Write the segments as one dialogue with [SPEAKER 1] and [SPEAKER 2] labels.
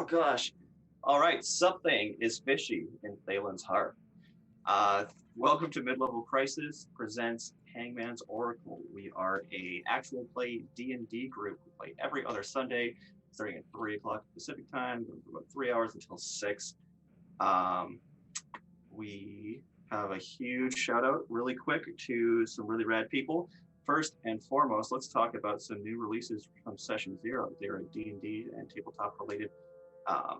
[SPEAKER 1] gosh. All right, something is fishy in Thalen's heart. Uh, Welcome to Midlevel Crisis presents Hangman's Oracle. We are a actual play D&D group. We play every other Sunday, starting at 3 o'clock Pacific time, going for about 3 hours until 6. Um, we have a huge shout out really quick to some really rad people. First and foremost, let's talk about some new releases from Session Zero. They're a D&D and tabletop related um,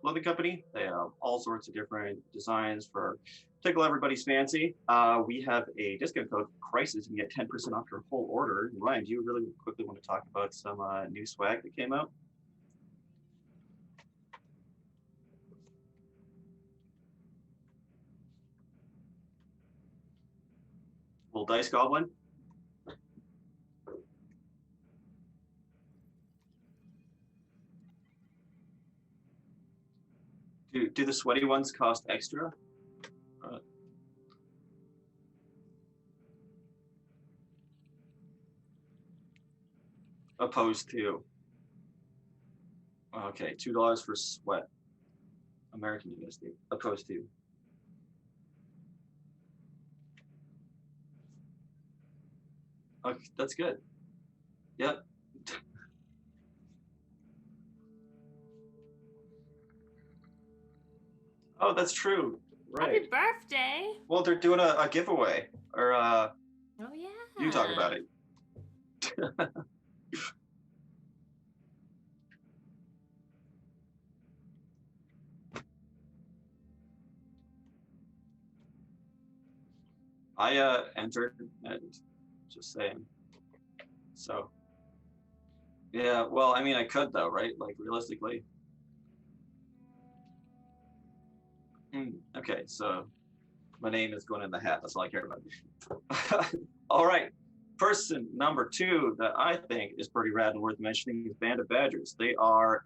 [SPEAKER 1] clothing company. They have all sorts of different designs for tickle everybody's fancy. We have a discount code Crisis. You can get 10% off your whole order. Ryan, do you really quickly want to talk about some new swag that came out? Little dice goblin. Do the sweaty ones cost extra? Opposed to, okay, $2 for sweat, American USD. Opposed to, okay, that's good. Yep. Oh, that's true. Right.
[SPEAKER 2] Happy birthday!
[SPEAKER 1] Well, they're doing a giveaway, or
[SPEAKER 2] Oh yeah.
[SPEAKER 1] you talk about it. I entered and just saying. So yeah, well, I mean, I could though, right? Like realistically. Okay, so my name is going in the hat. That's all I care about. All right. Person number 2 that I think is pretty rad and worth mentioning is Band of Badgers. They are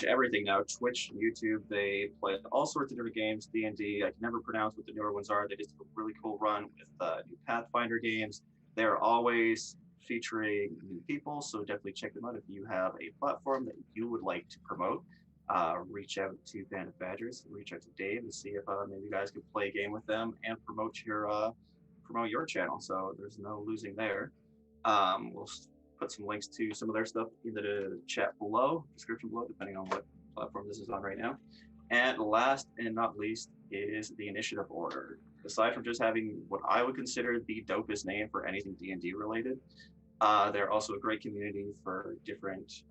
[SPEAKER 1] everything now. Twitch, YouTube. They play all sorts of different games. D&D. I can never pronounce what the newer ones are. They just have a really cool run with new Pathfinder games. They're always featuring new people, so definitely check them out if you have a platform that you would like to promote. Reach out to Band of Badgers, reach out to Dave and see if maybe you guys could play a game with them and promote your channel. So there's no losing there. We'll put some links to some of their stuff in the chat below, description below, depending on what platform this is on right now. And last and not least is the Initiative Order. Aside from just having what I would consider the dopest name for anything D&D related, they're also a great community for different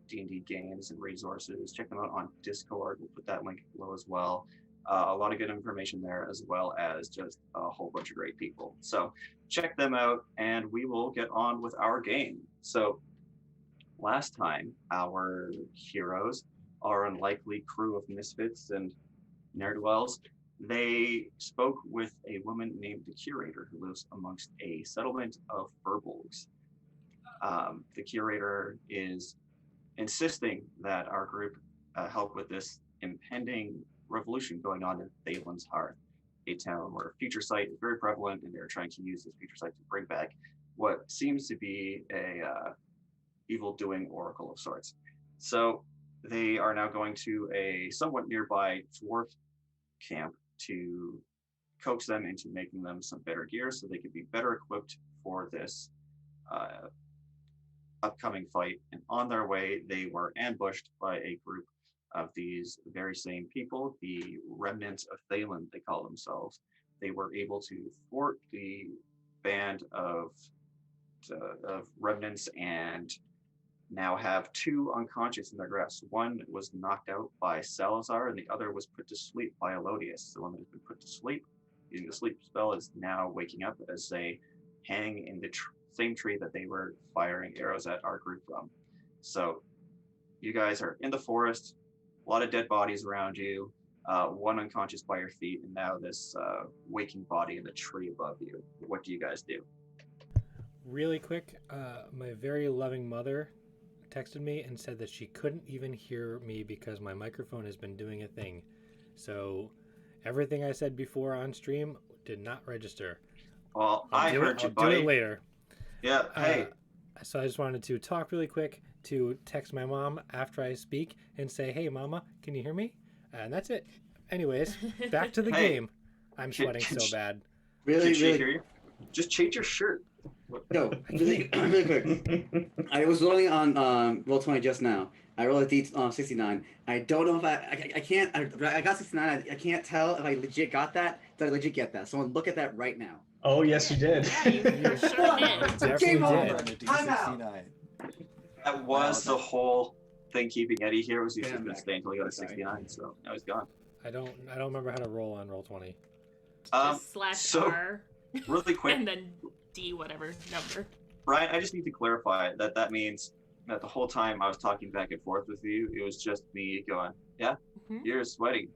[SPEAKER 1] D&D games and resources. Check them out on Discord. We'll put that link below as well. A lot of good information there, as well as just a whole bunch of great people. So check them out, and we will get on with our game. So last time, our heroes, our unlikely crew of misfits and ne'er-do-wells, they spoke with a woman named the Curator, who lives amongst a settlement of furbolgs. The Curator is insisting that our group help with this impending revolution going on in Thalen's Hearth, a town where future sight is very prevalent, and they're trying to use this future sight to bring back what seems to be a evil-doing oracle of sorts. So they are now going to a somewhat nearby dwarf camp to coax them into making them some better gear so they could be better equipped for this upcoming fight. And on their way, they were ambushed by a group of these very same people, the remnants of Thalen, they call themselves. They were able to thwart the band of remnants and now have 2 unconscious in their grasp. One was knocked out by Salazar, and the other was put to sleep by Elodius. The one that has been put to sleep using the sleep spell is now waking up as they hang in the same tree that they were firing arrows at our group from. So you guys are in the forest, a lot of dead bodies around you, one unconscious by your feet, and now this waking body in the tree above you. What do you guys do?
[SPEAKER 3] Really quick, my very loving mother texted me and said that she couldn't even hear me because my microphone has been doing a thing. So everything I said before on stream did not register.
[SPEAKER 1] Well, I heard you, buddy.
[SPEAKER 3] Do it later.
[SPEAKER 1] Yeah, hey.
[SPEAKER 3] So I just wanted to talk really quick to text my mom after I speak and say, "Hey, Mama, can you hear me?" And that's it. Anyways, back to the
[SPEAKER 1] Hey.
[SPEAKER 3] game. I'm sweating so bad.
[SPEAKER 4] Really,
[SPEAKER 1] Can she
[SPEAKER 4] really.
[SPEAKER 1] hear you? Just change your shirt.
[SPEAKER 4] No, really, really quick. I was rolling on Roll20 just now. I rolled a D69. I don't know if I can't. I got 69. I can't tell if I legit got that. Did I legit get that? Someone look at that right now.
[SPEAKER 5] Oh, yes, you did.
[SPEAKER 2] Yeah, you for sure did.
[SPEAKER 3] Definitely
[SPEAKER 4] Game
[SPEAKER 3] did.
[SPEAKER 4] over. I'm out.
[SPEAKER 1] That was the whole thing keeping Eddie here was he was
[SPEAKER 4] Yeah,
[SPEAKER 1] just
[SPEAKER 4] I'm
[SPEAKER 1] going to
[SPEAKER 4] back.
[SPEAKER 1] stay until he got a
[SPEAKER 4] Sorry.
[SPEAKER 1] 69. So now he's gone.
[SPEAKER 3] I don't remember how to roll on Roll20.
[SPEAKER 2] Just slash
[SPEAKER 1] so
[SPEAKER 2] R
[SPEAKER 1] really quick,
[SPEAKER 2] and then D whatever number.
[SPEAKER 1] Brian, I just need to clarify that means that the whole time I was talking back and forth with you, it was just me going, "Yeah,
[SPEAKER 2] Mhm.
[SPEAKER 1] you're sweaty."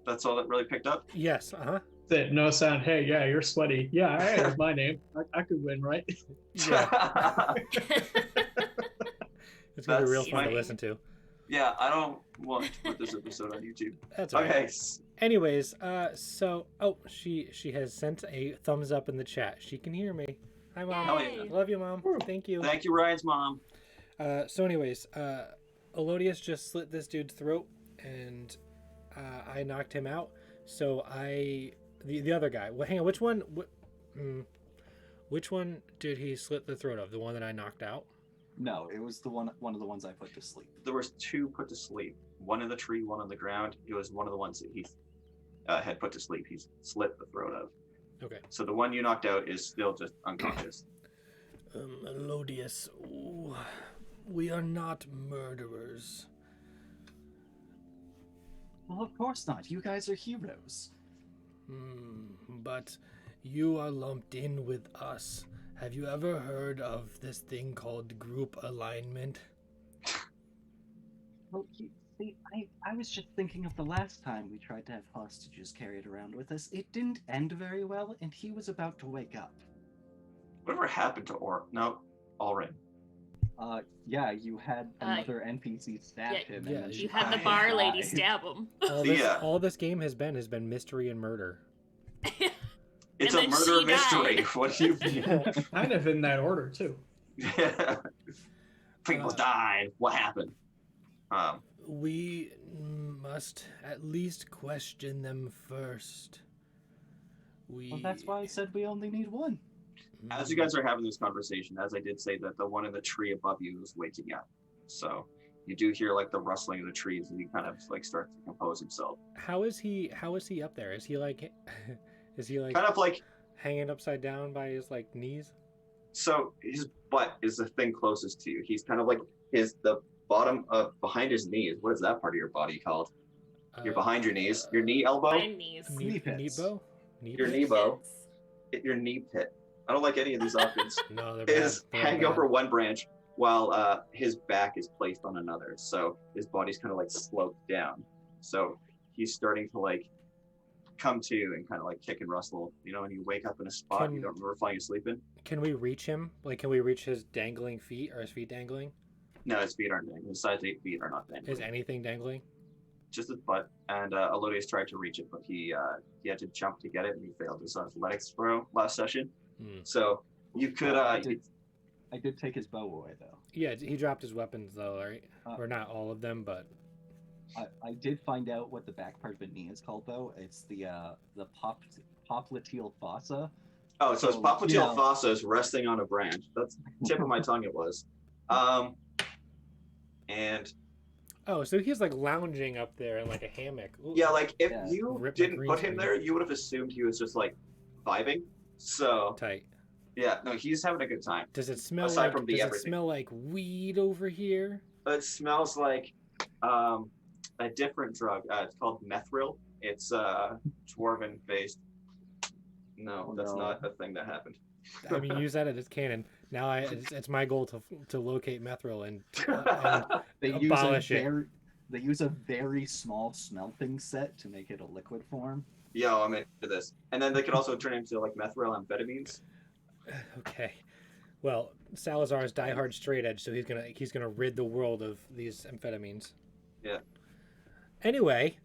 [SPEAKER 1] That's all that really picked up.
[SPEAKER 3] Yes,
[SPEAKER 5] That no sound. Hey, yeah, you're sweaty. Yeah, all right, that's my name. I could win, right?
[SPEAKER 3] Yeah. It's gonna be real
[SPEAKER 1] That's
[SPEAKER 3] fun to
[SPEAKER 1] my-
[SPEAKER 3] listen to.
[SPEAKER 1] Yeah, I don't want to put this episode on YouTube.
[SPEAKER 3] That's all right.
[SPEAKER 1] Okay.
[SPEAKER 3] Anyways, she has sent a thumbs up in the chat. She can hear me. Hi, Mom.
[SPEAKER 1] Hell yeah.
[SPEAKER 3] Love you, Mom. Thank you.
[SPEAKER 1] Thank you, Ryan's mom.
[SPEAKER 3] So anyways, Elodius just slit this dude's throat, and I knocked him out. So the other guy. Well, hang on. Which one did he slit the throat of? The one that I knocked out?
[SPEAKER 6] No, it was one of the ones I put to sleep.
[SPEAKER 1] There was two put to sleep. One in the tree, one on the ground. It was one of the ones that he had put to sleep. He slit the throat of.
[SPEAKER 3] Okay.
[SPEAKER 1] So the one you knocked out is still just unconscious.
[SPEAKER 3] Elodius, we are not murderers.
[SPEAKER 6] Well, of course not. You guys are heroes.
[SPEAKER 3] But you are lumped in with us. Have you ever heard of this thing called group alignment?
[SPEAKER 6] Well, see, I was just thinking of the last time we tried to have hostages carried around with us. It didn't end very well, and he was about to wake up.
[SPEAKER 1] Whatever happened to Ulrin?
[SPEAKER 6] Yeah, you had another NPC stab
[SPEAKER 3] yeah,
[SPEAKER 6] him.
[SPEAKER 3] yeah,
[SPEAKER 6] And then
[SPEAKER 2] You
[SPEAKER 6] she
[SPEAKER 2] had the
[SPEAKER 6] died.
[SPEAKER 2] bar lady stab him.
[SPEAKER 3] All this game has been mystery and murder.
[SPEAKER 1] It's
[SPEAKER 2] And
[SPEAKER 1] a
[SPEAKER 2] then
[SPEAKER 1] murder
[SPEAKER 2] she
[SPEAKER 1] mystery.
[SPEAKER 2] died.
[SPEAKER 1] What do you
[SPEAKER 5] Kind of in that order, too.
[SPEAKER 1] People died. What happened?
[SPEAKER 3] We must at least question them first.
[SPEAKER 6] Well, that's why I said we only need one.
[SPEAKER 1] As you guys are having this conversation, as I did say that the one in the tree above you is waking up. So you do hear like the rustling of the trees and he kind of like starts to compose himself.
[SPEAKER 3] How is he up there? Is he like
[SPEAKER 1] Kind of like,
[SPEAKER 3] hanging upside down by his like knees?
[SPEAKER 1] so his butt is the thing closest to you. He's kind of like the bottom of behind his knees. What is that part of your body called? You're behind your knees. Your knee elbow?
[SPEAKER 2] My knees.
[SPEAKER 6] Knee pits.
[SPEAKER 3] Nebo?
[SPEAKER 1] Your knee bow. Your knee pit. I don't like any of these options.
[SPEAKER 3] No, they're bad.
[SPEAKER 1] Is
[SPEAKER 3] They're
[SPEAKER 1] hanging
[SPEAKER 3] bad.
[SPEAKER 1] over one branch while his back is placed on another. So his body's kind of like sloped down. So he's starting to like come to and kind of like kick and rustle, and you wake up in a spot you don't remember falling asleep in.
[SPEAKER 3] Can we reach him? Like, can we reach his dangling feet? Are his feet dangling?
[SPEAKER 1] No, his feet aren't dangling. His size 8 feet are not dangling.
[SPEAKER 3] Is anything dangling?
[SPEAKER 1] Just his butt. And Elodius tried to reach it, but he had to jump to get it, and he failed his athletics throw last session. So you could.
[SPEAKER 6] I did take his bow away, though.
[SPEAKER 3] Yeah, he dropped his weapons though, right? Or not all of them, but
[SPEAKER 6] I did find out what the back part of the knee is called, though. It's the popliteal fossa.
[SPEAKER 1] Oh, so his
[SPEAKER 6] So,
[SPEAKER 1] popliteal fossa is resting on a branch. That's tip of my tongue. It was. And
[SPEAKER 3] oh, so he's like lounging up there in like a hammock. Ooh.
[SPEAKER 1] yeah, like if
[SPEAKER 6] Yeah.
[SPEAKER 1] you
[SPEAKER 3] Rip the
[SPEAKER 1] didn't
[SPEAKER 3] green
[SPEAKER 1] put him
[SPEAKER 3] screen.
[SPEAKER 1] there, you would have assumed he was just like vibing. So
[SPEAKER 3] Tight.
[SPEAKER 1] yeah, no, he's having a good time.
[SPEAKER 3] Does it smell
[SPEAKER 1] Aside
[SPEAKER 3] like?
[SPEAKER 1] from the
[SPEAKER 3] Does it
[SPEAKER 1] everything.
[SPEAKER 3] smell like weed over here?
[SPEAKER 1] It smells like a different drug. It's called Mithril. It's dwarven based. No,
[SPEAKER 6] Oh,
[SPEAKER 1] that's
[SPEAKER 6] no.
[SPEAKER 1] not a thing that happened.
[SPEAKER 3] I mean, use that as canon. Now it's my goal to locate Mithril and
[SPEAKER 6] They
[SPEAKER 3] abolish it.
[SPEAKER 6] They use a very small smelting set to make it a liquid form.
[SPEAKER 1] Yo, I'm into this. And then they could also turn into like methyl amphetamines.
[SPEAKER 3] Okay. Well, Salazar is diehard straight edge, so he's gonna rid the world of these amphetamines.
[SPEAKER 1] Yeah.
[SPEAKER 3] Anyway,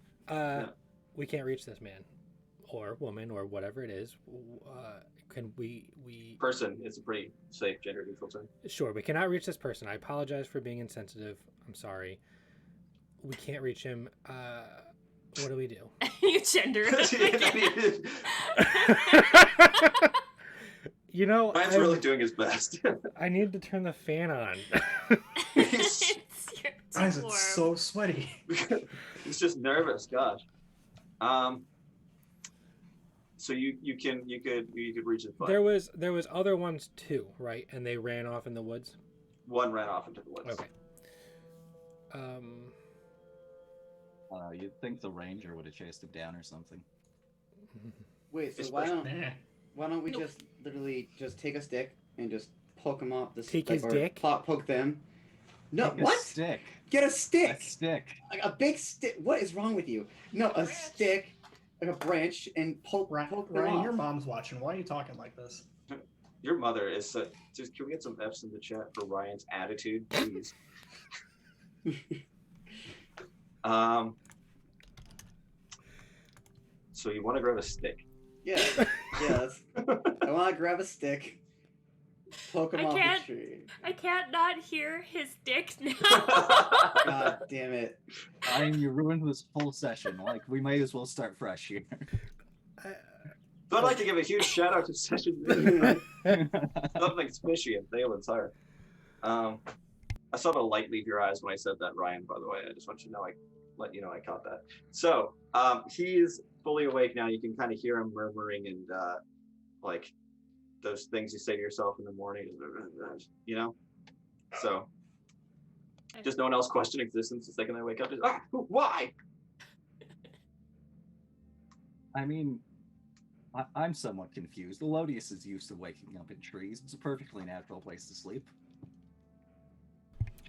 [SPEAKER 3] we can't reach this man or woman or whatever it is. can we
[SPEAKER 1] Person is a pretty safe gender neutral term.
[SPEAKER 3] Sure, we cannot reach this person. I apologize for being insensitive. I'm sorry. We can't reach him. What do we do?
[SPEAKER 2] You gender it.
[SPEAKER 3] You know,
[SPEAKER 1] Ryan's really doing his best.
[SPEAKER 3] I need to turn the fan on.
[SPEAKER 5] Why is it so sweaty?
[SPEAKER 1] He's just nervous. Gosh. So you could reach his butt.
[SPEAKER 3] There was other ones too, right? And they ran off in the woods.
[SPEAKER 1] One ran off into the woods.
[SPEAKER 3] Okay.
[SPEAKER 6] You'd think the ranger would have chased him down or something.
[SPEAKER 4] Wait, so
[SPEAKER 1] It's
[SPEAKER 4] why don't
[SPEAKER 5] Nah.
[SPEAKER 4] why don't we
[SPEAKER 2] Nope.
[SPEAKER 4] just literally just take a stick and just poke him up?
[SPEAKER 3] Take his dick?
[SPEAKER 4] Poke them. No,
[SPEAKER 6] Take a
[SPEAKER 4] what?
[SPEAKER 6] stick.
[SPEAKER 4] Get a
[SPEAKER 6] A
[SPEAKER 4] stick.
[SPEAKER 6] stick.
[SPEAKER 4] Like a big stick. What is wrong with you? No, a
[SPEAKER 2] Branch.
[SPEAKER 4] stick, like a branch, and poke them
[SPEAKER 5] Ryan,
[SPEAKER 4] off.
[SPEAKER 5] your mom's watching. Why are you talking like this?
[SPEAKER 1] Your mother is just. Can we get some F's in the chat for Ryan's attitude, please? So you want to grab a stick?
[SPEAKER 4] Yeah, yeah. I want to grab a stick, poke him
[SPEAKER 2] I
[SPEAKER 4] off
[SPEAKER 2] can't.
[SPEAKER 4] the tree.
[SPEAKER 2] I can't not hear his dick now.
[SPEAKER 4] God damn it!
[SPEAKER 6] Ryan, you ruined this whole session. Like, we might as well start fresh here.
[SPEAKER 1] So I'd like to give a huge shout out to Session Leader. Something's fishy in Thalen's heart. I saw the light leave your eyes when I said that, Ryan, by the way. I just want you to know, let you know I caught that. So he's fully awake now. You can kind of hear him murmuring and like those things you say to yourself in the morning, you know? So just no one else question existence the second they wake up. Just, why?
[SPEAKER 6] I mean, I'm somewhat confused. Elodius is used to waking up in trees. It's a perfectly natural place to sleep.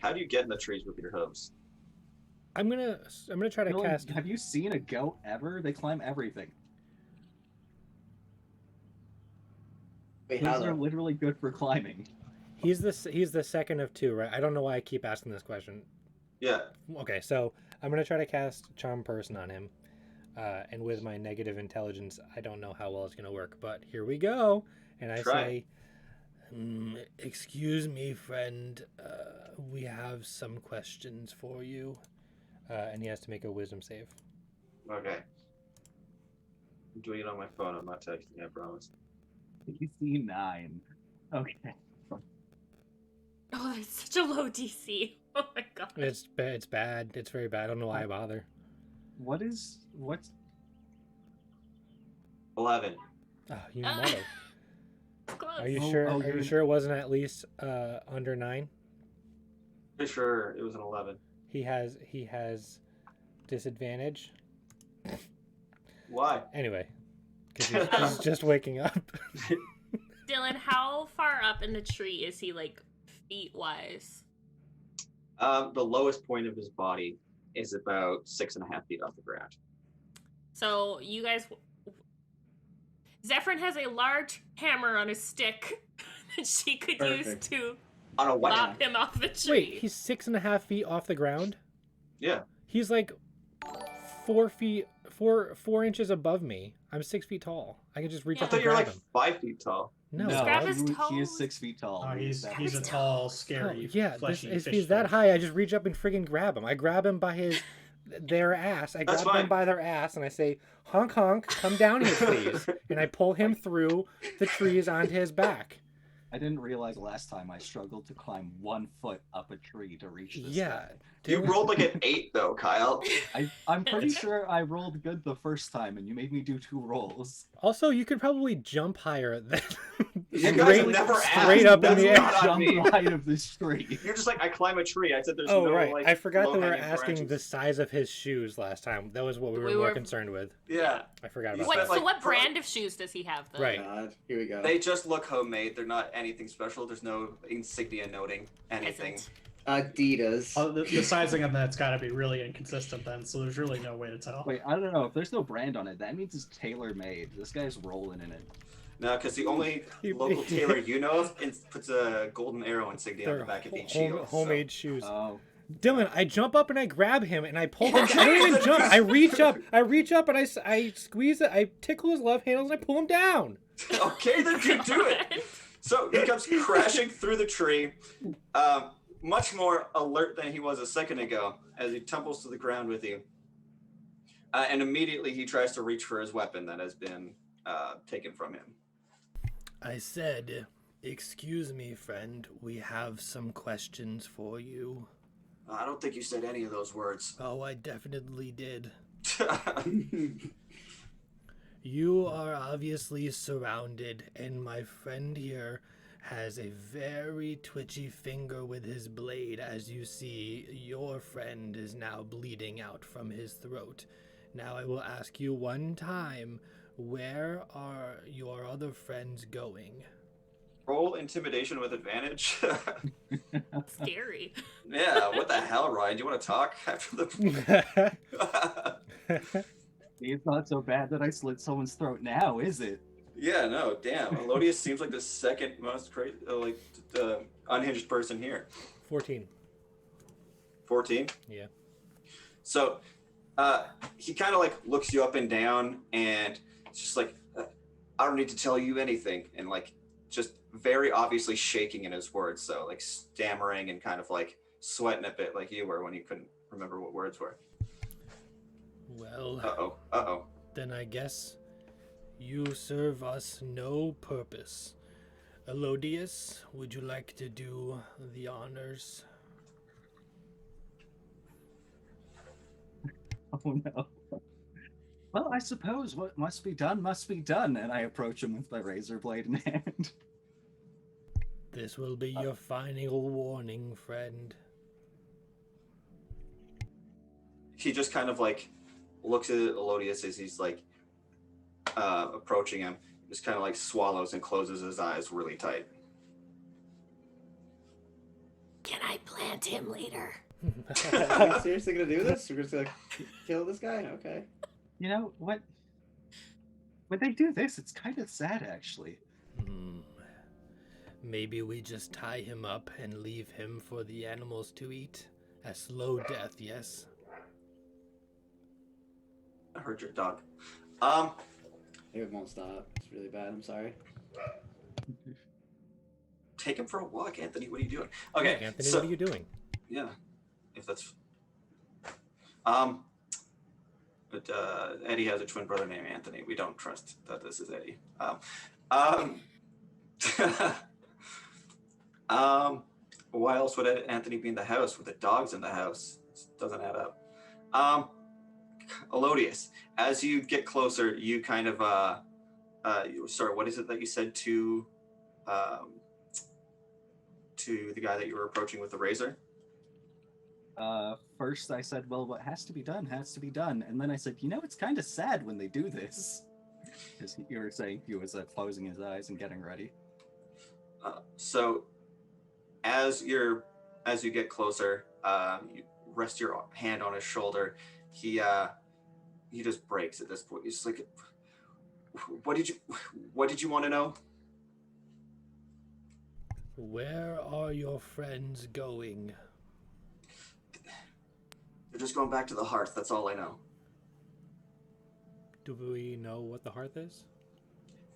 [SPEAKER 1] How do you get in the trees with your hooves?
[SPEAKER 3] I'm gonna try to
[SPEAKER 6] Dylan,
[SPEAKER 3] cast.
[SPEAKER 6] Have you seen a goat ever? They climb everything.
[SPEAKER 4] Wait, how
[SPEAKER 6] Those are
[SPEAKER 4] the?
[SPEAKER 6] literally good for climbing.
[SPEAKER 3] He's the second of two, right? I don't know why I keep asking this question.
[SPEAKER 1] Yeah.
[SPEAKER 3] Okay, so I'm gonna try to cast Charm Person on him, and with my negative intelligence, I don't know how well it's gonna work, but here we go. And I
[SPEAKER 1] Try.
[SPEAKER 3] say, "Excuse me, friend. We have some questions for you," and he has to make a Wisdom save.
[SPEAKER 1] Okay. I'm doing it on my phone. I'm not texting, I promise.
[SPEAKER 6] DC 9. Okay.
[SPEAKER 2] Oh, that's such a low DC. Oh my god.
[SPEAKER 3] It's bad. It's very bad. I don't know why I bother.
[SPEAKER 6] What's
[SPEAKER 1] 11.
[SPEAKER 3] Oh, you mother.
[SPEAKER 2] Close.
[SPEAKER 3] Are you
[SPEAKER 6] Oh,
[SPEAKER 3] sure?
[SPEAKER 6] oh,
[SPEAKER 3] Are you
[SPEAKER 6] you're-
[SPEAKER 3] sure it wasn't at least under 9?
[SPEAKER 1] Pretty sure it was an 11.
[SPEAKER 3] He has disadvantage.
[SPEAKER 1] Why?
[SPEAKER 3] Anyway, because he's just waking up.
[SPEAKER 2] Dylan, how far up in the tree is he, like, feet-wise?
[SPEAKER 1] The lowest point of his body is about 6.5 feet off the ground.
[SPEAKER 2] So, you guys... Zephyrin has a large hammer on his stick that she could use
[SPEAKER 4] Perfect.
[SPEAKER 2] to
[SPEAKER 1] On a what?
[SPEAKER 2] lop him off the tree.
[SPEAKER 3] Wait, he's 6.5 feet off the ground.
[SPEAKER 1] Yeah.
[SPEAKER 3] He's like 4 inches above me. I'm 6 feet tall. I can just reach
[SPEAKER 2] Yeah.
[SPEAKER 1] I
[SPEAKER 3] up
[SPEAKER 1] thought
[SPEAKER 3] and
[SPEAKER 1] you were
[SPEAKER 3] grab
[SPEAKER 1] like
[SPEAKER 3] him.
[SPEAKER 1] 5 feet tall.
[SPEAKER 3] No.
[SPEAKER 2] Grab his
[SPEAKER 6] he is
[SPEAKER 2] toes.
[SPEAKER 6] 6 feet tall.
[SPEAKER 5] Oh, he's
[SPEAKER 2] That
[SPEAKER 5] a
[SPEAKER 2] was
[SPEAKER 5] tall,
[SPEAKER 3] Oh,
[SPEAKER 5] scary,
[SPEAKER 3] yeah,
[SPEAKER 5] fleshy
[SPEAKER 3] if
[SPEAKER 5] fish
[SPEAKER 3] he's that
[SPEAKER 5] face.
[SPEAKER 3] high, I just reach up and friggin' grab him. I grab him by their ass. I
[SPEAKER 1] That's
[SPEAKER 3] grab them
[SPEAKER 1] fine.
[SPEAKER 3] by their ass and I say, "Honk honk, come down here, please." And I pull him through the trees onto his back.
[SPEAKER 6] I didn't realize last time I struggled to climb 1 foot up a tree to reach this
[SPEAKER 3] Yeah.
[SPEAKER 6] guy.
[SPEAKER 1] You
[SPEAKER 3] Dylan-
[SPEAKER 1] rolled like an 8 though, Kyle.
[SPEAKER 6] I'm pretty sure I rolled good the first time, and you made me do 2 rolls.
[SPEAKER 3] Also, you could probably jump higher than
[SPEAKER 1] You guys
[SPEAKER 3] straight,
[SPEAKER 1] never
[SPEAKER 3] straight
[SPEAKER 1] asked.
[SPEAKER 3] up in
[SPEAKER 1] That's
[SPEAKER 3] the air.
[SPEAKER 1] not on me.
[SPEAKER 6] Jump height of this tree.
[SPEAKER 1] You're just like, I climb a tree. I said there's
[SPEAKER 3] Oh,
[SPEAKER 1] no
[SPEAKER 3] right.
[SPEAKER 1] like
[SPEAKER 3] I forgot that we were
[SPEAKER 1] low-hanging
[SPEAKER 3] asking
[SPEAKER 1] branches.
[SPEAKER 3] the size of his shoes last time. That was what we were
[SPEAKER 2] We
[SPEAKER 3] more
[SPEAKER 2] were-
[SPEAKER 3] concerned with.
[SPEAKER 1] Yeah.
[SPEAKER 3] I forgot
[SPEAKER 1] You
[SPEAKER 3] about
[SPEAKER 2] What,
[SPEAKER 1] spent,
[SPEAKER 3] that.
[SPEAKER 2] so
[SPEAKER 1] like,
[SPEAKER 2] what
[SPEAKER 1] pro-
[SPEAKER 2] brand of shoes does he have, though?
[SPEAKER 3] Right.
[SPEAKER 4] God, here we go.
[SPEAKER 7] They just look homemade. They're not anything special. There's no insignia noting anything.
[SPEAKER 2] Peasant.
[SPEAKER 4] Adidas.
[SPEAKER 5] Oh, the sizing on that's got to be really inconsistent then, so there's really no way to tell.
[SPEAKER 6] Wait, I don't know. If there's no brand on it, that means it's tailor-made. This guy's rolling in it.
[SPEAKER 1] No, because the only
[SPEAKER 3] He-
[SPEAKER 1] local tailor you know of puts a golden arrow insignia on
[SPEAKER 3] They're
[SPEAKER 1] the back of each
[SPEAKER 3] home-
[SPEAKER 1] shield.
[SPEAKER 3] homemade shoes.
[SPEAKER 6] Oh,
[SPEAKER 3] Dylan, I jump up and I grab him and I pull him. I don't even jump. I reach up and I squeeze it. I tickle his love handles and I pull him down.
[SPEAKER 7] Okay, then you do it. So he comes crashing through the tree, much more alert than he was a second ago as he tumbles to the ground with you. And immediately he tries to reach for his weapon that has been taken from him.
[SPEAKER 3] I said, "Excuse me, friend. We have some questions for you."
[SPEAKER 7] I don't think you said any of those words.
[SPEAKER 3] Oh, I definitely did. You are obviously surrounded, and my friend here has a very twitchy finger with his blade. As you see, your friend is now bleeding out from his throat. Now I will ask you one time, where are your other friends going?
[SPEAKER 7] Roll intimidation with advantage.
[SPEAKER 2] Scary.
[SPEAKER 7] Yeah, what the hell, Ryan? Do you want to talk after the...
[SPEAKER 6] It's not so bad that I slit someone's throat now, is it?
[SPEAKER 7] Yeah, no, damn. Elodius seems like the second most crazy, unhinged person here.
[SPEAKER 3] 14.
[SPEAKER 7] 14?
[SPEAKER 3] Yeah.
[SPEAKER 7] So, he kind of like looks you up and down, and it's just like, I don't need to tell you anything, and like just very obviously shaking in his words, so like stammering and kind of like sweating a bit like you were when you couldn't remember what words were.
[SPEAKER 3] Well, then I guess you serve us no purpose. Elodius, would you like to do the honors?
[SPEAKER 6] Oh no. Well, I suppose what must be done, and I approach him with my razor blade in hand.
[SPEAKER 3] This will be your final warning, friend.
[SPEAKER 7] He just kind of like looks at Elodius as he's like approaching him, just kind of like swallows and closes his eyes really tight.
[SPEAKER 2] Can I plant him later?
[SPEAKER 4] Are you seriously gonna do this? We're just gonna kill this guy? Okay.
[SPEAKER 6] You know what? When they do this, it's kind of sad, actually.
[SPEAKER 3] Maybe we just tie him up and leave him for the animals to eat. A slow death, yes?
[SPEAKER 7] I heard your dog.
[SPEAKER 4] It won't stop. It's really bad. I'm sorry.
[SPEAKER 7] Take him for a walk, Anthony. What are you doing? Okay,
[SPEAKER 3] Look, Anthony,
[SPEAKER 7] so,
[SPEAKER 3] what are you doing?
[SPEAKER 7] Yeah, if that's... But Eddie has a twin brother named Anthony. We don't trust that this is Eddie. Why else would Anthony be in the house with the dogs in the house? This doesn't add up. Elodius, as you get closer, you kind of sorry, what is it that you said to the guy that you were approaching with the razor?
[SPEAKER 6] First I said, well, what has to be done has to be done. And then I said, you know, it's kind of sad when they do this. Because you were saying he was closing his eyes and getting ready.
[SPEAKER 7] So as you get closer, you rest your hand on his shoulder. He just breaks at this point. He's just like, what did you want to know?
[SPEAKER 3] Where are your friends going?
[SPEAKER 7] They're just going back to the hearth. That's all I know.
[SPEAKER 3] Do we know what the hearth is?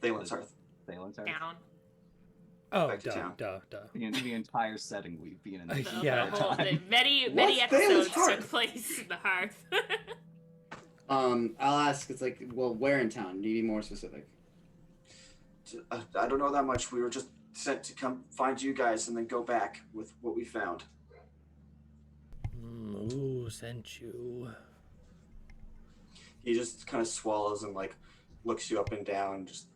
[SPEAKER 7] Thalen's hearth.
[SPEAKER 6] Thalen's hearth.
[SPEAKER 2] Down.
[SPEAKER 3] Oh,
[SPEAKER 7] Back to town.
[SPEAKER 3] duh.
[SPEAKER 6] The entire setting we've been in.
[SPEAKER 2] The
[SPEAKER 3] Yeah.
[SPEAKER 2] whole thing. Many
[SPEAKER 4] What's
[SPEAKER 2] episodes
[SPEAKER 4] Thalen's hearth?
[SPEAKER 2] took place in the hearth.
[SPEAKER 4] I'll ask. It's like, well, where in town? Need to be more specific.
[SPEAKER 7] I don't know that much. We were just sent to come find you guys and then go back with what we found.
[SPEAKER 3] Who sent you?
[SPEAKER 7] He just kind of swallows and like looks you up and down. Just,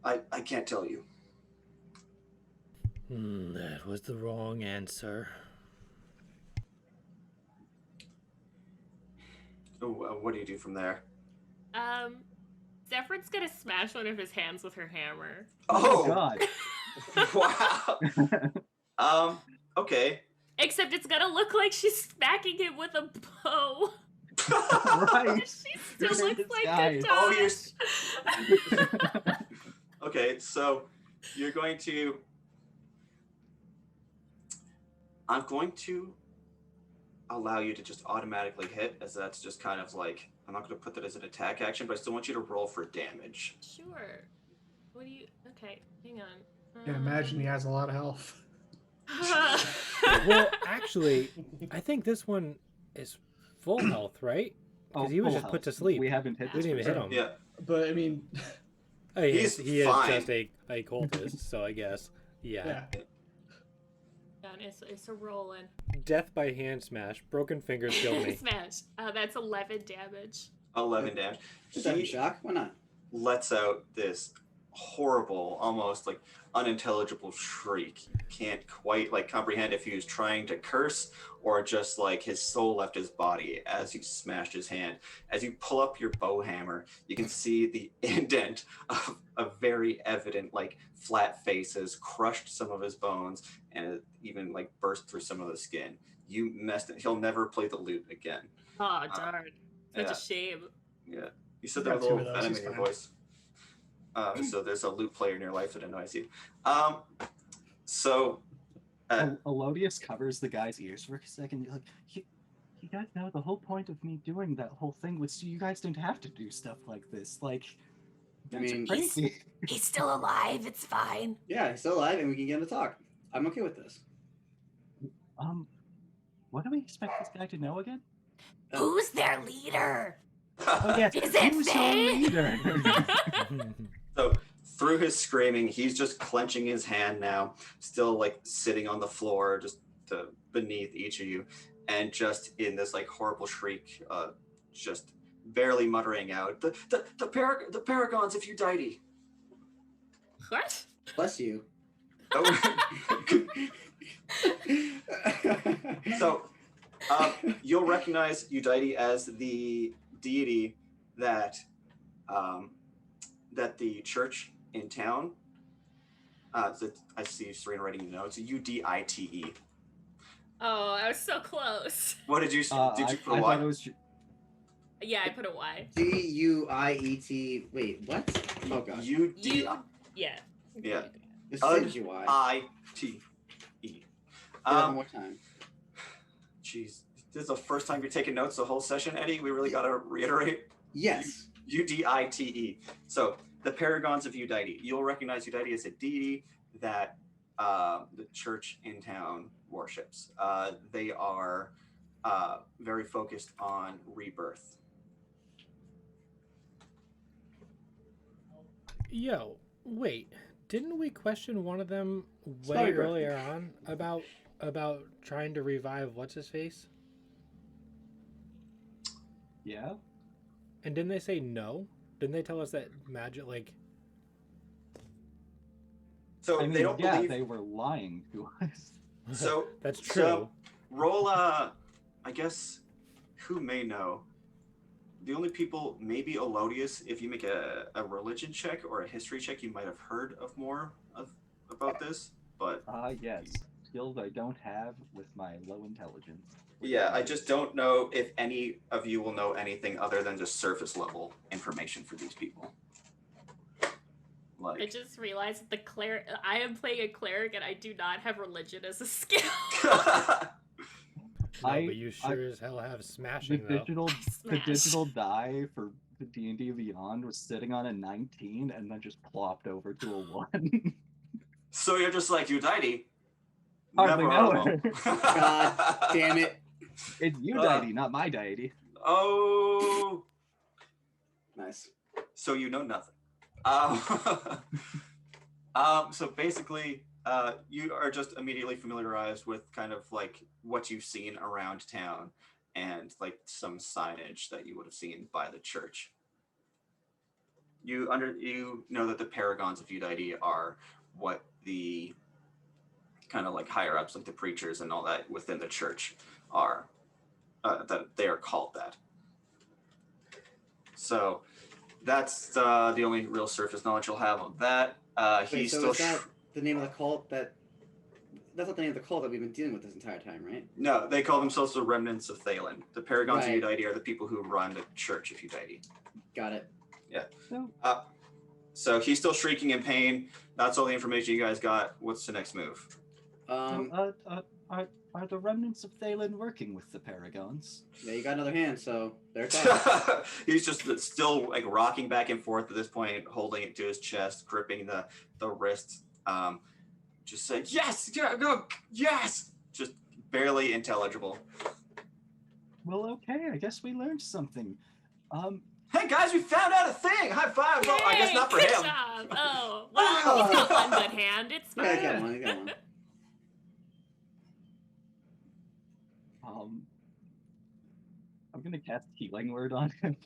[SPEAKER 7] I can't tell you.
[SPEAKER 3] That was the wrong answer.
[SPEAKER 7] What do you do from there?
[SPEAKER 2] Zephyr's gonna smash one of his hands with her hammer.
[SPEAKER 7] Oh,
[SPEAKER 6] God.
[SPEAKER 7] wow. Okay.
[SPEAKER 2] Except it's gonna look like she's smacking him with a bow.
[SPEAKER 6] Right.
[SPEAKER 2] She still looks like a
[SPEAKER 6] Disguise.
[SPEAKER 2] dog.
[SPEAKER 7] Okay, so you're going to I'm going to allow you to just automatically hit, as that's just kind of like, I'm not going to put that as an attack action, but I still want you to roll for damage.
[SPEAKER 2] Sure. What do you? Okay, hang on.
[SPEAKER 5] Yeah, imagine he has a lot of health.
[SPEAKER 3] Well, actually, I think this one is full health, right? Because he was
[SPEAKER 6] full
[SPEAKER 3] just put to
[SPEAKER 6] health.
[SPEAKER 3] sleep.
[SPEAKER 6] We haven't hit
[SPEAKER 3] We
[SPEAKER 6] this
[SPEAKER 3] didn't even hit
[SPEAKER 6] person.
[SPEAKER 3] him.
[SPEAKER 7] Yeah.
[SPEAKER 5] But I mean,
[SPEAKER 3] Oh, he
[SPEAKER 7] He's
[SPEAKER 3] is
[SPEAKER 7] fine.
[SPEAKER 3] just a cultist, so I guess. Yeah.
[SPEAKER 5] yeah.
[SPEAKER 2] And it's a rolling.
[SPEAKER 3] Death by hand smash. Broken fingers killed me.
[SPEAKER 2] Smash. That's 11 damage.
[SPEAKER 7] 11 damage.
[SPEAKER 4] Just out of
[SPEAKER 7] He
[SPEAKER 4] shock? Why not?
[SPEAKER 7] lets out this horrible, almost like unintelligible shriek. You can't quite like comprehend if he was trying to curse or just like his soul left his body as you smashed his hand. As you pull up your bow hammer, you can see the indent of a very evident like flat face has crushed some of his bones and it even like burst through some of the skin. You messed it. He'll never play the lute again.
[SPEAKER 2] Oh, darn. Such
[SPEAKER 7] yeah.
[SPEAKER 2] a shame.
[SPEAKER 7] Yeah. You said
[SPEAKER 5] You
[SPEAKER 7] that
[SPEAKER 5] got
[SPEAKER 7] with a
[SPEAKER 5] two
[SPEAKER 7] little
[SPEAKER 5] of those,
[SPEAKER 7] venom
[SPEAKER 5] he's
[SPEAKER 7] in your
[SPEAKER 5] fine.
[SPEAKER 7] voice. So there's a lute player in your life that annoys you. So
[SPEAKER 6] Elodius covers the guy's ears for a second. Like, you guys know the whole point of me doing that whole thing was so you guys didn't have to do stuff like this. Like,
[SPEAKER 4] I
[SPEAKER 6] that's
[SPEAKER 4] mean-
[SPEAKER 6] crazy.
[SPEAKER 2] He's still alive. It's fine.
[SPEAKER 4] Yeah, he's still alive and we can get him to talk. I'm okay with this.
[SPEAKER 6] What do we expect this guy to know again?
[SPEAKER 2] Who's their leader?
[SPEAKER 6] Oh yes,
[SPEAKER 2] Is it
[SPEAKER 6] who's your
[SPEAKER 2] Faye?
[SPEAKER 6] leader?
[SPEAKER 7] So through his screaming, he's just clenching his hand now, still like sitting on the floor, just beneath each of you, and just in this like horrible shriek, just barely muttering out, the Paragons of Udite.
[SPEAKER 2] What?
[SPEAKER 4] Bless you.
[SPEAKER 7] So you'll recognize Udite as the deity that that the church in town. So I see Serena writing notes. Udite.
[SPEAKER 2] Oh, I was so close.
[SPEAKER 7] What did you did you
[SPEAKER 6] I
[SPEAKER 7] put a
[SPEAKER 6] thought
[SPEAKER 7] Y?
[SPEAKER 6] it was.
[SPEAKER 2] Yeah, I put a Y.
[SPEAKER 4] Duiet. Wait, what? Oh gosh.
[SPEAKER 7] Udite.
[SPEAKER 2] Yeah.
[SPEAKER 7] Yeah.
[SPEAKER 4] This is UI.
[SPEAKER 7] I-T-E.
[SPEAKER 4] Say that one more time.
[SPEAKER 7] Jeez, this is the first time you're taking notes the whole session, Eddie. We really got to reiterate.
[SPEAKER 4] Yes.
[SPEAKER 7] Udite. So the Paragons of Udite. You'll recognize Udite as a deity that the church in town worships. They are very focused on rebirth.
[SPEAKER 3] Yo, wait. Didn't we question one of them way
[SPEAKER 4] Sorry, bro.
[SPEAKER 3] earlier on about trying to revive what's his face?
[SPEAKER 6] Yeah.
[SPEAKER 3] And didn't they say no? Didn't they tell us that magic like
[SPEAKER 7] So
[SPEAKER 6] I mean,
[SPEAKER 7] they don't
[SPEAKER 6] yeah,
[SPEAKER 7] believe.
[SPEAKER 6] they were lying to us.
[SPEAKER 7] So
[SPEAKER 3] that's true?
[SPEAKER 7] So roll I guess who may know. The only people, maybe Elodius, if you make a religion check or a history check, you might have heard of more about this. But
[SPEAKER 6] Yes. Skills I don't have with my low intelligence.
[SPEAKER 7] yeah, I just don't know if any of you will know anything other than just surface level information for these people.
[SPEAKER 2] I
[SPEAKER 7] Like,
[SPEAKER 2] just realized that the cleric. I am playing a cleric, and I do not have religion as a skill.
[SPEAKER 3] No,
[SPEAKER 6] I-
[SPEAKER 3] but you sure as hell have
[SPEAKER 6] The
[SPEAKER 3] smashing though.
[SPEAKER 6] digital, the
[SPEAKER 2] Smash.
[SPEAKER 6] digital die for the D&D Beyond was sitting on a 19 and then just plopped over to a 1.
[SPEAKER 7] so you're just like Udite.
[SPEAKER 6] Hardly
[SPEAKER 7] Never
[SPEAKER 6] know
[SPEAKER 7] heard
[SPEAKER 6] her.
[SPEAKER 7] of them.
[SPEAKER 4] God damn it.
[SPEAKER 6] It's you deity, not my deity.
[SPEAKER 7] Oh,
[SPEAKER 4] Nice.
[SPEAKER 7] so you know nothing. So basically, you are just immediately familiarized with kind of like what you've seen around town and like some signage that you would have seen by the church. You know that the Paragons of Udite are what the kind of like higher ups, like the preachers and all that within the church are. That they are called that. So that's the only real surface knowledge you'll have of that.
[SPEAKER 4] Wait,
[SPEAKER 7] He's
[SPEAKER 4] so
[SPEAKER 7] still
[SPEAKER 4] is that the name of the cult that's not the name of the cult that we've been dealing with this entire time, right?
[SPEAKER 7] no, they call themselves the remnants of Thalen. The Paragons
[SPEAKER 4] Right.
[SPEAKER 7] of Udite are the people who run the church of Udite.
[SPEAKER 4] Got it.
[SPEAKER 6] So,
[SPEAKER 7] So he's still shrieking in pain. That's all the information you guys got. What's the next move?
[SPEAKER 6] Are the remnants of Thalen working with the Paragons?
[SPEAKER 4] Yeah, you got another hand, so they're talking.
[SPEAKER 7] He's just still like rocking back and forth at this point, holding it to his chest, gripping the wrist, just saying yes, yeah, no, yes, just barely intelligible.
[SPEAKER 6] Well, okay, I guess we learned something.
[SPEAKER 7] Hey guys, we found out a thing! High five! Well, I guess
[SPEAKER 2] Yay,
[SPEAKER 7] not for
[SPEAKER 2] good
[SPEAKER 7] him.
[SPEAKER 2] job. Oh, well, he's got one good hand. It's fine.
[SPEAKER 4] Yeah, I got one. I got one.
[SPEAKER 6] I'm gonna cast Healing Word on him.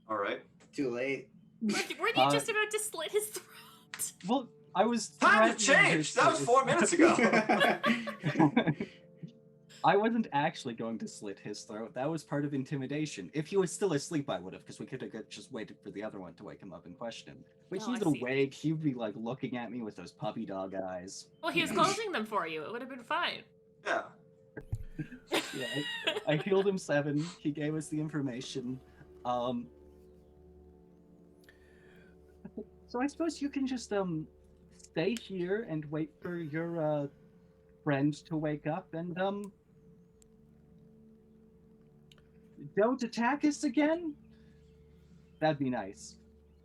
[SPEAKER 7] All right.
[SPEAKER 4] Too late.
[SPEAKER 2] Weren't you just about to slit his throat?
[SPEAKER 6] Well, I was
[SPEAKER 7] Time to
[SPEAKER 6] threatening
[SPEAKER 7] change.
[SPEAKER 6] his-
[SPEAKER 7] That was 4 minutes ago.
[SPEAKER 6] I wasn't actually going to slit his throat. That was part of intimidation. If he was still asleep, I would have, because we could have just waited for the other one to wake him up and question him. But
[SPEAKER 2] Oh,
[SPEAKER 6] he's
[SPEAKER 2] I see.
[SPEAKER 6] awake. He'd be like looking at me with those puppy dog eyes.
[SPEAKER 2] Well, he was closing them for you. It would have been fine.
[SPEAKER 7] Yeah.
[SPEAKER 6] Yeah, I healed him 7. He gave us the information. So I suppose you can just stay here and wait for your friend to wake up and don't attack us again. That'd be nice.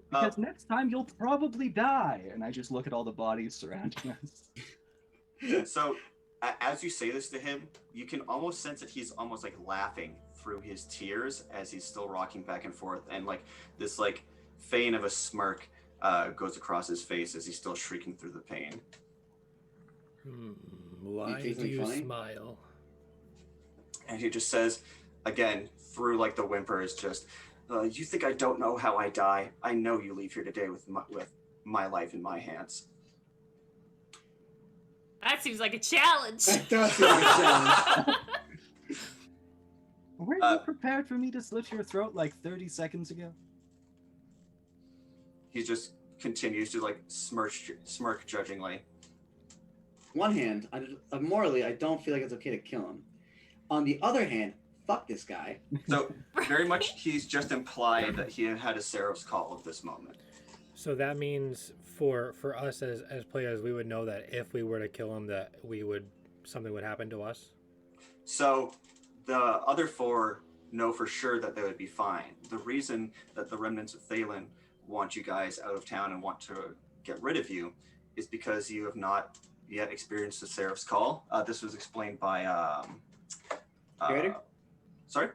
[SPEAKER 6] Because next time you'll probably die. And I just look at all the bodies surrounding us.
[SPEAKER 7] So, as you say this to him, you can almost sense that he's almost like laughing through his tears as he's still rocking back and forth, and like this like feign of a smirk goes across his face as he's still shrieking through the pain.
[SPEAKER 3] Why
[SPEAKER 4] think
[SPEAKER 3] do
[SPEAKER 4] it's
[SPEAKER 3] you
[SPEAKER 4] funny?
[SPEAKER 3] smile?
[SPEAKER 7] And he just says, again, through like the whimpers, just, you think I don't know how I die? I know you leave here today with my life in my hands.
[SPEAKER 2] That seems like a challenge.
[SPEAKER 4] That does seem like a challenge.
[SPEAKER 6] Were you prepared for me to slit your throat like 30 seconds ago?
[SPEAKER 7] He just continues to like smirk judgingly.
[SPEAKER 4] One hand, morally, I don't feel like it's okay to kill him. On the other hand, fuck this guy.
[SPEAKER 7] So very much he's just implied that he had a Seraph's call at this moment.
[SPEAKER 3] So that means for us as players, we would know that if we were to kill him, that something would happen to us.
[SPEAKER 7] So the other 4 know for sure that they would be fine. The reason that the remnants of Thalen want you guys out of town and want to get rid of you is because you have not yet experienced the Seraph's call. This was explained by
[SPEAKER 4] Curator?
[SPEAKER 7] Sorry?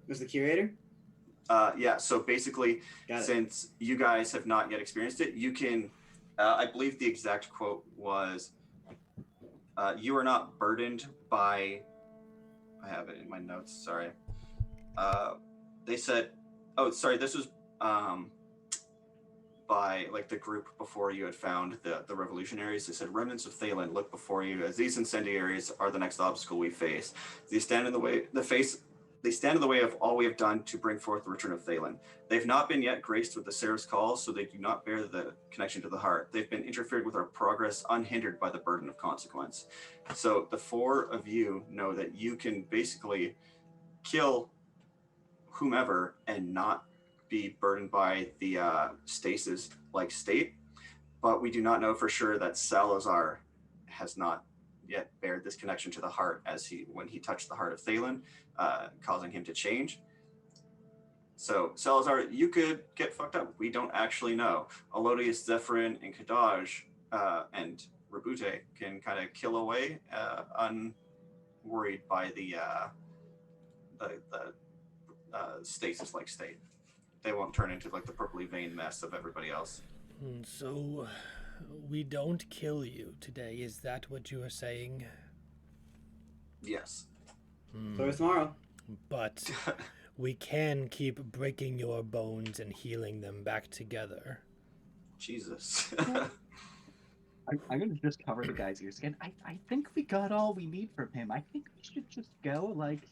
[SPEAKER 4] Was the curator?
[SPEAKER 7] Yeah, so basically,
[SPEAKER 4] Got it.
[SPEAKER 7] since you guys have not yet experienced it, you can, I believe the exact quote was, you are not burdened by, I have it in my notes, sorry. They said, oh, sorry, this was by like the group before you had found the revolutionaries. They said, remnants of Thalen, look before you, as these incendiaries are the next obstacle we face. They stand in the way, they stand in the way of all we have done to bring forth the return of Thalen. They've not been yet graced with the Seraph's call, so they do not bear the connection to the heart. They've been interfered with our progress unhindered by the burden of consequence. So the 4 of you know that you can basically kill whomever and not be burdened by the stasis-like state, but we do not know for sure that Salazar has not yet bared this connection to the heart when he touched the heart of Thalen, causing him to change. So Salazar, you could get fucked up. We don't actually know. Elodius, Zephyrin, and Kadaj and Rabute can kind of kill away, unworried by the stasis-like state. They won't turn into like the purpley vein mess of everybody else.
[SPEAKER 3] So we don't kill you today. Is that what you are saying?
[SPEAKER 7] Yes.
[SPEAKER 4] So it's tomorrow.
[SPEAKER 3] But we can keep breaking your bones and healing them back together.
[SPEAKER 7] Jesus.
[SPEAKER 6] I'm gonna just cover the guy's ears again. I think we got all we need from him. I think we should just go. Like,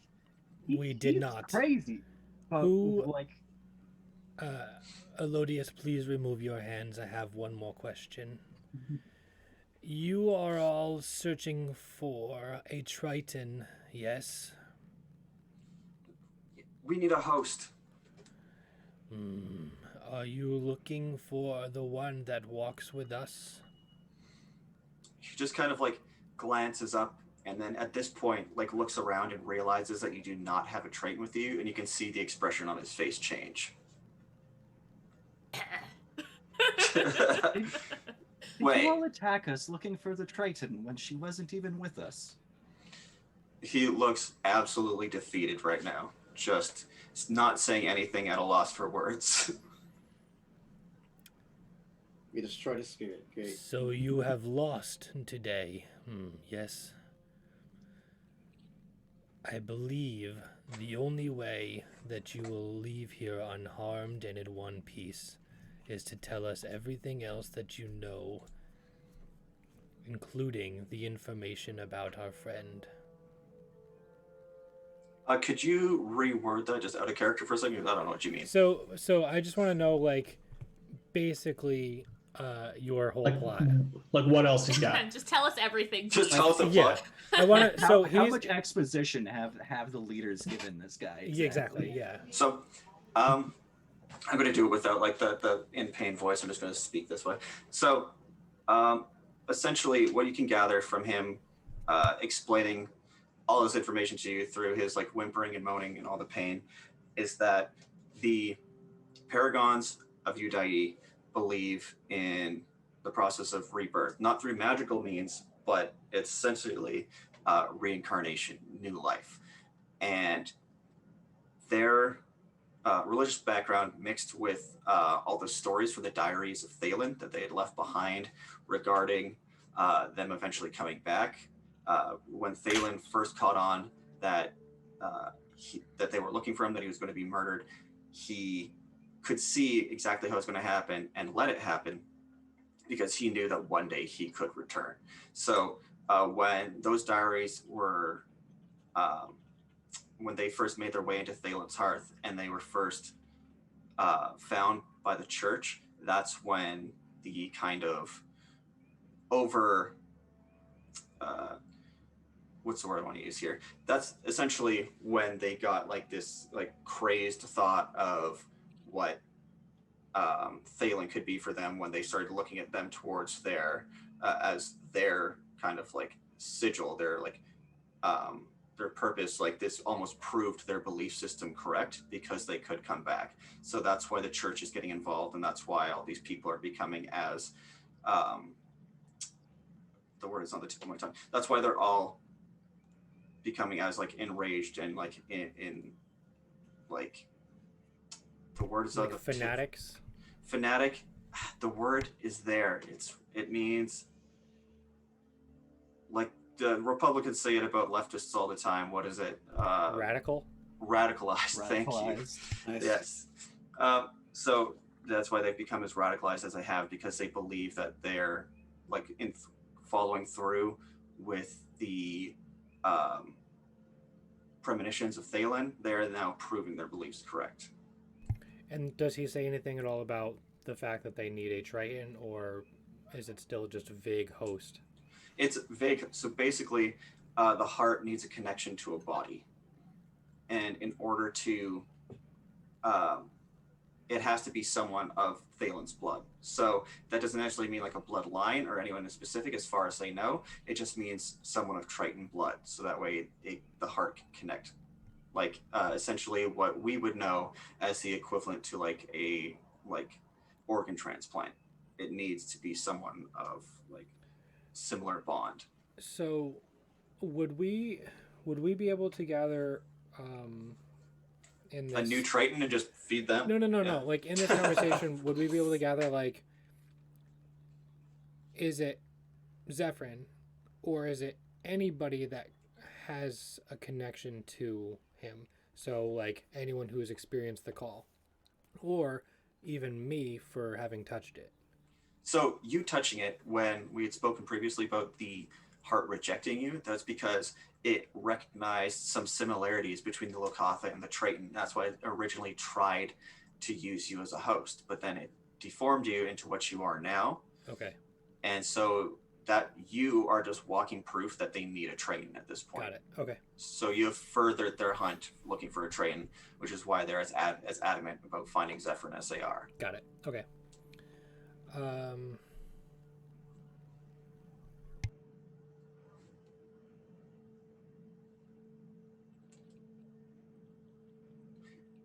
[SPEAKER 3] We did
[SPEAKER 6] he's
[SPEAKER 3] not.
[SPEAKER 6] Crazy. But,
[SPEAKER 3] Who-
[SPEAKER 6] like,
[SPEAKER 3] Elodius, please remove your hands. I have one more question. You are all searching for a Triton, yes?
[SPEAKER 7] We need a host.
[SPEAKER 3] Are you looking for the one that walks with us?
[SPEAKER 7] He just kind of like glances up and then at this point, like looks around and realizes that you do not have a Triton with you, and you can see the expression on his face change.
[SPEAKER 6] Did
[SPEAKER 7] Wait.
[SPEAKER 6] you all attack us looking for the Triton when she wasn't even with us?
[SPEAKER 7] He looks absolutely defeated right now. Just not saying anything, at a loss for words.
[SPEAKER 4] We destroyed his spirit. Great.
[SPEAKER 3] So you have lost today. Yes. I believe the only way that you will leave here unharmed and in one piece is to tell us everything else that you know, including the information about our friend.
[SPEAKER 7] Could you reword that just out of character for a second? I don't know what you mean.
[SPEAKER 3] So I just want to know, like, basically, your whole plot.
[SPEAKER 5] Like what else he's got?
[SPEAKER 2] Just tell us everything.
[SPEAKER 7] Just
[SPEAKER 2] please.
[SPEAKER 7] tell us the
[SPEAKER 3] Yeah.
[SPEAKER 7] plot.
[SPEAKER 3] I want to. So
[SPEAKER 6] How
[SPEAKER 3] he's
[SPEAKER 6] much exposition have the leaders given this guy?
[SPEAKER 3] yeah, exactly. Yeah.
[SPEAKER 7] So, I'm going to do it without like the in pain voice. I'm just going to speak this way. So, essentially, what you can gather from him explaining all this information to you through his like whimpering and moaning and all the pain is that the paragons of Udai believe in the process of rebirth, not through magical means, but it's essentially reincarnation, new life. And their religious background mixed with all the stories from the diaries of Thalen that they had left behind regarding them eventually coming back. When Thalen first caught on that that they were looking for him, that he was going to be murdered, he could see exactly how it's going to happen and let it happen because he knew that one day he could return. So when those diaries were, when they first made their way into Thalen's hearth and they were first found by the church, that's when the kind of over, what's the word I want to use here? That's essentially when they got like this like crazed thought of what Thalen could be for them when they started looking at them towards their as their kind of like sigil, their like their purpose. Like this almost proved their belief system correct because they could come back. So that's why the church is getting involved, and that's why all these people are becoming as the word is on the tip of my tongue. That's why they're all becoming as like enraged and like in like the word is
[SPEAKER 3] Like
[SPEAKER 7] on the
[SPEAKER 3] fanatics.
[SPEAKER 7] Fanatic, the word is there. It means like the Republicans say it about leftists all the time. What is it?
[SPEAKER 3] Radical.
[SPEAKER 7] Radicalized. Thank you.
[SPEAKER 6] Radicalized.
[SPEAKER 4] Nice.
[SPEAKER 7] Yes. So that's why they've become as radicalized as they have, because they believe that they're like in following through with the premonitions of Thalen. They're now proving their beliefs correct.
[SPEAKER 3] And does he say anything at all about the fact that they need a Triton, or is it still just a vague host?
[SPEAKER 7] It's vague. So basically, the heart needs a connection to a body. And in order to, it has to be someone of Thalen's blood. So that doesn't actually mean like a bloodline or anyone in specific as far as they know. It just means someone of Triton blood. So that way the heart can connect. Like essentially what we would know as the equivalent to like a organ transplant. It needs to be someone of like similar bond.
[SPEAKER 3] So, would we be able to gather in this
[SPEAKER 7] A new Triton and just feed them?
[SPEAKER 3] No. Like in this conversation, would we be able to gather like, is it Zephyrin, or is it anybody that has a connection to him? So like anyone who has experienced the call, or even me for having touched it.
[SPEAKER 7] So you touching it, when we had spoken previously about the heart rejecting you, that's because it recognized some similarities between the Lokatha and the Triton. That's why it originally tried to use you as a host, but then it deformed you into what you are now.
[SPEAKER 3] Okay.
[SPEAKER 7] And so that you are just walking proof that they need a Triton at this point.
[SPEAKER 3] Got it. Okay.
[SPEAKER 7] So you have furthered their hunt looking for a Triton, which is why they're as adamant about finding Zephyrin as they are.
[SPEAKER 3] Got it. Okay.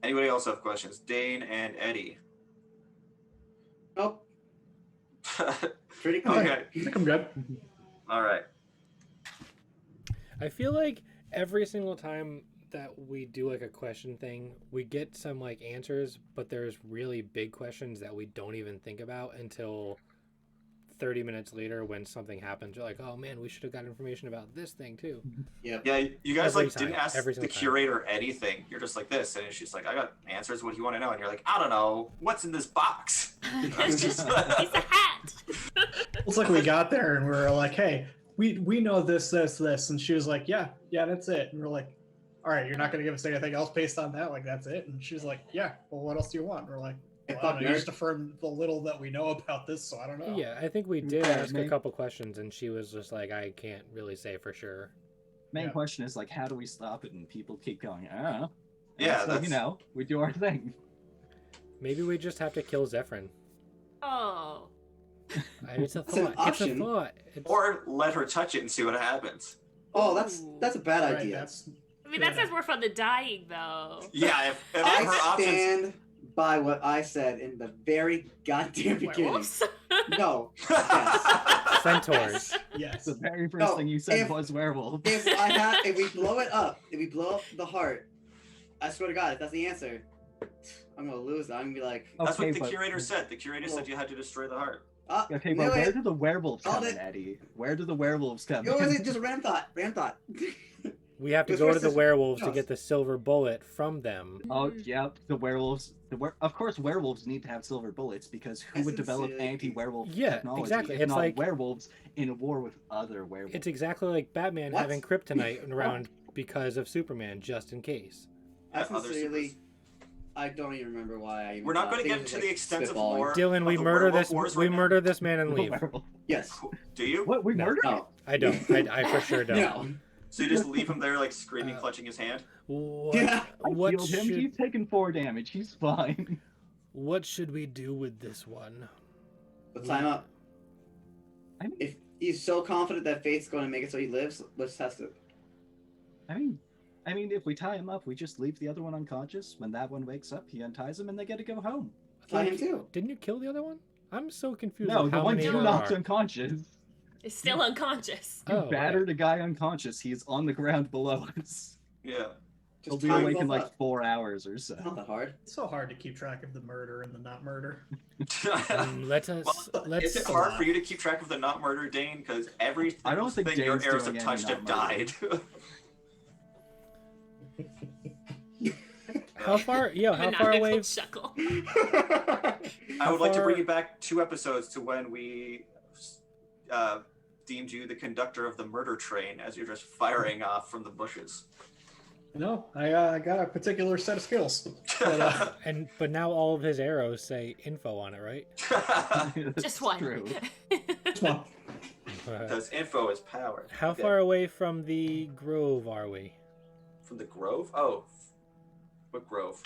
[SPEAKER 7] Anybody else have questions? Dane and Eddie.
[SPEAKER 4] Nope. Pretty cool.
[SPEAKER 7] Okay.
[SPEAKER 5] I think I'm good.
[SPEAKER 7] All right.
[SPEAKER 3] I feel like every single time that we do like a question thing, we get some like answers, but there's really big questions that we don't even think about until 30 minutes later when something happens. You're like, oh man, we should have got information about this thing too.
[SPEAKER 4] Yep.
[SPEAKER 7] Yeah, you guys
[SPEAKER 3] Every
[SPEAKER 7] like
[SPEAKER 3] time,
[SPEAKER 7] didn't ask
[SPEAKER 3] every
[SPEAKER 7] the
[SPEAKER 3] single time.
[SPEAKER 7] curator anything. You're just like this, and she's like, I got answers. What do you want to know? And you're like, I don't know. What's in this box? It's just
[SPEAKER 2] It's a hat.
[SPEAKER 5] It's like we got there and we were like, hey, we know this, and she was like, yeah, that's it. And we're like, all right, you're not gonna give us anything else based on that? Like that's it? And she's like, yeah. Well, what else do you want? And we're like, well, I don't know, you just affirmed the little that we know about this, so I don't know.
[SPEAKER 3] Yeah, I think we did ask a
[SPEAKER 6] main-
[SPEAKER 3] couple questions, and she was just like, I can't really say for sure.
[SPEAKER 6] Main
[SPEAKER 5] Yeah.
[SPEAKER 6] question is like, how do we stop it? And people keep going, I don't know.
[SPEAKER 7] Yeah,
[SPEAKER 6] so,
[SPEAKER 7] that's-
[SPEAKER 6] we do our thing.
[SPEAKER 3] Maybe we just have to kill Zephyrin.
[SPEAKER 2] Oh.
[SPEAKER 3] It's a
[SPEAKER 4] That's an
[SPEAKER 3] thought. It's a
[SPEAKER 4] option.
[SPEAKER 3] thought.
[SPEAKER 7] Or let her touch it and see what happens.
[SPEAKER 4] Oh, that's a bad
[SPEAKER 5] Right,
[SPEAKER 4] idea.
[SPEAKER 5] that's
[SPEAKER 2] I mean, that says we're from the dying, though.
[SPEAKER 7] Yeah, if her
[SPEAKER 4] I
[SPEAKER 7] options.
[SPEAKER 4] stand by what I said in the very goddamn beginning.
[SPEAKER 2] Werewolves?
[SPEAKER 4] No. Yes.
[SPEAKER 3] Centaurs.
[SPEAKER 5] yes.
[SPEAKER 6] The very first
[SPEAKER 4] No,
[SPEAKER 6] thing you said
[SPEAKER 4] if-
[SPEAKER 6] was werewolf.
[SPEAKER 4] If we blow it up, if we blow up the heart, I swear to God, if that's the answer, I'm gonna lose. I'm gonna be like,
[SPEAKER 7] That's
[SPEAKER 6] Okay,
[SPEAKER 7] what the
[SPEAKER 6] but-
[SPEAKER 7] curator said. The curator said you had to destroy the heart.
[SPEAKER 6] Okay,
[SPEAKER 4] knew
[SPEAKER 6] but where
[SPEAKER 4] it.
[SPEAKER 6] do the werewolves
[SPEAKER 4] Called
[SPEAKER 6] come in,
[SPEAKER 4] it.
[SPEAKER 6] Eddie? Where do the werewolves come
[SPEAKER 4] It was
[SPEAKER 6] in?
[SPEAKER 4] just a random thought. Random thought.
[SPEAKER 3] We have to
[SPEAKER 4] It's
[SPEAKER 3] go to
[SPEAKER 4] versus-
[SPEAKER 3] the werewolves to
[SPEAKER 4] no.
[SPEAKER 3] get the silver bullet from them.
[SPEAKER 6] Oh, yep, the werewolves. Of course, werewolves need to have silver bullets because who would develop
[SPEAKER 4] Essentially-
[SPEAKER 6] anti-werewolf
[SPEAKER 3] Yeah,
[SPEAKER 6] technology
[SPEAKER 3] exactly.
[SPEAKER 6] if
[SPEAKER 3] It's
[SPEAKER 6] not
[SPEAKER 3] like-
[SPEAKER 6] werewolves in a war with other werewolves?
[SPEAKER 3] It's exactly like Batman
[SPEAKER 4] What?
[SPEAKER 3] having kryptonite around because of Superman, just in case.
[SPEAKER 4] I
[SPEAKER 7] Yeah, other
[SPEAKER 4] sincerely,
[SPEAKER 7] supers.
[SPEAKER 4] I don't even remember why I even
[SPEAKER 7] We're not
[SPEAKER 4] thought.
[SPEAKER 7] going
[SPEAKER 4] I
[SPEAKER 7] to
[SPEAKER 4] think
[SPEAKER 7] get
[SPEAKER 4] it was,
[SPEAKER 7] into the extensive
[SPEAKER 4] spitballing.
[SPEAKER 7] lore.
[SPEAKER 3] Dylan, we
[SPEAKER 7] of the
[SPEAKER 3] murder
[SPEAKER 7] werewolf
[SPEAKER 3] this.
[SPEAKER 7] wars
[SPEAKER 3] We
[SPEAKER 7] right now.
[SPEAKER 3] murder this man and
[SPEAKER 6] No
[SPEAKER 3] leave.
[SPEAKER 6] werewolf.
[SPEAKER 4] Yes.
[SPEAKER 7] Do you?
[SPEAKER 6] What? We
[SPEAKER 3] No.
[SPEAKER 6] murdered him?
[SPEAKER 4] No.
[SPEAKER 3] I don't. I for sure don't.
[SPEAKER 4] No.
[SPEAKER 7] So you just leave him there, like screaming,
[SPEAKER 3] Uh,
[SPEAKER 7] clutching his hand?
[SPEAKER 3] What?
[SPEAKER 4] Yeah.
[SPEAKER 6] I
[SPEAKER 3] What
[SPEAKER 6] healed him.
[SPEAKER 3] should?
[SPEAKER 6] He's taken 4 damage. He's fine.
[SPEAKER 3] What should we do with this one?
[SPEAKER 4] But time up.
[SPEAKER 6] I mean,
[SPEAKER 4] If he's so confident that fate's going to make it so he lives, let's test it.
[SPEAKER 6] I mean, if we tie him up, we just leave the other one unconscious. When that one wakes up, he unties him, and they get to go home.
[SPEAKER 4] Tie him too.
[SPEAKER 3] Didn't you kill the other one? I'm so confused.
[SPEAKER 6] No,
[SPEAKER 3] on
[SPEAKER 6] the
[SPEAKER 3] how
[SPEAKER 6] one
[SPEAKER 3] many
[SPEAKER 6] you
[SPEAKER 3] there
[SPEAKER 6] knocked
[SPEAKER 3] are.
[SPEAKER 6] unconscious.
[SPEAKER 2] It's still unconscious.
[SPEAKER 6] You
[SPEAKER 3] Oh,
[SPEAKER 6] battered a guy unconscious. He is on the ground below us.
[SPEAKER 7] Yeah.
[SPEAKER 6] He'll
[SPEAKER 4] Just
[SPEAKER 6] be
[SPEAKER 4] tie
[SPEAKER 6] awake in
[SPEAKER 4] himself
[SPEAKER 6] like
[SPEAKER 4] up.
[SPEAKER 6] 4 hours or so.
[SPEAKER 4] It's not that hard.
[SPEAKER 5] It's so hard to keep track of the murder and the not murder.
[SPEAKER 3] Let us.
[SPEAKER 7] Well,
[SPEAKER 3] let's.
[SPEAKER 7] is it hard for you to keep track of the not murder, Dane? Because every
[SPEAKER 6] I don't think
[SPEAKER 7] thing your
[SPEAKER 6] Dane's
[SPEAKER 7] arrows
[SPEAKER 6] doing
[SPEAKER 7] have
[SPEAKER 6] any
[SPEAKER 7] touched have
[SPEAKER 6] not murder.
[SPEAKER 7] died.
[SPEAKER 3] How far? Yeah, how far
[SPEAKER 2] Maniacal
[SPEAKER 3] away?
[SPEAKER 2] chuckle.
[SPEAKER 7] I would like to bring
[SPEAKER 3] far-
[SPEAKER 7] you back 2 episodes to when we deemed you the conductor of the murder train as you're just firing off from the bushes.
[SPEAKER 5] No, I got a particular set of skills. But,
[SPEAKER 3] But now all of his arrows say info on it, right?
[SPEAKER 6] That's
[SPEAKER 2] Just one.
[SPEAKER 6] True.
[SPEAKER 5] come on.
[SPEAKER 7] Because info is power.
[SPEAKER 3] How
[SPEAKER 7] Okay.
[SPEAKER 3] far away from the grove are we?
[SPEAKER 7] From the grove? Oh. What grove?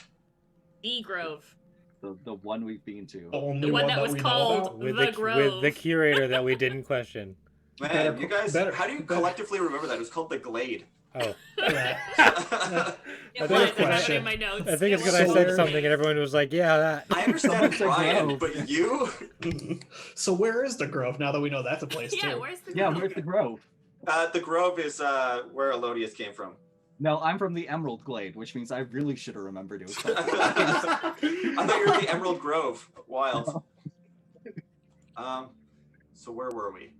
[SPEAKER 2] The Grove.
[SPEAKER 6] The one we've been to.
[SPEAKER 5] The only
[SPEAKER 2] The one that was
[SPEAKER 5] we know
[SPEAKER 2] called
[SPEAKER 5] about.
[SPEAKER 3] With
[SPEAKER 2] The
[SPEAKER 3] with
[SPEAKER 2] Grove.
[SPEAKER 3] the curator that we didn't question.
[SPEAKER 7] Man,
[SPEAKER 5] Better-
[SPEAKER 7] you guys,
[SPEAKER 5] better-
[SPEAKER 7] how do you
[SPEAKER 5] better-
[SPEAKER 7] collectively remember that? It was called the Glade.
[SPEAKER 3] Oh,
[SPEAKER 5] Yeah.
[SPEAKER 2] It
[SPEAKER 3] think
[SPEAKER 2] was.
[SPEAKER 3] it's
[SPEAKER 2] I have it
[SPEAKER 5] question.
[SPEAKER 2] in my notes.
[SPEAKER 3] I think it's
[SPEAKER 2] It
[SPEAKER 3] because I
[SPEAKER 2] was.
[SPEAKER 3] said
[SPEAKER 5] where-
[SPEAKER 3] something and everyone was like, "Yeah, that."
[SPEAKER 7] I understand
[SPEAKER 6] Someone said
[SPEAKER 7] Brian,
[SPEAKER 6] grove.
[SPEAKER 7] but you?
[SPEAKER 5] So where is the Grove now that we know that's a place
[SPEAKER 2] Yeah,
[SPEAKER 5] too?
[SPEAKER 2] where's the
[SPEAKER 6] Yeah,
[SPEAKER 2] Grove?
[SPEAKER 6] where's the grove?
[SPEAKER 7] The grove is where Elodius came from.
[SPEAKER 6] No, I'm from the Emerald Glade, which means I really should have remembered it was called.
[SPEAKER 7] I thought you were in the Emerald Grove. Wild. So where were we?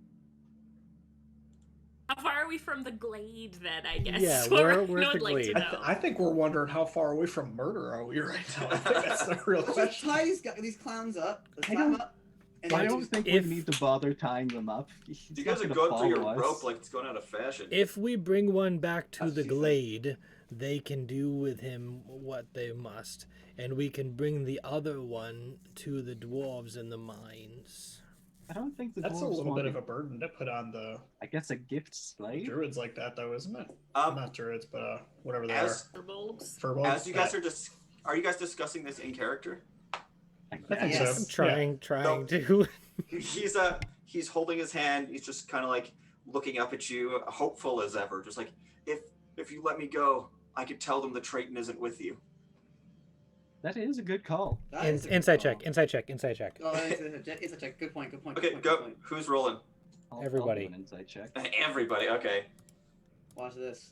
[SPEAKER 2] How far are we from the Glade then, I guess?
[SPEAKER 3] Yeah,
[SPEAKER 2] Where-
[SPEAKER 3] where's
[SPEAKER 2] no
[SPEAKER 3] the
[SPEAKER 2] one likes to
[SPEAKER 3] Glade?
[SPEAKER 2] know.
[SPEAKER 5] I think we're wondering how far away from murder are we right now. I think that's the real
[SPEAKER 4] Let's just
[SPEAKER 5] question.
[SPEAKER 4] tie these clowns up. Let's
[SPEAKER 6] I
[SPEAKER 4] tie them
[SPEAKER 6] don't-
[SPEAKER 4] up. And
[SPEAKER 6] I
[SPEAKER 4] then
[SPEAKER 6] don't
[SPEAKER 4] just-
[SPEAKER 6] think
[SPEAKER 3] if-
[SPEAKER 6] we need to bother tying them up. He's
[SPEAKER 7] You
[SPEAKER 6] not
[SPEAKER 7] guys are
[SPEAKER 6] gonna
[SPEAKER 7] going through your
[SPEAKER 6] follow us.
[SPEAKER 7] rope like it's going out of fashion.
[SPEAKER 3] If we bring one back to
[SPEAKER 4] That's
[SPEAKER 3] the
[SPEAKER 4] what she said.
[SPEAKER 3] glade, they can do with him what they must, and we can bring the other one to the dwarves in the mines.
[SPEAKER 6] I don't think the
[SPEAKER 5] That's a
[SPEAKER 6] dwarves
[SPEAKER 5] little
[SPEAKER 6] want
[SPEAKER 5] bit of
[SPEAKER 6] to-
[SPEAKER 5] a burden to put on the
[SPEAKER 6] I guess a gift slave.
[SPEAKER 5] druids like that, though, isn't it?
[SPEAKER 7] Um,
[SPEAKER 5] Not druids, but whatever they
[SPEAKER 7] as
[SPEAKER 2] Furbolgs.
[SPEAKER 5] are. Furbolgs.
[SPEAKER 7] as you guys are you guys discussing this in character?
[SPEAKER 6] I
[SPEAKER 5] I think
[SPEAKER 6] guess.
[SPEAKER 5] so.
[SPEAKER 3] Trying to.
[SPEAKER 7] He's holding his hand. He's just kind of like looking up at you, hopeful as ever. Just like if you let me go, I could tell them the Triton isn't with you.
[SPEAKER 6] That is a good call.
[SPEAKER 4] That is a good
[SPEAKER 3] Inside
[SPEAKER 4] call.
[SPEAKER 3] check. Inside check. Inside check.
[SPEAKER 4] Oh, it's a check. Good point. Good point.
[SPEAKER 7] Okay,
[SPEAKER 4] good point,
[SPEAKER 7] go.
[SPEAKER 4] Good point.
[SPEAKER 7] Who's rolling?
[SPEAKER 6] I'll do
[SPEAKER 3] Everybody.
[SPEAKER 6] an insight check.
[SPEAKER 7] Everybody. Okay.
[SPEAKER 4] Watch this.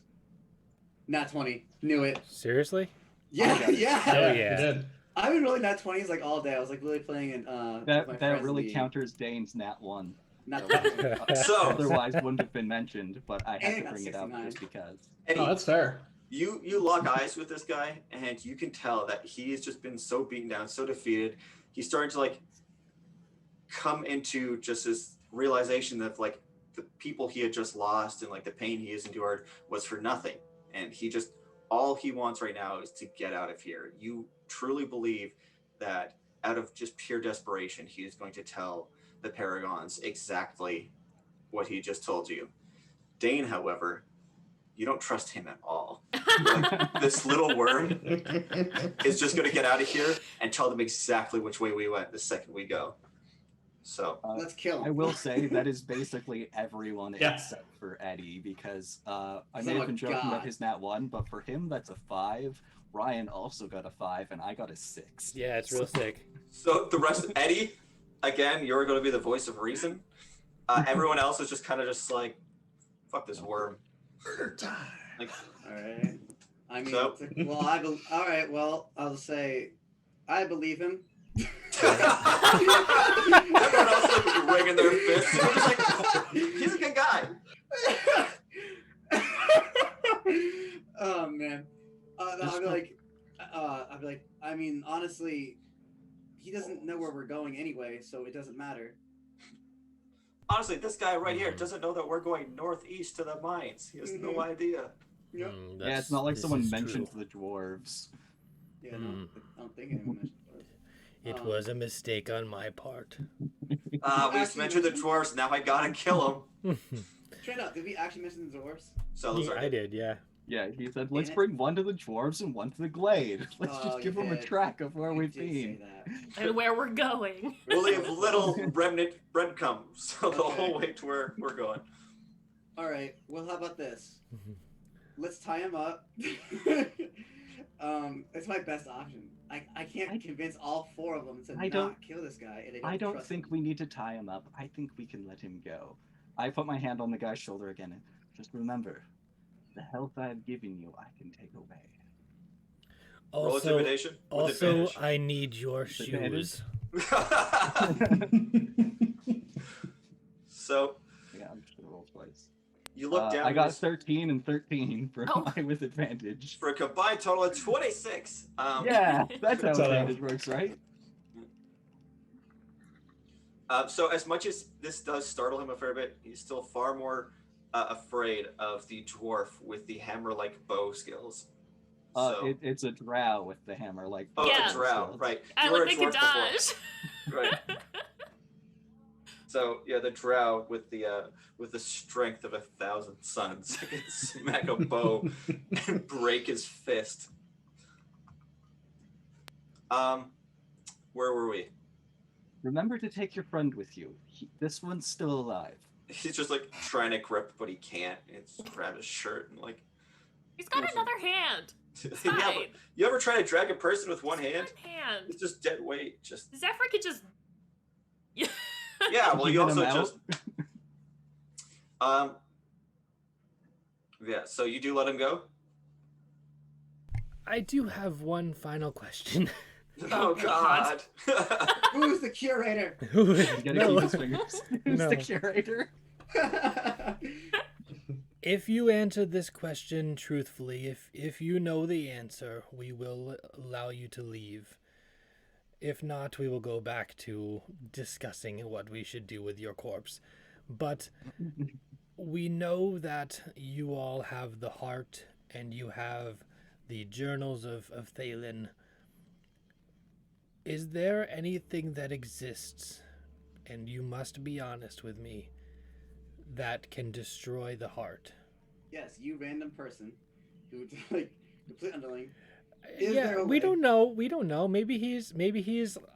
[SPEAKER 4] Nat 20. Knew it.
[SPEAKER 3] Seriously?
[SPEAKER 4] Yeah,
[SPEAKER 6] got it.
[SPEAKER 4] yeah.
[SPEAKER 3] Oh,
[SPEAKER 5] You
[SPEAKER 3] yeah.
[SPEAKER 5] did.
[SPEAKER 4] I've been rolling Nat 20s like all day. I was like really playing in with my
[SPEAKER 6] That
[SPEAKER 4] friends
[SPEAKER 6] really
[SPEAKER 4] league.
[SPEAKER 6] counters Dane's nat 1.
[SPEAKER 4] Nat
[SPEAKER 6] So,
[SPEAKER 4] 20.
[SPEAKER 7] So-
[SPEAKER 6] otherwise wouldn't have been mentioned, but I had
[SPEAKER 4] And
[SPEAKER 6] to
[SPEAKER 4] got
[SPEAKER 6] bring it up
[SPEAKER 4] 69.
[SPEAKER 6] just because.
[SPEAKER 7] Eddie,
[SPEAKER 5] Oh, that's fair.
[SPEAKER 7] you lock eyes with this guy, and you can tell that he has just been so beaten down, so defeated. He's starting to like come into just this realization that like the people he had just lost and like the pain he has endured was for nothing, and he just all he wants right now is to get out of here. You truly believe that out of just pure desperation, he is going to tell the Paragons exactly what he just told you. Dane, however, you don't trust him at all. Like, this little worm is just going to get out of here and tell them exactly which way we went the second we go. So,
[SPEAKER 4] Let's kill him.
[SPEAKER 6] I will say that is basically everyone
[SPEAKER 5] Yeah.
[SPEAKER 6] except for Eddie, because I
[SPEAKER 4] Son
[SPEAKER 6] may
[SPEAKER 4] of
[SPEAKER 6] have
[SPEAKER 4] a
[SPEAKER 6] been joking
[SPEAKER 4] god.
[SPEAKER 6] about his nat 1, but for him that's a 5. Ryan also got a 5, and I got a 6.
[SPEAKER 3] Yeah, it's real sick.
[SPEAKER 7] so the rest, Eddie, again, you're going to be the voice of reason. Everyone else is just kind of just like, fuck this worm.
[SPEAKER 5] Murder time.
[SPEAKER 7] Like,
[SPEAKER 4] All right. I mean,
[SPEAKER 7] So-
[SPEAKER 4] well, all right. Well, I'll say, I believe him.
[SPEAKER 7] everyone else is like ringing their fists. And we're just like, he's a good guy.
[SPEAKER 4] Oh man. I'd be like, I mean, honestly, he doesn't know where we're going anyway, so it doesn't matter.
[SPEAKER 7] Honestly, this guy right here doesn't know that we're going northeast to the mines. He has no idea.
[SPEAKER 4] Yep.
[SPEAKER 6] Yeah, it's not like
[SPEAKER 3] This
[SPEAKER 6] someone
[SPEAKER 3] is
[SPEAKER 6] mentioned
[SPEAKER 3] true.
[SPEAKER 6] the dwarves.
[SPEAKER 4] Yeah, no,
[SPEAKER 3] Hmm.
[SPEAKER 4] I don't think anyone mentioned it.
[SPEAKER 3] It was a mistake on my part.
[SPEAKER 7] We just mentioned the dwarves. Now I gotta kill him.
[SPEAKER 4] Straight up, did we actually mention the dwarves?
[SPEAKER 7] So
[SPEAKER 3] Yeah, I did, yeah.
[SPEAKER 6] Yeah, he said, let's
[SPEAKER 4] Damn it.
[SPEAKER 6] bring one to the dwarves and one to the glade. Let's
[SPEAKER 4] Oh,
[SPEAKER 6] just give
[SPEAKER 4] you
[SPEAKER 6] them a
[SPEAKER 4] did.
[SPEAKER 6] track of where
[SPEAKER 4] You
[SPEAKER 6] we've
[SPEAKER 4] did
[SPEAKER 6] been.
[SPEAKER 4] say that.
[SPEAKER 2] And where we're going.
[SPEAKER 7] we'll leave little remnant breadcrumbs so the
[SPEAKER 4] Okay.
[SPEAKER 7] whole way to where we're going.
[SPEAKER 4] All right. Well, how about this? Let's tie him up. It's my best option. I can't convince all 4 of them to
[SPEAKER 6] I don't-
[SPEAKER 4] not kill this guy. And
[SPEAKER 6] I don't
[SPEAKER 4] trust
[SPEAKER 6] think
[SPEAKER 4] him.
[SPEAKER 6] we need to tie him up. I think we can let him go. I put my hand on the guy's shoulder again. And just remember, the health I have given you, I can take away.
[SPEAKER 7] Roll
[SPEAKER 3] Also,
[SPEAKER 7] intimidation with
[SPEAKER 3] also,
[SPEAKER 7] advantage.
[SPEAKER 3] I need your
[SPEAKER 6] With advantage?
[SPEAKER 3] shoes.
[SPEAKER 7] So
[SPEAKER 6] Yeah, I'm just gonna roll twice.
[SPEAKER 7] you look down
[SPEAKER 6] I got
[SPEAKER 7] this-
[SPEAKER 6] 13 and 13 for
[SPEAKER 2] Oh.
[SPEAKER 6] my with advantage.
[SPEAKER 7] for a combined total of 26.
[SPEAKER 6] Yeah, that's how
[SPEAKER 5] So-
[SPEAKER 6] advantage works, right?
[SPEAKER 7] So as much as this does startle him a fair bit, he's still far more afraid of the dwarf with the hammer-like bow skills. So,
[SPEAKER 6] It's a drow with the hammer, like.
[SPEAKER 7] oh,
[SPEAKER 2] Yeah.
[SPEAKER 7] it's a drow, right?
[SPEAKER 2] I
[SPEAKER 7] You were
[SPEAKER 2] look like a
[SPEAKER 7] dwarf before.
[SPEAKER 2] Dodge.
[SPEAKER 7] Right. So yeah, the drow with the strength of 1,000 suns can smack a bow and break his fist. Where were we?
[SPEAKER 6] Remember to take your friend with you. This one's still alive.
[SPEAKER 7] He's just like trying to grip, but he can't. It's grab his shirt and like.
[SPEAKER 2] He's got another hand. It's
[SPEAKER 7] Yeah,
[SPEAKER 2] fine.
[SPEAKER 7] but you ever try to drag a person with one hand?
[SPEAKER 2] One hand.
[SPEAKER 7] It's just dead weight. Just
[SPEAKER 2] Zephyr could just.
[SPEAKER 7] yeah. Well, you
[SPEAKER 6] Get him
[SPEAKER 7] also
[SPEAKER 6] out.
[SPEAKER 7] just. Yeah. So you do let him go.
[SPEAKER 3] I do have one final question.
[SPEAKER 7] Oh
[SPEAKER 2] God.
[SPEAKER 7] God.
[SPEAKER 4] Who's the curator?
[SPEAKER 3] Who-
[SPEAKER 6] You gotta
[SPEAKER 3] no.
[SPEAKER 6] keep his fingers. Who's
[SPEAKER 3] No.
[SPEAKER 6] the curator?
[SPEAKER 3] If you answer this question truthfully, if you know the answer, we will allow you to leave. If not, we will go back to discussing what we should do with your corpse. But we know that you all have the heart and you have the journals of Thalen. Is there anything that exists, and you must be honest with me, that can destroy the heart?
[SPEAKER 4] Yes, you random person who like complete underling. Is
[SPEAKER 3] Yeah,
[SPEAKER 4] there a
[SPEAKER 3] we
[SPEAKER 4] way?
[SPEAKER 3] don't know. We don't know. Maybe he's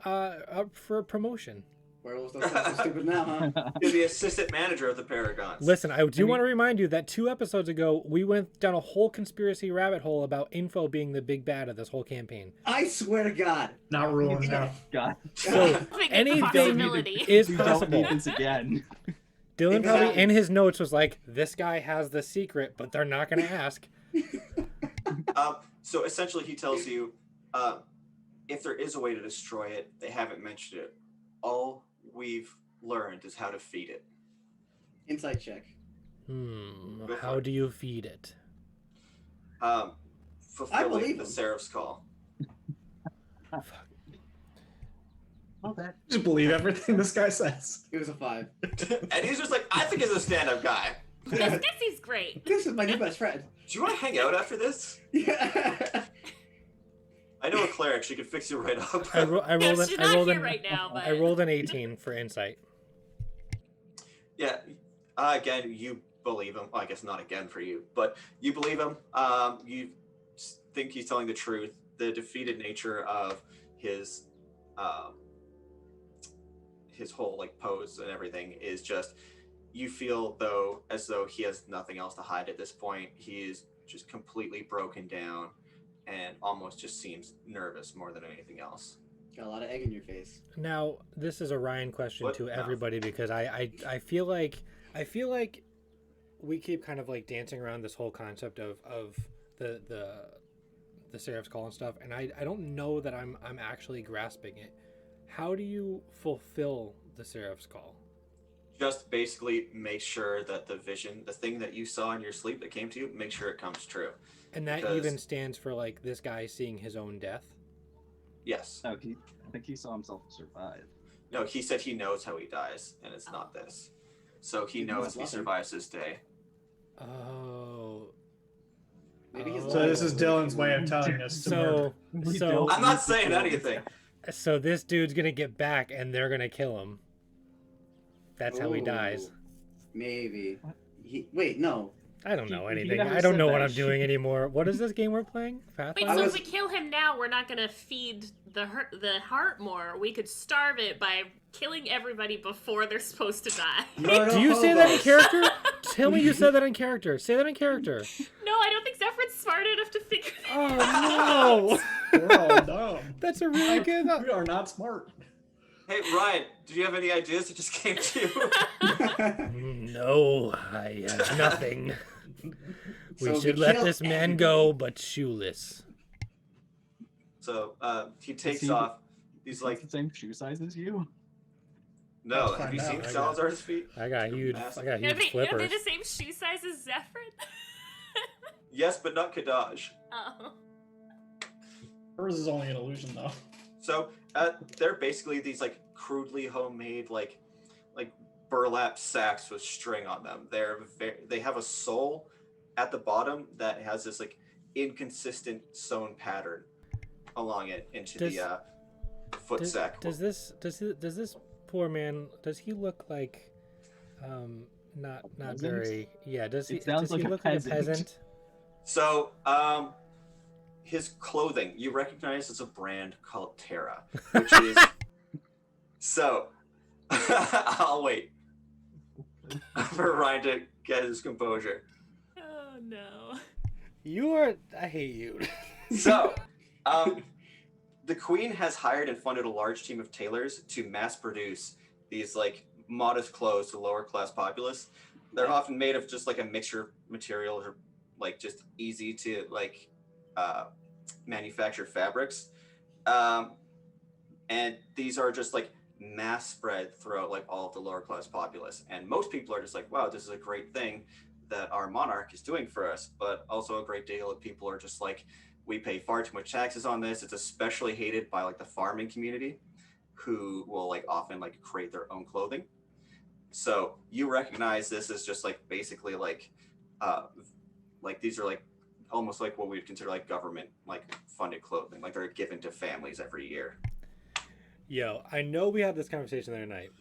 [SPEAKER 3] up for a promotion.
[SPEAKER 4] Werewolves don't sound so stupid now, huh?
[SPEAKER 7] You're the assistant manager of the Paragons.
[SPEAKER 3] Listen, I do want to remind you that 2 episodes ago, we went down a whole conspiracy rabbit hole about Info being the big bad of this whole campaign.
[SPEAKER 4] I swear to God.
[SPEAKER 5] Not ruined now.
[SPEAKER 6] God,
[SPEAKER 3] So
[SPEAKER 2] I think it's a
[SPEAKER 3] anything
[SPEAKER 2] possibility.
[SPEAKER 3] is
[SPEAKER 6] we don't
[SPEAKER 3] possible.
[SPEAKER 6] need this again.
[SPEAKER 3] Dylan probably
[SPEAKER 4] Exactly.
[SPEAKER 3] in his notes was like, this guy has the secret, but they're not going to ask.
[SPEAKER 7] So essentially, he tells you, if there is a way to destroy it, they haven't mentioned it. All we've learned is how to feed it.
[SPEAKER 4] Insight check.
[SPEAKER 7] Go for
[SPEAKER 3] How
[SPEAKER 7] it.
[SPEAKER 3] do you feed it?
[SPEAKER 7] Fulfilling
[SPEAKER 4] believe
[SPEAKER 7] the
[SPEAKER 4] him.
[SPEAKER 7] Seraph's call.
[SPEAKER 6] Well, that
[SPEAKER 5] Just believe everything this guy says.
[SPEAKER 4] It was a 5.
[SPEAKER 7] And he's just like, I think he's a stand-up guy.
[SPEAKER 2] Yes, he's great.
[SPEAKER 4] This is my new best friend.
[SPEAKER 7] Do you want to hang out after this?
[SPEAKER 4] Yeah.
[SPEAKER 7] I know a cleric. She can fix you right up.
[SPEAKER 3] I rolled
[SPEAKER 2] Yes, she's
[SPEAKER 3] I
[SPEAKER 2] not
[SPEAKER 3] rolled
[SPEAKER 2] here
[SPEAKER 3] an,
[SPEAKER 2] right now, but
[SPEAKER 3] I rolled an 18 for insight.
[SPEAKER 7] Yeah. Again, you believe him. Well, I guess not again for you, but you believe him. You think he's telling the truth. The defeated nature of his whole like pose and everything is just, you feel as though he has nothing else to hide at this point. He is just completely broken down and almost just seems nervous more than anything else.
[SPEAKER 4] Got a lot of egg in your face.
[SPEAKER 3] Now, this is a Ryan question
[SPEAKER 7] What?
[SPEAKER 3] to
[SPEAKER 7] No.
[SPEAKER 3] everybody because I feel like we keep kind of like dancing around this whole concept of the Seraph's Call and stuff, and I don't know that I'm actually grasping it. How do you fulfill the Seraph's Call?
[SPEAKER 7] Just basically make sure that the vision, the thing that you saw in your sleep that came to you, make sure it comes true.
[SPEAKER 3] And that
[SPEAKER 7] Because-
[SPEAKER 3] even stands for like this guy seeing his own death.
[SPEAKER 7] Yes.
[SPEAKER 6] no, I think he saw himself survive.
[SPEAKER 7] No, he said he knows how he dies, and it's not this. So he
[SPEAKER 4] Maybe
[SPEAKER 7] knows
[SPEAKER 4] he's
[SPEAKER 7] he
[SPEAKER 4] loving.
[SPEAKER 7] survives this day.
[SPEAKER 3] Oh.
[SPEAKER 4] Maybe he's
[SPEAKER 5] So this is
[SPEAKER 4] lying.
[SPEAKER 5] Dylan's way of telling us to murder.
[SPEAKER 3] So
[SPEAKER 7] I'm not saying anything.
[SPEAKER 3] so this dude's gonna get back and they're gonna kill him. That's how he dies.
[SPEAKER 4] Ooh, Maybe. Wait, no.
[SPEAKER 3] I don't know
[SPEAKER 6] He
[SPEAKER 3] anything.
[SPEAKER 6] never
[SPEAKER 3] I don't
[SPEAKER 6] said
[SPEAKER 3] know what
[SPEAKER 6] that
[SPEAKER 3] I'm doing anymore. What is this game we're playing?
[SPEAKER 2] Wait,
[SPEAKER 3] Pathfinder?
[SPEAKER 2] so
[SPEAKER 4] was-
[SPEAKER 2] if we kill him now, we're not gonna feed the heart more. We could starve it by killing everybody before they're supposed to die.
[SPEAKER 4] Murder
[SPEAKER 3] Do you say that in
[SPEAKER 4] hobos.
[SPEAKER 3] character? Tell me you said that in character. Say that in character.
[SPEAKER 2] No, I don't think Zephyr's smart enough to figure that
[SPEAKER 3] Oh no!
[SPEAKER 5] We're all dumb.
[SPEAKER 3] That's a really good.
[SPEAKER 5] We are not smart.
[SPEAKER 7] Hey, Ryan, did you have any ideas that just came to you?
[SPEAKER 3] No, I have nothing. We
[SPEAKER 4] So
[SPEAKER 3] should
[SPEAKER 4] we
[SPEAKER 3] let
[SPEAKER 4] kill-
[SPEAKER 3] this man go, but shoeless.
[SPEAKER 7] So he takes
[SPEAKER 6] he-
[SPEAKER 7] off. He's
[SPEAKER 6] He's
[SPEAKER 7] like,
[SPEAKER 6] the same shoe size as you.
[SPEAKER 7] no,
[SPEAKER 5] Let's
[SPEAKER 7] have you
[SPEAKER 5] find
[SPEAKER 7] seen
[SPEAKER 5] out.
[SPEAKER 7] Salazar's feet?
[SPEAKER 3] I got huge.
[SPEAKER 7] Massive.
[SPEAKER 3] I got
[SPEAKER 2] Are
[SPEAKER 3] huge
[SPEAKER 2] they
[SPEAKER 3] flippers.
[SPEAKER 2] the same shoe size as Zephyr?
[SPEAKER 7] Yes, but not Kadaj.
[SPEAKER 2] Oh.
[SPEAKER 5] Hers is only an illusion, though.
[SPEAKER 7] So they're basically these like crudely homemade like burlap sacks with string on them. They have a sole at the bottom that has this like inconsistent sewn pattern along it into the foot sack.
[SPEAKER 3] Does this poor man? Does he look like, not
[SPEAKER 6] Peasant?
[SPEAKER 3] very? Yeah. Does he?
[SPEAKER 6] It sounds
[SPEAKER 3] Does he
[SPEAKER 6] like a
[SPEAKER 3] look like a
[SPEAKER 6] peasant.
[SPEAKER 3] peasant?
[SPEAKER 7] So his clothing you recognize as a brand called Terra, which is so. I'll wait for Ryan to get his composure.
[SPEAKER 2] Oh no.
[SPEAKER 3] You are. I hate you.
[SPEAKER 7] So, the Queen has hired and funded a large team of tailors to mass produce these like modest clothes to lower class populace. They're often made of just like a mixture material or like just easy to like manufacture fabrics. And these are just like mass spread throughout like all of the lower class populace. And most people are just like, wow, this is a great thing that our monarch is doing for us. But also a great deal of people are just like, we pay far too much taxes on this. It's especially hated by like the farming community, who will like often like create their own clothing. So you recognize this as just like basically like these are like almost like what we'd consider like government like funded clothing, like they're given to families every year.
[SPEAKER 3] Yo, I know we had this conversation the other night.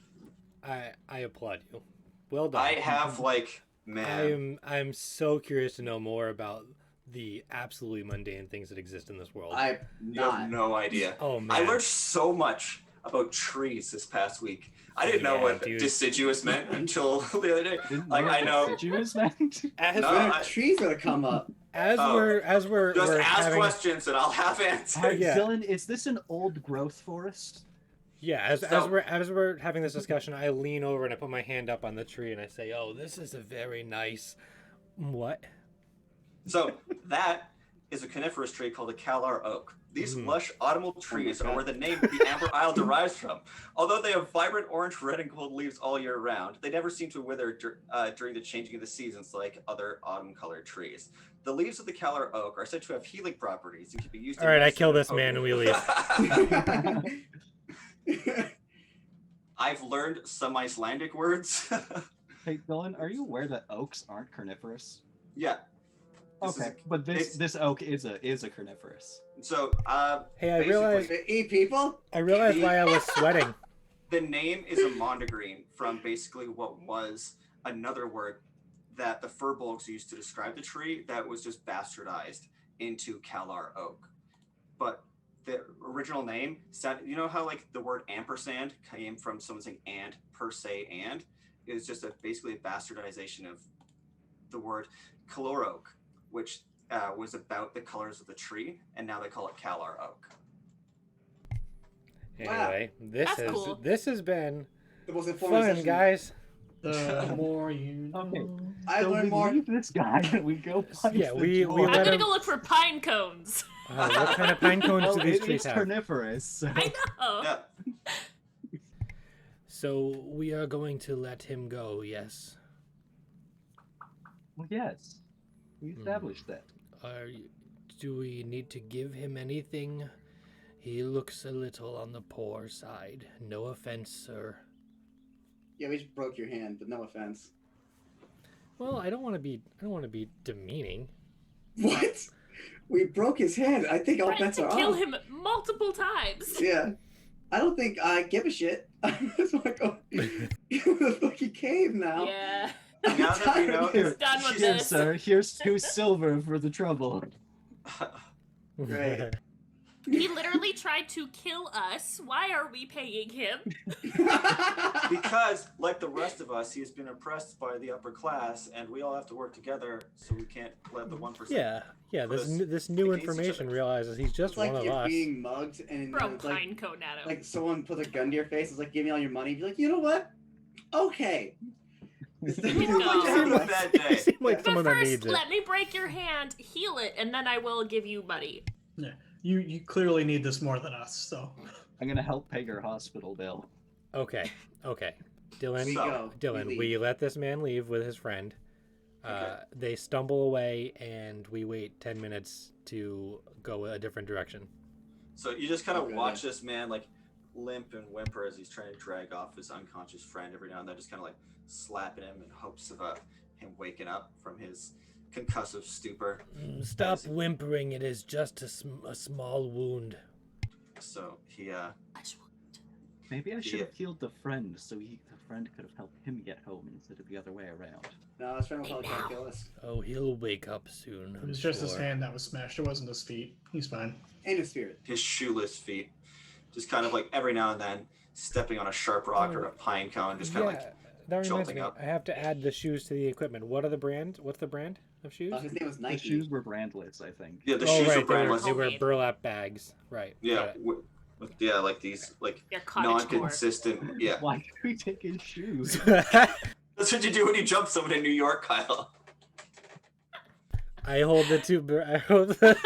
[SPEAKER 3] I applaud you. Well done.
[SPEAKER 7] I have like, man,
[SPEAKER 3] I'm so curious to know more about the absolutely mundane things that exist in this world.
[SPEAKER 4] I'm
[SPEAKER 7] you have
[SPEAKER 4] not.
[SPEAKER 7] no idea.
[SPEAKER 3] Oh man.
[SPEAKER 7] I learned so much about trees this past week. I didn't know
[SPEAKER 3] Yeah,
[SPEAKER 7] what
[SPEAKER 3] dude.
[SPEAKER 7] deciduous meant until the other day. Like I know.
[SPEAKER 6] Deciduous meant?
[SPEAKER 3] As
[SPEAKER 7] No,
[SPEAKER 4] When
[SPEAKER 7] I-
[SPEAKER 4] trees gonna come up?
[SPEAKER 3] we're
[SPEAKER 7] Just ask
[SPEAKER 3] having,
[SPEAKER 7] questions and I'll have answers.
[SPEAKER 6] Alright,
[SPEAKER 3] Yeah.
[SPEAKER 6] Dylan, is this an old growth forest?
[SPEAKER 3] yeah, as
[SPEAKER 7] So-
[SPEAKER 3] we're having this discussion, I lean over and I put my hand up on the tree and I say, "Oh, this is a very nice what?"
[SPEAKER 7] So that is a coniferous tree called a Calar oak. These
[SPEAKER 3] Mhm.
[SPEAKER 7] lush autumnal trees
[SPEAKER 4] God.
[SPEAKER 7] are where the name the Amber Isle derives from. Although they have vibrant orange, red, and gold leaves all year round, they never seem to wither during the changing of the seasons like other autumn-colored trees. The leaves of the Calar oak are said to have healing properties and can be used.
[SPEAKER 3] All right, I kill this man and we leave.
[SPEAKER 7] I've learned some Icelandic words.
[SPEAKER 6] Hey, Dylan, are you aware that oaks aren't carnivorous?
[SPEAKER 7] Yeah. This is
[SPEAKER 6] Okay, but this oak is a carnivorous.
[SPEAKER 7] So,
[SPEAKER 3] Hey, I
[SPEAKER 7] basically,
[SPEAKER 3] realized
[SPEAKER 4] They eat people?
[SPEAKER 3] why I was sweating.
[SPEAKER 7] the name is a mondegreen from basically what was another word that the furbolgs used to describe the tree that was just bastardized into Calar oak. But the original name, you know how like the word ampersand came from someone saying and per se and? It was just basically a bastardization of the word Calor oak, which was about the colors of the tree, and now they call it Calar oak.
[SPEAKER 3] Anyway,
[SPEAKER 2] That's cool.
[SPEAKER 3] this has been
[SPEAKER 4] The most informative
[SPEAKER 3] fun,
[SPEAKER 4] session.
[SPEAKER 3] guys.
[SPEAKER 5] The more you know.
[SPEAKER 6] Okay.
[SPEAKER 4] I
[SPEAKER 6] So
[SPEAKER 4] learned
[SPEAKER 6] we
[SPEAKER 4] more.
[SPEAKER 6] leave this guy and we go find
[SPEAKER 3] Yeah,
[SPEAKER 6] the
[SPEAKER 3] we
[SPEAKER 6] dwarf.
[SPEAKER 3] let
[SPEAKER 2] I'm gonna
[SPEAKER 3] him-
[SPEAKER 2] go look for pine cones.
[SPEAKER 3] What kind of pine cones
[SPEAKER 6] Well,
[SPEAKER 3] do these
[SPEAKER 6] it
[SPEAKER 3] trees
[SPEAKER 6] is
[SPEAKER 3] have?
[SPEAKER 6] carnivorous. So.
[SPEAKER 2] I know.
[SPEAKER 7] Yeah.
[SPEAKER 3] So we are going to let him go. Yes.
[SPEAKER 6] Well, yes, we established that.
[SPEAKER 3] Do we need to give him anything? He looks a little on the poor side. No offense, sir.
[SPEAKER 4] Yeah, we just broke your hand, but no offense.
[SPEAKER 3] Well, I don't want to be demeaning.
[SPEAKER 4] What? We broke his hand. I think all
[SPEAKER 2] Tried
[SPEAKER 4] bets
[SPEAKER 2] to
[SPEAKER 4] are
[SPEAKER 2] kill
[SPEAKER 4] off.
[SPEAKER 2] him multiple times.
[SPEAKER 4] Yeah. I don't think I give a shit. I just want to go to the fucking cave now.
[SPEAKER 2] Yeah.
[SPEAKER 4] I'm
[SPEAKER 7] Now that we
[SPEAKER 4] tired
[SPEAKER 7] know-
[SPEAKER 4] of this.
[SPEAKER 2] Done with
[SPEAKER 6] Here,
[SPEAKER 2] this.
[SPEAKER 6] sir. Here's 2 silver for the trouble.
[SPEAKER 4] Right.
[SPEAKER 2] He literally tried to kill us. Why are we paying him?
[SPEAKER 7] Because, like the rest of us, he has been oppressed by the upper class, and we all have to work together, so we can't let the 1%.
[SPEAKER 3] Yeah. This
[SPEAKER 7] Us
[SPEAKER 3] this new
[SPEAKER 7] against each
[SPEAKER 3] information
[SPEAKER 7] other.
[SPEAKER 3] realizes he's just
[SPEAKER 4] It's like
[SPEAKER 3] one of
[SPEAKER 4] you're
[SPEAKER 3] us.
[SPEAKER 4] being mugged and
[SPEAKER 2] Throw
[SPEAKER 4] it's like,
[SPEAKER 2] pine cone at him.
[SPEAKER 4] like someone puts a gun to your face. It's like, give me all your money. Be like, you know what? Okay. It's
[SPEAKER 2] go.
[SPEAKER 7] Have a bad
[SPEAKER 3] You
[SPEAKER 7] day.
[SPEAKER 3] seem like
[SPEAKER 2] but
[SPEAKER 3] someone that
[SPEAKER 2] first,
[SPEAKER 3] needs it.
[SPEAKER 2] let me break your hand, heal it, and then I will give you money.
[SPEAKER 5] Yeah. You clearly need this more than us, so.
[SPEAKER 6] I'm gonna help pay your hospital bill.
[SPEAKER 3] Okay. Dylan,
[SPEAKER 4] We go.
[SPEAKER 3] Dylan,
[SPEAKER 4] We
[SPEAKER 3] we
[SPEAKER 4] leave.
[SPEAKER 3] let this man leave with his friend.
[SPEAKER 7] Okay.
[SPEAKER 3] They stumble away, and we wait 10 minutes to go a different direction.
[SPEAKER 7] So you just kind of
[SPEAKER 4] Okay.
[SPEAKER 7] watch this man like limp and whimper as he's trying to drag off his unconscious friend every now and then, just kind of like slapping him in hopes of him waking up from his concussive stupor.
[SPEAKER 3] Stop whimpering. It is just a small wound.
[SPEAKER 7] So he
[SPEAKER 6] Maybe I should
[SPEAKER 7] Yeah.
[SPEAKER 6] have healed the friend so the friend could have helped him get home instead of the other way around.
[SPEAKER 4] No, his friend will probably try to kill us.
[SPEAKER 3] Oh, he'll wake up soon.
[SPEAKER 5] It was just his hand that was smashed. It wasn't his feet. He's fine.
[SPEAKER 4] And his spirit.
[SPEAKER 7] his shoeless feet, just kind of like every now and then stepping on a sharp rock or a pine cone, just kind of like
[SPEAKER 3] that reminds
[SPEAKER 7] jolting
[SPEAKER 3] me.
[SPEAKER 7] up.
[SPEAKER 3] I have to add the shoes to the equipment. What's the brand of shoes?
[SPEAKER 4] His name was
[SPEAKER 6] The
[SPEAKER 4] Nike.
[SPEAKER 6] shoes were brandless, I think.
[SPEAKER 7] yeah, the
[SPEAKER 3] Oh,
[SPEAKER 7] shoes
[SPEAKER 3] right,
[SPEAKER 7] are brandless.
[SPEAKER 3] they were
[SPEAKER 2] Homemade.
[SPEAKER 3] burlap bags. Right.
[SPEAKER 7] Yeah,
[SPEAKER 3] got it.
[SPEAKER 7] yeah, like these like
[SPEAKER 2] They're cottagecore.
[SPEAKER 7] non-consistent. Yeah,
[SPEAKER 6] Why did we take his shoes?
[SPEAKER 7] that's what you do when you jump someone in New York, Kyle.
[SPEAKER 3] I hold the two. I hold the.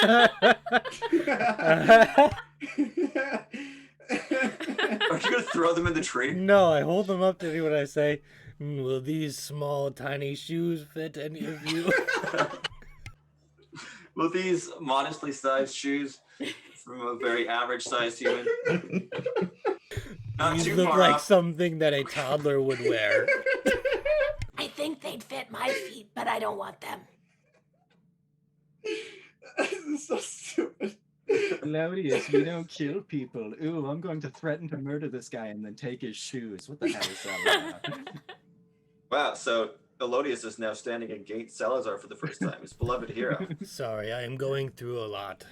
[SPEAKER 7] Are you gonna throw them in the tree?
[SPEAKER 3] No, I hold them up to see what I say. Will these small, tiny shoes fit any of you?
[SPEAKER 7] Will these modestly sized shoes from a very average sized human? Not
[SPEAKER 3] These
[SPEAKER 7] too
[SPEAKER 3] look
[SPEAKER 7] far
[SPEAKER 3] like
[SPEAKER 7] off.
[SPEAKER 3] something that a toddler would wear.
[SPEAKER 2] I think they'd fit my feet, but I don't want them.
[SPEAKER 4] This is so stupid.
[SPEAKER 6] Claudius, we don't kill people. Ooh, I'm going to threaten to murder this guy and then take his shoes. What the hell is that?
[SPEAKER 7] Wow, so Elodius is now standing against Salazar for the first time, his beloved hero.
[SPEAKER 3] Sorry, I am going through a lot.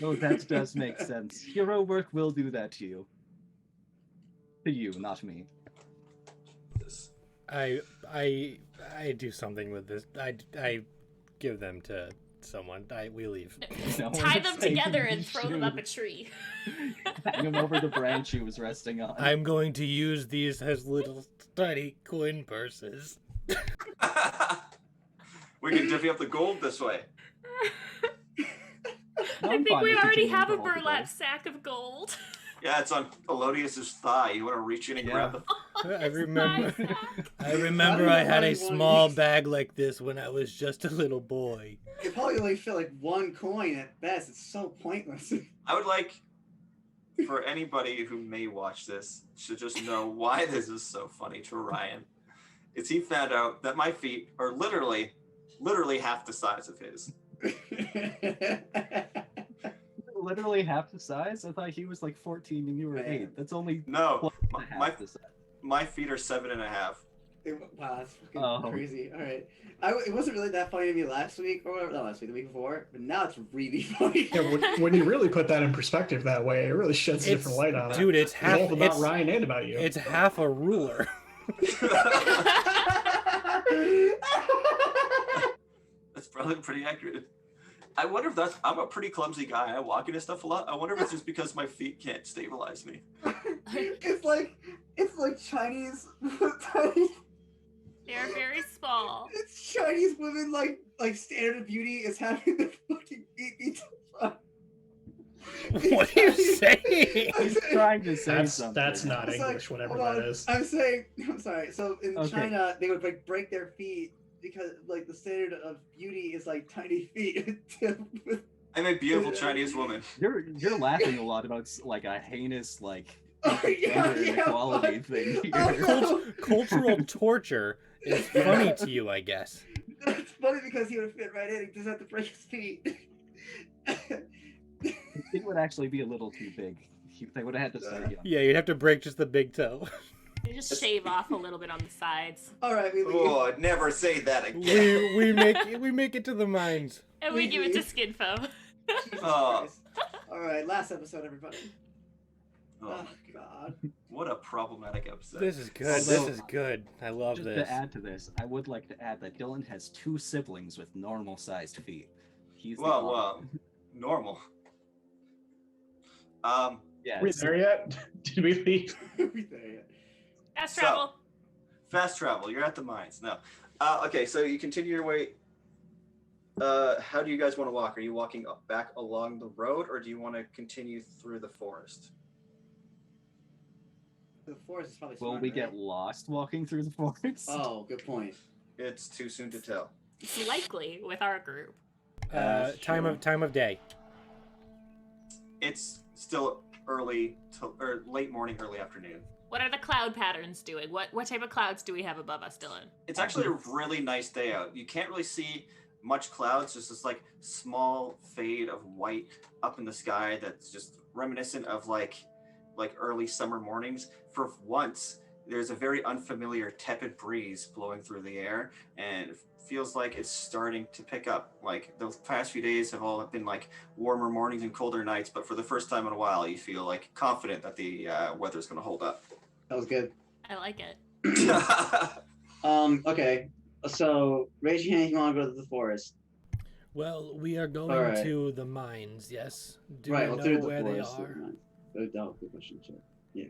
[SPEAKER 6] Oh, that does make sense. Hero work will do that to you. To you, not me.
[SPEAKER 3] I do something with this. I give them to someone. We leave.
[SPEAKER 6] No,
[SPEAKER 2] Tie
[SPEAKER 6] it's
[SPEAKER 2] them
[SPEAKER 6] like
[SPEAKER 2] together
[SPEAKER 6] you
[SPEAKER 2] and throw them up a
[SPEAKER 6] shoot.
[SPEAKER 2] tree.
[SPEAKER 6] Hang him over the branch he was resting on.
[SPEAKER 3] I'm going to use these as little tiny coin purses.
[SPEAKER 7] We can divvy up the gold this way.
[SPEAKER 6] No,
[SPEAKER 2] I
[SPEAKER 6] I'm
[SPEAKER 2] think
[SPEAKER 6] fine
[SPEAKER 2] we
[SPEAKER 6] with
[SPEAKER 2] already
[SPEAKER 6] continuing
[SPEAKER 2] have
[SPEAKER 6] to
[SPEAKER 2] a
[SPEAKER 6] hold the
[SPEAKER 2] burlap
[SPEAKER 6] gold.
[SPEAKER 2] sack of gold.
[SPEAKER 7] Yeah, it's on Elodius's thigh. You want to reach in and grab the.
[SPEAKER 3] I remember.
[SPEAKER 2] It's my sack.
[SPEAKER 3] I remember I had a small bag like this when I was just a little boy.
[SPEAKER 4] It probably only fit like one coin at best. It's so pointless.
[SPEAKER 7] I would like for anybody who may watch this to just know why this is so funny to Ryan. Is he found out that my feet are literally half the size of his.
[SPEAKER 6] Literally half the size? I thought he was like 14 and you were
[SPEAKER 4] Man.
[SPEAKER 6] 8. That's only
[SPEAKER 7] No,
[SPEAKER 6] close to half
[SPEAKER 7] my
[SPEAKER 6] the size.
[SPEAKER 7] my feet are 7.5.
[SPEAKER 4] Wow, that's fucking
[SPEAKER 6] Oh.
[SPEAKER 4] crazy. All right, it wasn't really that funny to me last week or whatever. Not last week, the week before. But now it's really funny.
[SPEAKER 5] Yeah, when you really put that in perspective that way, it really sheds a
[SPEAKER 3] It's-
[SPEAKER 5] different light on it.
[SPEAKER 3] Dude, it's half.
[SPEAKER 5] Both about
[SPEAKER 3] It's,
[SPEAKER 5] Ryan and about you.
[SPEAKER 3] it's half a ruler.
[SPEAKER 7] That's probably pretty accurate. I wonder if that's. I'm a pretty clumsy guy. I walk into stuff a lot. I wonder if it's just because my feet can't stabilize me.
[SPEAKER 4] it's like Chinese.
[SPEAKER 2] They're very small.
[SPEAKER 4] It's Chinese women like standard of beauty is having their fucking feet be
[SPEAKER 3] What are you saying?
[SPEAKER 6] He's trying to say
[SPEAKER 5] that's
[SPEAKER 6] something.
[SPEAKER 5] not
[SPEAKER 4] It's
[SPEAKER 5] English,
[SPEAKER 4] like,
[SPEAKER 5] whatever
[SPEAKER 4] hold
[SPEAKER 5] that
[SPEAKER 4] on,
[SPEAKER 5] is.
[SPEAKER 4] I'm sorry. So in
[SPEAKER 6] Okay.
[SPEAKER 4] China, they would like break their feet because like the standard of beauty is like tiny feet.
[SPEAKER 7] I'm a beautiful Chinese woman.
[SPEAKER 6] You're laughing a lot about like a heinous like
[SPEAKER 4] Oh, yeah,
[SPEAKER 6] gender inequality
[SPEAKER 4] fuck.
[SPEAKER 6] thing here.
[SPEAKER 4] Oh,
[SPEAKER 3] Cultural torture is funny to you, I guess.
[SPEAKER 4] It's funny because he would fit right in. He doesn't have to break his feet.
[SPEAKER 6] It would actually be a little too big. They would have had to start young.
[SPEAKER 3] Yeah, you'd have to break just the big toe.
[SPEAKER 2] You just shave off a little bit on the sides.
[SPEAKER 4] All right, we leave.
[SPEAKER 7] Oh, never say that again.
[SPEAKER 3] we make it to the mines.
[SPEAKER 2] And we give it to Skinfo.
[SPEAKER 4] Jesus
[SPEAKER 7] Oh.
[SPEAKER 4] Christ. All right, last episode, everybody.
[SPEAKER 7] Oh,
[SPEAKER 4] Oh God.
[SPEAKER 7] what a problematic episode.
[SPEAKER 3] This is good.
[SPEAKER 6] Also-
[SPEAKER 3] This is good. I love
[SPEAKER 6] Just
[SPEAKER 3] this.
[SPEAKER 6] to add to this, I would like to add that Dylan has 2 siblings with normal-sized feet. He's the odd-
[SPEAKER 7] Well, normal.
[SPEAKER 6] yeah.
[SPEAKER 5] Are we there yet? Did we leave?
[SPEAKER 4] We there yet?
[SPEAKER 2] Fast
[SPEAKER 7] So-
[SPEAKER 2] travel.
[SPEAKER 7] Fast travel. You're at the mines. No. Okay, so you continue your way. How do you guys want to walk? Are you walking back along the road, or do you want to continue through the forest?
[SPEAKER 4] The forest is probably.
[SPEAKER 6] Will
[SPEAKER 4] smart,
[SPEAKER 6] we
[SPEAKER 4] right?
[SPEAKER 6] get lost walking through the forest?
[SPEAKER 4] Oh, good point.
[SPEAKER 7] It's too soon to tell.
[SPEAKER 2] It's likely with our group.
[SPEAKER 3] Time of day.
[SPEAKER 7] It's still early or late morning, early afternoon.
[SPEAKER 2] What are the cloud patterns doing? What type of clouds do we have above us, Dylan?
[SPEAKER 7] It's actually a really nice day out. You can't really see much clouds, just this like small fade of white up in the sky that's just reminiscent of like early summer mornings. For once, there's a very unfamiliar tepid breeze blowing through the air, and it feels like it's starting to pick up. Like the past few days have all been like warmer mornings and colder nights, but for the first time in a while, you feel like confident that the weather's going to hold up.
[SPEAKER 4] That was good.
[SPEAKER 2] I like it.
[SPEAKER 4] Okay. So raise your hand if you want to go to the forest.
[SPEAKER 3] Well, we are going
[SPEAKER 4] Alright.
[SPEAKER 3] to the mines. Yes. Do
[SPEAKER 4] Right.
[SPEAKER 3] we
[SPEAKER 4] Well,
[SPEAKER 3] know
[SPEAKER 4] through the
[SPEAKER 3] where they
[SPEAKER 4] forest.
[SPEAKER 3] are?
[SPEAKER 4] That was a good question. Sure. Yeah.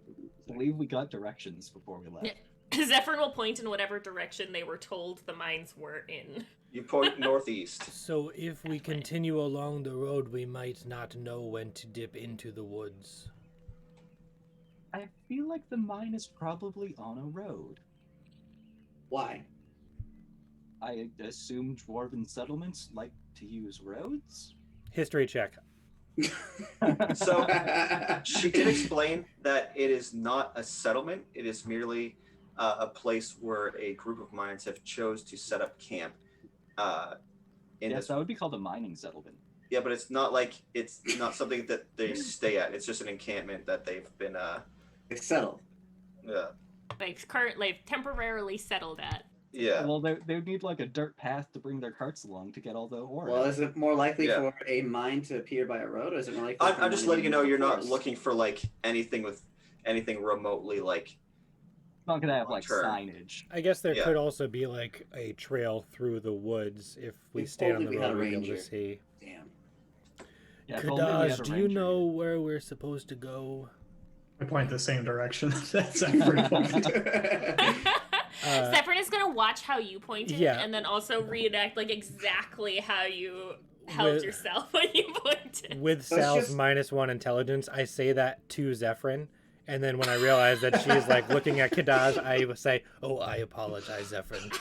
[SPEAKER 6] I believe we got directions before we left.
[SPEAKER 2] Yeah. Zephyr will point in whatever direction they were told the mines were in.
[SPEAKER 7] You point northeast.
[SPEAKER 3] So if we continue along the road, we might not know when to dip into the woods.
[SPEAKER 6] I feel like the mine is probably on a road.
[SPEAKER 4] Why?
[SPEAKER 6] I assume dwarven settlements like to use roads?
[SPEAKER 3] History check.
[SPEAKER 7] So she did explain that it is not a settlement. It is merely a place where a group of mines have chose to set up camp. In
[SPEAKER 6] Yes,
[SPEAKER 7] this,
[SPEAKER 6] that would be called a mining settlement.
[SPEAKER 7] yeah, but it's not something that they stay at. It's just an encampment that they've been.
[SPEAKER 4] It's settled.
[SPEAKER 2] They've temporarily settled at.
[SPEAKER 7] Yeah.
[SPEAKER 6] Well, they would need like a dirt path to bring their carts along to get all the ore.
[SPEAKER 4] Well, is it more likely
[SPEAKER 7] Yeah.
[SPEAKER 4] for a mine to appear by a road, or is it more likely?
[SPEAKER 7] I'm just letting you know you're not looking for like anything with anything remotely like.
[SPEAKER 6] It's not gonna have like
[SPEAKER 7] Long-term.
[SPEAKER 6] signage.
[SPEAKER 3] I guess there
[SPEAKER 7] Yeah.
[SPEAKER 3] could also be like a trail through the woods if we
[SPEAKER 4] If
[SPEAKER 3] stayed on
[SPEAKER 4] only
[SPEAKER 3] the
[SPEAKER 4] we
[SPEAKER 3] road.
[SPEAKER 4] had a
[SPEAKER 3] We'd be able to
[SPEAKER 4] ranger.
[SPEAKER 3] see.
[SPEAKER 4] Damn.
[SPEAKER 6] Yeah, if only we had
[SPEAKER 3] Kadaj,
[SPEAKER 6] a
[SPEAKER 3] do you
[SPEAKER 6] ranger.
[SPEAKER 3] know where we're supposed to go?
[SPEAKER 5] I point the same direction. That's pretty funny.
[SPEAKER 2] Zephyrin is gonna watch how you pointed,
[SPEAKER 3] yeah.
[SPEAKER 2] and then also reenact like exactly how you held
[SPEAKER 3] With-
[SPEAKER 2] yourself when you pointed.
[SPEAKER 3] With
[SPEAKER 4] Let's
[SPEAKER 3] Sal's
[SPEAKER 4] just-
[SPEAKER 3] -1 intelligence, I say that to Zephyrin, and then when I realize that she's like looking at Kadaj, I will say, "Oh, I apologize, Zephyrin."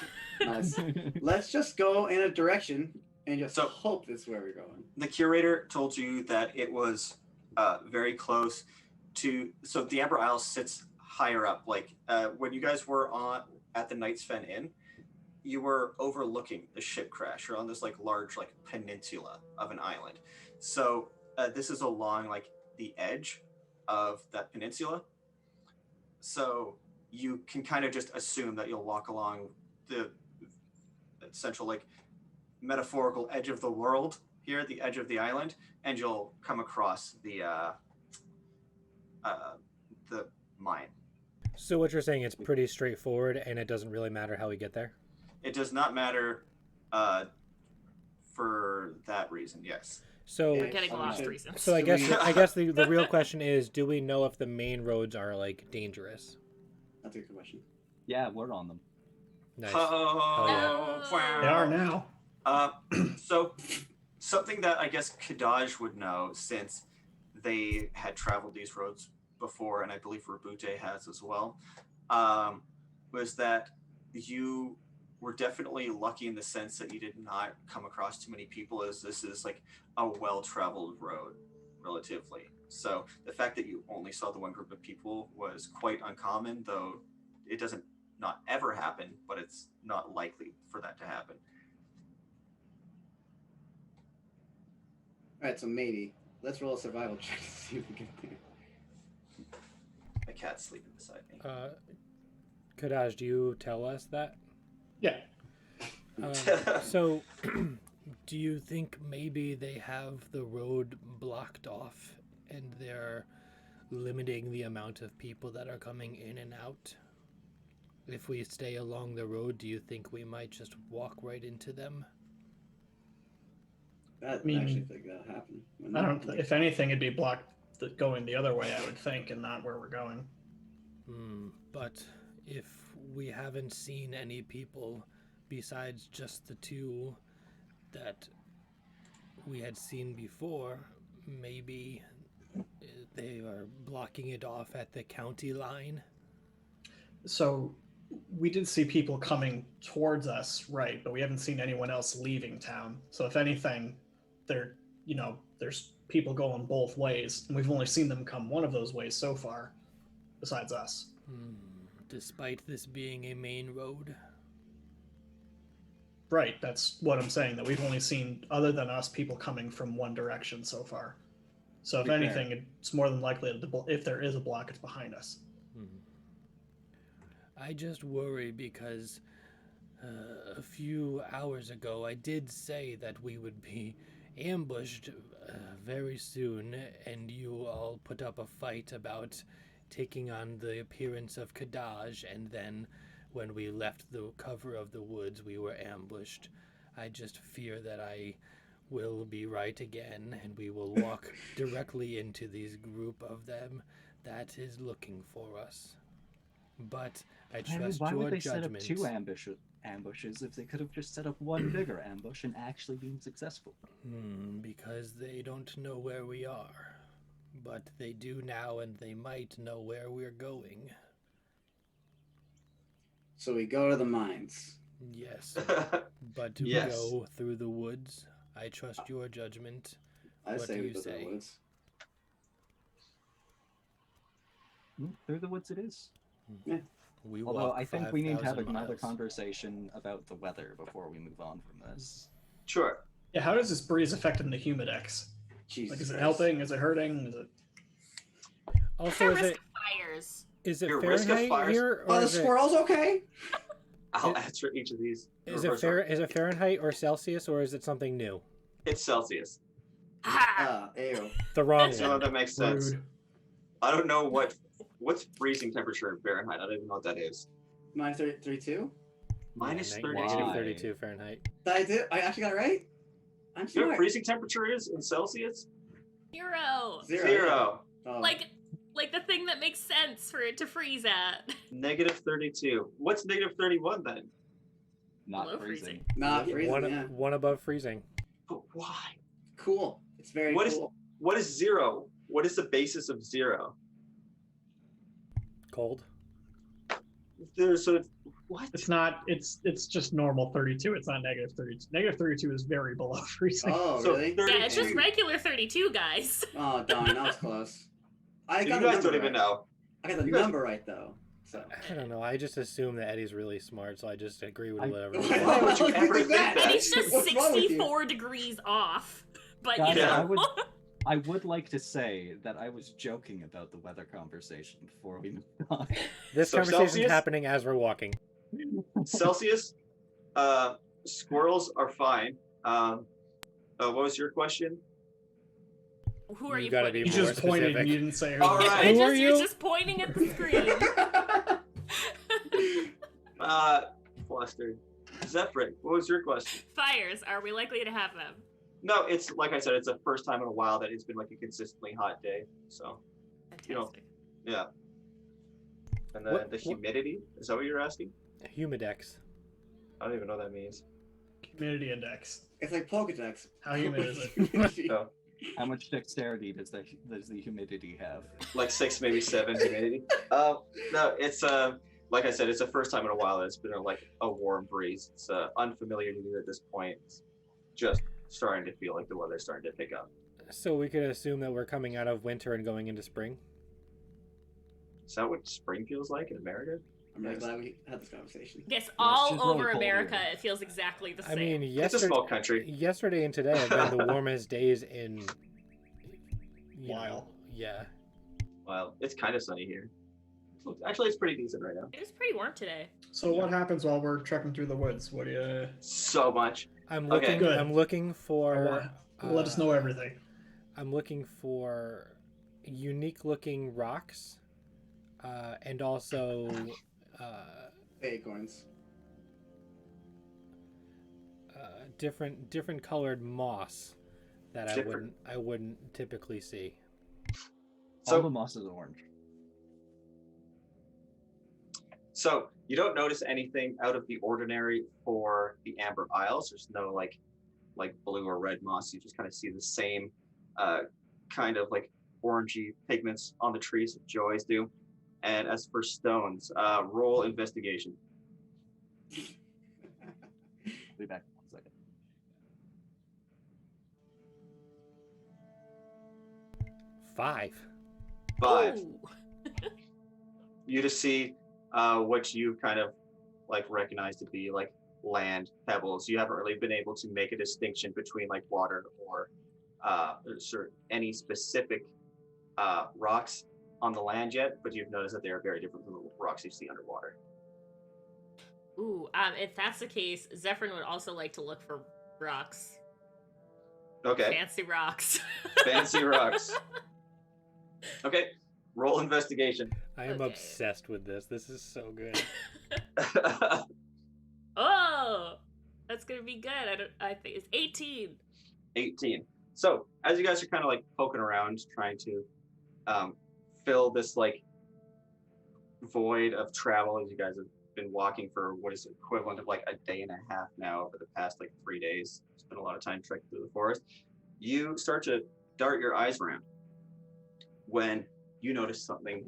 [SPEAKER 4] Nice. Let's just go in a direction and just
[SPEAKER 7] So-
[SPEAKER 4] hope this is where we're going.
[SPEAKER 7] The curator told you that it was very close to. So the Amber Isle sits higher up. Like when you guys were at the Knight's Fen Inn, you were overlooking the ship crash. You're on this like large like peninsula of an island. So this is along like the edge of that peninsula. So you can kind of just assume that you'll walk along the essential like metaphorical edge of the world here, the edge of the island, and you'll come across the mine.
[SPEAKER 3] So what you're saying, it's pretty straightforward, and it doesn't really matter how we get there.
[SPEAKER 7] It does not matter for that reason. Yes.
[SPEAKER 3] So,
[SPEAKER 2] We're getting lost
[SPEAKER 4] Okay.
[SPEAKER 2] reasons.
[SPEAKER 3] so I
[SPEAKER 4] Do
[SPEAKER 3] guess
[SPEAKER 4] we-
[SPEAKER 3] I guess the real question is, do we know if the main roads are like dangerous?
[SPEAKER 4] That's a good question.
[SPEAKER 6] Yeah, we're on them.
[SPEAKER 3] Nice.
[SPEAKER 7] Oh,
[SPEAKER 5] They are now.
[SPEAKER 7] So something that I guess Kadaj would know, since they had traveled these roads before, and I believe Rabute has as well, was that you were definitely lucky in the sense that you did not come across too many people, as this is like a well-traveled road relatively. So the fact that you only saw the one group of people was quite uncommon, though it doesn't not ever happen, but it's not likely for that to happen.
[SPEAKER 4] All right, so matey, let's roll a survival check to see if we get there.
[SPEAKER 7] My cat's sleeping beside me.
[SPEAKER 3] Kadaj, do you tell us that?
[SPEAKER 5] Yeah.
[SPEAKER 3] So, do you think maybe they have the road blocked off and they're limiting the amount of people that are coming in and out? If we stay along the road, do you think we might just walk right into them?
[SPEAKER 4] That
[SPEAKER 5] mean,
[SPEAKER 4] actually think that'll happen.
[SPEAKER 5] I don't. If anything, it'd be blocked going the other way, I would think, and not where we're going.
[SPEAKER 3] But if we haven't seen any people besides just the two that we had seen before, maybe they are blocking it off at the county line.
[SPEAKER 5] So we did see people coming towards us, right? But we haven't seen anyone else leaving town. So if anything, there's people going both ways, and we've only seen them come one of those ways so far, besides us.
[SPEAKER 3] Despite this being a main road.
[SPEAKER 5] Right, that's what I'm saying, that we've only seen, other than us, people coming from one direction so far. So if
[SPEAKER 6] Fair.
[SPEAKER 5] anything, it's more than likely that if there is a block, it's behind us.
[SPEAKER 3] I just worry because a few hours ago I did say that we would be ambushed very soon, and you all put up a fight about taking on the appearance of Kadaj, and then when we left the cover of the woods we were ambushed. I just fear that I will be right again, and we will walk directly into this group of them that is looking for us. But I trust
[SPEAKER 6] Why
[SPEAKER 3] your
[SPEAKER 6] would they
[SPEAKER 3] judgment.
[SPEAKER 6] set up two ambushes if they could have just set up one bigger ambush and actually been successful?
[SPEAKER 3] Because they don't know where we are. But they do now, and they might know where we're going.
[SPEAKER 4] So we go to the mines.
[SPEAKER 3] Yes. But do
[SPEAKER 7] Yes.
[SPEAKER 3] we go through the woods? I trust your judgment.
[SPEAKER 4] I
[SPEAKER 3] What
[SPEAKER 4] say
[SPEAKER 3] do
[SPEAKER 4] we
[SPEAKER 3] you
[SPEAKER 4] go to the
[SPEAKER 3] say?
[SPEAKER 4] woods.
[SPEAKER 6] Through the woods it is.
[SPEAKER 3] We
[SPEAKER 6] Although
[SPEAKER 3] walk
[SPEAKER 6] I think we need to have
[SPEAKER 3] 5,000
[SPEAKER 6] another
[SPEAKER 3] miles.
[SPEAKER 6] conversation about the weather before we move on from this.
[SPEAKER 7] Sure.
[SPEAKER 5] Yeah, how does this breeze affecting the humidex?
[SPEAKER 4] Jesus
[SPEAKER 5] Like, is it
[SPEAKER 4] Christ.
[SPEAKER 5] helping? Is it hurting? Is it...
[SPEAKER 3] Also, is
[SPEAKER 2] risk
[SPEAKER 3] it
[SPEAKER 2] fires.
[SPEAKER 3] Is it
[SPEAKER 7] Your risk of
[SPEAKER 3] Fahrenheit
[SPEAKER 7] fires-
[SPEAKER 3] here,
[SPEAKER 4] Oh,
[SPEAKER 3] or
[SPEAKER 4] the
[SPEAKER 3] is it,
[SPEAKER 4] squirrel's okay?
[SPEAKER 7] I'll
[SPEAKER 3] It-
[SPEAKER 7] answer each of these. in
[SPEAKER 3] is
[SPEAKER 7] reverse
[SPEAKER 3] it
[SPEAKER 7] order.
[SPEAKER 3] is it Fahrenheit or Celsius, or is it something new?
[SPEAKER 7] It's Celsius.
[SPEAKER 2] Ah,
[SPEAKER 4] Ew.
[SPEAKER 3] The wrong
[SPEAKER 7] So
[SPEAKER 3] one.
[SPEAKER 7] that makes sense.
[SPEAKER 5] Rude.
[SPEAKER 7] I don't know what
[SPEAKER 1] What's freezing temperature in Fahrenheit? I don't even know what that is.
[SPEAKER 4] Minus 32?
[SPEAKER 1] Minus
[SPEAKER 3] Yeah,
[SPEAKER 1] 32.
[SPEAKER 3] negative
[SPEAKER 6] Why?
[SPEAKER 3] 32 Fahrenheit.
[SPEAKER 4] Did I do? I actually got it right? I'm
[SPEAKER 1] You know what
[SPEAKER 4] smart.
[SPEAKER 1] freezing temperature is in Celsius?
[SPEAKER 2] 0.
[SPEAKER 1] Zero.
[SPEAKER 4] Oh.
[SPEAKER 2] Like the thing that makes sense for it to freeze at.
[SPEAKER 1] Negative 32. What's negative 31 then?
[SPEAKER 6] Not
[SPEAKER 2] Below
[SPEAKER 6] freezing.
[SPEAKER 4] Not freezing,
[SPEAKER 3] one,
[SPEAKER 4] yeah.
[SPEAKER 3] one above freezing.
[SPEAKER 1] But why?
[SPEAKER 4] Cool. It's very
[SPEAKER 1] What is-
[SPEAKER 4] cool.
[SPEAKER 1] What is 0? What is the basis of 0?
[SPEAKER 3] Cold.
[SPEAKER 1] What?
[SPEAKER 5] It's not. It's just normal 32. It's not negative 32. Negative 32 is very below freezing.
[SPEAKER 4] Oh,
[SPEAKER 1] So
[SPEAKER 4] really?
[SPEAKER 1] 32.
[SPEAKER 2] Yeah, it's just regular 32, guys.
[SPEAKER 4] Oh, darn, that was close. I
[SPEAKER 1] You
[SPEAKER 4] got the
[SPEAKER 1] guys
[SPEAKER 4] number
[SPEAKER 1] don't even
[SPEAKER 4] right.
[SPEAKER 1] know.
[SPEAKER 4] I got the
[SPEAKER 1] You guys-
[SPEAKER 4] number right, though. So.
[SPEAKER 3] I don't know. I just assume that Eddie's really smart, so I just agree with
[SPEAKER 6] I-
[SPEAKER 3] whatever.
[SPEAKER 1] Why would you ever think that?
[SPEAKER 2] And it's just
[SPEAKER 4] What's wrong with you?
[SPEAKER 2] 64 degrees off. But
[SPEAKER 6] Guys,
[SPEAKER 2] you know.
[SPEAKER 1] Yeah.
[SPEAKER 6] I would like to say that I was joking about the weather conversation before we moved on.
[SPEAKER 3] This
[SPEAKER 1] So
[SPEAKER 3] conversation's
[SPEAKER 1] Celsius?
[SPEAKER 3] happening as we're walking.
[SPEAKER 1] Celsius, squirrels are fine. What was your question?
[SPEAKER 2] Who are
[SPEAKER 3] You
[SPEAKER 2] you
[SPEAKER 3] gotta
[SPEAKER 2] pointing
[SPEAKER 3] be
[SPEAKER 5] You
[SPEAKER 2] at?
[SPEAKER 3] more
[SPEAKER 5] just pointed
[SPEAKER 3] specific.
[SPEAKER 5] and you didn't say who.
[SPEAKER 1] All right.
[SPEAKER 3] Who are
[SPEAKER 2] You're
[SPEAKER 3] you?
[SPEAKER 2] just pointing at the screen.
[SPEAKER 1] Flustered. Zephyr, what was your question?
[SPEAKER 2] Fires, are we likely to have them?
[SPEAKER 1] No, it's like I said, it's the first time in a while that it's been like a consistently hot day. So You know,
[SPEAKER 2] Fantastic.
[SPEAKER 1] yeah. And then
[SPEAKER 3] What-
[SPEAKER 1] the humidity, is that what you're asking?
[SPEAKER 3] Humidex.
[SPEAKER 1] I don't even know what that means.
[SPEAKER 5] Humidity index.
[SPEAKER 4] It's like Pokedex.
[SPEAKER 5] How humid is it?
[SPEAKER 1] So
[SPEAKER 6] How much dexterity does the humidity have?
[SPEAKER 1] like 6, maybe 7 humidity. No, it's like I said, it's the first time in a while that it's been like a warm breeze. It's unfamiliar to me at this point. It's just starting to feel like the weather's starting to pick up.
[SPEAKER 3] So we could assume that we're coming out of winter and going into spring.
[SPEAKER 1] Is that what spring feels like in America?
[SPEAKER 4] I'm really glad we had this conversation.
[SPEAKER 2] Yes,
[SPEAKER 6] it's
[SPEAKER 2] all
[SPEAKER 6] just really
[SPEAKER 2] over
[SPEAKER 6] cold
[SPEAKER 2] America,
[SPEAKER 6] here.
[SPEAKER 2] it feels exactly the
[SPEAKER 3] I
[SPEAKER 2] same.
[SPEAKER 3] mean,
[SPEAKER 1] It's a small country.
[SPEAKER 3] yesterday and today have been the warmest days in. you
[SPEAKER 5] While.
[SPEAKER 3] know, yeah.
[SPEAKER 1] Well, it's kind of sunny here. Actually, it's pretty decent right now.
[SPEAKER 2] It was pretty warm today.
[SPEAKER 5] So what happens while we're trekking through the woods? What do you?
[SPEAKER 1] So much.
[SPEAKER 3] I'm
[SPEAKER 1] Okay.
[SPEAKER 3] looking.
[SPEAKER 5] Good.
[SPEAKER 3] I'm looking for.
[SPEAKER 5] Let us know everything.
[SPEAKER 3] I'm looking for unique-looking rocks, and also
[SPEAKER 4] Acorns.
[SPEAKER 3] different colored moss that
[SPEAKER 1] Different.
[SPEAKER 3] I wouldn't typically see.
[SPEAKER 6] All the
[SPEAKER 1] So,
[SPEAKER 6] moss is orange.
[SPEAKER 1] so you don't notice anything out of the ordinary for the Amber Isles. There's no like blue or red moss. You just kind of see the same kind of like orangey pigments on the trees that you always do. And as for stones, roll investigation.
[SPEAKER 6] I'll be back in 1 second.
[SPEAKER 3] 5.
[SPEAKER 1] 5.
[SPEAKER 2] Ooh.
[SPEAKER 1] You just see what you kind of like recognize to be like land pebbles. You haven't really been able to make a distinction between like water or any specific rocks on the land yet, but you've noticed that they are very different from the rocks you see underwater.
[SPEAKER 2] Ooh, if that's the case, Zephyr would also like to look for rocks.
[SPEAKER 1] Okay,
[SPEAKER 2] Fancy rocks.
[SPEAKER 1] fancy rocks. Okay, roll investigation.
[SPEAKER 3] I am
[SPEAKER 2] Okay.
[SPEAKER 3] obsessed with this. This is so good.
[SPEAKER 2] Oh, that's gonna be good. I think it's 18.
[SPEAKER 1] 18. So as you guys are kind of like poking around trying to fill this like void of travel, as you guys have been walking for what is equivalent of like a day and a half now over the past like 3 days. Spent a lot of time trekking through the forest. You start to dart your eyes around when you notice something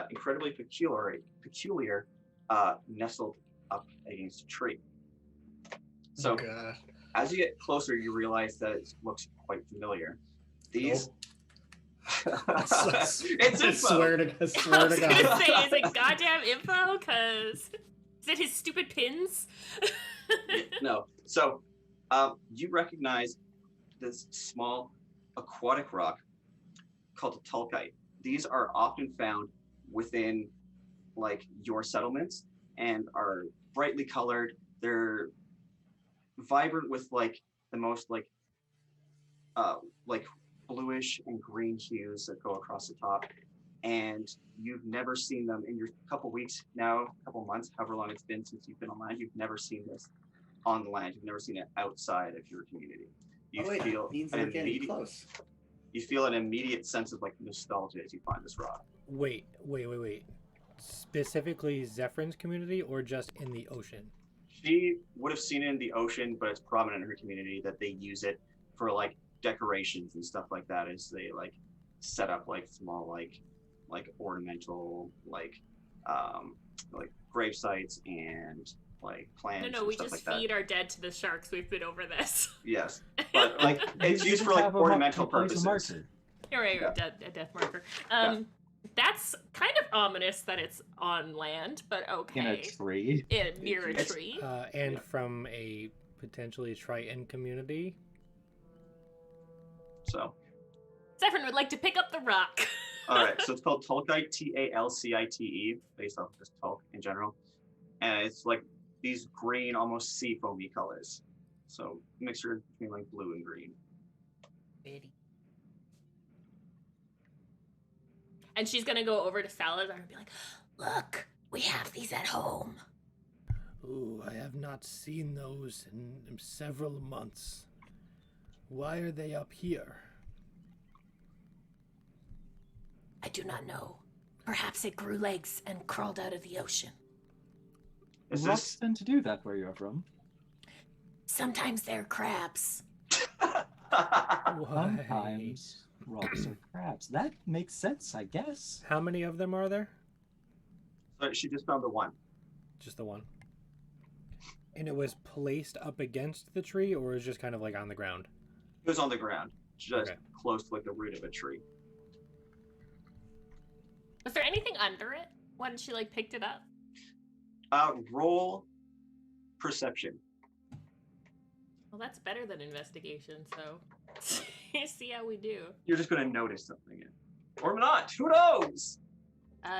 [SPEAKER 1] incredibly peculiar nestled up against a tree. So
[SPEAKER 5] Oh, God.
[SPEAKER 1] as you get closer, you realize that it looks quite familiar. These. It's
[SPEAKER 5] I
[SPEAKER 1] info.
[SPEAKER 5] swear to
[SPEAKER 2] I
[SPEAKER 5] swear
[SPEAKER 2] was
[SPEAKER 5] to
[SPEAKER 2] gonna
[SPEAKER 5] God.
[SPEAKER 2] say, is it goddamn info? Cause is it his stupid pins?
[SPEAKER 1] No. So, you recognize this small aquatic rock called a tulkite. These are often found within like your settlements and are brightly colored. They're vibrant with like the most like bluish and green hues that go across the top. and you've never seen them in your couple weeks now, couple months, however long it's been since you've been on land. You've never seen this on the land. You've never seen it outside of your community. You feel
[SPEAKER 4] means
[SPEAKER 1] an
[SPEAKER 4] we're getting
[SPEAKER 1] immediate,
[SPEAKER 4] close.
[SPEAKER 1] you feel an immediate sense of like nostalgia as you find this rock.
[SPEAKER 3] Wait. Specifically Zephyrn's community or just in the ocean?
[SPEAKER 1] She would have seen it in the ocean, but it's prominent in her community that they use it for like decorations and stuff like that as they like set up like small like ornamental like grave sites and like plants.
[SPEAKER 2] No,
[SPEAKER 1] and
[SPEAKER 2] we
[SPEAKER 1] stuff
[SPEAKER 2] just
[SPEAKER 1] like
[SPEAKER 2] feed
[SPEAKER 1] that.
[SPEAKER 2] our dead to the sharks. We've been over this.
[SPEAKER 1] Yes, but like it's
[SPEAKER 6] You
[SPEAKER 1] used
[SPEAKER 6] just
[SPEAKER 1] for like
[SPEAKER 6] have a
[SPEAKER 1] ornamental
[SPEAKER 6] place
[SPEAKER 1] purposes.
[SPEAKER 6] marker.
[SPEAKER 2] You're right,
[SPEAKER 1] Yeah.
[SPEAKER 2] a death marker.
[SPEAKER 1] Yeah.
[SPEAKER 2] That's kind of ominous that it's on land, but okay.
[SPEAKER 6] In a tree.
[SPEAKER 2] Near a
[SPEAKER 1] It's-
[SPEAKER 2] tree.
[SPEAKER 3] And
[SPEAKER 1] Yeah.
[SPEAKER 3] from a potentially Triton community.
[SPEAKER 1] So,
[SPEAKER 2] Zephyr would like to pick up the rock.
[SPEAKER 1] all right. So it's called Tolkite, Talcite, based off of just Tolk in general, and it's like these green, almost sea foamy colors. So mixture between like blue and green.
[SPEAKER 2] And she's gonna go over to Salazar and be like, "Look, we have these at home."
[SPEAKER 3] Ooh, I have not seen those in several months. Why are they up here?
[SPEAKER 8] I do not know. Perhaps it grew legs and crawled out of the ocean.
[SPEAKER 1] Is
[SPEAKER 6] Rocks
[SPEAKER 1] this?
[SPEAKER 6] tend to do that where you're from.
[SPEAKER 8] Sometimes they're crabs.
[SPEAKER 3] Why?
[SPEAKER 6] Sometimes rocks are crabs. That makes sense, I guess.
[SPEAKER 3] How many of them are there?
[SPEAKER 1] So she just found the one.
[SPEAKER 3] Just the one. And it was placed up against the tree, or is just kind of like on the ground?
[SPEAKER 1] It was on the ground, just
[SPEAKER 3] Okay.
[SPEAKER 1] close to like the root of a tree.
[SPEAKER 2] Was there anything under it when she like picked it up?
[SPEAKER 1] Roll perception.
[SPEAKER 2] Well, that's better than investigation. So see how we do.
[SPEAKER 1] You're just gonna notice something, or not. Who knows?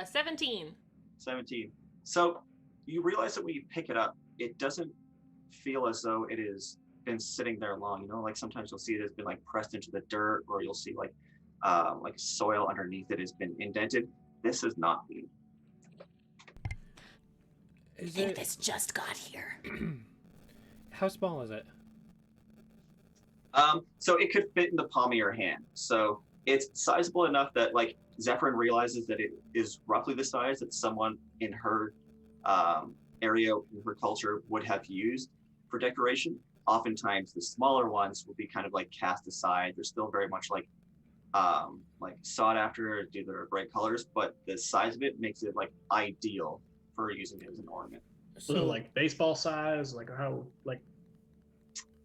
[SPEAKER 2] 17.
[SPEAKER 1] 17. So you realize that when you pick it up, it doesn't feel as though it has been sitting there long. You know, like sometimes you'll see it has been like pressed into the dirt, or you'll see like soil underneath it has been indented. This has not been.
[SPEAKER 8] I
[SPEAKER 3] Is
[SPEAKER 8] think
[SPEAKER 3] it?
[SPEAKER 8] this just got here.
[SPEAKER 3] How small is it?
[SPEAKER 1] So it could fit in the palm of your hand. So it's sizable enough that like Zephyrin realizes that it is roughly the size that someone in her area, in her culture, would have used for decoration. Oftentimes, the smaller ones will be kind of like cast aside. They're still very much like sought after due to their bright colors, but the size of it makes it like ideal for using it as an ornament.
[SPEAKER 5] So like baseball size, like how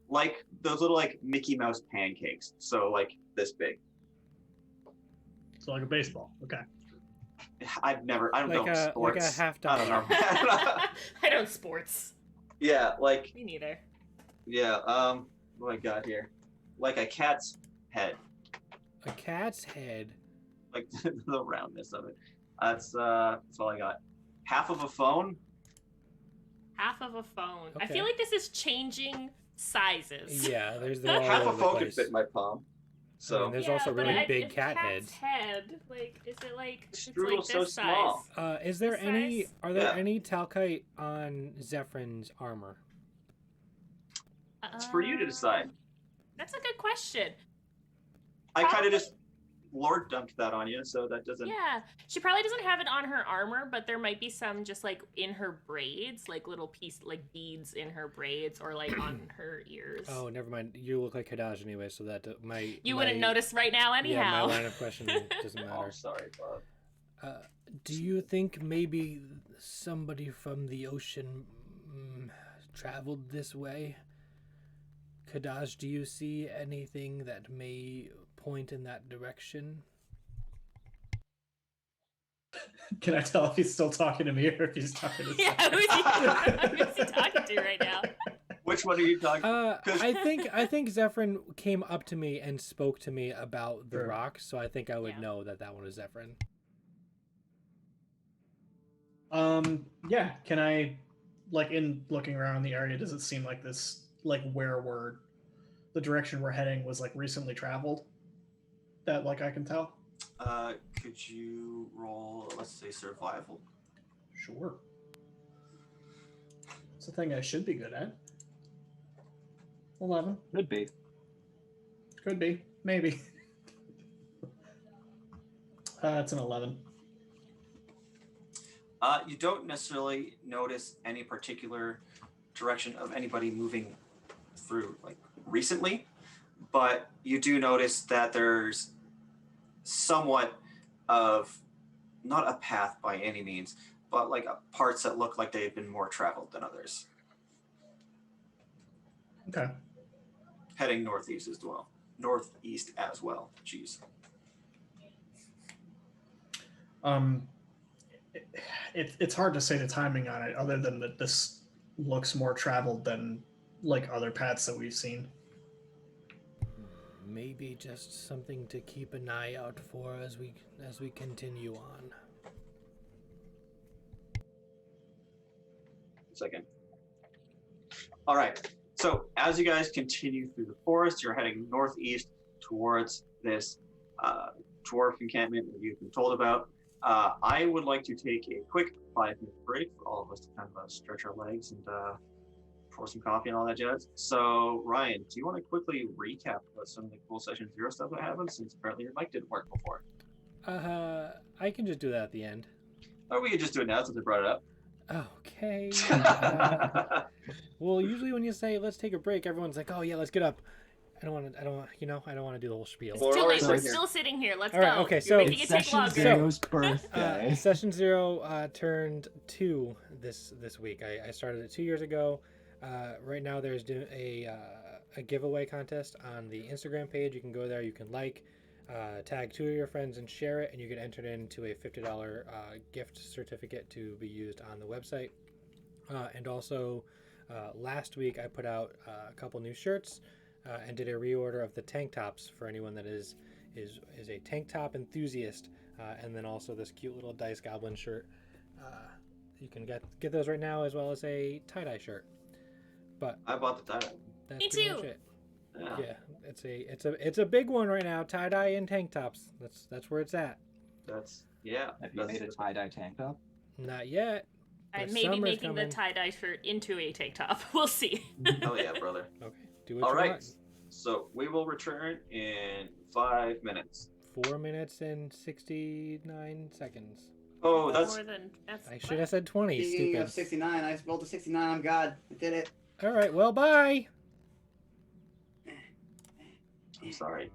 [SPEAKER 1] Like those little like Mickey Mouse pancakes. So like this big.
[SPEAKER 5] so like a baseball. Okay.
[SPEAKER 1] I don't know
[SPEAKER 3] like a
[SPEAKER 1] sports.
[SPEAKER 3] half
[SPEAKER 1] I don't know.
[SPEAKER 3] dollar.
[SPEAKER 2] I don't sports.
[SPEAKER 1] Yeah, like
[SPEAKER 2] Me neither.
[SPEAKER 1] yeah. What I got here? Like a cat's head,
[SPEAKER 3] A cat's head.
[SPEAKER 1] like the roundness of it. That's all I got. Half of a phone.
[SPEAKER 2] Half of a phone. I
[SPEAKER 3] Okay.
[SPEAKER 2] feel like this is changing sizes.
[SPEAKER 3] Yeah, there's the
[SPEAKER 1] Half a phone could fit in my palm. So
[SPEAKER 3] mean, there's
[SPEAKER 2] Yeah,
[SPEAKER 3] also
[SPEAKER 2] but
[SPEAKER 3] really
[SPEAKER 2] a
[SPEAKER 3] big cat
[SPEAKER 2] cat's
[SPEAKER 3] heads.
[SPEAKER 2] head. Like, is it like it's
[SPEAKER 1] Strudel's
[SPEAKER 2] like
[SPEAKER 1] so
[SPEAKER 2] this
[SPEAKER 1] small.
[SPEAKER 2] size?
[SPEAKER 3] Is there
[SPEAKER 2] This
[SPEAKER 3] any?
[SPEAKER 2] size?
[SPEAKER 3] Are there
[SPEAKER 1] Yeah.
[SPEAKER 3] any talcite on Zephyrn's armor?
[SPEAKER 1] it's for you to decide.
[SPEAKER 2] That's a good question.
[SPEAKER 1] I kind
[SPEAKER 2] Probably-
[SPEAKER 1] of just Lord dumped that on you, so that doesn't.
[SPEAKER 2] Yeah, she probably doesn't have it on her armor, but there might be some just like in her braids, like little piece, like beads in her braids, or like on her ears.
[SPEAKER 3] Oh, never mind. You look like Kadaj anyway, so that
[SPEAKER 2] You wouldn't notice right now,
[SPEAKER 3] Yeah,
[SPEAKER 2] anyhow.
[SPEAKER 3] my line of question doesn't
[SPEAKER 1] Oh,
[SPEAKER 3] matter.
[SPEAKER 1] sorry, Bob.
[SPEAKER 3] Do you think maybe somebody from the ocean traveled this way? Kadaj, do you see anything that may point in that direction?
[SPEAKER 5] Can I tell if he's still talking to me or if he's talking to
[SPEAKER 2] Yeah, who's he talking to right now?
[SPEAKER 1] Which one are you talking?
[SPEAKER 3] I think Zephyrin came up to me and spoke to me about the
[SPEAKER 5] Sure.
[SPEAKER 3] rock, so I think I would
[SPEAKER 2] Yeah.
[SPEAKER 3] know that one was Zephyrin.
[SPEAKER 5] Yeah, can I, like, in looking around the area, does it seem like this, like, the direction we're heading was, like, recently traveled? That, like, I can tell?
[SPEAKER 1] Could you roll, let's say, survival?
[SPEAKER 5] Sure. It's a thing I should be good at. 11.
[SPEAKER 6] Could be.
[SPEAKER 5] Could be. Maybe. It's an 11.
[SPEAKER 1] You don't necessarily notice any particular direction of anybody moving through, like, recently, but you do notice that there's somewhat of, not a path by any means, but like parts that look like they've been more traveled than others.
[SPEAKER 5] Okay.
[SPEAKER 1] Heading northeast as well. Northeast as well. Jeez.
[SPEAKER 5] It's hard to say the timing on it, other than that this looks more traveled than like other paths that we've seen.
[SPEAKER 3] Maybe just something to keep an eye out for as we continue on.
[SPEAKER 1] Second. All right. So as you guys continue through the forest, you're heading northeast towards this dwarf encampment that you've been told about. I would like to take a quick 5-minute break for all of us to kind of stretch our legs and pour some coffee and all that jazz. So Ryan, do you want to quickly recap what some of the cool Session 0 stuff that happened, since apparently your mic didn't work before?
[SPEAKER 3] I can just do that at the end.
[SPEAKER 1] Or we could just do it now since I brought it up.
[SPEAKER 3] Okay. Well, usually when you say let's take a break, everyone's like, "Oh yeah, let's get up." I don't want to do the whole spiel.
[SPEAKER 2] It's too late. We're still sitting here. Let's
[SPEAKER 3] All right,
[SPEAKER 2] go.
[SPEAKER 3] okay,
[SPEAKER 2] You're
[SPEAKER 3] so-
[SPEAKER 2] making it take
[SPEAKER 6] Session
[SPEAKER 2] longer.
[SPEAKER 6] Zero's birthday.
[SPEAKER 3] Session 0 turned 2 this week. I started it 2 years ago. Right now there's a giveaway contest on the Instagram page. You can go there. You can tag 2 of your friends and share it, and you get entered into a $50 gift certificate to be used on the website. And also, last week I put out a couple new shirts and did a reorder of the tank tops for anyone that is a tank top enthusiast, and then also this cute little Dice Goblin shirt. You can get those right now, as well as a tie-dye shirt. But
[SPEAKER 1] I bought the tie-dye.
[SPEAKER 3] that's
[SPEAKER 2] Me
[SPEAKER 3] pretty
[SPEAKER 2] too.
[SPEAKER 3] much it.
[SPEAKER 1] Yeah.
[SPEAKER 3] It's a big one right now. Tie-dye and tank tops. That's where it's at.
[SPEAKER 1] Have you
[SPEAKER 6] Made a tie-dye tank top?
[SPEAKER 3] Not yet.
[SPEAKER 2] I
[SPEAKER 3] but
[SPEAKER 2] may be
[SPEAKER 3] summer's
[SPEAKER 2] making the
[SPEAKER 3] coming.
[SPEAKER 2] tie-dye shirt into a tank top. We'll see.
[SPEAKER 1] Hell yeah, brother.
[SPEAKER 3] Okay. Do what
[SPEAKER 1] All
[SPEAKER 3] you
[SPEAKER 1] right.
[SPEAKER 3] want.
[SPEAKER 1] So we will return in 5 minutes.
[SPEAKER 3] 4 minutes and 69 seconds.
[SPEAKER 1] Oh, that's
[SPEAKER 2] More than that's
[SPEAKER 3] I should have said 20.
[SPEAKER 4] Speaking
[SPEAKER 3] Stupid.
[SPEAKER 4] of 69, I rolled a 69. I'm God. I did it.
[SPEAKER 3] All right. Well, bye.
[SPEAKER 1] I'm sorry.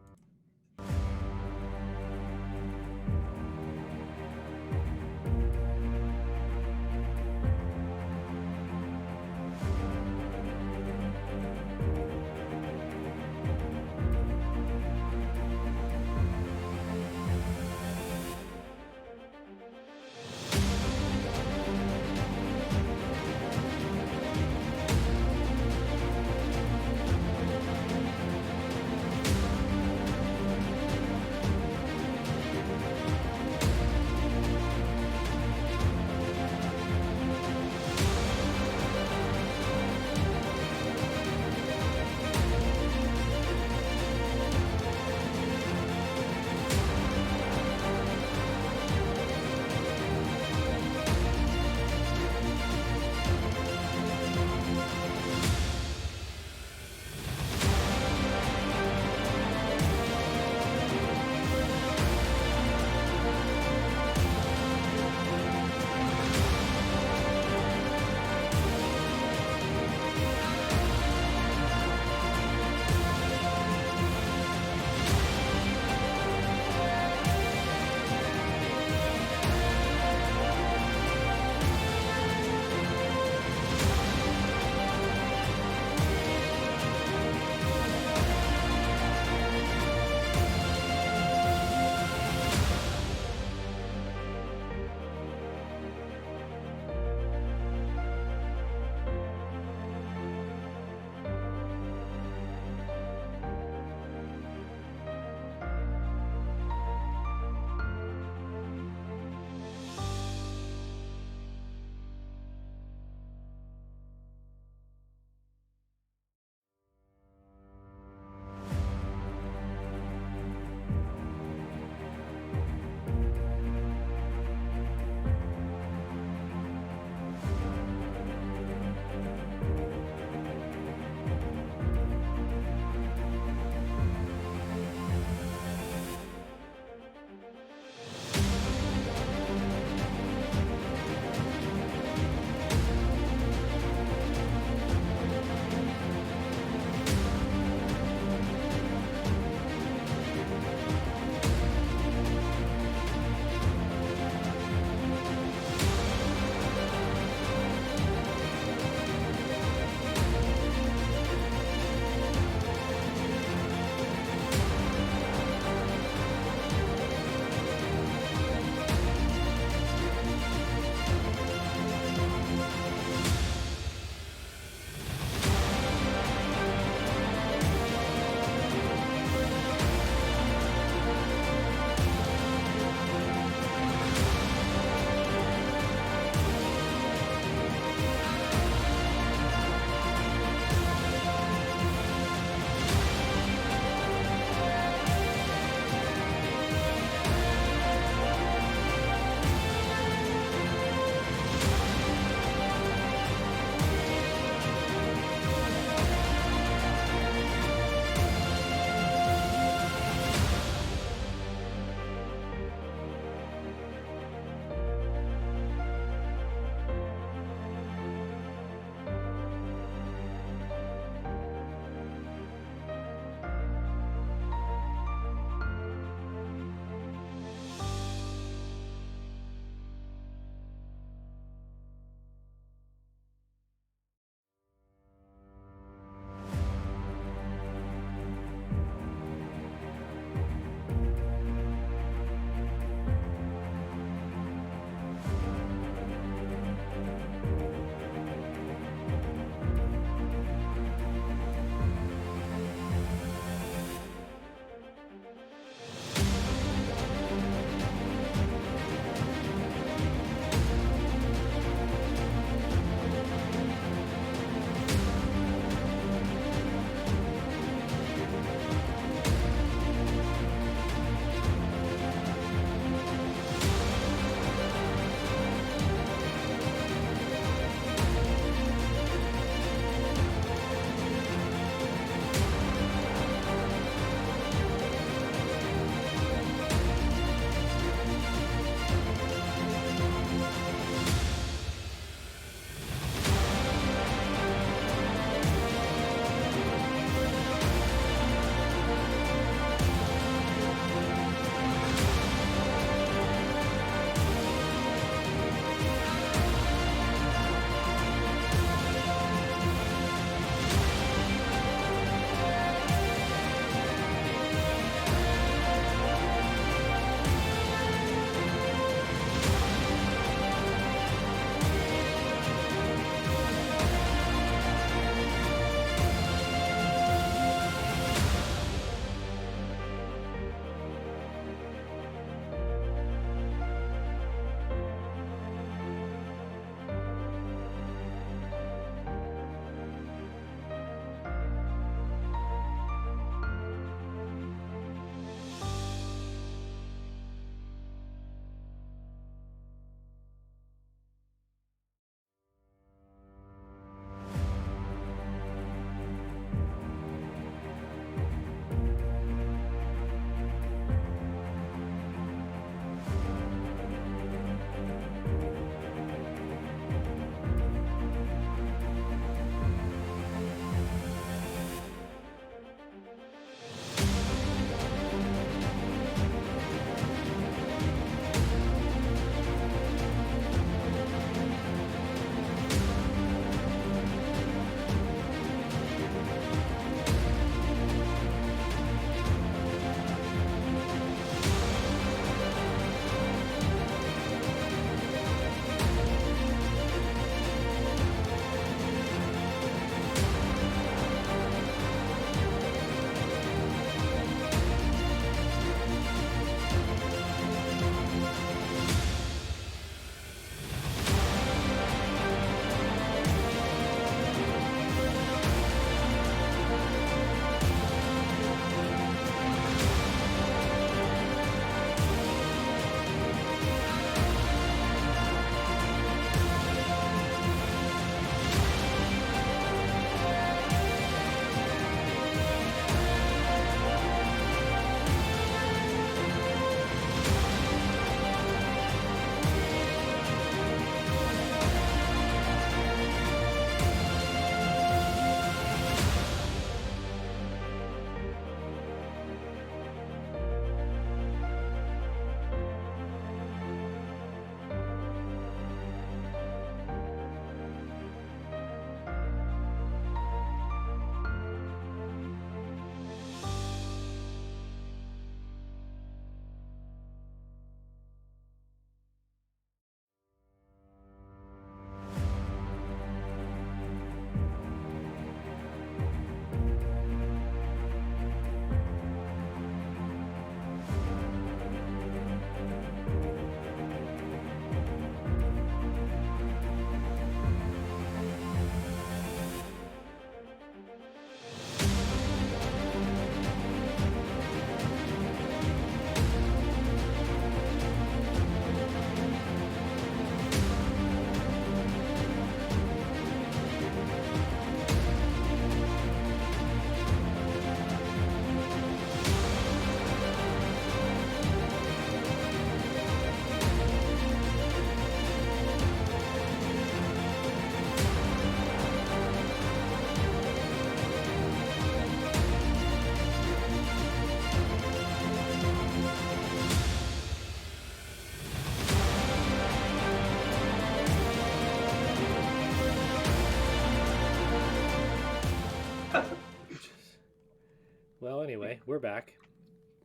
[SPEAKER 3] Well, anyway, we're back.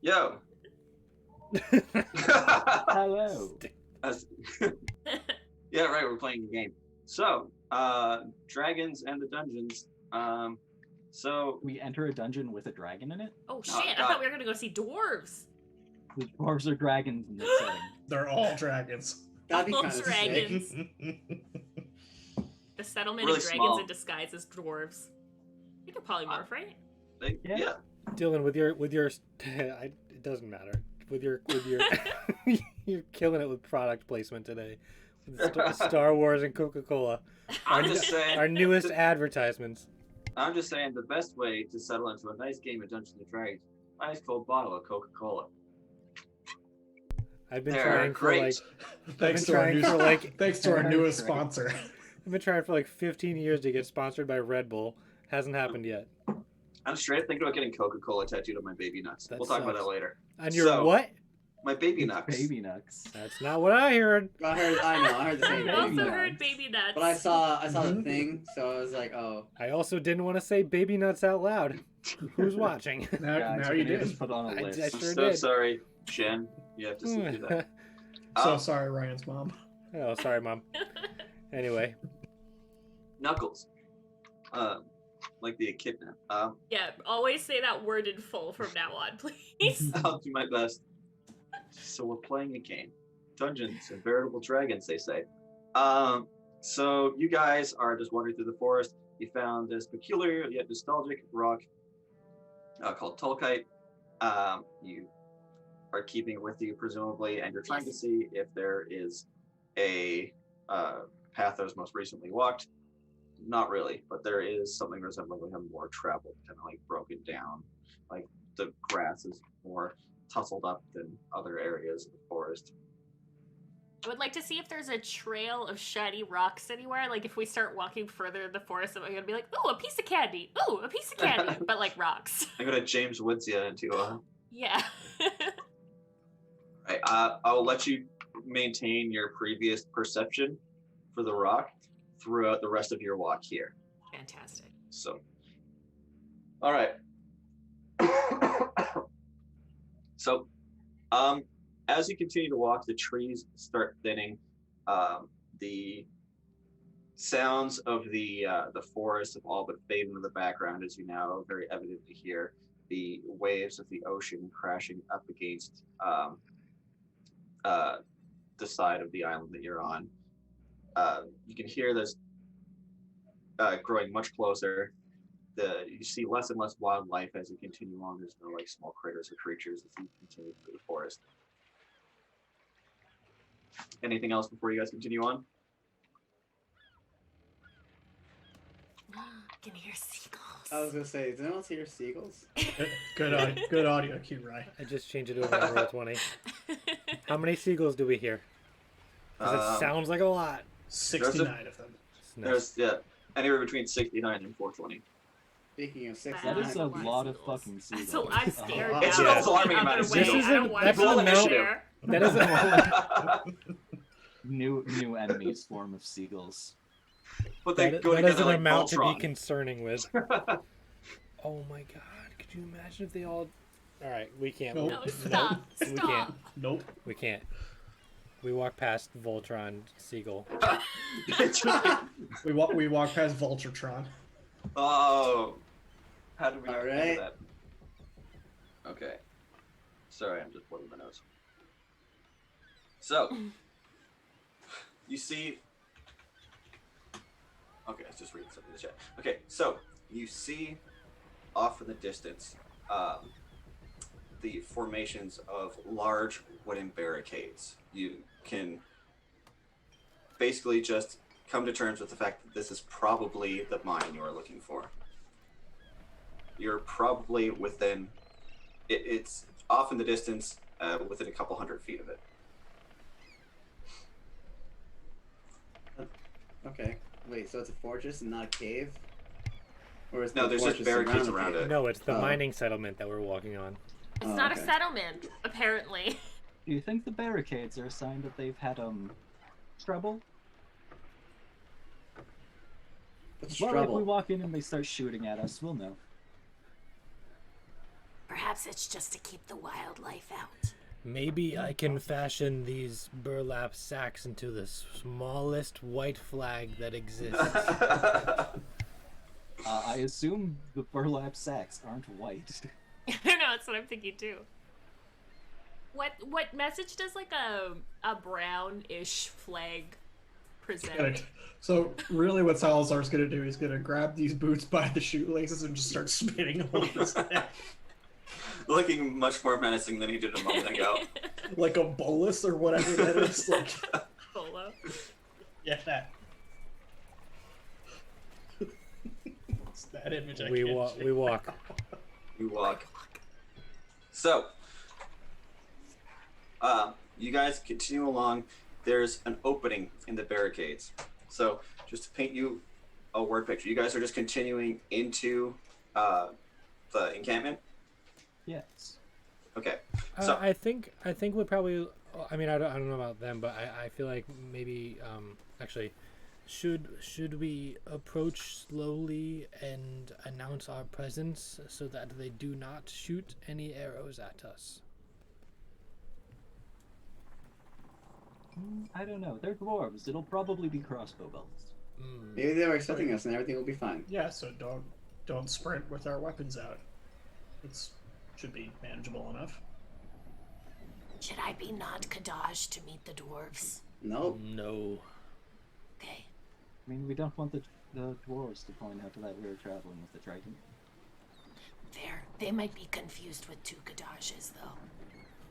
[SPEAKER 1] Yo.
[SPEAKER 6] Hello.
[SPEAKER 1] Yeah, right. We're playing a game. So, dragons and the dungeons. So
[SPEAKER 6] We enter a dungeon with a dragon in it.
[SPEAKER 2] Oh
[SPEAKER 1] No,
[SPEAKER 2] shit! I
[SPEAKER 1] God.
[SPEAKER 2] thought we were gonna go see dwarves.
[SPEAKER 6] The dwarves are dragons in this setting.
[SPEAKER 5] They're all dragons.
[SPEAKER 4] That'd be
[SPEAKER 2] All
[SPEAKER 4] kind of
[SPEAKER 2] dragons.
[SPEAKER 4] sick.
[SPEAKER 2] The settlement
[SPEAKER 1] Really
[SPEAKER 2] of dragons
[SPEAKER 1] small.
[SPEAKER 2] in disguise as dwarves. You can polymorph, right?
[SPEAKER 6] Yeah.
[SPEAKER 3] Dylan, with your it doesn't matter. With your you're killing it with product placement today. With Star Wars and Coca-Cola.
[SPEAKER 1] I'm just saying.
[SPEAKER 3] Our newest advertisements.
[SPEAKER 1] I'm just saying the best way to settle into a nice game of Dungeons and Dragons, nice cold bottle of Coca-Cola.
[SPEAKER 3] I've been
[SPEAKER 1] They're
[SPEAKER 3] trying
[SPEAKER 1] great.
[SPEAKER 3] for like
[SPEAKER 5] Thanks
[SPEAKER 3] been
[SPEAKER 5] to our
[SPEAKER 3] trying
[SPEAKER 5] new,
[SPEAKER 3] for, like-
[SPEAKER 5] thanks to our
[SPEAKER 6] They're
[SPEAKER 5] newest
[SPEAKER 6] great.
[SPEAKER 5] sponsor.
[SPEAKER 3] I've been trying for like 15 years to get sponsored by Red Bull. Hasn't happened yet.
[SPEAKER 1] I'm straight thinking about getting Coca-Cola tattooed on my baby nuts.
[SPEAKER 3] That
[SPEAKER 1] We'll talk about
[SPEAKER 3] sucks.
[SPEAKER 1] that later.
[SPEAKER 3] And you're
[SPEAKER 1] So-
[SPEAKER 3] what?
[SPEAKER 1] My baby nuts.
[SPEAKER 6] Baby nuts.
[SPEAKER 3] That's not what I heard.
[SPEAKER 4] I heard the same
[SPEAKER 2] I
[SPEAKER 6] Baby
[SPEAKER 2] also
[SPEAKER 4] thing.
[SPEAKER 6] nuts.
[SPEAKER 2] heard baby nuts.
[SPEAKER 4] But I saw the
[SPEAKER 5] Mhm.
[SPEAKER 4] thing, so I was like, oh.
[SPEAKER 3] I also didn't want to say baby nuts out loud. Who's watching?
[SPEAKER 5] Now,
[SPEAKER 6] Guys,
[SPEAKER 5] now
[SPEAKER 6] we're
[SPEAKER 5] you
[SPEAKER 6] gonna
[SPEAKER 5] did.
[SPEAKER 6] just put on a
[SPEAKER 3] I-
[SPEAKER 6] list.
[SPEAKER 3] I
[SPEAKER 1] I'm
[SPEAKER 3] sure
[SPEAKER 1] so
[SPEAKER 3] did.
[SPEAKER 1] sorry, Jen. You have to sit through that.
[SPEAKER 5] So
[SPEAKER 1] Um,
[SPEAKER 5] sorry, Ryan's mom.
[SPEAKER 3] Oh, sorry, Mom. Anyway,
[SPEAKER 1] Knuckles. Like the echidna.
[SPEAKER 2] Yeah, always say that word in full from now on, please.
[SPEAKER 1] I'll do my best. So we're playing a game. Dungeons and veritable dragons, they say. So you guys are just wandering through the forest. You found this peculiar yet nostalgic rock called Tolkite. You are keeping it with you, presumably, and you're trying to
[SPEAKER 2] Yes.
[SPEAKER 1] see if there is a path that was most recently walked. Not really, but there is something resembling like a more traveled, kind of like broken down. Like the grass is more tussled up than other areas of the forest.
[SPEAKER 2] I would like to see if there's a trail of shiny rocks anywhere. Like if we start walking further in the forest, I'm gonna be like, "Ooh, a piece of candy! Ooh, a piece of candy!" But like rocks.
[SPEAKER 1] I'm gonna James Woods you into
[SPEAKER 2] Yeah.
[SPEAKER 1] right, I'll let you maintain your previous perception for the rock throughout the rest of your walk here.
[SPEAKER 2] Fantastic.
[SPEAKER 1] So, all right. So, as you continue to walk, the trees start thinning. The sounds of the forest have all but faded into the background, as you now very evidently hear the waves of the ocean crashing up against the side of the island that you're on. You can hear this growing much closer. You see less and less wildlife as you continue on. There's no like small critters or creatures as you continue through the forest. Anything else before you guys continue on?
[SPEAKER 2] Can hear seagulls.
[SPEAKER 4] I was gonna say, does anyone else hear seagulls?
[SPEAKER 5] Good audio cue, Ryan.
[SPEAKER 3] I just changed it over to roll 20. How many seagulls do we hear? 'Cause it sounds like a lot.
[SPEAKER 5] 69 of them.
[SPEAKER 3] It's nice.
[SPEAKER 1] There's anywhere between 69 and 420.
[SPEAKER 4] Speaking of six,
[SPEAKER 6] That is a
[SPEAKER 2] Wow.
[SPEAKER 6] lot of
[SPEAKER 2] Seagulls.
[SPEAKER 6] fucking seagulls.
[SPEAKER 2] So I'm scared
[SPEAKER 4] Oh,
[SPEAKER 2] now.
[SPEAKER 4] it's
[SPEAKER 2] to
[SPEAKER 4] an
[SPEAKER 2] go the
[SPEAKER 1] alarming amount
[SPEAKER 2] other
[SPEAKER 1] of
[SPEAKER 2] way.
[SPEAKER 1] seagulls.
[SPEAKER 2] I don't want
[SPEAKER 3] That's
[SPEAKER 2] to go
[SPEAKER 3] an
[SPEAKER 2] over
[SPEAKER 3] amount-
[SPEAKER 2] there.
[SPEAKER 3] That is
[SPEAKER 6] New enemy swarm of seagulls.
[SPEAKER 1] But they
[SPEAKER 3] that,
[SPEAKER 1] go
[SPEAKER 3] that is
[SPEAKER 1] together
[SPEAKER 3] an
[SPEAKER 1] like
[SPEAKER 3] amount to be
[SPEAKER 1] Voltron.
[SPEAKER 3] concerning with. Oh my god, could you imagine if they all... Alright, we can't.
[SPEAKER 5] Nope.
[SPEAKER 2] No, stop.
[SPEAKER 3] We can't.
[SPEAKER 2] Stop.
[SPEAKER 5] Nope.
[SPEAKER 3] We can't. We walk past Voltron Seagull.
[SPEAKER 5] We walk past Vulturetron.
[SPEAKER 1] Oh, how did we
[SPEAKER 4] All
[SPEAKER 1] not think
[SPEAKER 4] right.
[SPEAKER 1] of that? Okay, sorry, I'm just pulling my notes. So, you see. Okay, let's just read something in the chat. Okay, so you see off in the distance the formations of large wooden barricades. You can basically just come to terms with the fact that this is probably the mine you are looking for. You're probably within, it's off in the distance, within a couple 100 feet of it.
[SPEAKER 4] Okay. Wait, so it's a fortress and not a cave? Or is
[SPEAKER 1] No,
[SPEAKER 4] the
[SPEAKER 1] there's just
[SPEAKER 4] fortress
[SPEAKER 1] barricades
[SPEAKER 4] the
[SPEAKER 1] around
[SPEAKER 4] cave?
[SPEAKER 1] it.
[SPEAKER 3] No, it's the
[SPEAKER 4] Oh.
[SPEAKER 3] mining settlement that we're walking on.
[SPEAKER 2] It's
[SPEAKER 4] Oh,
[SPEAKER 2] not
[SPEAKER 4] okay.
[SPEAKER 2] a settlement, apparently.
[SPEAKER 6] Do you think the barricades are a sign that they've had trouble?
[SPEAKER 4] What's
[SPEAKER 6] Well, if we
[SPEAKER 4] trouble?
[SPEAKER 6] walk in and they start shooting at us, we'll know.
[SPEAKER 8] Perhaps it's just to keep the wildlife out.
[SPEAKER 3] Maybe I can fashion these burlap sacks into the smallest white flag that exists.
[SPEAKER 6] I assume the burlap sacks aren't white.
[SPEAKER 2] I don't know, that's what I'm thinking too. What message does like a brownish flag present?
[SPEAKER 5] So really what Salazar's gonna do is gonna grab these boots by the shoelaces and just start spinning them on his neck.
[SPEAKER 7] Looking much more menacing than he did a moment ago.
[SPEAKER 5] Like a bolus or whatever that is. Like,
[SPEAKER 2] Polo.
[SPEAKER 5] yeah, that. It's that image I
[SPEAKER 3] We
[SPEAKER 5] can't
[SPEAKER 3] walk.
[SPEAKER 5] shake.
[SPEAKER 3] We walk.
[SPEAKER 7] You walk. So, you guys continue along. There's an opening in the barricades. So, just to paint you a word picture, you guys are just continuing into the encampment.
[SPEAKER 6] Yes.
[SPEAKER 7] Okay. So,
[SPEAKER 3] I think we probably. I mean, I don't know about them, but I feel like maybe actually, should we approach slowly and announce our presence so that they do not shoot any arrows at us?
[SPEAKER 6] I don't know. They're dwarves. It'll probably be crossbow bolts.
[SPEAKER 4] Maybe they were expecting us and everything will be fine.
[SPEAKER 5] Yeah, so don't sprint with our weapons out. Should be manageable enough.
[SPEAKER 8] Should I be non-Kadaj to meet the dwarves?
[SPEAKER 4] Nope.
[SPEAKER 3] No.
[SPEAKER 8] Okay.
[SPEAKER 6] I mean, we don't want the dwarves to point out that we're traveling with the Triton.
[SPEAKER 8] Fair. They might be confused with two Kadajes, though.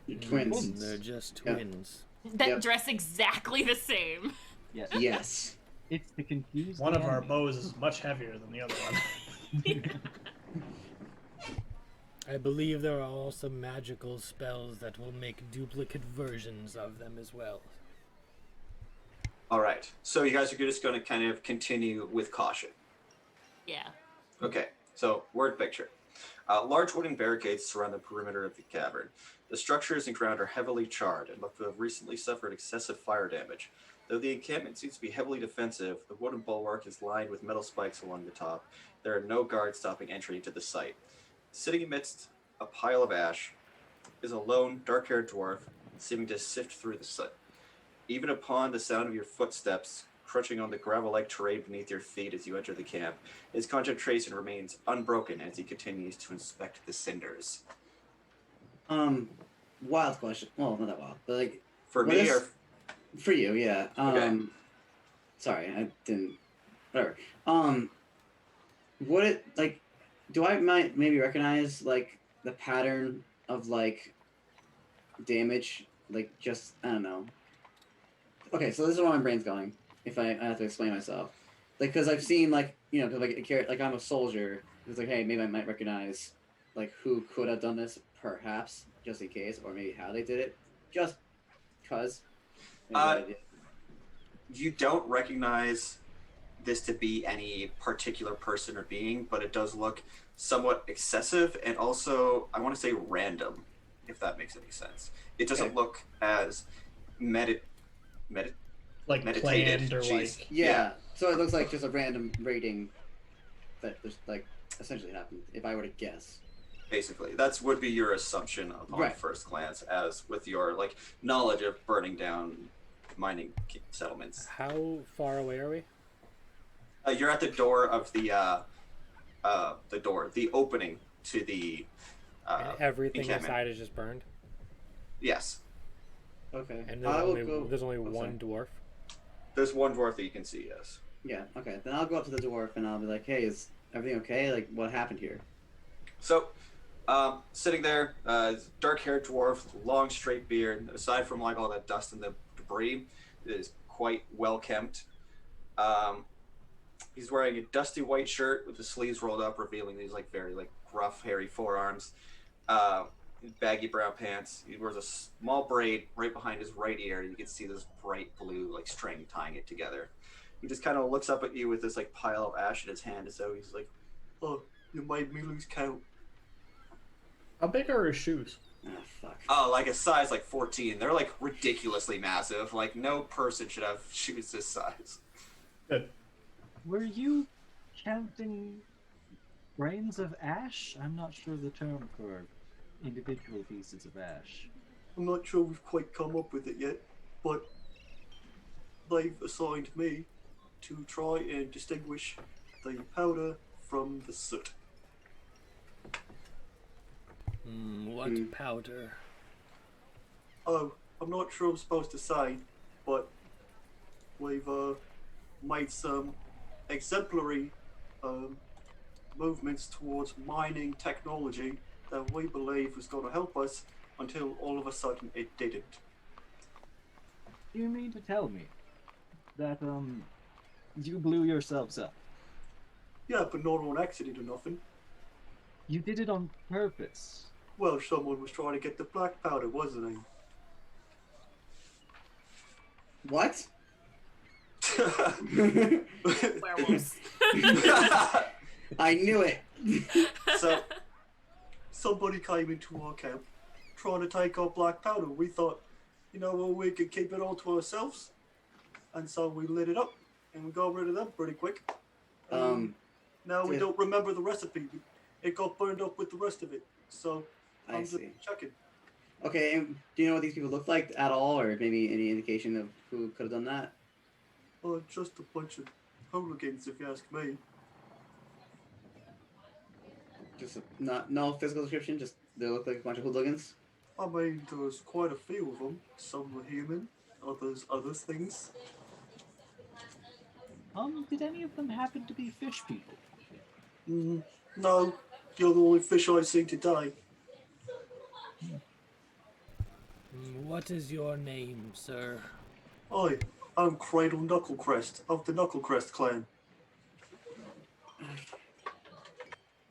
[SPEAKER 4] You're twins.
[SPEAKER 3] They're just
[SPEAKER 4] Yeah.
[SPEAKER 3] twins.
[SPEAKER 2] That
[SPEAKER 4] Yep.
[SPEAKER 2] dress exactly the same.
[SPEAKER 6] Yes.
[SPEAKER 4] Yes.
[SPEAKER 6] It's to confuse
[SPEAKER 5] One
[SPEAKER 6] the
[SPEAKER 5] of our
[SPEAKER 6] enemy.
[SPEAKER 5] bows is much heavier than the other one.
[SPEAKER 3] I believe there are also magical spells that will make duplicate versions of them as well.
[SPEAKER 7] all right. So, you guys are just going to kind of continue with caution.
[SPEAKER 2] Yeah.
[SPEAKER 7] Okay, so word picture. Large wooden barricades surround the perimeter of the cavern. The structures and ground are heavily charred and look to have recently suffered excessive fire damage. Though the encampment seems to be heavily defensive, the wooden bulwark is lined with metal spikes along the top. There are no guards stopping entry into the site. Sitting amidst a pile of ash is a lone, dark-haired dwarf, seeming to sift through the soot. Even upon the sound of your footsteps crunching on the gravel-like terrain beneath your feet as you enter the camp, his concentration remains unbroken as he continues to inspect the cinders.
[SPEAKER 4] Wild question. Well, not that wild, but like
[SPEAKER 7] For
[SPEAKER 4] What
[SPEAKER 7] me,
[SPEAKER 4] is-
[SPEAKER 7] or
[SPEAKER 4] for you, yeah.
[SPEAKER 7] Okay.
[SPEAKER 4] Sorry, I didn't. Whatever. What it like? Do I might maybe recognize like the pattern of like damage? Like just I don't know. Okay, so this is where my brain's going. If I have to explain myself, like because I've seen like cause, like I'm a soldier. It's like hey, maybe I might recognize like who could have done this, perhaps just in case, or maybe how they did it, just cause. Maybe I did.
[SPEAKER 7] you don't recognize this to be any particular person or being, but it does look somewhat excessive and also, I want to say random, if that makes any sense. It doesn't
[SPEAKER 4] Okay.
[SPEAKER 7] look as
[SPEAKER 5] Like
[SPEAKER 7] meditated.
[SPEAKER 5] planned or
[SPEAKER 7] Jeez.
[SPEAKER 5] like
[SPEAKER 4] Yeah. So it looks like just a random rating that just like essentially happened. If I were to guess.
[SPEAKER 7] Basically, that's would be your assumption upon
[SPEAKER 4] Right.
[SPEAKER 7] first glance, as with your like knowledge of burning down mining settlements.
[SPEAKER 3] How far away are we?
[SPEAKER 7] You're at the door of the opening to the
[SPEAKER 3] And everything
[SPEAKER 7] encampment.
[SPEAKER 3] inside is just burned,
[SPEAKER 7] Yes,
[SPEAKER 4] Okay.
[SPEAKER 3] and
[SPEAKER 4] I will
[SPEAKER 3] there's only
[SPEAKER 4] oh,
[SPEAKER 3] one dwarf.
[SPEAKER 7] there's one dwarf that you can see. Yes.
[SPEAKER 4] Yeah. Okay. Then I'll go up to the dwarf and I'll be like, "Hey, is everything okay? Like, what happened here?"
[SPEAKER 7] So, sitting there, dark-haired dwarf, long straight beard. Aside from like all that dust and the debris, it is quite well kempt. He's wearing a dusty white shirt with the sleeves rolled up, revealing these like very like rough, hairy forearms. Baggy brown pants. He wears a small braid right behind his right ear. You can see this bright blue like string tying it together. He just kind of looks up at you with this like pile of ash in his hand, as though he's like, "Oh, you made me lose count."
[SPEAKER 5] how big are his shoes?
[SPEAKER 4] Ah, fuck.
[SPEAKER 7] Oh, like a size like 14. They're like ridiculously massive. Like no person should have shoes this size.
[SPEAKER 5] Good.
[SPEAKER 6] Were you counting grains of ash? I'm not sure the term for individual pieces of ash.
[SPEAKER 1] I'm not sure we've quite come up with it yet, but they've assigned me to try and distinguish the powder from the soot.
[SPEAKER 3] What powder?
[SPEAKER 1] Oh, I'm not sure I'm supposed to say, but we've made some exemplary movements towards mining technology that we believe was going to help us until all of a sudden it didn't.
[SPEAKER 6] Do you mean to tell me that you blew yourselves up?
[SPEAKER 1] Yeah, but not on accident or nothing.
[SPEAKER 6] You did it on purpose.
[SPEAKER 1] Well, someone was trying to get the black powder, wasn't he?
[SPEAKER 4] What?
[SPEAKER 2] Werewolves.
[SPEAKER 4] I knew it.
[SPEAKER 1] So, somebody came into our camp trying to take our black powder. We thought, well, we could keep it all to ourselves. And so we lit it up and we got rid of them pretty quick. Now we don't remember the recipe. It got burned up with the rest of it. So I'm just checking.
[SPEAKER 4] Okay, and do you know what these people look like at all, or maybe any indication of who could have done that?
[SPEAKER 1] Just a bunch of hooligans, if you ask me.
[SPEAKER 4] Just no physical description. Just they look like a bunch of hooligans.
[SPEAKER 1] I mean, there's quite a few of them. Some were human, others other things.
[SPEAKER 6] Did any of them happen to be fish people?
[SPEAKER 1] No, you're the only fish I've seen today.
[SPEAKER 3] What is your name, sir?
[SPEAKER 1] Hi, I'm Cradle Knucklecrest of the Knucklecrest clan.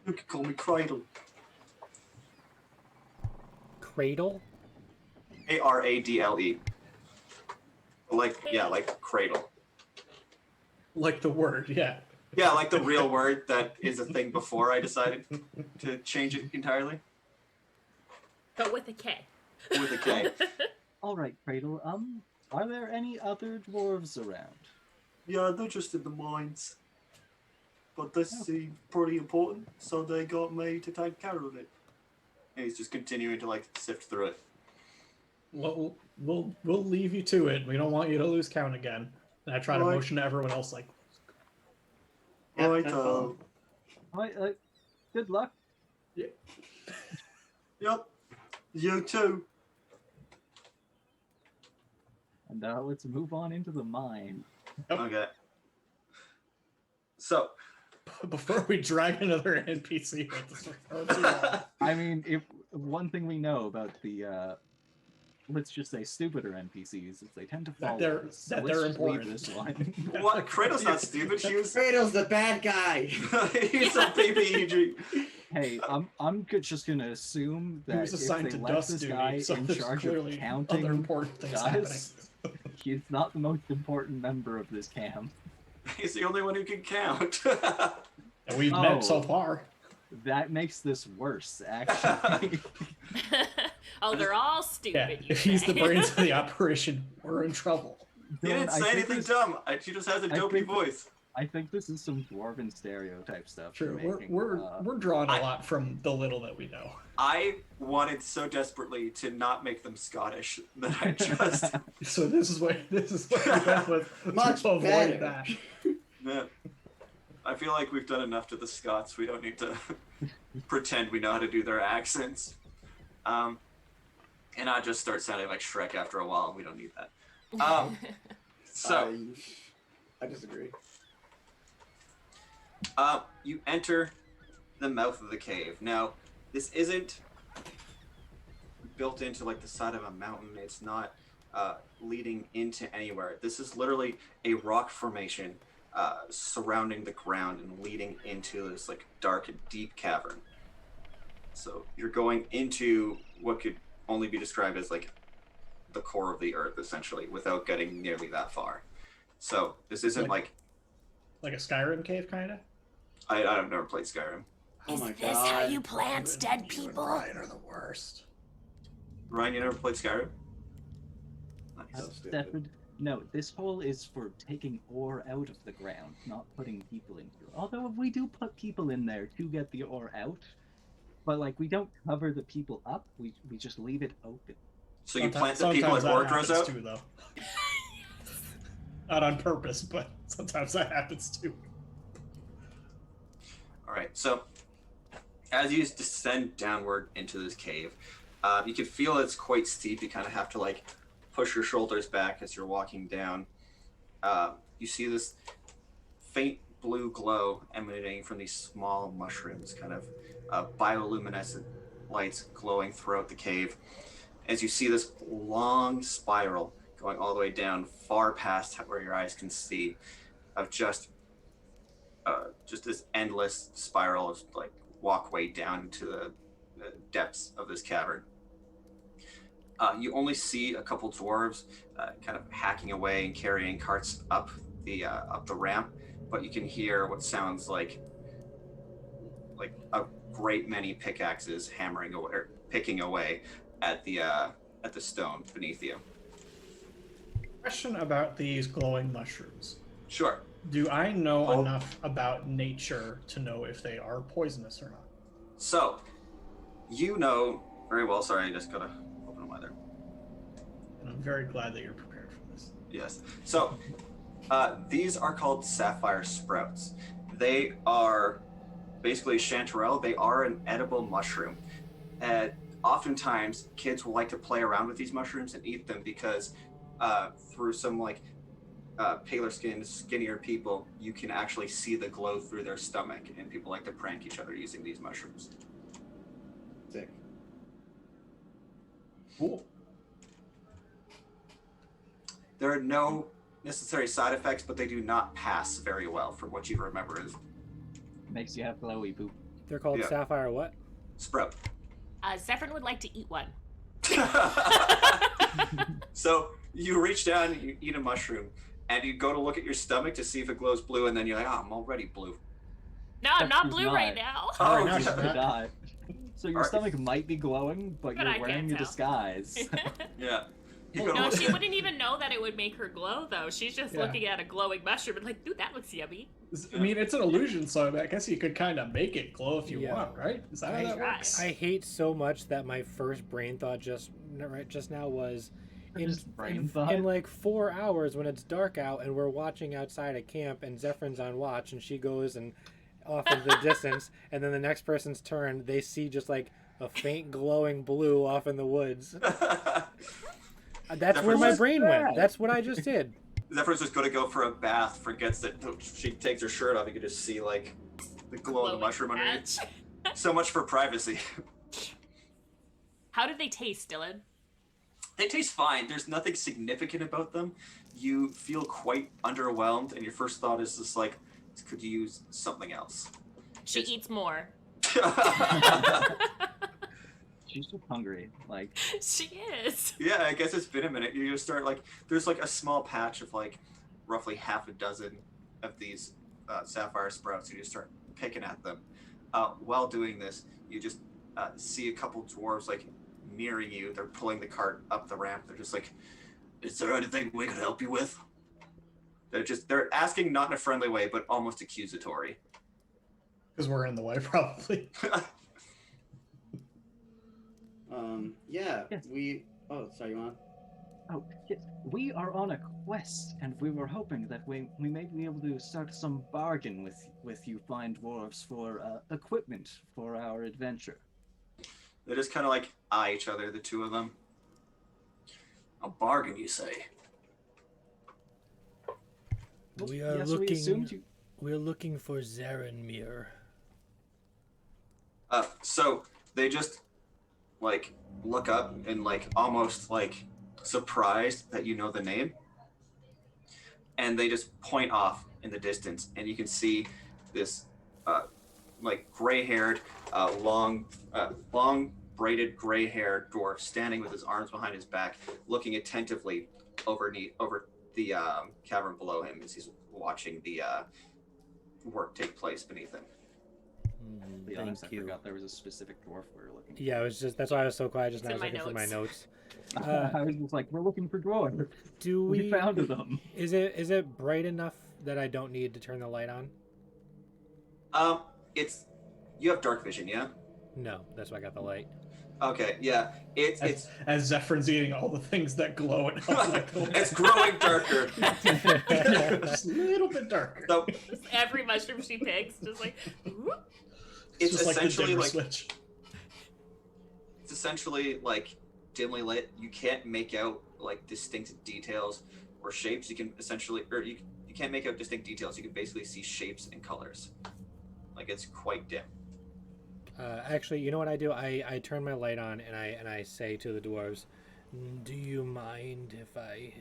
[SPEAKER 1] You can call me Cradle.
[SPEAKER 3] Cradle?
[SPEAKER 7] Aradle. Like cradle.
[SPEAKER 5] Like the word, yeah.
[SPEAKER 7] Yeah, like the real word that is a thing before I decided to change it entirely.
[SPEAKER 2] But with a K.
[SPEAKER 7] With a K.
[SPEAKER 6] All right, Cradle. Are there any other dwarves around?
[SPEAKER 1] Yeah, they're just in the mines. But this seemed pretty important, so they got me to take care of it.
[SPEAKER 7] And he's just continuing to sift through it.
[SPEAKER 5] We'll leave you to it. We don't want you to lose count again. And I try to motion to everyone else like.
[SPEAKER 1] Right,
[SPEAKER 6] good luck.
[SPEAKER 5] Yeah.
[SPEAKER 1] Yep. You too.
[SPEAKER 6] And now let's move on into the mine.
[SPEAKER 7] Okay. So,
[SPEAKER 5] before we drag another NPC with us,
[SPEAKER 6] I mean, if one thing we know about the let's just say stupider NPCs is they tend to follow.
[SPEAKER 5] They're important.
[SPEAKER 6] This one.
[SPEAKER 7] What? Kratos not stupid.
[SPEAKER 4] Kratos the bad guy.
[SPEAKER 7] He's a baby.
[SPEAKER 6] Hey, I'm just gonna assume that
[SPEAKER 5] he was assigned
[SPEAKER 6] if they
[SPEAKER 5] to
[SPEAKER 6] left
[SPEAKER 5] dust
[SPEAKER 6] this
[SPEAKER 5] duty,
[SPEAKER 6] guy
[SPEAKER 5] so
[SPEAKER 6] in
[SPEAKER 5] there's
[SPEAKER 6] charge of
[SPEAKER 5] clearly
[SPEAKER 6] counting
[SPEAKER 5] other important things
[SPEAKER 6] guys, he's not the most important member of this camp.
[SPEAKER 7] He's the only one who can count.
[SPEAKER 5] And we've met so far.
[SPEAKER 6] That makes this worse, actually.
[SPEAKER 2] Oh, they're all stupid.
[SPEAKER 5] Yeah, if he's the brains of the operation, we're in trouble.
[SPEAKER 7] He didn't say anything dumb. She just has a dopey voice.
[SPEAKER 6] I think this is some dwarven stereotype stuff.
[SPEAKER 5] Sure, we're drawing a lot from the little that we know.
[SPEAKER 7] I wanted so desperately to not make them Scottish that I just.
[SPEAKER 5] So this is what we went with.
[SPEAKER 4] Much
[SPEAKER 5] to avoid
[SPEAKER 4] better.
[SPEAKER 5] that.
[SPEAKER 7] Yeah. I feel like we've done enough to the Scots. We don't need to pretend we know how to do their accents. And I just start sounding like Shrek after a while. We don't need that. So
[SPEAKER 4] I disagree.
[SPEAKER 7] You enter the mouth of the cave. Now, this isn't built into the side of a mountain. It's not leading into anywhere. This is literally a rock formation surrounding the ground and leading into this dark and deep cavern. So you're going into what could only be described as the core of the earth, essentially, without getting nearly that far. So this isn't like
[SPEAKER 5] a Skyrim cave, kind of.
[SPEAKER 7] I've never played Skyrim.
[SPEAKER 4] Oh my
[SPEAKER 8] Is this how you plant dead people?
[SPEAKER 5] Ryan are the worst.
[SPEAKER 7] Ryan, you never played Skyrim? Nice.
[SPEAKER 6] Stefan, no, this hole is for taking ore out of the ground, not putting people in here. Although if we do put people in there to get the ore out, But like, we don't cover the people up. We just leave it open.
[SPEAKER 7] So you plant the people
[SPEAKER 5] Sometimes
[SPEAKER 7] at
[SPEAKER 5] that
[SPEAKER 7] wardrobes
[SPEAKER 5] happens
[SPEAKER 7] out?
[SPEAKER 5] too, though. Not on purpose, but sometimes that happens too.
[SPEAKER 7] All right. So as you descend downward into this cave, you can feel it's quite steep. You kind of have to like push your shoulders back as you're walking down. You see this faint blue glow emanating from these small mushrooms, kind of bioluminescent lights glowing throughout the cave. As you see this long spiral going all the way down, far past where your eyes can see, of just this endless spiral of like walkway down to the depths of this cavern. You only see a couple dwarves kind of hacking away and carrying carts up the ramp, but you can hear what sounds like a great many pickaxes hammering away, or picking away at the stone beneath you.
[SPEAKER 5] Question about these glowing mushrooms.
[SPEAKER 7] Sure.
[SPEAKER 5] Do I know enough about nature to know if they are poisonous or not?
[SPEAKER 7] So, you know very well. Sorry, I just gotta open them either.
[SPEAKER 5] And I'm very glad that you're prepared for this.
[SPEAKER 7] Yes. So, these are called sapphire sprouts. They are basically chanterelle. They are an edible mushroom. Oftentimes, kids will like to play around with these mushrooms and eat them because through some like paler skinned, skinnier people, you can actually see the glow through their stomach, and people like to prank each other using these mushrooms.
[SPEAKER 4] Sick.
[SPEAKER 5] Cool.
[SPEAKER 7] There are no necessary side effects, but they do not pass very well from what you remember as
[SPEAKER 6] Makes you have glowy poop.
[SPEAKER 3] They're called
[SPEAKER 7] Yeah.
[SPEAKER 3] sapphire what?
[SPEAKER 7] sprout.
[SPEAKER 2] Zephyrin would like to eat one.
[SPEAKER 7] So you reach down, you eat a mushroom, and you go to look at your stomach to see if it glows blue, and then you're like, I'm already blue.
[SPEAKER 2] No, I'm not
[SPEAKER 6] She's
[SPEAKER 2] blue
[SPEAKER 6] not.
[SPEAKER 2] right now.
[SPEAKER 7] Oh,
[SPEAKER 5] now
[SPEAKER 7] yeah.
[SPEAKER 5] she's
[SPEAKER 6] To
[SPEAKER 5] not.
[SPEAKER 6] die. So your
[SPEAKER 7] Alright.
[SPEAKER 6] stomach might be glowing, but
[SPEAKER 2] But
[SPEAKER 6] you're
[SPEAKER 2] I
[SPEAKER 6] wearing
[SPEAKER 2] can't
[SPEAKER 6] a
[SPEAKER 2] tell.
[SPEAKER 6] disguise.
[SPEAKER 7] Yeah. You go to
[SPEAKER 2] No,
[SPEAKER 7] look
[SPEAKER 2] she
[SPEAKER 7] at-
[SPEAKER 2] wouldn't even know that it would make her glow, though. She's just
[SPEAKER 5] Yeah.
[SPEAKER 2] looking at a glowing mushroom and like, dude, that looks yummy.
[SPEAKER 5] I mean, it's an illusion, so I guess you could kind of make it glow if you
[SPEAKER 3] Yeah.
[SPEAKER 5] want, right? Is that how that
[SPEAKER 2] Right.
[SPEAKER 5] works?
[SPEAKER 3] I hate so much that my first brain thought just now was in like 4 hours when it's dark out and we're watching outside a camp and Zephyr's on watch and she goes and off into the distance, and then the next person's turn, they see just like a faint glowing blue off in the woods. That's where my brain went. That's what I just did.
[SPEAKER 7] Zephyr's just going to go for a bath, forgets that she takes her shirt off. You can just see like the glow of the
[SPEAKER 2] Glowing
[SPEAKER 7] mushroom underneath.
[SPEAKER 2] patch.
[SPEAKER 7] So much for privacy.
[SPEAKER 2] How did they taste, Dylan?
[SPEAKER 7] They taste fine. There's nothing significant about them. You feel quite underwhelmed, and your first thought is just like, could you use something else?
[SPEAKER 2] She
[SPEAKER 7] It's-
[SPEAKER 2] eats more.
[SPEAKER 6] She's just hungry. Like,
[SPEAKER 2] She is.
[SPEAKER 7] Yeah, I guess it's been a minute. You just start like, there's like a small patch of like roughly half a dozen of these sapphire sprouts. You just start picking at them. While doing this, you just see a couple dwarves like nearing you. They're pulling the cart up the ramp. They're just like, is there anything we could help you with? They're asking not in a friendly way, but almost accusatory.
[SPEAKER 5] Because we're in the way, probably.
[SPEAKER 4] Yeah,
[SPEAKER 6] Yes.
[SPEAKER 4] Oh, sorry, you want?
[SPEAKER 6] oh, yes, we are on a quest, and we were hoping that we may be able to start some bargain with you fine dwarves for equipment for our adventure.
[SPEAKER 7] They just kind of like eye each other, the two of them. A bargain, you say?
[SPEAKER 3] We are
[SPEAKER 6] Yes, we assumed
[SPEAKER 3] looking.
[SPEAKER 6] you.
[SPEAKER 3] We're looking for Zarenmir.
[SPEAKER 7] So they just like look up and like almost like surprised that you know the name, and they just point off in the distance, and you can see this like gray-haired, long braided gray-haired dwarf standing with his arms behind his back, looking attentively over the cavern below him as he's watching the work take place beneath him.
[SPEAKER 6] To be honest, I forgot there was a specific dwarf we were looking for.
[SPEAKER 3] Yeah, it was just that's why I was so quiet just
[SPEAKER 2] It's
[SPEAKER 3] now. I
[SPEAKER 2] in
[SPEAKER 3] was
[SPEAKER 2] my
[SPEAKER 3] looking for my notes.
[SPEAKER 6] I was just like, we're looking for dwarves.
[SPEAKER 3] Do
[SPEAKER 6] We found them.
[SPEAKER 3] Is it bright enough that I don't need to turn the light on?
[SPEAKER 7] You have dark vision, yeah?
[SPEAKER 3] No, that's why I got the light.
[SPEAKER 7] Okay, yeah. It's
[SPEAKER 5] As Zephyr's eating all the things that glow and help light the way.
[SPEAKER 7] it's growing darker.
[SPEAKER 5] Just a little bit darker.
[SPEAKER 7] So
[SPEAKER 2] Just every mushroom she picks, just like, whoop.
[SPEAKER 7] it's
[SPEAKER 5] just like the
[SPEAKER 7] essentially
[SPEAKER 5] dimmer
[SPEAKER 7] like
[SPEAKER 5] switch.
[SPEAKER 7] it's essentially like dimly lit. You can't make out like distinct details or shapes. You can essentially, or you can't make out distinct details. You can basically see shapes and colors. Like it's quite dim.
[SPEAKER 3] Actually, you know what I do? I turn my light on and I say to the dwarves, "Do you mind if I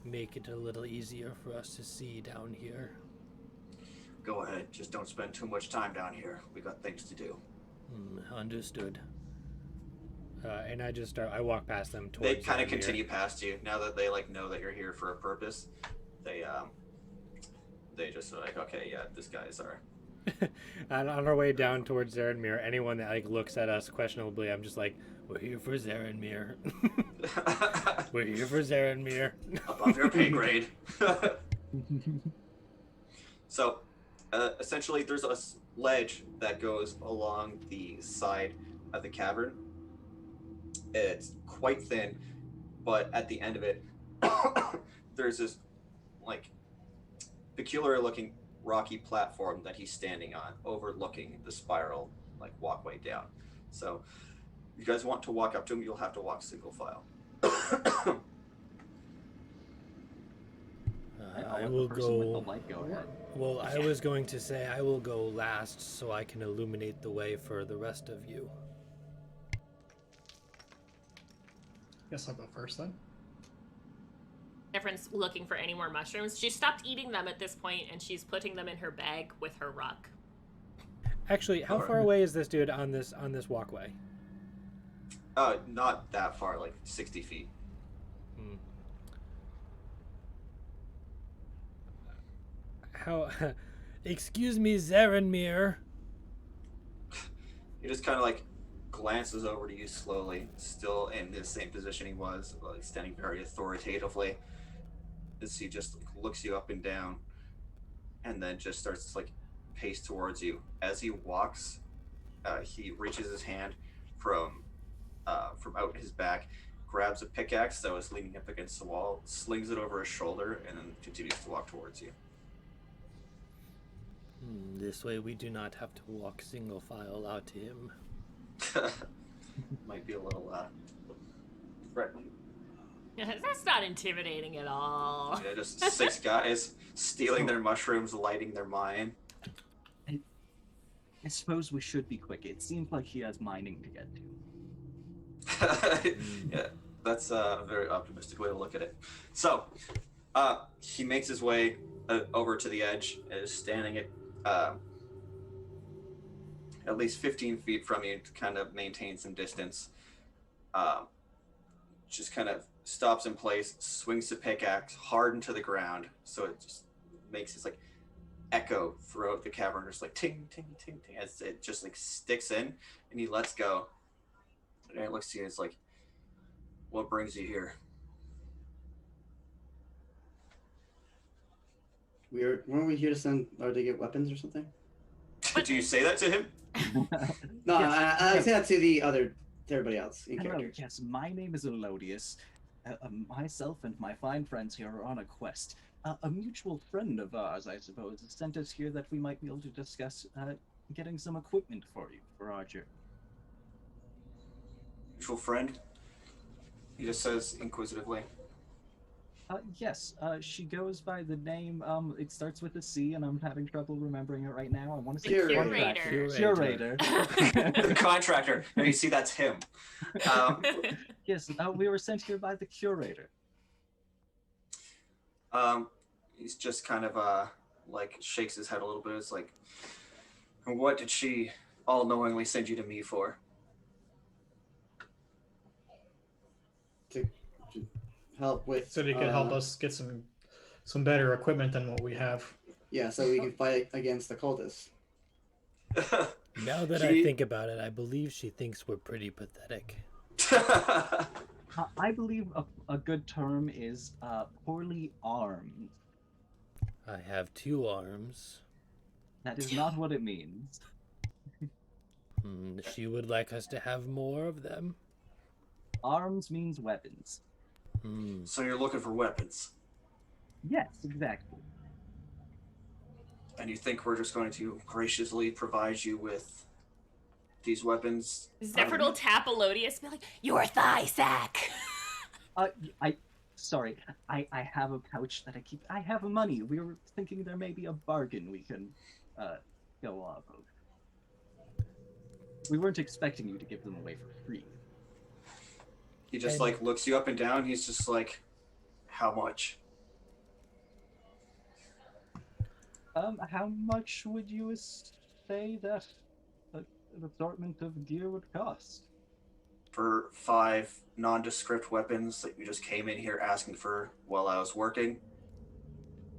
[SPEAKER 3] make it a little easier for us to see down here?"
[SPEAKER 7] Go ahead. Just don't spend too much time down here. We got things to do.
[SPEAKER 3] Understood. And I walk past them towards
[SPEAKER 7] They kind of
[SPEAKER 3] Zarenmir.
[SPEAKER 7] continue past you now that they like know that you're here for a purpose. They just are like, okay, yeah, this guy's our.
[SPEAKER 3] And on our way down towards Zarenmir, anyone that like looks at us questionably, I'm just like, "We're here for Zarenmir. We're here for Zarenmir."
[SPEAKER 7] Above your pay grade. So, essentially, there's a ledge that goes along the side of the cavern. It's quite thin, but at the end of it, there's this like peculiar-looking rocky platform that he's standing on, overlooking the spiral like walkway down. So, if you guys want to walk up to him, you'll have to walk single file.
[SPEAKER 3] I
[SPEAKER 6] I'll
[SPEAKER 3] will
[SPEAKER 6] let the person with
[SPEAKER 3] go.
[SPEAKER 6] the light go ahead.
[SPEAKER 3] Well, I was going to say I will go last so I can illuminate the way for the rest of you.
[SPEAKER 5] Guess I'll go first then.
[SPEAKER 2] Difference looking for any more mushrooms. She stopped eating them at this point, and she's putting them in her bag with her rock.
[SPEAKER 3] Actually, how far away is this dude on this walkway?
[SPEAKER 7] Not that far, like 60 feet.
[SPEAKER 3] How? Excuse me, Zarenmir.
[SPEAKER 7] He just kind of like glances over to you slowly, still in the same position he was, like standing very authoritatively. As he just like, looks you up and down, and then just starts to like pace towards you. As he walks, he reaches his hand from out his back, grabs a pickaxe that was leaning up against the wall, slings it over his shoulder, and then continues to walk towards you.
[SPEAKER 3] This way we do not have to walk single file out to him.
[SPEAKER 7] Might be a little threatening.
[SPEAKER 2] That's not intimidating at all.
[SPEAKER 7] Yeah, just 6 guys stealing their mushrooms, lighting their mine.
[SPEAKER 6] I suppose we should be quick. It seems like he has mining to get to.
[SPEAKER 7] Yeah, that's a very optimistic way to look at it. So, he makes his way over to the edge, is standing at least 15 feet from you to kind of maintain some distance. Just kind of stops in place, swings the pickaxe hard into the ground, so it just makes this like echo throughout the cavern, just like ting, ting, ting, ting, as it just like sticks in, and he lets go. And it looks to you, it's like, what brings you here?
[SPEAKER 4] Weren't we here to send or to get weapons or something?
[SPEAKER 7] Do you say that to him?
[SPEAKER 4] No,
[SPEAKER 6] Yes.
[SPEAKER 4] I say that to everybody else in
[SPEAKER 6] Hello,
[SPEAKER 4] character.
[SPEAKER 6] yes, my name is Elodius. Myself and my fine friends here are on a quest. A mutual friend of ours, I suppose, has sent us here that we might be able to discuss getting some equipment for you, for our journey.
[SPEAKER 7] Mutual friend? He just says inquisitively.
[SPEAKER 6] Yes, she goes by the name, it starts with a C, and I'm having trouble remembering it right now. I want to say
[SPEAKER 2] Curator.
[SPEAKER 6] Curator.
[SPEAKER 7] The contractor. And you see that's him.
[SPEAKER 6] Yes, we were sent here by the Curator.
[SPEAKER 7] He's just kind of like shakes his head a little bit. It's like, what did she all knowingly send you to me for?
[SPEAKER 4] To help with.
[SPEAKER 5] So they could help us get some better equipment than what we have.
[SPEAKER 4] Yeah, so we can fight against the cultists.
[SPEAKER 3] Now that I think about it, I believe she thinks we're pretty pathetic.
[SPEAKER 6] I believe a good term is poorly armed.
[SPEAKER 3] I have 2 arms.
[SPEAKER 6] That is not what it means.
[SPEAKER 3] She would like us to have more of them.
[SPEAKER 6] Arms means weapons.
[SPEAKER 1] So you're looking for weapons,
[SPEAKER 6] Yes, exactly.
[SPEAKER 1] and you think we're just going to graciously provide you with these weapons?
[SPEAKER 2] Zephyr will tap Elodius and be like,
[SPEAKER 8] Your thigh sack.
[SPEAKER 6] Sorry, I have a pouch that I keep. I have money. We were thinking there may be a bargain we can go off of. We weren't expecting you to give them away for free.
[SPEAKER 1] He just like looks you up and down. He's just like, how much?
[SPEAKER 6] How much would you say that an assortment of gear would cost?
[SPEAKER 1] For 5 nondescript weapons that you just came in here asking for while I was working?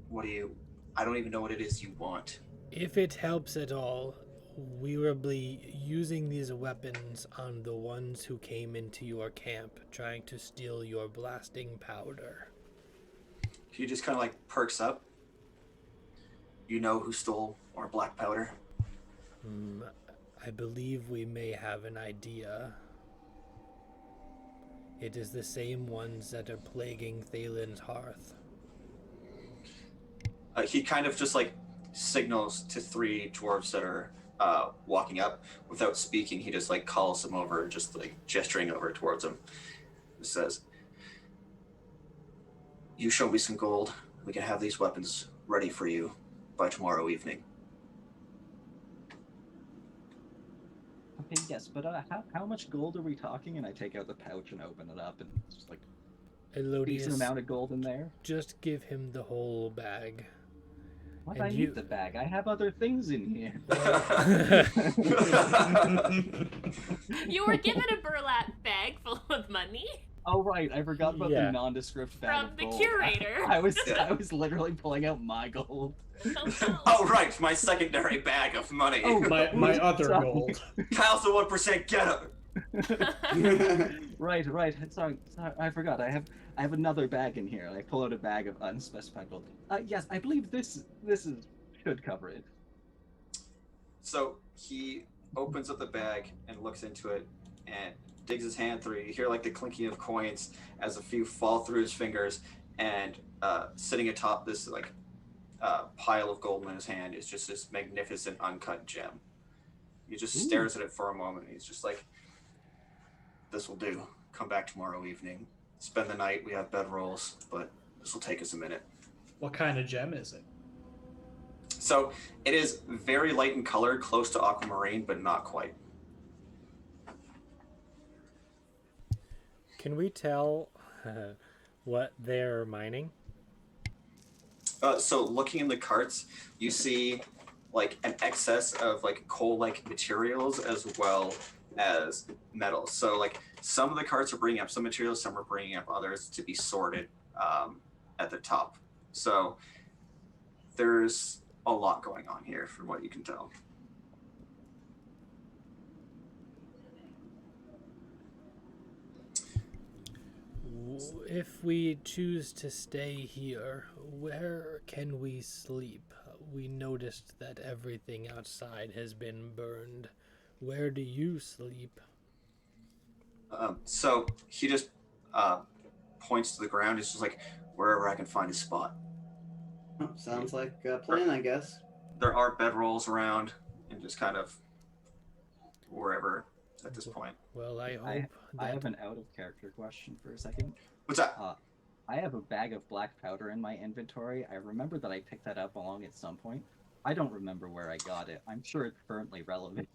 [SPEAKER 1] What do you... I don't even know what it is you want.
[SPEAKER 3] If it helps at all, we will be using these weapons on the ones who came into your camp trying to steal your blasting powder.
[SPEAKER 1] He just kind of like perks up. You know who stole our black powder?
[SPEAKER 3] I believe we may have an idea. It is the same ones that are plaguing Thalen's hearth.
[SPEAKER 1] He kind of just like signals to 3 dwarves that are walking up. Without speaking, he just like calls them over, just like gesturing over towards them. He says, you show me some gold, we can have these weapons ready for you by tomorrow evening.
[SPEAKER 6] Okay, yes, but how much gold are we talking? And I take out the pouch and open it up, and it's just like a decent
[SPEAKER 3] Elodius,
[SPEAKER 6] amount of gold in there.
[SPEAKER 3] just give him the whole bag.
[SPEAKER 6] What?
[SPEAKER 3] And
[SPEAKER 6] I
[SPEAKER 3] you-
[SPEAKER 6] need the bag. I have other things in here.
[SPEAKER 2] you were given a burlap bag full of money
[SPEAKER 6] Oh right, I forgot about
[SPEAKER 3] Yeah.
[SPEAKER 6] the nondescript bag
[SPEAKER 2] from
[SPEAKER 6] of
[SPEAKER 2] the
[SPEAKER 6] gold.
[SPEAKER 2] curator.
[SPEAKER 6] I was literally pulling out my gold.
[SPEAKER 2] Oh, no.
[SPEAKER 1] Oh, right, my secondary bag of money.
[SPEAKER 6] Oh,
[SPEAKER 5] My other
[SPEAKER 6] Sorry.
[SPEAKER 5] gold.
[SPEAKER 1] Kyle's the 1% getter.
[SPEAKER 6] Right. Sorry, I forgot. I have another bag in here. I pull out a bag of unspecified gold. Yes, I believe this should cover it.
[SPEAKER 1] So he opens up the bag and looks into it and digs his hand through. You hear like the clinking of coins as a few fall through his fingers, and sitting atop this like pile of gold in his hand is just this magnificent uncut gem. He just stares at it for a moment. He's just like, this will do. Come back tomorrow evening. Spend the night. We have bedrolls, but this will take us a minute.
[SPEAKER 5] What kind of gem is it?
[SPEAKER 1] So it is very light in color, close to aquamarine, but not quite.
[SPEAKER 3] Can we tell what they're mining?
[SPEAKER 1] So looking in the carts, you see like an excess of like coal-like materials as well as metals. So like some of the carts are bringing up some materials, some are bringing up others to be sorted at the top. So there's a lot going on here from what you can tell.
[SPEAKER 3] If we choose to stay here, where can we sleep? We noticed that everything outside has been burned. Where do you sleep?
[SPEAKER 1] So he just points to the ground. He's just like, wherever I can find a spot.
[SPEAKER 4] Oh, sounds like a plan, I guess.
[SPEAKER 1] There are bedrolls around, and just kind of wherever at this point.
[SPEAKER 3] Well, I hope
[SPEAKER 6] I
[SPEAKER 3] that...
[SPEAKER 6] have an out of character question for a second.
[SPEAKER 1] What's that?
[SPEAKER 6] I have a bag of black powder in my inventory. I remember that I picked that up along at some point. I don't remember where I got it. I'm sure it's currently relevant.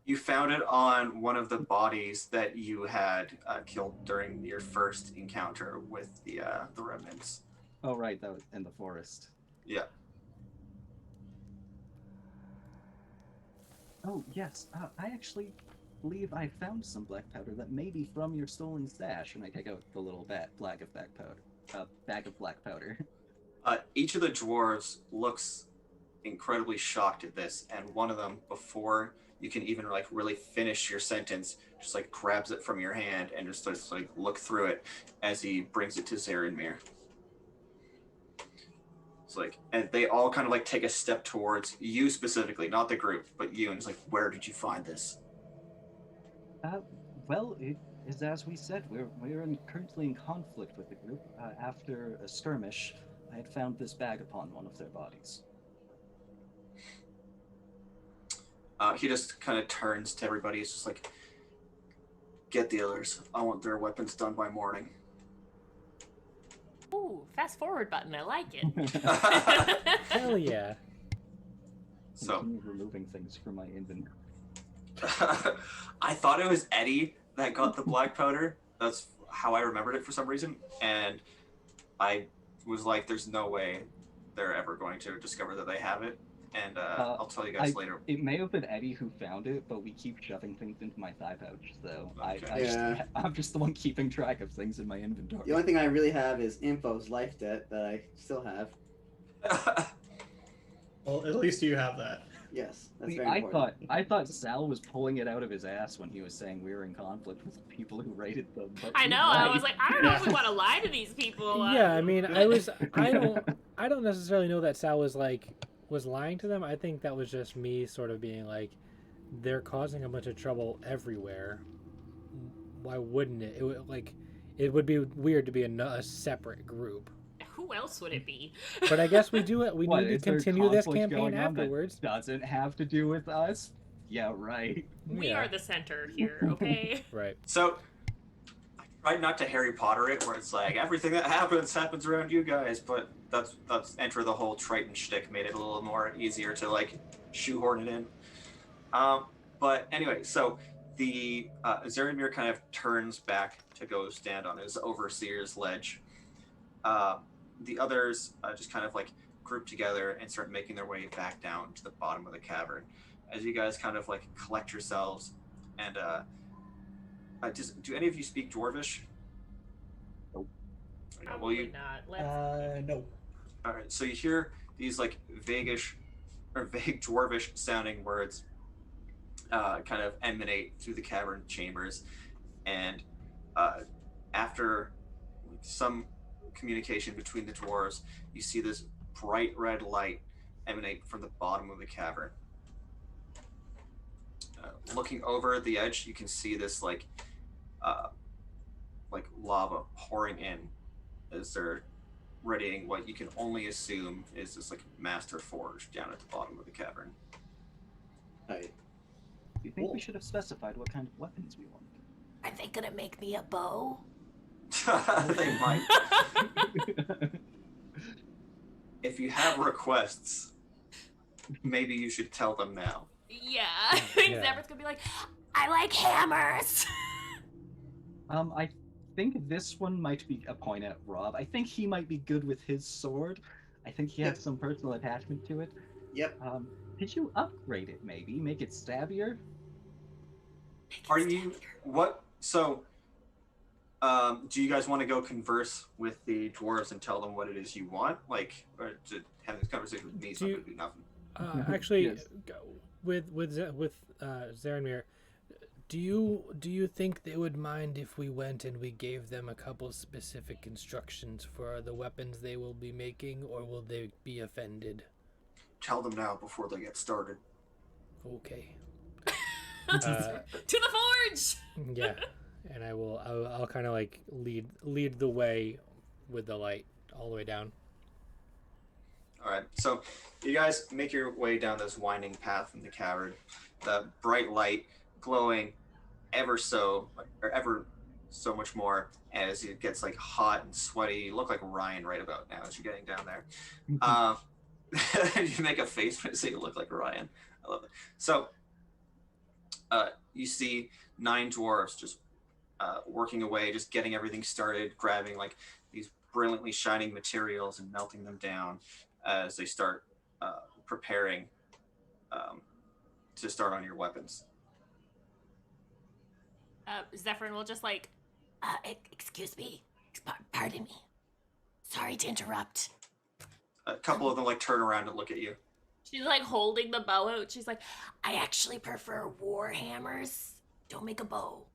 [SPEAKER 1] You found it on one of the bodies that you had killed during your first encounter with the remnants.
[SPEAKER 6] Oh right, that was in the forest.
[SPEAKER 1] Yeah.
[SPEAKER 6] Oh yes, I actually believe I found some black powder that may be from your stolen stash, and I take out the little bag of black powder.
[SPEAKER 1] Each of the dwarves looks incredibly shocked at this, and one of them, before you can even like really finish your sentence, just like grabs it from your hand and just starts to like look through it as he brings it to Zarenmir. It's like, and they all kind of like take a step towards you specifically, not the group, but you, and it's like, where did you find this?
[SPEAKER 6] Well, it is as we said. Currently in conflict with the group. After a skirmish, I had found this bag upon one of their bodies.
[SPEAKER 1] He just kind of turns to everybody. He's just like, get the others. I want their weapons done by morning.
[SPEAKER 2] Ooh, fast forward button. I like it.
[SPEAKER 3] Hell yeah.
[SPEAKER 1] So
[SPEAKER 6] Continue removing things from my inventory.
[SPEAKER 1] I thought it was Eddie that got the black powder. That's how I remembered it for some reason. And I was like, there's no way they're ever going to discover that they have it. And I'll tell you guys later.
[SPEAKER 6] It may have been Eddie who found it, but we keep shoving things into my thigh pouch, so
[SPEAKER 1] Okay.
[SPEAKER 6] I'm just the one keeping track of things in my inventory.
[SPEAKER 4] The only thing I really have is Info's life debt that I still have.
[SPEAKER 5] Well, at least you have that.
[SPEAKER 4] Yes, that's
[SPEAKER 6] See,
[SPEAKER 4] very important.
[SPEAKER 6] I thought Sal was pulling it out of his ass when he was saying we were in conflict with the people who raided them. But
[SPEAKER 2] I
[SPEAKER 6] you're
[SPEAKER 2] know. I
[SPEAKER 6] right.
[SPEAKER 2] was like, I don't know if we want to lie to these people.
[SPEAKER 3] Yeah, I mean, I don't necessarily know that Sal was lying to them. I think that was just me sort of being like, they're causing a bunch of trouble everywhere. Why wouldn't it? It would be weird to be a separate group.
[SPEAKER 2] Who else would it be?
[SPEAKER 3] But I guess we do it. We
[SPEAKER 6] What,
[SPEAKER 3] need
[SPEAKER 6] is
[SPEAKER 3] to
[SPEAKER 6] there
[SPEAKER 3] continue this
[SPEAKER 6] conflict
[SPEAKER 3] campaign
[SPEAKER 6] going on that
[SPEAKER 3] afterwards.
[SPEAKER 6] Doesn't have to do with us. Yeah, right.
[SPEAKER 2] We
[SPEAKER 3] Yeah.
[SPEAKER 2] are the center here, okay?
[SPEAKER 3] Right.
[SPEAKER 1] So I tried not to Harry Potter it, where it's like everything that happens around you guys. But that's enter the whole Triton shtick made it a little more easier to like shoehorn it in. But anyway, so the Zaramir kind of turns back to go stand on his overseer's ledge. The others just kind of like group together and start making their way back down to the bottom of the cavern. As you guys kind of like collect yourselves, and do any of you speak Dwarvish?
[SPEAKER 6] Nope.
[SPEAKER 1] Will
[SPEAKER 2] Probably
[SPEAKER 1] you?
[SPEAKER 2] not. Let's...
[SPEAKER 5] No.
[SPEAKER 1] All right. So you hear these like vague Dwarvish sounding words kind of emanate through the cavern chambers, and after some communication between the dwarves, you see this bright red light emanate from the bottom of the cavern. Looking over the edge, you can see this like lava pouring in as they're readying what you can only assume is this like master forge down at the bottom of the cavern.
[SPEAKER 4] Right.
[SPEAKER 6] Do you think we should have specified what kind of weapons we wanted?
[SPEAKER 8] Are they gonna make me a bow?
[SPEAKER 1] They might. If you have requests, maybe you should tell them now.
[SPEAKER 2] Yeah.
[SPEAKER 3] Yeah.
[SPEAKER 2] Zephyrd's gonna be like,
[SPEAKER 8] I like hammers.
[SPEAKER 6] I think this one might be a point at Rob. I think he might be good with his sword. I think he has some personal attachment to it.
[SPEAKER 4] Yep.
[SPEAKER 6] Did you upgrade it maybe? Make it stabbier?
[SPEAKER 1] Are you what? So, do you guys want to go converse with the dwarves and tell them what it is you want, like, or to have this conversation with me? It's not going to do nothing.
[SPEAKER 3] Actually,
[SPEAKER 6] Yes.
[SPEAKER 3] with Zaranmir, do you think they would mind if we went and we gave them a couple specific instructions for the weapons they will be making, or will they be offended?
[SPEAKER 1] Tell them now before they get started.
[SPEAKER 3] Okay.
[SPEAKER 2] to the forge!
[SPEAKER 3] Yeah, and I'll kind of like lead the way with the light all the way down.
[SPEAKER 1] All right, so you guys make your way down this winding path in the cavern. The bright light glowing ever so much more as it gets like hot and sweaty. You look like Ryan right about now as you're getting down there. You make a face when you say you look like Ryan. I love it. So you see 9 dwarves just working away, just getting everything started, grabbing like these brilliantly shining materials and melting them down as they start preparing to start on your weapons.
[SPEAKER 2] Zephyrin will just like,
[SPEAKER 8] Excuse me. Pardon me. Sorry to interrupt.
[SPEAKER 1] A couple of them like turn around and look at you.
[SPEAKER 2] she's like holding the bow out. She's like,
[SPEAKER 8] I actually prefer war hammers. Don't make a bow.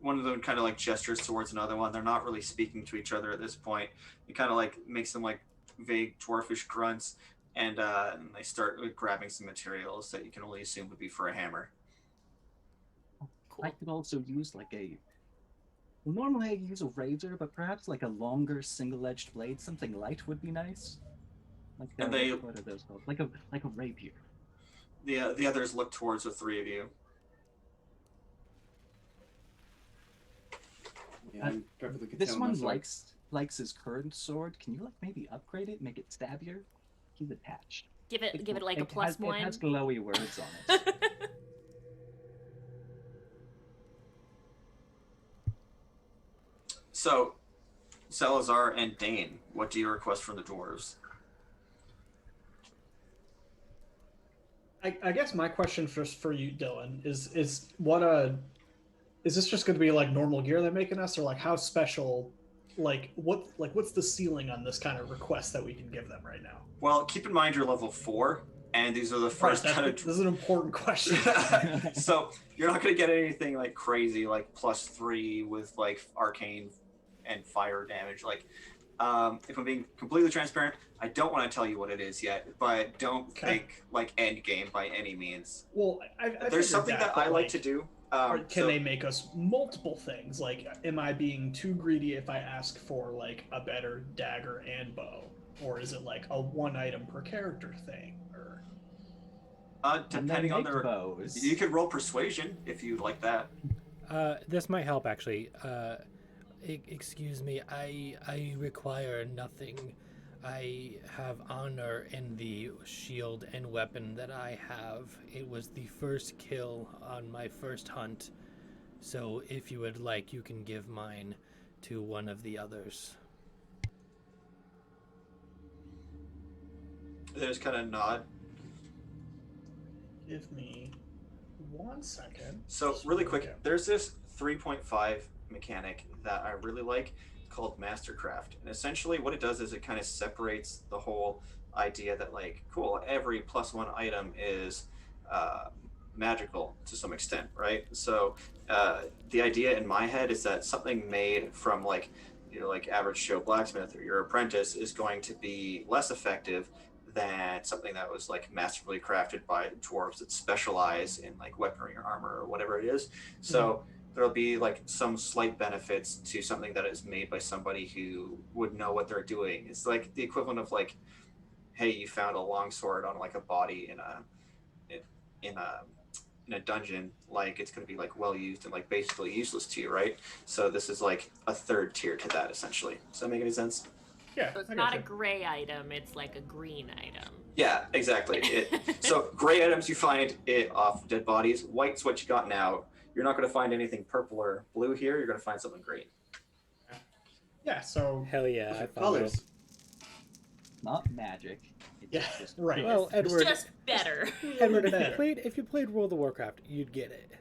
[SPEAKER 1] One of them kind of like gestures towards another one. They're not really speaking to each other at this point. It kind of like makes some like vague dwarfish grunts, and they start like, grabbing some materials that you can only assume would be for a hammer.
[SPEAKER 2] cool.
[SPEAKER 6] I could also use like a. Well, normally I use a razor, but perhaps like a longer single-edged blade, something light would be nice. Like
[SPEAKER 1] And they-
[SPEAKER 6] what are those called? Like a rapier.
[SPEAKER 1] The others look towards the three of you.
[SPEAKER 4] Yeah, I'm perfectly content
[SPEAKER 6] This
[SPEAKER 4] with
[SPEAKER 6] one
[SPEAKER 4] my sword.
[SPEAKER 6] likes his current sword. Can you like maybe upgrade it, make it stabbier? He's attached.
[SPEAKER 2] Give it like a plus one.
[SPEAKER 6] It has glowy words on it.
[SPEAKER 1] So, Salazar and Dane, what do you request from the dwarves?
[SPEAKER 5] I guess my question for you, Dylan, is is this just going to be like normal gear they're making us, or like how special? What's the ceiling on this kind of request that we can give them right now?
[SPEAKER 1] Well, keep in mind you're level 4, and these are the first
[SPEAKER 5] Right,
[SPEAKER 1] kind of.
[SPEAKER 5] this is an important question.
[SPEAKER 1] So you're not going to get anything like crazy, like +3 with like arcane and fire damage. Like, if I'm being completely transparent, I don't want to tell you what it is yet, but don't think like end game by any means.
[SPEAKER 5] Well, I
[SPEAKER 1] There's
[SPEAKER 5] figured
[SPEAKER 1] something that I
[SPEAKER 5] but,
[SPEAKER 1] like to do.
[SPEAKER 5] Can they make us multiple things? Like, am I being too greedy if I ask for like a better dagger and bow, or is it like a one item per character thing? Or
[SPEAKER 1] depending on their
[SPEAKER 6] bows.
[SPEAKER 1] You could roll persuasion if you like that.
[SPEAKER 3] This might help actually. Excuse me, I require nothing. I have honor in the shield and weapon that I have. It was the first kill on my first hunt. So if you would like, you can give mine to one of the others.
[SPEAKER 1] They just kind of nod.
[SPEAKER 5] give me 1 second.
[SPEAKER 1] So really quick, there's this 3.5 mechanic that I really like called Mastercraft. And essentially what it does is it kind of separates the whole idea that like, cool, every +1 item is magical to some extent, right? So the idea in my head is that something made from like, you know, like average Joe blacksmith or your apprentice is going to be less effective than something that was like masterfully crafted by dwarves that specialize in like weaponry or armor or whatever it is. So there'll be like some slight benefits to something that is made by somebody who would know what they're doing. It's like the equivalent of like, hey, you found a longsword on like a body in a dungeon, like it's going to be like well used and like basically useless to you, right? So this is like a third tier to that essentially. Does that make any sense?
[SPEAKER 5] Yeah,
[SPEAKER 2] So it's
[SPEAKER 5] I
[SPEAKER 2] not a
[SPEAKER 5] gotcha.
[SPEAKER 2] gray item, it's like a green item.
[SPEAKER 1] Yeah, exactly. So gray items you find it off dead bodies. White's what you got now. You're not going to find anything purple or blue here. You're going to find something green.
[SPEAKER 5] Yeah, so
[SPEAKER 3] Hell yeah, I found
[SPEAKER 4] Colors.
[SPEAKER 3] it.
[SPEAKER 6] Not magic. It's
[SPEAKER 5] Yeah,
[SPEAKER 6] just
[SPEAKER 5] right.
[SPEAKER 6] good.
[SPEAKER 3] Well, Edward,
[SPEAKER 2] Just better.
[SPEAKER 3] Edward,
[SPEAKER 5] Better.
[SPEAKER 3] if you played World of Warcraft, you'd get it.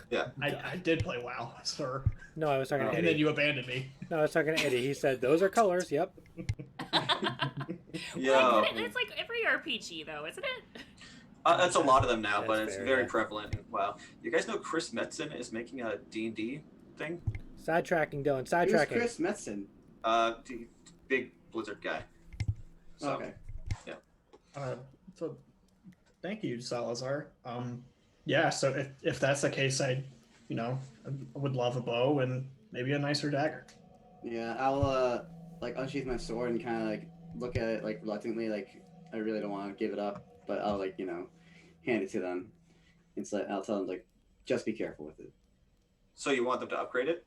[SPEAKER 1] Yeah.
[SPEAKER 5] I did play WoW, sir.
[SPEAKER 3] No, I was talking to
[SPEAKER 5] And then
[SPEAKER 3] Eddie.
[SPEAKER 5] you abandoned me.
[SPEAKER 3] No, I was talking to Eddie. He said those are colors. Yep.
[SPEAKER 1] Yeah.
[SPEAKER 2] It's like every RPG though, isn't it?
[SPEAKER 1] That's a lot of them now, but
[SPEAKER 3] That's
[SPEAKER 1] it's
[SPEAKER 3] fair,
[SPEAKER 1] very
[SPEAKER 3] yeah.
[SPEAKER 1] prevalent. Wow. You guys know Chris Metzen is making a D&D thing?
[SPEAKER 3] Sidetracking, Dylan.
[SPEAKER 4] Who's
[SPEAKER 3] Sidetracking.
[SPEAKER 4] Chris Metzen?
[SPEAKER 1] The big Blizzard guy. So,
[SPEAKER 4] Okay.
[SPEAKER 5] So thank you, Salazar. Yeah, so if that's the case, I would love a bow and maybe a nicer dagger.
[SPEAKER 4] Yeah, I'll like unsheath my sword and kind of like look at it like reluctantly, like I really don't want to give it up, but I'll like hand it to them. It's like I'll tell them like just be careful with it.
[SPEAKER 1] So you want them to upgrade it?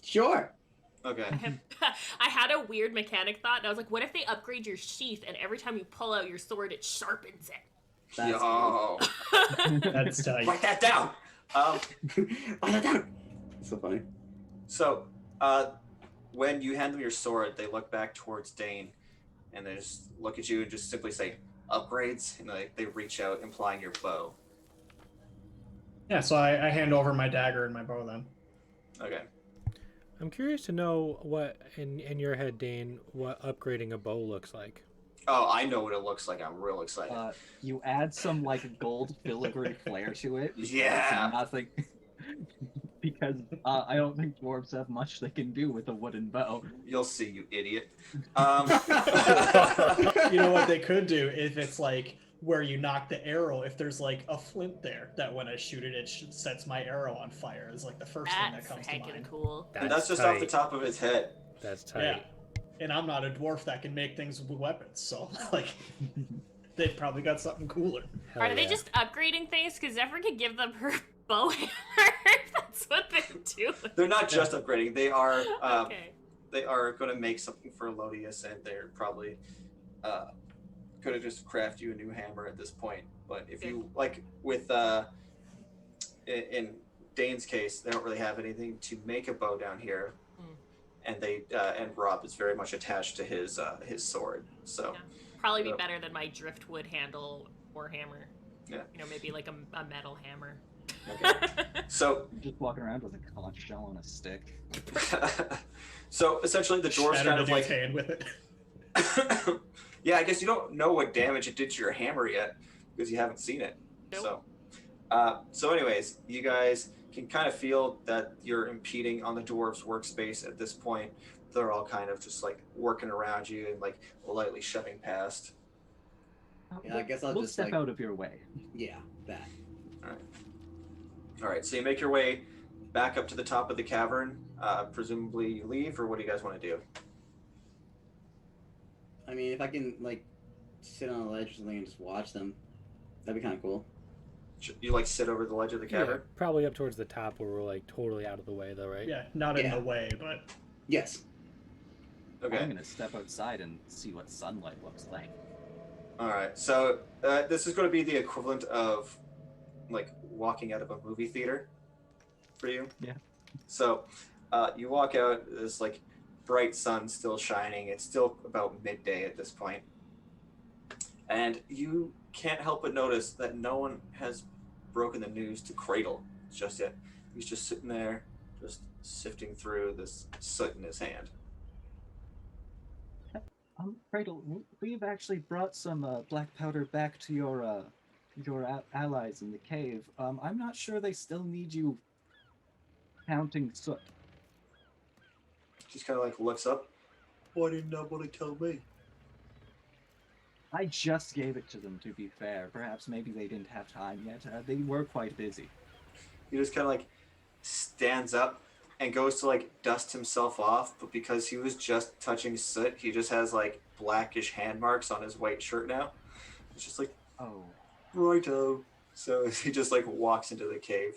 [SPEAKER 4] Sure.
[SPEAKER 1] Okay.
[SPEAKER 2] I had a weird mechanic thought, and I was like, what if they upgrade your sheath and every time you pull out your sword, it sharpens it?
[SPEAKER 4] That's
[SPEAKER 1] Yo.
[SPEAKER 5] That's tight.
[SPEAKER 1] Write that down.
[SPEAKER 4] Write that down. It's so funny.
[SPEAKER 1] So, when you hand them your sword, they look back towards Dane, and they just look at you and just simply say, upgrades, and they reach out, implying your bow.
[SPEAKER 5] Yeah, so I hand over my dagger and my bow then.
[SPEAKER 1] Okay.
[SPEAKER 3] I'm curious to know what, in your head, Dane, what upgrading a bow looks like.
[SPEAKER 1] Oh, I know what it looks like. I'm real excited.
[SPEAKER 6] You add some like gold filigree flair to it. because
[SPEAKER 1] Yeah.
[SPEAKER 6] Nothing. Because I don't think dwarves have much they can do with a wooden bow.
[SPEAKER 1] You'll see, you idiot.
[SPEAKER 5] You know what they could do if it's like where you knock the arrow, if there's like a flint there, that when I shoot it, sets my arrow on fire. Is like the first thing that
[SPEAKER 2] That's
[SPEAKER 5] comes to
[SPEAKER 2] heckin'
[SPEAKER 5] mind.
[SPEAKER 2] cool.
[SPEAKER 7] And that's just off the top of his head.
[SPEAKER 3] That's tight.
[SPEAKER 5] Yeah, and I'm not a dwarf that can make things with weapons, so like they've probably got something cooler.
[SPEAKER 3] Hell
[SPEAKER 2] Are they
[SPEAKER 3] yeah.
[SPEAKER 2] just upgrading things? Because Zephyr could give them her bow hammer. That's what they're doing.
[SPEAKER 7] They're not just upgrading. They are
[SPEAKER 2] Okay.
[SPEAKER 7] they are going to make something for Elodius, and they're probably going to just craft you a new hammer at this point. But if you like with in Dane's case, they don't really have anything to make a bow down here, and they and Rob is very much attached to his sword. So
[SPEAKER 2] Yeah. Probably be better than my driftwood handle or hammer.
[SPEAKER 7] Yeah.
[SPEAKER 2] You know, maybe like a metal hammer.
[SPEAKER 7] okay. So
[SPEAKER 6] Just walking around with a conch shell on a stick.
[SPEAKER 7] so essentially the dwarves
[SPEAKER 5] Shatter
[SPEAKER 7] kind
[SPEAKER 5] the
[SPEAKER 7] of
[SPEAKER 5] dude's
[SPEAKER 7] like
[SPEAKER 5] hand with it.
[SPEAKER 7] yeah, I guess you don't know what damage it did to your hammer yet because you haven't seen it.
[SPEAKER 2] Nope.
[SPEAKER 7] So anyways, you guys can kind of feel that you're impeding on the dwarves' workspace at this point. They're all kind of just like working around you and like lightly shoving past.
[SPEAKER 4] Yeah, I guess I'll
[SPEAKER 6] we'll
[SPEAKER 4] just,
[SPEAKER 6] step
[SPEAKER 4] like-
[SPEAKER 6] out of your way.
[SPEAKER 4] Yeah, that.
[SPEAKER 7] All right, so you make your way back up to the top of the cavern. Presumably you leave, or what do you guys want to do?
[SPEAKER 4] I mean, if I can like sit on a ledge or something and just watch them, that'd be kind of cool.
[SPEAKER 7] You like sit over the ledge of the cavern?
[SPEAKER 3] Yeah, probably up towards the top where we're like totally out of the way, though, right?
[SPEAKER 5] Yeah, not in
[SPEAKER 4] Yeah.
[SPEAKER 5] the way, but
[SPEAKER 4] Yes.
[SPEAKER 7] Okay.
[SPEAKER 6] I'm gonna step outside and see what sunlight looks like.
[SPEAKER 7] All right. So this is going to be the equivalent of like walking out of a movie theater for you.
[SPEAKER 6] Yeah.
[SPEAKER 7] So you walk out. There's like bright sun still shining. It's still about midday at this point, and you can't help but notice that no one has broken the news to Cradle just yet. He's just sitting there, just sifting through this soot in his hand.
[SPEAKER 6] Cradle, we've actually brought some black powder back to your allies in the cave. I'm not sure they still need you counting soot.
[SPEAKER 7] Just kind of like looks up. Why didn't nobody tell me?
[SPEAKER 6] I just gave it to them, to be fair. Perhaps maybe they didn't have time yet. They were quite busy.
[SPEAKER 7] He just kind of like stands up and goes to like dust himself off, but because he was just touching soot, he just has like blackish hand marks on his white shirt now. It's just like,
[SPEAKER 6] Oh.
[SPEAKER 7] righto. So he just like walks into the cave.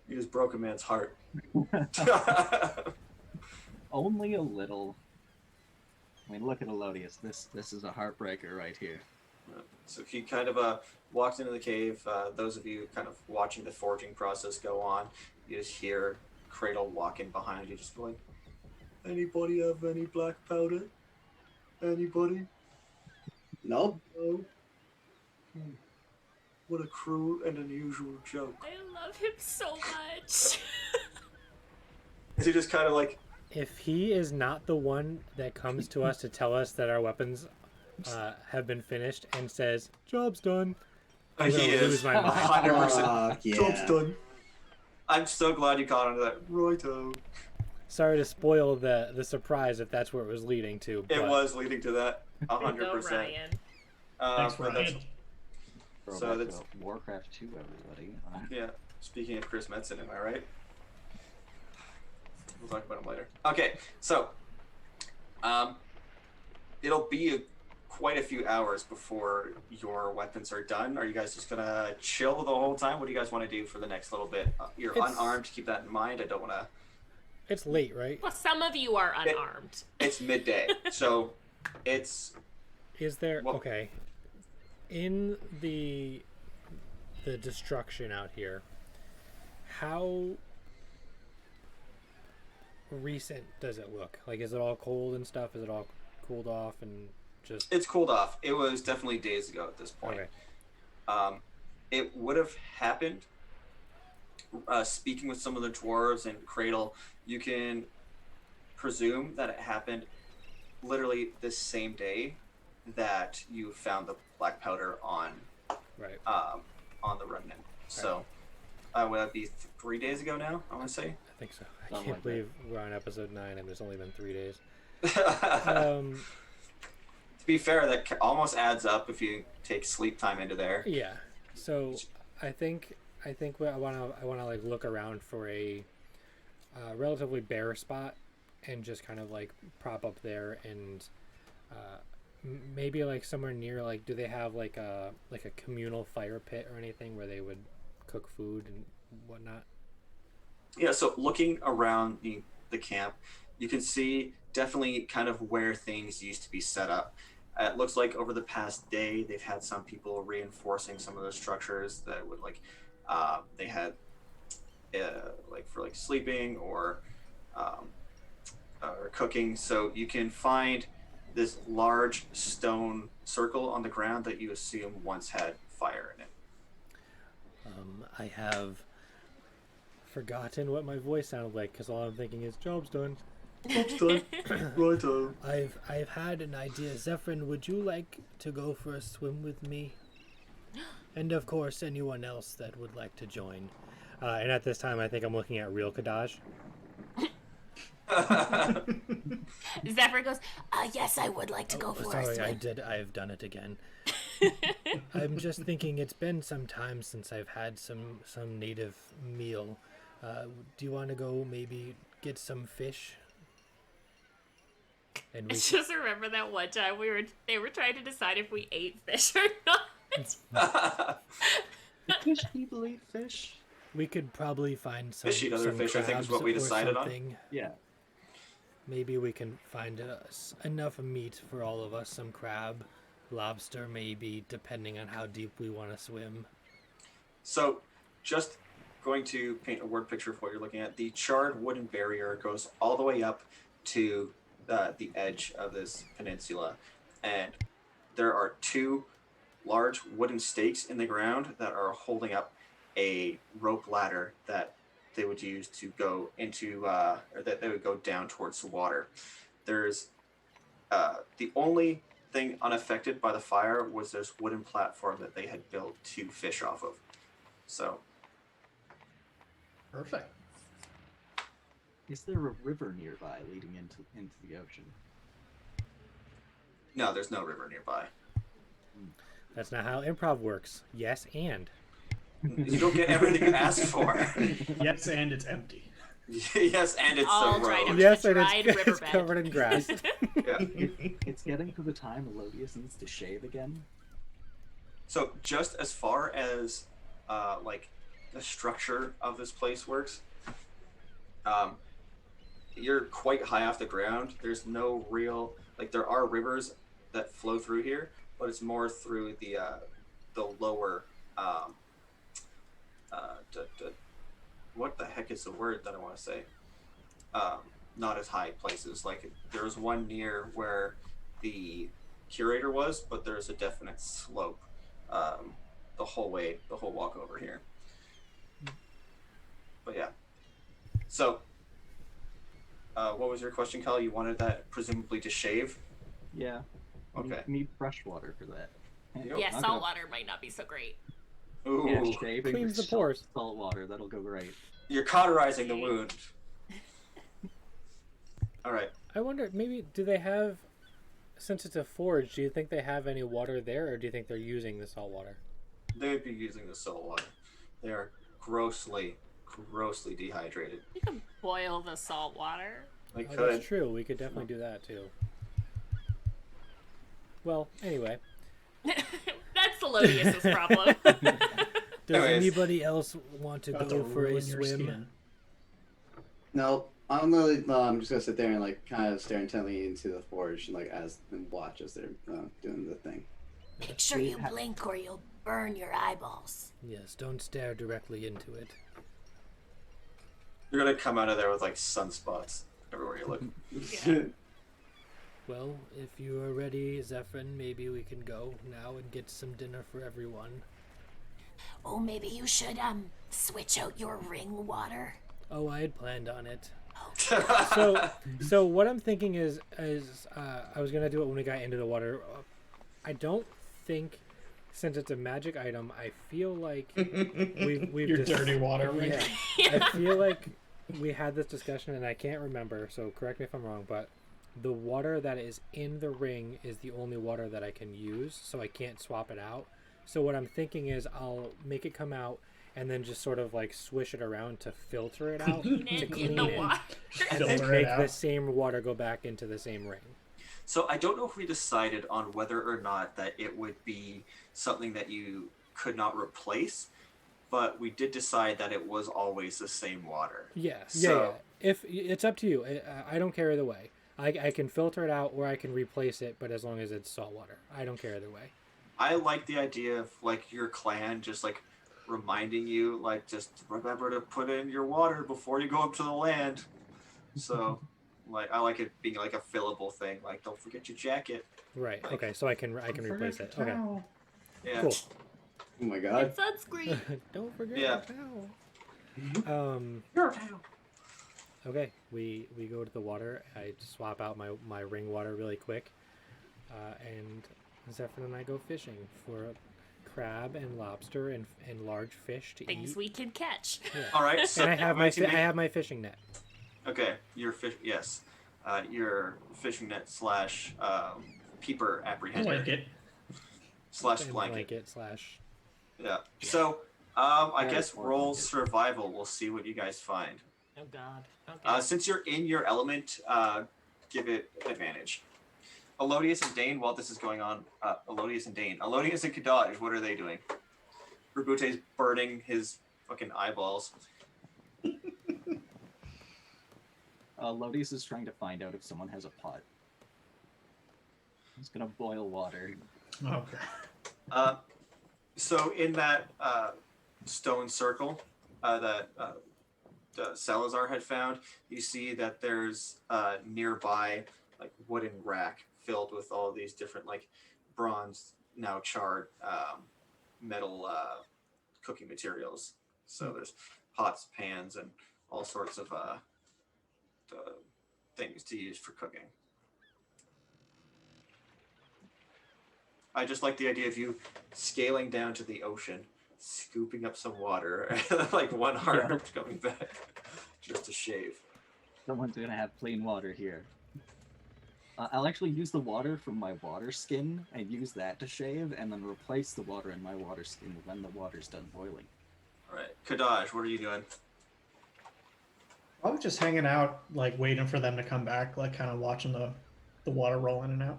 [SPEAKER 7] You just broke a man's heart.
[SPEAKER 6] Only a little. I mean, look at Elodius. This is a heartbreaker right here.
[SPEAKER 7] So he kind of walks into the cave. Those of you kind of watching the forging process go on, you just hear Cradle walking behind you, just going, "Anybody have any black powder? Anybody?
[SPEAKER 4] Nope.
[SPEAKER 7] No? What a cruel and unusual joke."
[SPEAKER 2] I love him so much.
[SPEAKER 7] He just kind of like,
[SPEAKER 3] If he is not the one that comes to us to tell us that our weapons have been finished and says, "Job's done," I'm
[SPEAKER 7] he
[SPEAKER 3] gonna
[SPEAKER 7] is
[SPEAKER 3] lose my mind.
[SPEAKER 7] 100%.
[SPEAKER 4] Fuck yeah.
[SPEAKER 7] Job's done. I'm so glad you caught on to that. Righto.
[SPEAKER 3] Sorry to spoil the surprise if that's where it was leading to.
[SPEAKER 7] It
[SPEAKER 3] but
[SPEAKER 7] was leading to that.
[SPEAKER 2] Go
[SPEAKER 7] 100%.
[SPEAKER 2] Ryan.
[SPEAKER 5] thanks,
[SPEAKER 7] But
[SPEAKER 5] Ryan.
[SPEAKER 6] Throw
[SPEAKER 7] So
[SPEAKER 6] back
[SPEAKER 7] that's-
[SPEAKER 6] to Warcraft 2, everybody.
[SPEAKER 7] Yeah. Speaking of Chris Metzen, am I right? We'll talk about him later. Okay, so it'll be quite a few hours before your weapons are done. Are you guys just gonna chill the whole time? What do you guys want to do for the next little bit? You're
[SPEAKER 3] It's-
[SPEAKER 7] unarmed. Keep that in mind. I don't want to.
[SPEAKER 3] It's late, right?
[SPEAKER 2] Well, some of you are unarmed.
[SPEAKER 7] It's midday, so it's
[SPEAKER 3] Is there
[SPEAKER 7] Well-
[SPEAKER 3] okay? In the destruction out here, how recent does it look? Like, is it all cold and stuff? Is it all cooled off and just
[SPEAKER 7] it's cooled off. It was definitely days ago at this point.
[SPEAKER 3] okay?
[SPEAKER 7] It would have happened. Speaking with some of the dwarves and Cradle, you can presume that it happened literally the same day that you found the black powder on
[SPEAKER 3] Right.
[SPEAKER 7] the remnant. So would that be 3 days ago now? I want to say.
[SPEAKER 3] I think so. I
[SPEAKER 6] Something
[SPEAKER 3] can't
[SPEAKER 6] like
[SPEAKER 3] believe we're on episode 9 and there's only been 3 days.
[SPEAKER 7] To be fair, that almost adds up if you take sleep time into there.
[SPEAKER 3] Yeah. So I think what I wanna like look around for a relatively bare spot and just kind of like prop up there and maybe like somewhere near, like, do they have like a communal fire pit or anything where they would cook food and whatnot?
[SPEAKER 7] Yeah, so looking around the camp, you can see definitely kind of where things used to be set up. It looks like over the past day, they've had some people reinforcing some of those structures that would like, they had like for like sleeping or cooking. So you can find this large stone circle on the ground that you assume once had fire in it.
[SPEAKER 3] I have forgotten what my voice sounded like because all I'm thinking is job's done.
[SPEAKER 7] Righto.
[SPEAKER 3] I've had an idea. Zephyrin, would you like to go for a swim with me? And of course, anyone else that would like to join. And at this time, I think I'm looking at real Kadaj.
[SPEAKER 2] Zephyr goes,
[SPEAKER 8] Yes, I would like to go for a
[SPEAKER 3] Sorry,
[SPEAKER 8] swim.
[SPEAKER 3] I've done it again. I'm just thinking it's been some time since I've had some native meal. Do you want to go maybe get some fish? And
[SPEAKER 2] I
[SPEAKER 3] we
[SPEAKER 2] just remember that one time they were trying to decide if we ate fish or not.
[SPEAKER 6] Fish people eat fish.
[SPEAKER 3] we could probably find some
[SPEAKER 7] Fish eat other
[SPEAKER 3] some
[SPEAKER 7] fish, I think is what we
[SPEAKER 3] crabs or
[SPEAKER 7] decided on.
[SPEAKER 3] something.
[SPEAKER 6] Yeah.
[SPEAKER 3] Maybe we can find enough meat for all of us. Some crab, lobster, maybe, depending on how deep we want to swim.
[SPEAKER 7] So, just going to paint a word picture of what you're looking at. The charred wooden barrier goes all the way up to the edge of this peninsula, and there are two large wooden stakes in the ground that are holding up a rope ladder that they would use to go into, or that they would go down towards the water. There's the only thing unaffected by the fire was this wooden platform that they had built to fish off of. So,
[SPEAKER 5] Perfect.
[SPEAKER 6] Is there a river nearby leading into the ocean?
[SPEAKER 7] no, there's no river nearby.
[SPEAKER 3] That's not how improv works. Yes, and.
[SPEAKER 7] You don't get everything you ask for.
[SPEAKER 5] Yes, and it's empty.
[SPEAKER 7] Yes, and it's
[SPEAKER 2] All
[SPEAKER 7] the
[SPEAKER 2] dried
[SPEAKER 7] road.
[SPEAKER 2] up.
[SPEAKER 3] Yes,
[SPEAKER 2] a
[SPEAKER 3] and
[SPEAKER 2] dried
[SPEAKER 3] it's
[SPEAKER 2] riverbed.
[SPEAKER 3] covered in grass.
[SPEAKER 7] Yeah.
[SPEAKER 6] It's getting to the time Elodius needs to shave again.
[SPEAKER 7] So just as far as like the structure of this place works, you're quite high off the ground. There's no real, like, there are rivers that flow through here, but it's more through the lower what the heck is the word that I want to say? Not as high places. Like, there's one near where the curator was, but there's a definite slope the whole walk over here. But yeah. So, what was your question, Kyle? You wanted that presumably to shave?
[SPEAKER 6] Yeah.
[SPEAKER 7] Okay.
[SPEAKER 6] Need fresh water for that.
[SPEAKER 7] Yep.
[SPEAKER 2] Yeah,
[SPEAKER 6] I'm
[SPEAKER 2] salt
[SPEAKER 6] gonna-
[SPEAKER 2] water might not be so great.
[SPEAKER 7] Ooh,
[SPEAKER 6] Yeah, shaving
[SPEAKER 3] Cleans
[SPEAKER 6] with
[SPEAKER 3] the pores.
[SPEAKER 6] Salt water, that'll go great.
[SPEAKER 7] you're cauterizing the wound. All right.
[SPEAKER 3] I wonder, maybe, do they have, since it's a forge, do you think they have any water there, or do you think they're using the salt water?
[SPEAKER 7] They would be using the salt water. They are grossly dehydrated.
[SPEAKER 2] You can boil the salt water.
[SPEAKER 7] They
[SPEAKER 3] Oh,
[SPEAKER 7] could.
[SPEAKER 3] that's true. We could definitely do that, too. Well, anyway.
[SPEAKER 2] That's Elodius's problem.
[SPEAKER 3] Does
[SPEAKER 7] Anyways.
[SPEAKER 3] anybody else want to
[SPEAKER 5] About to
[SPEAKER 3] go for a
[SPEAKER 5] ruin your
[SPEAKER 3] swim?
[SPEAKER 5] skin.
[SPEAKER 4] No, I'm literally. I'm just gonna sit there and like kind of stare intently into the forge, like and watch as they're doing the thing.
[SPEAKER 8] Make sure you blink or you'll burn your eyeballs.
[SPEAKER 3] Yes, don't stare directly into it.
[SPEAKER 7] You're gonna come out of there with like sunspots everywhere you look.
[SPEAKER 2] Yeah.
[SPEAKER 3] Well, if you are ready, Zephyrin, maybe we can go now and get some dinner for everyone.
[SPEAKER 8] Oh, maybe you should switch out your ring water.
[SPEAKER 3] Oh, I had planned on it. So what I'm thinking is I was gonna do it when we got into the water. I don't think, since it's a magic item, I feel like we've
[SPEAKER 5] Your dirty water ring.
[SPEAKER 3] Yeah, I feel like we had this discussion and I can't remember. So correct me if I'm wrong, but the water that is in the ring is the only water that I can use, so I can't swap it out. So what I'm thinking is I'll make it come out and then just sort of like swish it around to filter it out, to
[SPEAKER 2] In
[SPEAKER 3] clean
[SPEAKER 2] the
[SPEAKER 3] it,
[SPEAKER 2] water.
[SPEAKER 3] and then
[SPEAKER 5] Filter it
[SPEAKER 3] make the
[SPEAKER 5] out.
[SPEAKER 3] same water go back into the same ring.
[SPEAKER 1] So I don't know if we decided on whether or not that it would be something that you could not replace, but we did decide that it was always the same water.
[SPEAKER 3] Yeah,
[SPEAKER 1] So-
[SPEAKER 3] yeah. If it's up to you, I don't care either way. I can filter it out or I can replace it, but as long as it's salt water, I don't care either way.
[SPEAKER 1] I like the idea of like your clan just like reminding you, like, just remember to put in your water before you go up to the land. So, like, I like it being like a fillable thing. Like, don't forget your jacket.
[SPEAKER 3] Right. Okay. So I can replace it. Okay.
[SPEAKER 1] Yeah.
[SPEAKER 3] Cool.
[SPEAKER 4] Oh my god.
[SPEAKER 2] It's sunscreen.
[SPEAKER 3] Don't forget
[SPEAKER 1] Yeah.
[SPEAKER 3] your towel.
[SPEAKER 6] Your towel.
[SPEAKER 3] Okay. We go to the water. I swap out my ring water really quick, and Zephyr and I go fishing for crab and lobster and large fish to
[SPEAKER 2] Things
[SPEAKER 3] eat.
[SPEAKER 2] we can catch.
[SPEAKER 3] Yeah.
[SPEAKER 1] All right. So
[SPEAKER 3] And I have
[SPEAKER 1] I'm going to
[SPEAKER 3] I have my fishing net.
[SPEAKER 1] Okay, your fish. Yes, your fishing net slash peeper apprehender
[SPEAKER 5] Blanket.
[SPEAKER 1] slash
[SPEAKER 3] And
[SPEAKER 1] blanket.
[SPEAKER 3] slash.
[SPEAKER 1] Yeah. So, I
[SPEAKER 6] Yeah,
[SPEAKER 1] guess
[SPEAKER 6] or
[SPEAKER 1] roll
[SPEAKER 6] blanket.
[SPEAKER 1] survival. We'll see what you guys find.
[SPEAKER 2] Oh God. Okay.
[SPEAKER 1] Since you're in your element, give it advantage. Elodius and Dane, while this is going on, Elodius and Kadaj, what are they doing? Rabute's burning his fucking eyeballs.
[SPEAKER 6] Lodius is trying to find out if someone has a pot. He's gonna boil water.
[SPEAKER 5] Okay.
[SPEAKER 1] So in that stone circle that Salazar had found, you see that there's nearby like wooden rack filled with all these different like bronze, now charred metal cooking materials. So there's pots, pans, and all sorts of things to use for cooking. I just like the idea of you scaling down to the ocean, scooping up some water, and like one arm coming back just to shave.
[SPEAKER 6] Someone's gonna have plain water here. I'll actually use the water from my water skin and use that to shave, and then replace the water in my water skin when the water's done boiling.
[SPEAKER 1] All right, Kadaj, what are you doing?
[SPEAKER 5] I was just hanging out, like waiting for them to come back, like kind of watching the water roll in and out.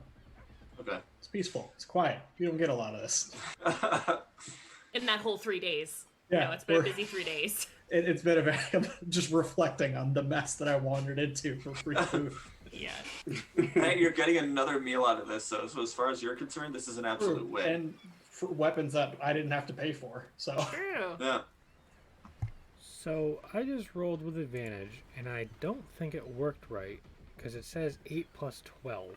[SPEAKER 1] Okay.
[SPEAKER 5] It's peaceful. It's quiet. You don't get a lot of this.
[SPEAKER 2] In that whole 3 days.
[SPEAKER 5] Yeah,
[SPEAKER 2] No, it's been a
[SPEAKER 5] we're-
[SPEAKER 2] busy 3 days.
[SPEAKER 5] It's been a very just reflecting on the mess that I wandered into for free food.
[SPEAKER 2] Yeah.
[SPEAKER 1] Hey, you're getting another meal out of this, so as far as you're concerned, this is an absolute win.
[SPEAKER 5] And for weapons that I didn't have to pay for. So
[SPEAKER 2] True.
[SPEAKER 1] Yeah.
[SPEAKER 3] So I just rolled with advantage, and I don't think it worked right because it says 8 plus 12.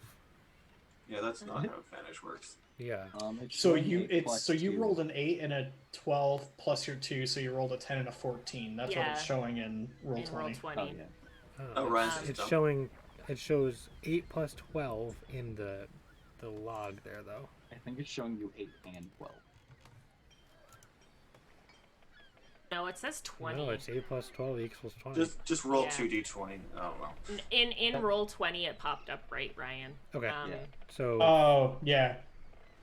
[SPEAKER 1] Yeah, that's not how advantage works.
[SPEAKER 3] Yeah.
[SPEAKER 6] It's
[SPEAKER 5] so
[SPEAKER 6] showing
[SPEAKER 5] you
[SPEAKER 6] 8 plus
[SPEAKER 5] you
[SPEAKER 6] 2.
[SPEAKER 5] rolled an 8 and a 12 plus your 2, so you rolled a 10 and a 14. That's what
[SPEAKER 2] Yeah.
[SPEAKER 5] it's showing in roll
[SPEAKER 2] In
[SPEAKER 5] 20.
[SPEAKER 2] roll 20.
[SPEAKER 6] Oh, yeah.
[SPEAKER 1] Oh,
[SPEAKER 3] it's-
[SPEAKER 1] Ryan's
[SPEAKER 3] it's
[SPEAKER 1] dumb.
[SPEAKER 3] showing. It shows 8 plus 12 in the log there though.
[SPEAKER 6] I think it's showing you 8 and 12.
[SPEAKER 2] No, it says 20.
[SPEAKER 3] No, it's 8 plus 12 equals 20.
[SPEAKER 1] Just roll
[SPEAKER 2] Yeah.
[SPEAKER 1] 2d20. Oh well.
[SPEAKER 2] In roll 20, it popped up, right, Ryan?
[SPEAKER 3] Okay.
[SPEAKER 6] Yeah.
[SPEAKER 3] So.
[SPEAKER 5] Oh yeah.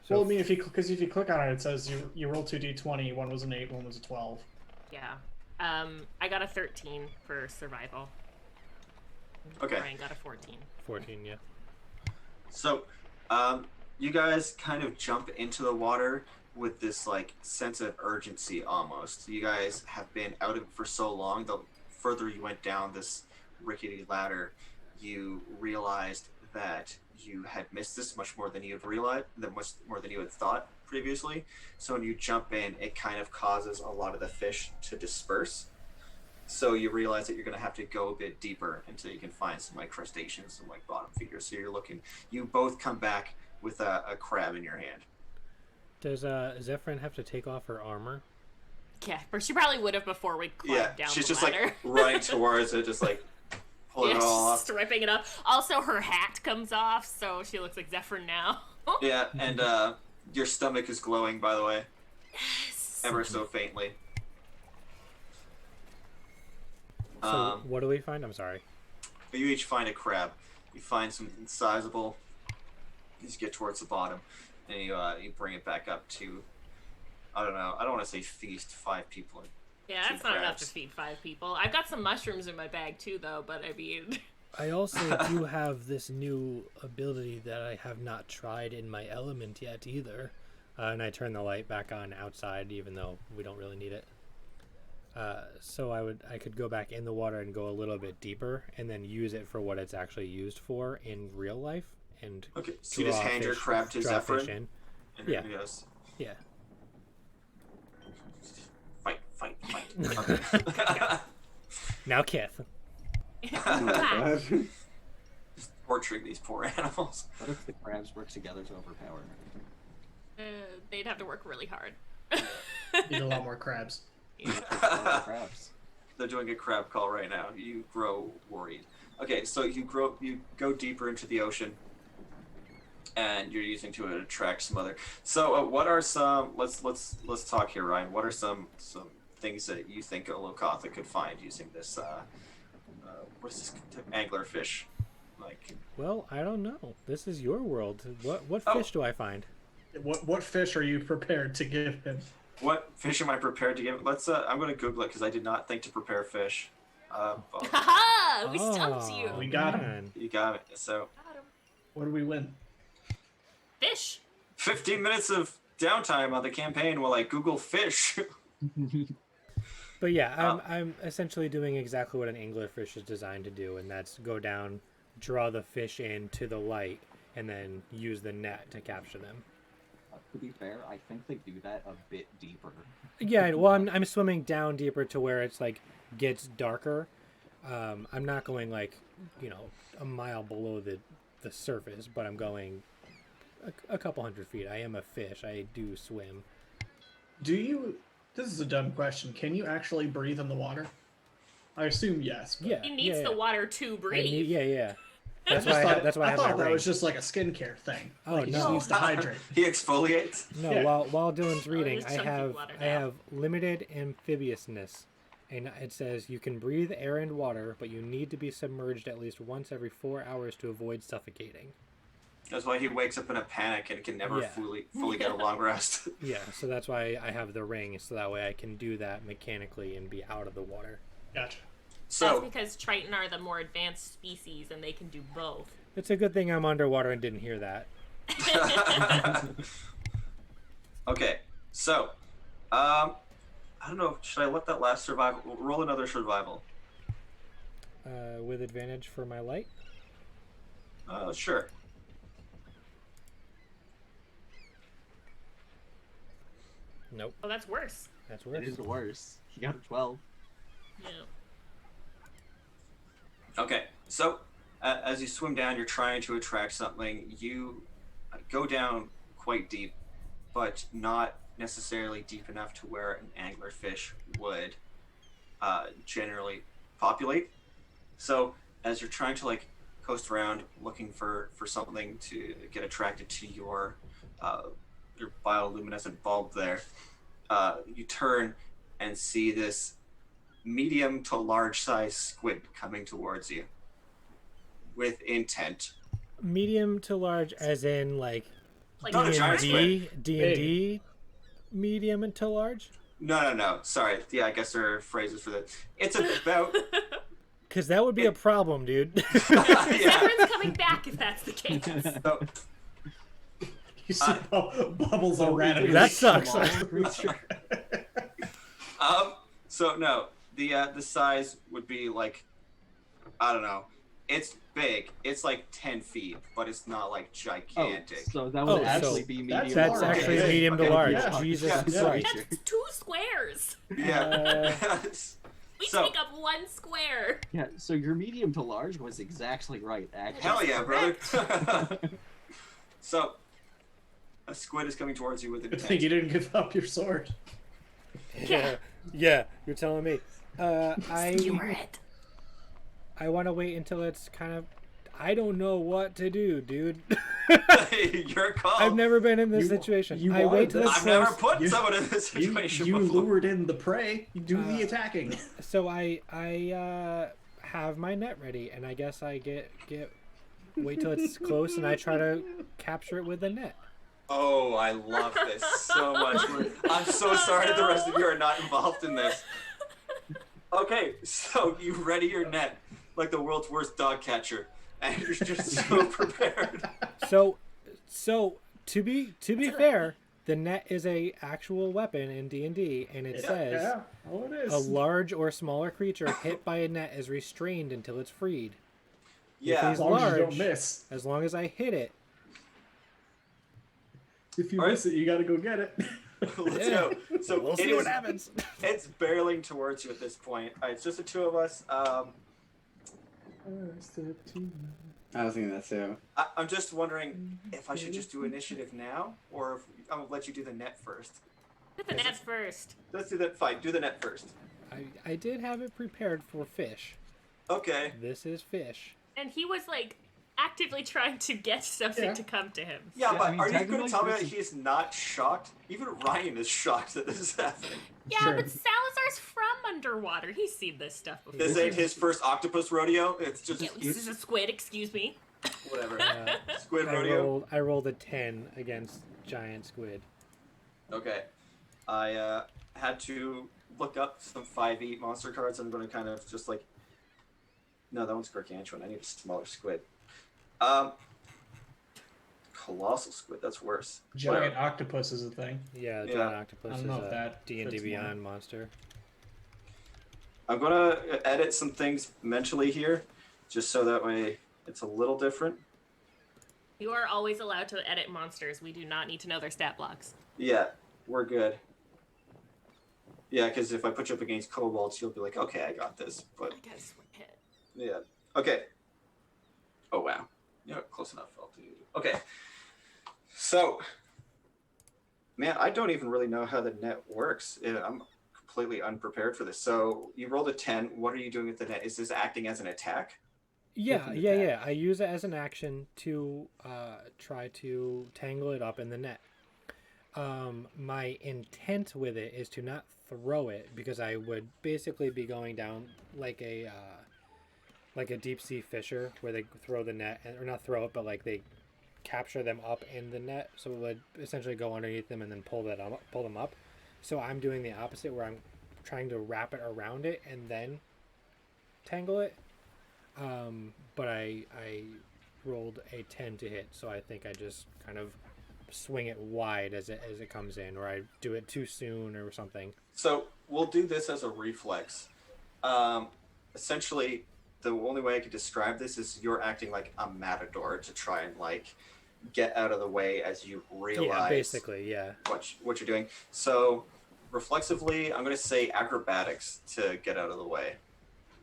[SPEAKER 3] so
[SPEAKER 5] Well, I mean, if you click on it, it says you roll 2d20. One was an 8, one was a 12.
[SPEAKER 2] Yeah. I got a 13 for survival.
[SPEAKER 1] Okay.
[SPEAKER 2] Ryan got a 14.
[SPEAKER 3] 14. Yeah.
[SPEAKER 1] So, you guys kind of jump into the water with this like sense of urgency almost. You guys have been out of it for so long. The further you went down this rickety ladder, you realized that you had missed this much more than you had realized, much more than you had thought previously. So when you jump in, it kind of causes a lot of the fish to disperse. So you realize that you're going to have to go a bit deeper until you can find some like crustaceans, some like bottom feeders. So you both come back with a crab in your hand.
[SPEAKER 3] Does Zephyrin have to take off her armor?
[SPEAKER 2] Yeah, but she probably would have before we climbed
[SPEAKER 1] Yeah,
[SPEAKER 2] down
[SPEAKER 1] she's
[SPEAKER 2] the
[SPEAKER 1] just
[SPEAKER 2] ladder.
[SPEAKER 1] like running towards it, just like pulling
[SPEAKER 2] Yeah,
[SPEAKER 1] it all
[SPEAKER 2] just
[SPEAKER 1] off.
[SPEAKER 2] stripping it up. Also, her hat comes off, so she looks like Zephyr now.
[SPEAKER 1] Yeah, and your stomach is glowing, by the way,
[SPEAKER 2] Yes.
[SPEAKER 1] ever so faintly.
[SPEAKER 3] So what do we find? I'm sorry.
[SPEAKER 1] You each find a crab. You find something sizable. You just get towards the bottom, and you bring it back up to, I don't know. I don't want to say feast 5 people.
[SPEAKER 2] Yeah,
[SPEAKER 1] Two
[SPEAKER 2] that's not enough to
[SPEAKER 1] crabs.
[SPEAKER 2] feed 5 people. I've got some mushrooms in my bag too, though. But I mean,
[SPEAKER 3] I also do have this new ability that I have not tried in my element yet either. And I turn the light back on outside, even though we don't really need it. So I could go back in the water and go a little bit deeper, and then use it for what it's actually used for in real life. And
[SPEAKER 1] Okay, so you just
[SPEAKER 3] draw
[SPEAKER 1] hand your
[SPEAKER 3] fish-
[SPEAKER 1] crab to
[SPEAKER 3] draw fish
[SPEAKER 1] Zephyrin?
[SPEAKER 3] in.
[SPEAKER 1] And
[SPEAKER 3] Yeah.
[SPEAKER 1] he goes,
[SPEAKER 3] Yeah.
[SPEAKER 1] fight. Okay.
[SPEAKER 3] Now, Kith.
[SPEAKER 4] Oh my God.
[SPEAKER 1] Torturing these poor animals.
[SPEAKER 6] What if the crabs work together to overpower her?
[SPEAKER 2] they'd have to work really hard.
[SPEAKER 5] Need a lot more crabs.
[SPEAKER 6] Crabs.
[SPEAKER 1] They're doing a crab call right now. You grow worried. Okay, so you go deeper into the ocean, and you're using to attract some other. So what are some? Let's talk here, Ryan. What are some things that you think a Lokatha could find using this? What's this anglerfish? Like.
[SPEAKER 3] Well, I don't know. This is your world. What
[SPEAKER 1] Oh.
[SPEAKER 3] fish do I find?
[SPEAKER 5] What fish are you prepared to give him?
[SPEAKER 1] What fish am I prepared to give? Let's. I'm going to Google it because I did not think to prepare fish.
[SPEAKER 2] Haha! We stumped you.
[SPEAKER 5] We got him.
[SPEAKER 3] man.
[SPEAKER 1] You got it. So
[SPEAKER 2] Got him.
[SPEAKER 5] What do we win?
[SPEAKER 2] Fish.
[SPEAKER 1] 15 minutes of downtime on the campaign while I Google fish.
[SPEAKER 3] But yeah, I'm essentially doing exactly what an anglerfish is designed to do, and that's go down, draw the fish in to the light, and then use the net to capture them.
[SPEAKER 6] To be fair, I think they do that a bit deeper.
[SPEAKER 3] Yeah, well, I'm swimming down deeper to where it's like gets darker. I'm not going like, a mile below the surface, but I'm going a couple hundred feet. I am a fish. I do swim.
[SPEAKER 5] This is a dumb question. Can you actually breathe in the water? I assume yes. But
[SPEAKER 3] Yeah,
[SPEAKER 2] He needs
[SPEAKER 3] yeah,
[SPEAKER 2] the
[SPEAKER 3] yeah.
[SPEAKER 2] water to breathe.
[SPEAKER 3] Yeah.
[SPEAKER 5] I
[SPEAKER 3] That's
[SPEAKER 5] just
[SPEAKER 3] why
[SPEAKER 5] thought,
[SPEAKER 3] that's why I have
[SPEAKER 5] thought
[SPEAKER 3] my
[SPEAKER 5] that
[SPEAKER 3] ring.
[SPEAKER 5] was just like a skincare thing.
[SPEAKER 3] Oh,
[SPEAKER 5] Like, he just
[SPEAKER 3] no.
[SPEAKER 5] needs to hydrate.
[SPEAKER 1] He exfoliates.
[SPEAKER 3] No,
[SPEAKER 5] Yeah.
[SPEAKER 3] while Dylan's reading,
[SPEAKER 2] just
[SPEAKER 3] I
[SPEAKER 2] chunky
[SPEAKER 3] have
[SPEAKER 2] water
[SPEAKER 3] I
[SPEAKER 2] now.
[SPEAKER 3] have limited amphibiousness, and it says you can breathe air and water, but you need to be submerged at least once every 4 hours to avoid suffocating.
[SPEAKER 1] That's why he wakes up in a panic and can never
[SPEAKER 3] Yeah.
[SPEAKER 1] fully get a long rest.
[SPEAKER 3] Yeah, so that's why I have the ring, so that way I can do that mechanically and be out of the water.
[SPEAKER 5] Gotcha.
[SPEAKER 2] That's
[SPEAKER 1] So
[SPEAKER 2] because Triton are the more advanced species, and they can do both.
[SPEAKER 3] It's a good thing I'm underwater and didn't hear that.
[SPEAKER 1] okay, so I don't know. Should I let that last survival? Roll another survival.
[SPEAKER 3] With advantage for my light.
[SPEAKER 1] Sure.
[SPEAKER 3] Nope,
[SPEAKER 2] Oh, that's worse.
[SPEAKER 3] that's
[SPEAKER 6] It
[SPEAKER 3] worse.
[SPEAKER 6] is worse. He got a 12.
[SPEAKER 2] Yeah.
[SPEAKER 1] Okay, so as you swim down, you're trying to attract something. You go down quite deep, but not necessarily deep enough to where an anglerfish would generally populate. So as you're trying to coast around looking for something to get attracted to your bioluminescent bulb there, you turn and see this medium to large size squid coming towards you with intent.
[SPEAKER 3] Medium to large, as in
[SPEAKER 2] Like
[SPEAKER 1] Not a giant
[SPEAKER 3] D&D, D&D, medium to large.
[SPEAKER 1] No. Sorry. Yeah, I guess there are phrases for that. It's about.
[SPEAKER 3] Because that would be a problem, dude.
[SPEAKER 1] yeah.
[SPEAKER 2] Zephyrin's coming back if that's the case.
[SPEAKER 1] So,
[SPEAKER 5] You see Bubbles erratic.
[SPEAKER 3] That sucks.
[SPEAKER 1] so no, the size would be I don't know. It's big. It's 10 feet, but it's not gigantic.
[SPEAKER 6] So that
[SPEAKER 3] Oh,
[SPEAKER 6] would
[SPEAKER 3] so
[SPEAKER 6] actually be medium.
[SPEAKER 5] that's
[SPEAKER 3] That's
[SPEAKER 5] large.
[SPEAKER 3] actually
[SPEAKER 1] Okay.
[SPEAKER 3] medium to
[SPEAKER 1] Okay.
[SPEAKER 3] large.
[SPEAKER 5] Yeah.
[SPEAKER 3] Jesus
[SPEAKER 1] Yeah.
[SPEAKER 3] Christ.
[SPEAKER 2] That's 2 squares.
[SPEAKER 1] Yeah.
[SPEAKER 2] We
[SPEAKER 1] So-
[SPEAKER 2] take up 1 square.
[SPEAKER 6] Yeah, so your medium to large was exactly right, actually.
[SPEAKER 1] Hell yeah, brother. So a squid is coming towards you with
[SPEAKER 5] Good thing
[SPEAKER 1] intent.
[SPEAKER 5] you didn't give up your sword.
[SPEAKER 3] Yeah, you're telling me.
[SPEAKER 8] Skewer it.
[SPEAKER 3] I want to wait until it's kind of. I don't know what to do, dude.
[SPEAKER 1] Your call.
[SPEAKER 3] I've never been in this
[SPEAKER 5] You-
[SPEAKER 3] situation.
[SPEAKER 5] you
[SPEAKER 3] I wait
[SPEAKER 5] wanted
[SPEAKER 3] till
[SPEAKER 5] this.
[SPEAKER 3] it's
[SPEAKER 1] I've never
[SPEAKER 3] close.
[SPEAKER 1] put
[SPEAKER 5] You-
[SPEAKER 1] someone in this
[SPEAKER 5] You,
[SPEAKER 1] situation
[SPEAKER 5] you
[SPEAKER 1] before.
[SPEAKER 5] lured in the prey. You do the attacking.
[SPEAKER 3] So I have my net ready, and I guess I get wait till it's close, and I try to capture it with the net.
[SPEAKER 7] Oh, I love this so much. I'm so sorry the rest of you are not involved in this. Okay, so you ready your net like the world's worst dog catcher, and you're just so prepared.
[SPEAKER 3] So to be fair, the net is a actual weapon in D&D, and it says
[SPEAKER 5] it is.
[SPEAKER 3] a large or smaller creature hit by a net is restrained until it's freed.
[SPEAKER 7] Yeah,
[SPEAKER 3] If
[SPEAKER 5] as
[SPEAKER 3] he's
[SPEAKER 5] long as you
[SPEAKER 3] large,
[SPEAKER 5] don't miss.
[SPEAKER 3] as long as I hit it.
[SPEAKER 5] If you
[SPEAKER 7] All right.
[SPEAKER 5] miss it, you gotta go get it.
[SPEAKER 7] let's go. So
[SPEAKER 3] We'll
[SPEAKER 7] it
[SPEAKER 3] see
[SPEAKER 7] is-
[SPEAKER 3] what happens.
[SPEAKER 7] It's barreling towards you at this point. It's just the two of us.
[SPEAKER 4] I was thinking that too.
[SPEAKER 7] I'm just wondering if I should just do initiative now, or if I'm gonna let you do the net first.
[SPEAKER 2] Do the net first.
[SPEAKER 7] Let's do that. Fine, do the net first.
[SPEAKER 3] I did have it prepared for fish.
[SPEAKER 7] Okay.
[SPEAKER 3] This is fish.
[SPEAKER 2] And he was like actively trying to get something
[SPEAKER 5] Yeah.
[SPEAKER 2] to come to him.
[SPEAKER 7] Yeah,
[SPEAKER 6] Yeah,
[SPEAKER 7] but
[SPEAKER 6] I mean,
[SPEAKER 7] are you going
[SPEAKER 6] technically
[SPEAKER 7] to tell me that
[SPEAKER 6] this is-
[SPEAKER 7] he's not shocked? Even Ryan is shocked that this is happening.
[SPEAKER 2] Yeah,
[SPEAKER 5] Sure.
[SPEAKER 2] but Salazar's from underwater. He's seen this stuff before.
[SPEAKER 7] This ain't his first octopus rodeo. It's just
[SPEAKER 2] Yeah, this is a squid, excuse me.
[SPEAKER 7] whatever.
[SPEAKER 3] Uh,
[SPEAKER 7] Squid rodeo.
[SPEAKER 3] I rolled a 10 against giant squid.
[SPEAKER 7] Okay. I had to look up some 5e monster cards. I'm going to kind of just like... No, that one's gargantuan. I need a smaller squid. Colossal squid. That's worse.
[SPEAKER 5] Giant
[SPEAKER 7] Whatever.
[SPEAKER 5] octopus is a thing.
[SPEAKER 3] Yeah,
[SPEAKER 7] Yeah.
[SPEAKER 3] giant octopus
[SPEAKER 5] I
[SPEAKER 3] is
[SPEAKER 5] don't know if
[SPEAKER 3] a
[SPEAKER 5] that
[SPEAKER 3] D&D
[SPEAKER 5] fits
[SPEAKER 3] Beyond monster.
[SPEAKER 7] I'm going to edit some things mentally here, just so that way it's a little different.
[SPEAKER 2] You are always allowed to edit monsters. We do not need to know their stat blocks.
[SPEAKER 7] Yeah, we're good. Yeah, because if I put you up against kobolds, you'll be like, okay, I got this. But
[SPEAKER 2] I guess we're hit.
[SPEAKER 7] yeah, okay. Oh wow, yeah, close enough. I'll do. Okay, so man, I don't even really know how the net works. I'm completely unprepared for this. So you rolled a 10. What are you doing with the net? Is this acting as an attack?
[SPEAKER 3] Yeah,
[SPEAKER 7] With an
[SPEAKER 3] yeah,
[SPEAKER 7] attack?
[SPEAKER 3] yeah. I use it as an action to try to tangle it up in the net. My intent with it is to not throw it, because I would basically be going down like a deep sea fisher where they throw the net, or not throw it, but like they capture them up in the net, so it would essentially go underneath them and then pull them up. So I'm doing the opposite, where I'm trying to wrap it around it and then tangle it. But I rolled a 10 to hit, so I think I just kind of swing it wide as it comes in, or I do it too soon or something.
[SPEAKER 7] So we'll do this as a reflex. Essentially, the only way I could describe this is you're acting like a matador to try and like get out of the way as you realize
[SPEAKER 3] Yeah, basically, yeah.
[SPEAKER 7] what you're doing. So reflexively, I'm going to say acrobatics to get out of the way.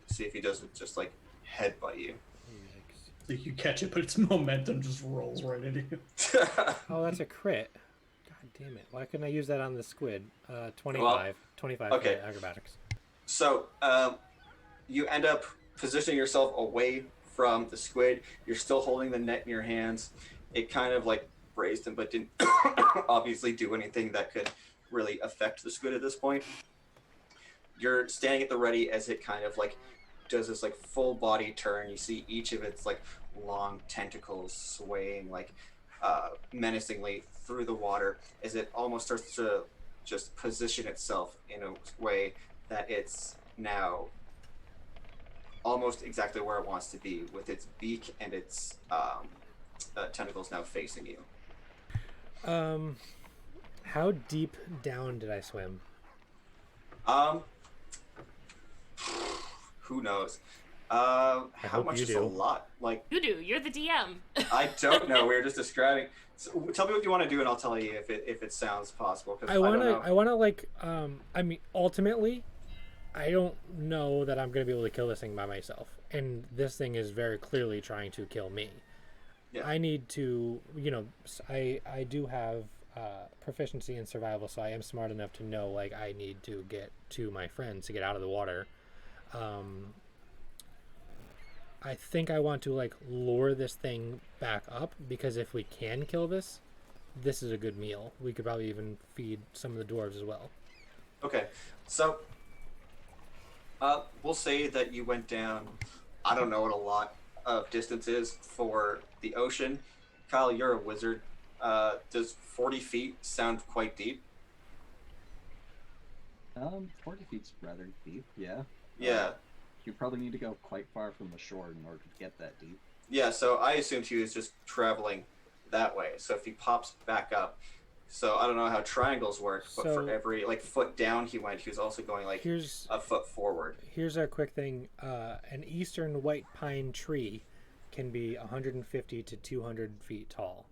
[SPEAKER 7] See if he doesn't just like headbutt you.
[SPEAKER 5] So you catch it, but its momentum just rolls right into you.
[SPEAKER 3] Oh, that's a crit. God damn it. Why couldn't I use that on the squid? 25. 25
[SPEAKER 7] okay.
[SPEAKER 3] for acrobatics.
[SPEAKER 7] So you end up positioning yourself away from the squid. You're still holding the net in your hands. It kind of like grazed him, but didn't obviously do anything that could really affect the squid at this point. You're standing at the ready as it kind of like does this like full body turn. You see each of its like long tentacles swaying like menacingly through the water as it almost starts to just position itself in a way that it's now almost exactly where it wants to be, with its beak and its tentacles now facing you.
[SPEAKER 3] How deep down did I swim?
[SPEAKER 7] Who knows? How
[SPEAKER 3] hope
[SPEAKER 7] much
[SPEAKER 3] you
[SPEAKER 7] is a
[SPEAKER 3] do.
[SPEAKER 7] lot? Like,
[SPEAKER 2] You do. You're the DM.
[SPEAKER 7] I don't know. We were just describing. So, tell me what you want to do, and I'll tell you if it sounds possible. 'Cause
[SPEAKER 3] I
[SPEAKER 7] don't know.
[SPEAKER 3] wanna like I mean, ultimately, I don't know that I'm gonna be able to kill this thing by myself, and this thing is very clearly trying to kill me.
[SPEAKER 7] Yeah.
[SPEAKER 3] I need to, I do have proficiency in survival, so I am smart enough to know like I need to get to my friends to get out of the water. I think I want to like lure this thing back up, because if we can kill this is a good meal. We could probably even feed some of the dwarves as well.
[SPEAKER 7] Okay, so we'll say that you went down. I don't know it a lot. of distance is for the ocean. Kyle, you're a wizard. Does 40 feet sound quite deep?
[SPEAKER 6] 40 feet's rather deep, yeah.
[SPEAKER 7] Yeah.
[SPEAKER 6] You probably need to go quite far from the shore in order to get that deep.
[SPEAKER 7] Yeah, so I assumed he was just traveling that way. So if he pops back up, so I don't know how triangles work, but for
[SPEAKER 3] So-
[SPEAKER 7] every foot down he went, he was also going
[SPEAKER 3] Here's
[SPEAKER 7] a foot forward.
[SPEAKER 3] here's a quick thing. An eastern white pine tree can be 150 to 200 feet tall.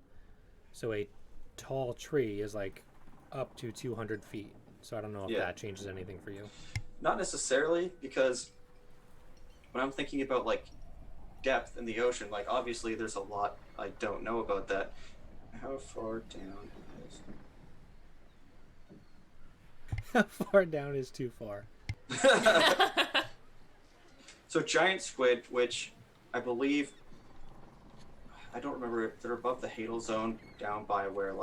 [SPEAKER 3] So a tall tree is like up to 200 feet. So I don't know if
[SPEAKER 7] Yeah.
[SPEAKER 3] that changes anything for you.
[SPEAKER 7] Not necessarily, because when I'm thinking about depth in the ocean, obviously there's a lot I don't know about that. How far down is
[SPEAKER 3] How far down is too far?
[SPEAKER 7] So giant squid, which I believe, I don't remember if they're above the hadal zone, down by where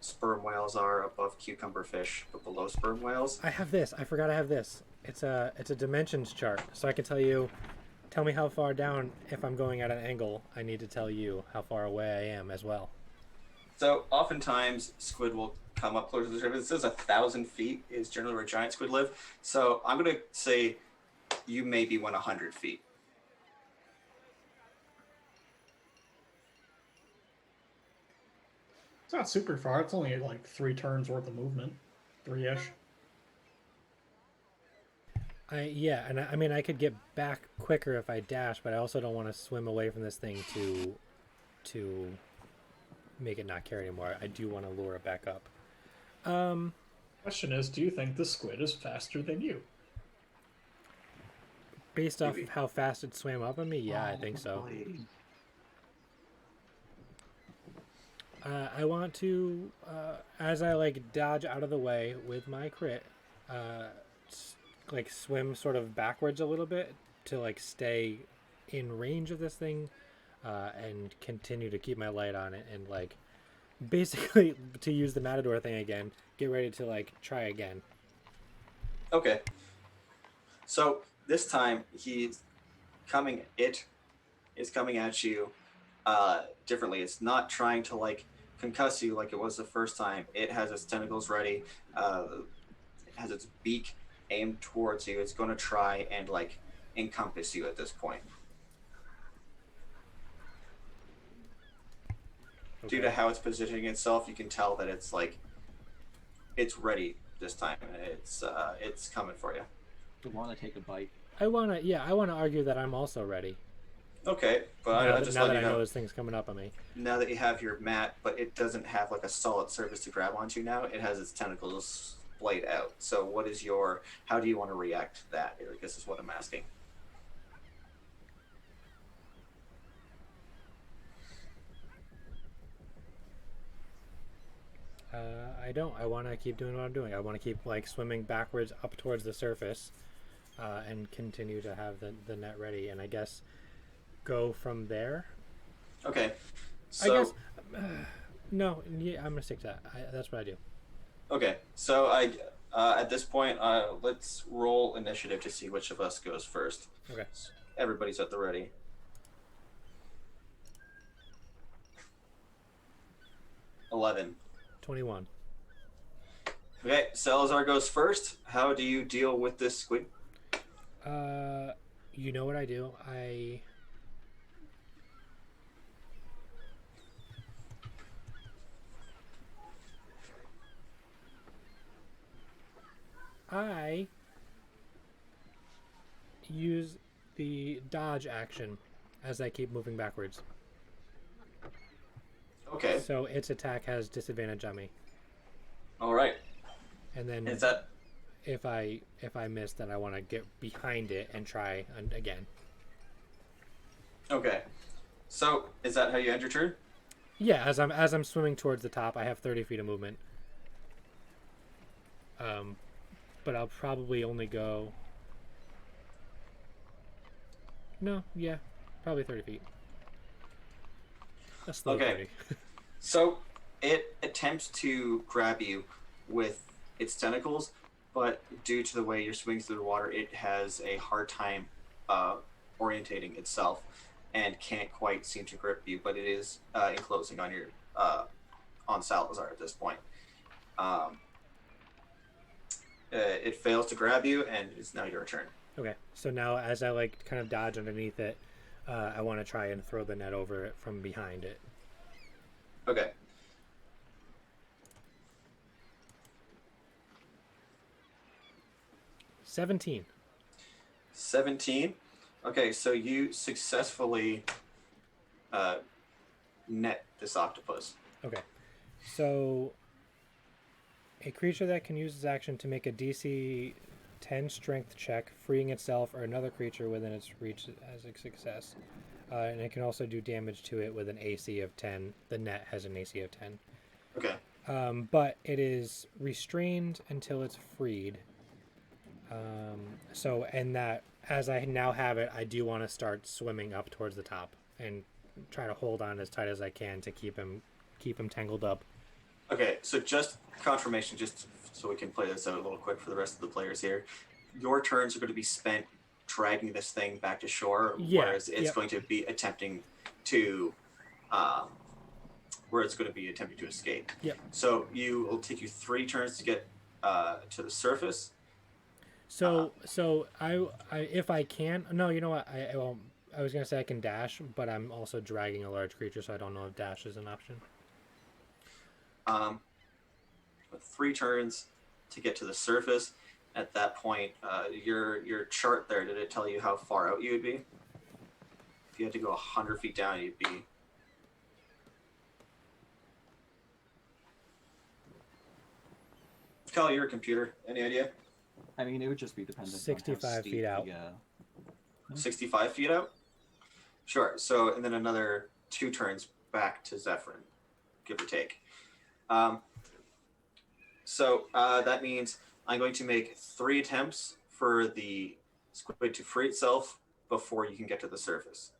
[SPEAKER 7] sperm whales are, above cucumber fish, but below sperm whales.
[SPEAKER 3] I have this. I forgot I have this. It's a dimensions chart, so I can tell you. Tell me how far down. If I'm going at an angle, I need to tell you how far away I am as well.
[SPEAKER 7] So oftentimes squid will come up closer to the surface. It says 1,000 feet is generally where giant squid live. So I'm gonna say you maybe went 100 feet.
[SPEAKER 5] It's not super far. It's only like 3 turns worth of movement. 3-ish.
[SPEAKER 3] I mean I could get back quicker if I dash, but I also don't want to swim away from this thing to make it not carry anymore. I do want to lure it back up.
[SPEAKER 5] Question is, do you think the squid is faster than you?
[SPEAKER 3] Based off of how fast it swam up on me, yeah, I think so. I want to, as I dodge out of the way with my crit, swim sort of backwards a little bit to stay in range of this thing, and continue to keep my light on it, and basically to use the matador thing again, get ready to try again.
[SPEAKER 7] Okay. So this time he's coming. It is coming at you differently. It's not trying to concuss you like it was the first time. It has its tentacles ready. It has its beak aimed towards you. It's going to try and encompass you at this point.
[SPEAKER 3] Okay.
[SPEAKER 7] Due to how it's positioning itself, you can tell that it's it's ready this time. It's coming for you.
[SPEAKER 6] You want to take a bite?
[SPEAKER 3] I want to argue that I'm also ready.
[SPEAKER 7] Okay, but
[SPEAKER 3] now
[SPEAKER 7] I'll just
[SPEAKER 3] that
[SPEAKER 7] let
[SPEAKER 3] I
[SPEAKER 7] you
[SPEAKER 3] know
[SPEAKER 7] know.
[SPEAKER 3] this thing's coming up on me.
[SPEAKER 7] Now that you have your mat, but it doesn't have a solid surface to grab onto now. It has its tentacles splayed out. So how do you want to react to that? I guess is what I'm asking.
[SPEAKER 3] I don't. I want to keep doing what I'm doing. I want to keep swimming backwards up towards the surface, and continue to have the net ready. And I guess go from there.
[SPEAKER 7] Okay. So,
[SPEAKER 3] I guess no. Yeah, I'm gonna stick to that. That's what I do.
[SPEAKER 7] Okay. So at this point, let's roll initiative to see which of us goes first.
[SPEAKER 3] Okay.
[SPEAKER 7] Everybody's at the ready. 11.
[SPEAKER 3] 21.
[SPEAKER 7] Okay, Salazar goes first. How do you deal with this squid?
[SPEAKER 3] You know what I do? I use the dodge action as I keep moving backwards.
[SPEAKER 7] Okay.
[SPEAKER 3] So its attack has disadvantage on me.
[SPEAKER 7] All right.
[SPEAKER 3] And then
[SPEAKER 7] Is that
[SPEAKER 3] if I miss, then I want to get behind it and try again.
[SPEAKER 7] okay? So is that how you end your turn?
[SPEAKER 3] Yeah, as I'm swimming towards the top, I have 30 feet of movement. But I'll probably only go. No, yeah, probably 30 feet. That's slow
[SPEAKER 7] Okay.
[SPEAKER 3] 30.
[SPEAKER 7] So it attempts to grab you with its tentacles, but due to the way you're swimming through the water, it has a hard time orientating itself. and can't quite seem to grip you, but it is enclosing on your on Salazar at this point. It fails to grab you, and it's now your turn.
[SPEAKER 3] Okay, so now as I like kind of dodge underneath it, I want to try and throw the net over it from behind it.
[SPEAKER 7] Okay.
[SPEAKER 3] $17.
[SPEAKER 7] 17. Okay, so you successfully net this octopus.
[SPEAKER 3] Okay, so a creature that can use its action to make a DC 10 strength check, freeing itself or another creature within its reach as a success. And it can also do damage to it with an AC of 10. The net has an AC of 10.
[SPEAKER 7] Okay.
[SPEAKER 3] But it is restrained until it's freed. So, and that, as I now have it, I do want to start swimming up towards the top and try to hold on as tight as I can to keep him tangled up.
[SPEAKER 7] Okay, so just confirmation, just so we can play this out a little quick for the rest of the players here. Your turns are going to be spent dragging this thing back to shore, whereas it's going to be attempting to, escape.
[SPEAKER 3] Yep.
[SPEAKER 7] So it'll take you 3 turns to get to the surface.
[SPEAKER 3] So I if I can, no, you know what? I was gonna say I can dash, but I'm also dragging a large creature, so I don't know if dash is an option.
[SPEAKER 7] 3 turns to get to the surface. At that point, your chart there, did it tell you how far out you would be? If you had to go 100 feet down, you'd be... Cal, you're a computer. Any idea?
[SPEAKER 6] I mean, it would just be dependent on
[SPEAKER 3] 65
[SPEAKER 6] how
[SPEAKER 3] feet
[SPEAKER 6] steep
[SPEAKER 3] out.
[SPEAKER 7] 65 feet out? Sure. So, and then another 2 turns back to Zephyrin, give or take. That means I'm going to make 3 attempts for the squid to free itself before you can get to the surface.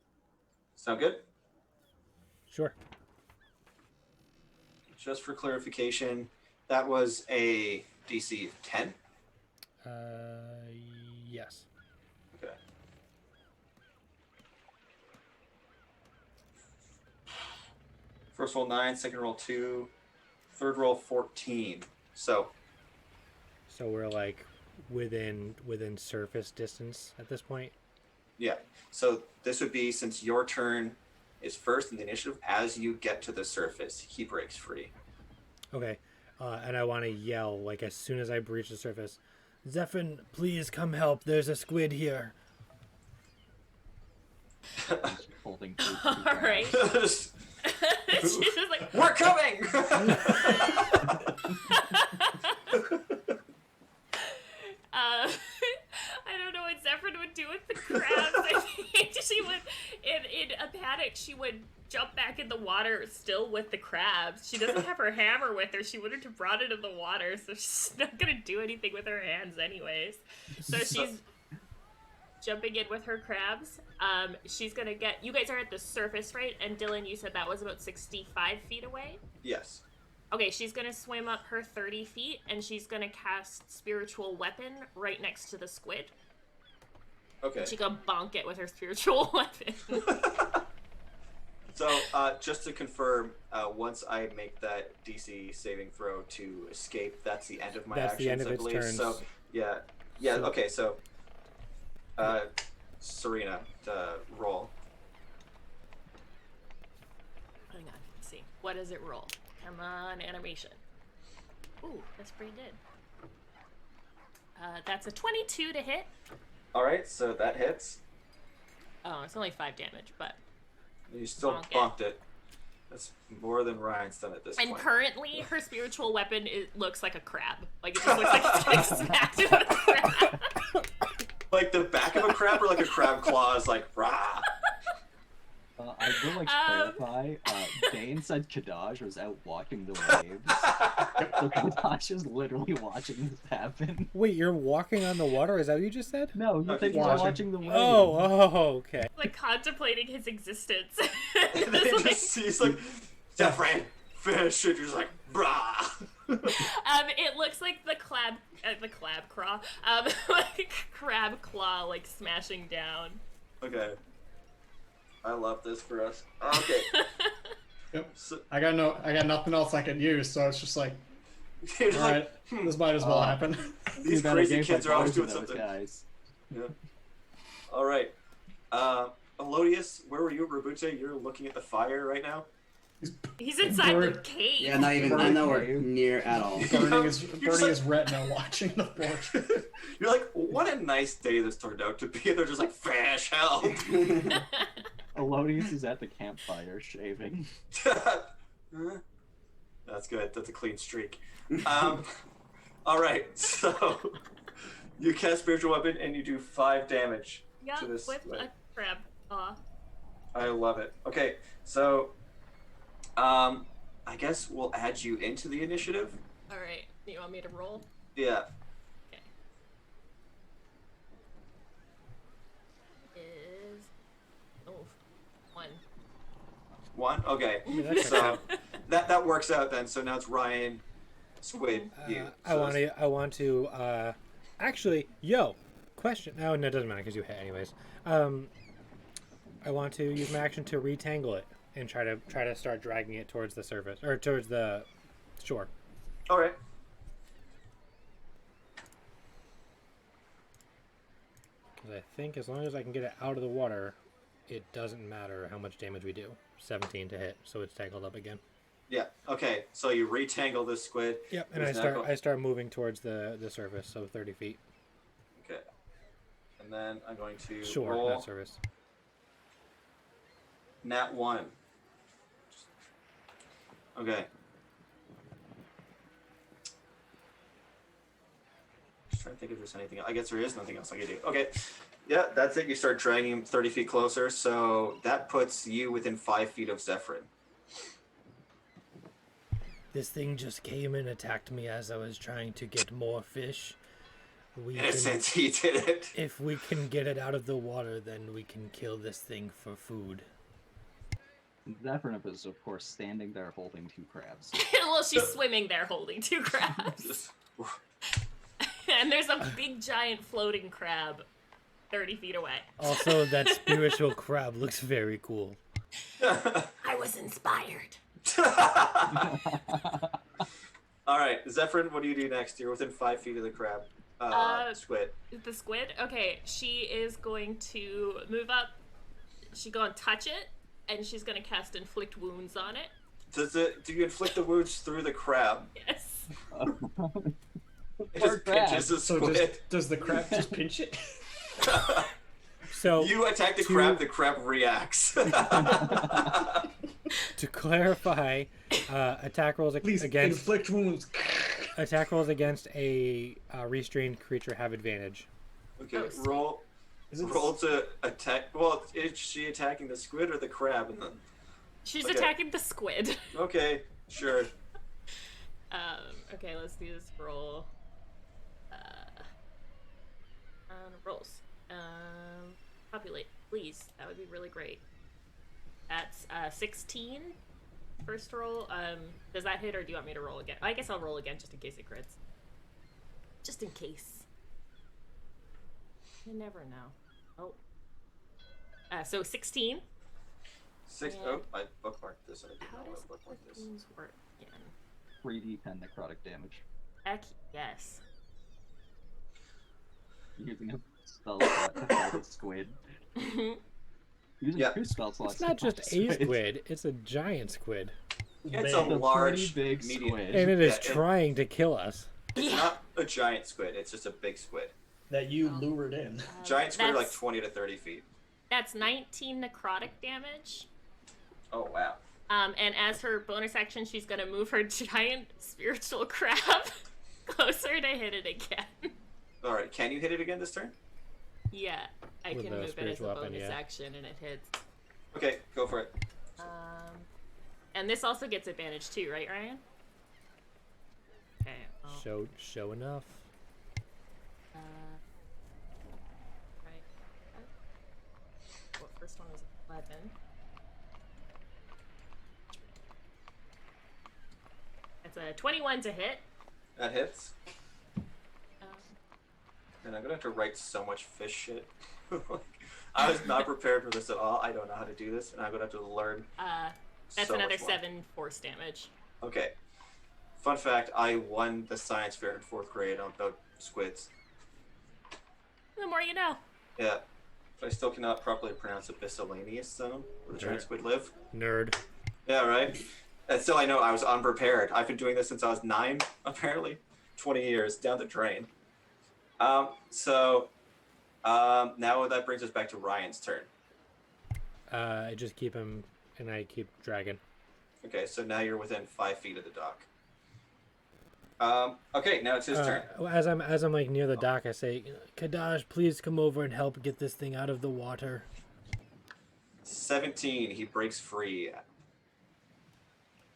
[SPEAKER 7] Sound good?
[SPEAKER 3] Sure.
[SPEAKER 7] Just for clarification, that was a DC of 10?
[SPEAKER 3] Yes.
[SPEAKER 7] Okay. First roll 9, second roll 2, third roll 14. So
[SPEAKER 3] we're like within surface distance at this point.
[SPEAKER 7] yeah. So this would be, since your turn is first in the initiative, as you get to the surface, he breaks free.
[SPEAKER 3] Okay. And I want to yell, like, as soon as I breach the surface, Zephyrin, please come help. There's a squid here.
[SPEAKER 6] Holding
[SPEAKER 2] All right. She's just like,
[SPEAKER 7] We're coming!
[SPEAKER 2] I don't know what Zephyrin would do with the crabs. I think she would, in a panic, she would jump back in the water still with the crabs. She doesn't have her hammer with her. She wouldn't have brought it in the water, so she's not going to do anything with her hands anyways. So she's jumping in with her crabs. She's going to get... You guys are at the surface, right? And Dylan, you said that was about 65 feet away?
[SPEAKER 7] Yes.
[SPEAKER 2] Okay, she's going to swim up her 30 feet, and she's going to cast Spiritual Weapon right next to the squid.
[SPEAKER 7] Okay.
[SPEAKER 2] She can bonk it with her Spiritual Weapon.
[SPEAKER 7] So, just to confirm, once I make that DC saving throw to escape, that's the end of my
[SPEAKER 3] That's
[SPEAKER 7] actions,
[SPEAKER 3] the end of
[SPEAKER 7] I
[SPEAKER 3] its
[SPEAKER 7] believe.
[SPEAKER 3] turns.
[SPEAKER 7] So, yeah, okay, so, Serena, roll.
[SPEAKER 2] Hang on, let's see. What does it roll? Come on, animation. Ooh, that's pretty good. That's a 22 to hit.
[SPEAKER 7] Alright, so that hits.
[SPEAKER 2] Oh, it's only 5 damage, but...
[SPEAKER 7] You still
[SPEAKER 2] Bonk it.
[SPEAKER 7] bonked it. That's more than Ryan's done at this
[SPEAKER 2] And
[SPEAKER 7] point.
[SPEAKER 2] currently, her spiritual weapon looks like a crab. Like, it just looks like it's getting smacked with a crab.
[SPEAKER 7] Like the back of a crab or like a crab claw is like, rah!
[SPEAKER 6] I will like to clarify. Dane said Kadaj was out walking the waves. So Kadaj is literally watching this happen.
[SPEAKER 3] Wait, you're walking on the water? Is that what you just said?
[SPEAKER 6] No, you think he's
[SPEAKER 5] watching.
[SPEAKER 6] watching the waves.
[SPEAKER 3] Oh, okay.
[SPEAKER 2] Like, contemplating his existence.
[SPEAKER 7] And then he's like, Zephyrin, fish, and you're just like, brah!
[SPEAKER 2] It looks like the crab claw, like crab claw, like smashing down.
[SPEAKER 7] Okay.
[SPEAKER 1] I love this for us. Okay.
[SPEAKER 5] Yep.
[SPEAKER 1] So,
[SPEAKER 5] I got nothing else I could use, so it's just like,
[SPEAKER 1] you're
[SPEAKER 5] all
[SPEAKER 1] like,
[SPEAKER 5] right, this might as well happen.
[SPEAKER 1] these
[SPEAKER 6] Too bad I
[SPEAKER 1] crazy
[SPEAKER 6] gave
[SPEAKER 1] kids
[SPEAKER 6] my
[SPEAKER 1] are always
[SPEAKER 6] bow to
[SPEAKER 1] doing
[SPEAKER 6] those
[SPEAKER 1] something.
[SPEAKER 6] Guys.
[SPEAKER 1] Yeah. All right. Elodius, where were you, Rabute? You're looking at the fire right now?
[SPEAKER 2] He's inside the
[SPEAKER 5] Bird.
[SPEAKER 2] cave.
[SPEAKER 4] Yeah, not even. I'm nowhere near at all.
[SPEAKER 5] Burning his
[SPEAKER 1] You're just like-
[SPEAKER 5] retina watching the board.
[SPEAKER 1] You're like, what a nice day this turned out to be. And they're just like, fresh help.
[SPEAKER 6] Elodius is at the campfire shaving.
[SPEAKER 1] That's good. That's a clean streak. All right. So you cast spiritual weapon and you do 5 damage
[SPEAKER 2] Yeah,
[SPEAKER 1] to this.
[SPEAKER 2] with a crab paw.
[SPEAKER 1] I love it. Okay, so I guess we'll add you into the initiative.
[SPEAKER 2] All right. You want me to roll?
[SPEAKER 1] Yeah.
[SPEAKER 2] Okay. Is 1.
[SPEAKER 1] 1. Okay.
[SPEAKER 3] Yeah, that checks
[SPEAKER 1] So
[SPEAKER 3] out.
[SPEAKER 1] that works out then. So now it's Ryan, Squid, you.
[SPEAKER 3] I want to. Actually, question. No, it doesn't matter because you hit anyways. I want to use my action to retangle it and try to start dragging it towards the surface or towards the shore.
[SPEAKER 1] All right.
[SPEAKER 3] Because I think as long as I can get it out of the water, it doesn't matter how much damage we do. 17 to hit, so it's tangled up again.
[SPEAKER 1] Yeah. Okay. So you retangle this squid.
[SPEAKER 3] Yep, and
[SPEAKER 1] There's
[SPEAKER 3] I start moving towards the surface, so 30 feet.
[SPEAKER 1] Okay. And then I'm going to
[SPEAKER 3] Shore,
[SPEAKER 1] roll
[SPEAKER 3] not surface.
[SPEAKER 1] nat 1. Okay. Just trying to think if there's anything. I guess there is nothing else I can do. Okay. Yeah, that's it. You start dragging him 30 feet closer, so that puts you within 5 feet of Zephyrin.
[SPEAKER 3] This thing just came and attacked me as I was trying to get more fish.
[SPEAKER 1] In a sense, he did it.
[SPEAKER 3] If we can get it out of the water, then we can kill this thing for food.
[SPEAKER 6] Zephyrin is, of course, standing there holding 2 crabs.
[SPEAKER 2] Well, she's swimming there holding 2 crabs. And there's a big giant floating crab 30 feet away.
[SPEAKER 3] Also, that spiritual crab looks very cool.
[SPEAKER 8] I was inspired.
[SPEAKER 1] All right, Zephyrin, what do you do next? You're within 5 feet of the crab. Squid.
[SPEAKER 2] The squid? Okay, she is going to move up. She's going to touch it, and she's going to cast Inflict Wounds on it.
[SPEAKER 1] Do you inflict the wounds through the crab?
[SPEAKER 2] Yes.
[SPEAKER 1] It
[SPEAKER 6] Poor
[SPEAKER 1] just
[SPEAKER 6] crab.
[SPEAKER 1] pinches the
[SPEAKER 5] So
[SPEAKER 1] squid.
[SPEAKER 5] does the crab just pinch it?
[SPEAKER 3] So
[SPEAKER 1] You attack the crab reacts.
[SPEAKER 3] to clarify, attack rolls
[SPEAKER 5] Please
[SPEAKER 3] against
[SPEAKER 5] inflict wounds.
[SPEAKER 3] against a restrained creature have advantage.
[SPEAKER 1] Okay,
[SPEAKER 2] Oh,
[SPEAKER 1] roll
[SPEAKER 5] Is it
[SPEAKER 1] roll to attack. Well, is she attacking the squid or the crab? And then
[SPEAKER 2] She's
[SPEAKER 1] Okay.
[SPEAKER 2] attacking the squid.
[SPEAKER 1] okay, sure.
[SPEAKER 2] Okay, let's do this roll. Rolls. Populate, please. That would be really great. That's 16. First roll. Does that hit, or do you want me to roll again? I guess I'll roll again just in case it crits. Just in case. You never know. Oh. So 16.
[SPEAKER 1] Oh, I bookmarked this. I did
[SPEAKER 2] How
[SPEAKER 1] not
[SPEAKER 2] does
[SPEAKER 1] want to bookmark this.
[SPEAKER 2] things work again?
[SPEAKER 6] 3d10 necrotic damage.
[SPEAKER 2] Heck yes.
[SPEAKER 6] Using a spell slot to fight a squid. Using
[SPEAKER 1] Yeah.
[SPEAKER 6] 2 spell slots.
[SPEAKER 3] It's not
[SPEAKER 6] to fight
[SPEAKER 3] just a squid; it's a giant squid,
[SPEAKER 1] It's
[SPEAKER 5] Big.
[SPEAKER 1] a large,
[SPEAKER 6] pretty big
[SPEAKER 1] medium.
[SPEAKER 6] squid.
[SPEAKER 3] and it is
[SPEAKER 1] Yeah,
[SPEAKER 3] trying to kill us.
[SPEAKER 1] It's not a giant squid. It's just a big squid.
[SPEAKER 5] That you lured in.
[SPEAKER 1] Giant squid are like
[SPEAKER 2] That's-
[SPEAKER 1] 20 to 30 feet.
[SPEAKER 2] That's 19 necrotic damage.
[SPEAKER 1] Oh wow.
[SPEAKER 2] And as her bonus action, she's gonna move her giant spiritual crab closer to hit it again.
[SPEAKER 1] All right, can you hit it again this turn?
[SPEAKER 2] Yeah, I
[SPEAKER 3] With
[SPEAKER 2] can
[SPEAKER 3] the
[SPEAKER 2] move it as a
[SPEAKER 3] spiritual weapon,
[SPEAKER 2] bonus
[SPEAKER 3] yeah.
[SPEAKER 2] action, and it hits.
[SPEAKER 1] Okay, go for it.
[SPEAKER 2] And this also gets advantage too, right, Ryan? Okay.
[SPEAKER 3] Show enough.
[SPEAKER 2] Right. What first one was 11? That's a 21 to hit.
[SPEAKER 1] That hits.
[SPEAKER 2] Um,
[SPEAKER 1] And I'm gonna have to write so much fish shit. I was not prepared for this at all. I don't know how to do this, and I'm gonna have to learn.
[SPEAKER 2] That's
[SPEAKER 1] so
[SPEAKER 2] another
[SPEAKER 1] much more.
[SPEAKER 2] 7 force damage.
[SPEAKER 1] Okay. Fun fact: I won the science fair in 4th grade on about squids.
[SPEAKER 2] The more you know.
[SPEAKER 1] Yeah. But I still cannot properly pronounce a miscellaneous zone where the giant squid live.
[SPEAKER 3] Nerd.
[SPEAKER 1] Yeah, right? And still, I know I was unprepared. I've been doing this since I was 9, apparently. 20 years, down the drain. Now that brings us back to Ryan's turn.
[SPEAKER 3] I just keep him, and I keep dragging.
[SPEAKER 1] Okay, so now you're within 5 feet of the dock. Okay, now it's his turn.
[SPEAKER 3] As I'm like near the dock, I say, Kadash, please come over and help get this thing out of the water.
[SPEAKER 1] 17, he breaks free.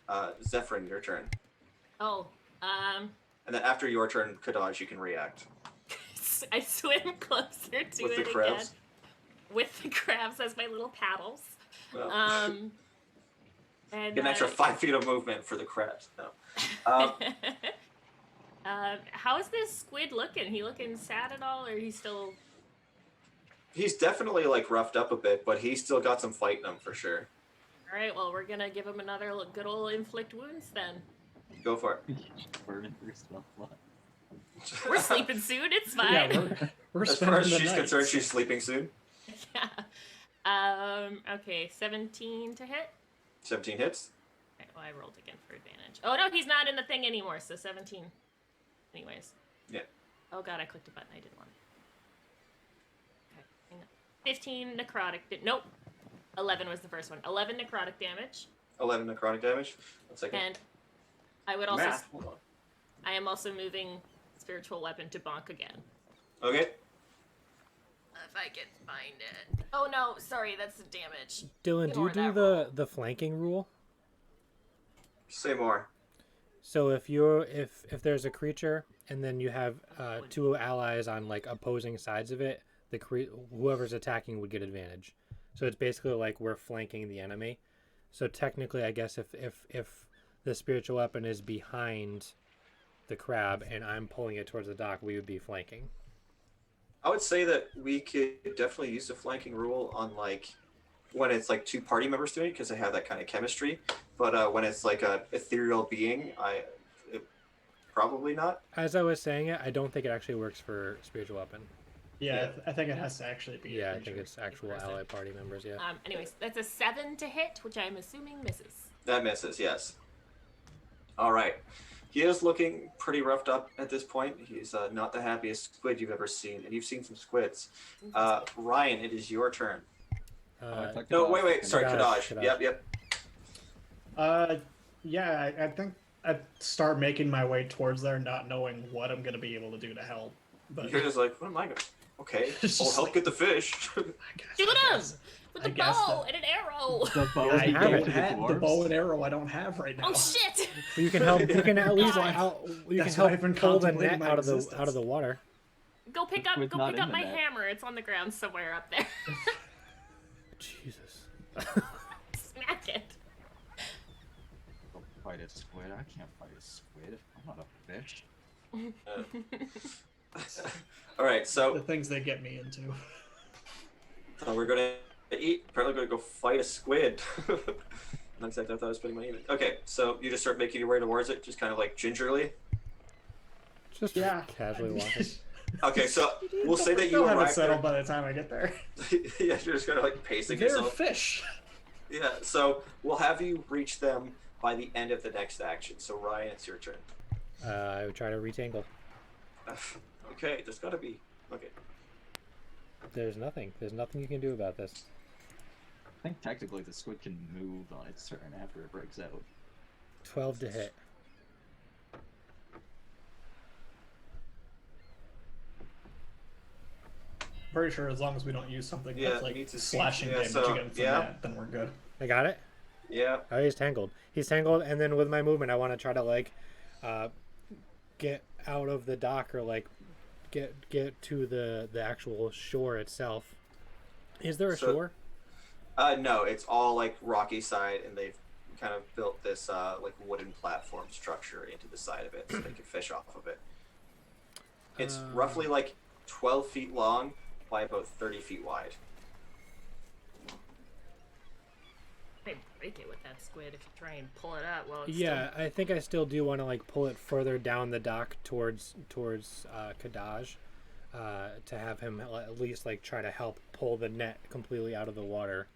[SPEAKER 1] Zephyrin, your turn.
[SPEAKER 2] Oh,
[SPEAKER 1] And then after your turn, Kadaj, you can react.
[SPEAKER 2] I swim closer to
[SPEAKER 1] With
[SPEAKER 2] it
[SPEAKER 1] the
[SPEAKER 2] again.
[SPEAKER 1] crabs?
[SPEAKER 2] With the crabs as my little paddles.
[SPEAKER 1] Well,
[SPEAKER 2] And
[SPEAKER 1] get an extra 5 feet of movement for the crabs. No.
[SPEAKER 2] How is this squid looking? He looking sad at all, or he's still?
[SPEAKER 1] He's definitely like roughed up a bit, but he's still got some fight in him for sure.
[SPEAKER 2] All right. Well, we're gonna give him another good old inflict wounds then.
[SPEAKER 1] Go for it.
[SPEAKER 6] Burning through spell slot.
[SPEAKER 2] We're sleeping soon. It's fine.
[SPEAKER 5] Yeah, we're
[SPEAKER 1] As
[SPEAKER 5] spending
[SPEAKER 1] far as
[SPEAKER 5] the
[SPEAKER 1] she's
[SPEAKER 5] night.
[SPEAKER 1] concerned, she's sleeping soon.
[SPEAKER 2] Yeah. Okay. 17 to hit.
[SPEAKER 1] 17 hits.
[SPEAKER 2] Okay, well, I rolled again for advantage. Oh no, he's not in the thing anymore. So 17. Anyways.
[SPEAKER 1] Yeah.
[SPEAKER 2] Oh god, I clicked a button I didn't want. Okay. Hang on. 15 necrotic. Nope. 11 was the first one. 11 necrotic damage.
[SPEAKER 1] 11 necrotic damage. 1 second.
[SPEAKER 2] And I would also.
[SPEAKER 1] Math. Hold on.
[SPEAKER 2] I am also moving spiritual weapon to bonk again.
[SPEAKER 1] Okay.
[SPEAKER 2] If I can find it. Oh no, sorry, that's the damage.
[SPEAKER 3] Dylan, do you
[SPEAKER 2] Ignore
[SPEAKER 3] do
[SPEAKER 2] that
[SPEAKER 3] the flanking rule?
[SPEAKER 1] Say more.
[SPEAKER 3] So if there's a creature and then you have 2 allies on like opposing sides of it, whoever's attacking would get advantage. So it's basically like we're flanking the enemy. So technically, I guess if the spiritual weapon is behind the crab and I'm pulling it towards the dock, we would be flanking.
[SPEAKER 1] I would say that we could definitely use the flanking rule on like when it's like 2 party members doing it because they have that kind of chemistry. But when it's like a ethereal being, probably not.
[SPEAKER 3] As I was saying it, I don't think it actually works for spiritual weapon.
[SPEAKER 5] Yeah, I think it has to actually be.
[SPEAKER 3] Yeah,
[SPEAKER 5] a
[SPEAKER 3] I think
[SPEAKER 5] creature.
[SPEAKER 3] it's actual ally party members. Yeah.
[SPEAKER 2] Anyways, that's a 7 to hit, which I'm assuming misses.
[SPEAKER 1] That misses, yes. All right. He is looking pretty roughed up at this point. He's not the happiest squid you've ever seen, and you've seen some squids. Ryan, it is your turn. No, wait. Sorry, Kadaj. Yep.
[SPEAKER 5] Yeah, I think I'd start making my way towards there, not knowing what I'm gonna be able to do to help. But
[SPEAKER 1] You're just like, what am I going to... Okay,
[SPEAKER 5] It's
[SPEAKER 1] I'll
[SPEAKER 5] just
[SPEAKER 1] help
[SPEAKER 5] like-
[SPEAKER 1] get the fish.
[SPEAKER 2] Shoot him! With
[SPEAKER 5] I
[SPEAKER 2] a
[SPEAKER 5] guess
[SPEAKER 2] bow
[SPEAKER 5] that-
[SPEAKER 2] and an arrow!
[SPEAKER 6] The bow
[SPEAKER 5] I
[SPEAKER 6] you
[SPEAKER 3] have
[SPEAKER 6] gave
[SPEAKER 3] it.
[SPEAKER 6] to the
[SPEAKER 5] the bow
[SPEAKER 6] dwarves?
[SPEAKER 5] and arrow I don't have right now.
[SPEAKER 2] Oh shit!
[SPEAKER 3] You can help. You can at least
[SPEAKER 5] That's
[SPEAKER 3] you can
[SPEAKER 5] why
[SPEAKER 3] help
[SPEAKER 5] I've been
[SPEAKER 3] pull the
[SPEAKER 5] contemplating
[SPEAKER 3] net
[SPEAKER 5] my
[SPEAKER 3] out of
[SPEAKER 5] existence.
[SPEAKER 3] the water.
[SPEAKER 2] Go pick up
[SPEAKER 6] Squid's not in the
[SPEAKER 2] my
[SPEAKER 6] net.
[SPEAKER 2] hammer. It's on the ground somewhere up there.
[SPEAKER 3] Jesus.
[SPEAKER 2] Smack it.
[SPEAKER 6] Don't fight a squid. I can't fight a squid. I'm not a fish.
[SPEAKER 1] All right,
[SPEAKER 5] The
[SPEAKER 1] so
[SPEAKER 5] things they get me into.
[SPEAKER 1] we're going to eat. Apparently going to go fight a squid. Not exactly how I was putting my name in. Okay, so you just start making your way towards it, just kind of like gingerly.
[SPEAKER 3] Just
[SPEAKER 5] Yeah.
[SPEAKER 3] casually walking.
[SPEAKER 1] Okay, so we'll say that you
[SPEAKER 5] They'll have it
[SPEAKER 1] arrive
[SPEAKER 5] settled by the time I get there.
[SPEAKER 1] there. Yeah, you're just kind of like pacing
[SPEAKER 5] They're
[SPEAKER 1] yourself.
[SPEAKER 5] fish.
[SPEAKER 1] Yeah, so we'll have you reach them by the end of the next action. So Ryan, it's your turn.
[SPEAKER 3] I would try to retangle.
[SPEAKER 1] Okay, there's got to be... Okay.
[SPEAKER 3] There's nothing. There's nothing you can do about this.
[SPEAKER 6] I think technically the squid can move on its turn after it breaks out.
[SPEAKER 3] 12 to hit.
[SPEAKER 5] Pretty sure as long as we don't use something
[SPEAKER 1] Yeah,
[SPEAKER 5] that's
[SPEAKER 1] me
[SPEAKER 5] like
[SPEAKER 1] too.
[SPEAKER 5] slashing
[SPEAKER 1] Yeah,
[SPEAKER 5] damage
[SPEAKER 1] so,
[SPEAKER 5] again from
[SPEAKER 1] yeah.
[SPEAKER 5] that, then we're good.
[SPEAKER 3] I got it.
[SPEAKER 1] Yeah.
[SPEAKER 3] Oh, he's tangled. He's tangled, and then with my movement, I want to try to like get out of the dock or like get to the actual shore itself. Is there a
[SPEAKER 1] So-
[SPEAKER 3] shore?
[SPEAKER 1] No, it's all like rocky side, and they've kind of built this like wooden platform structure into the side of it so they can fish off of it. It's roughly like 12 feet long by about 30 feet wide.
[SPEAKER 2] break it with that squid if you try and pull it up. Well, it's
[SPEAKER 3] Yeah, I think I still do want to like pull it further down the dock towards Kadaj, to have him at least like try to help pull the net completely out of the water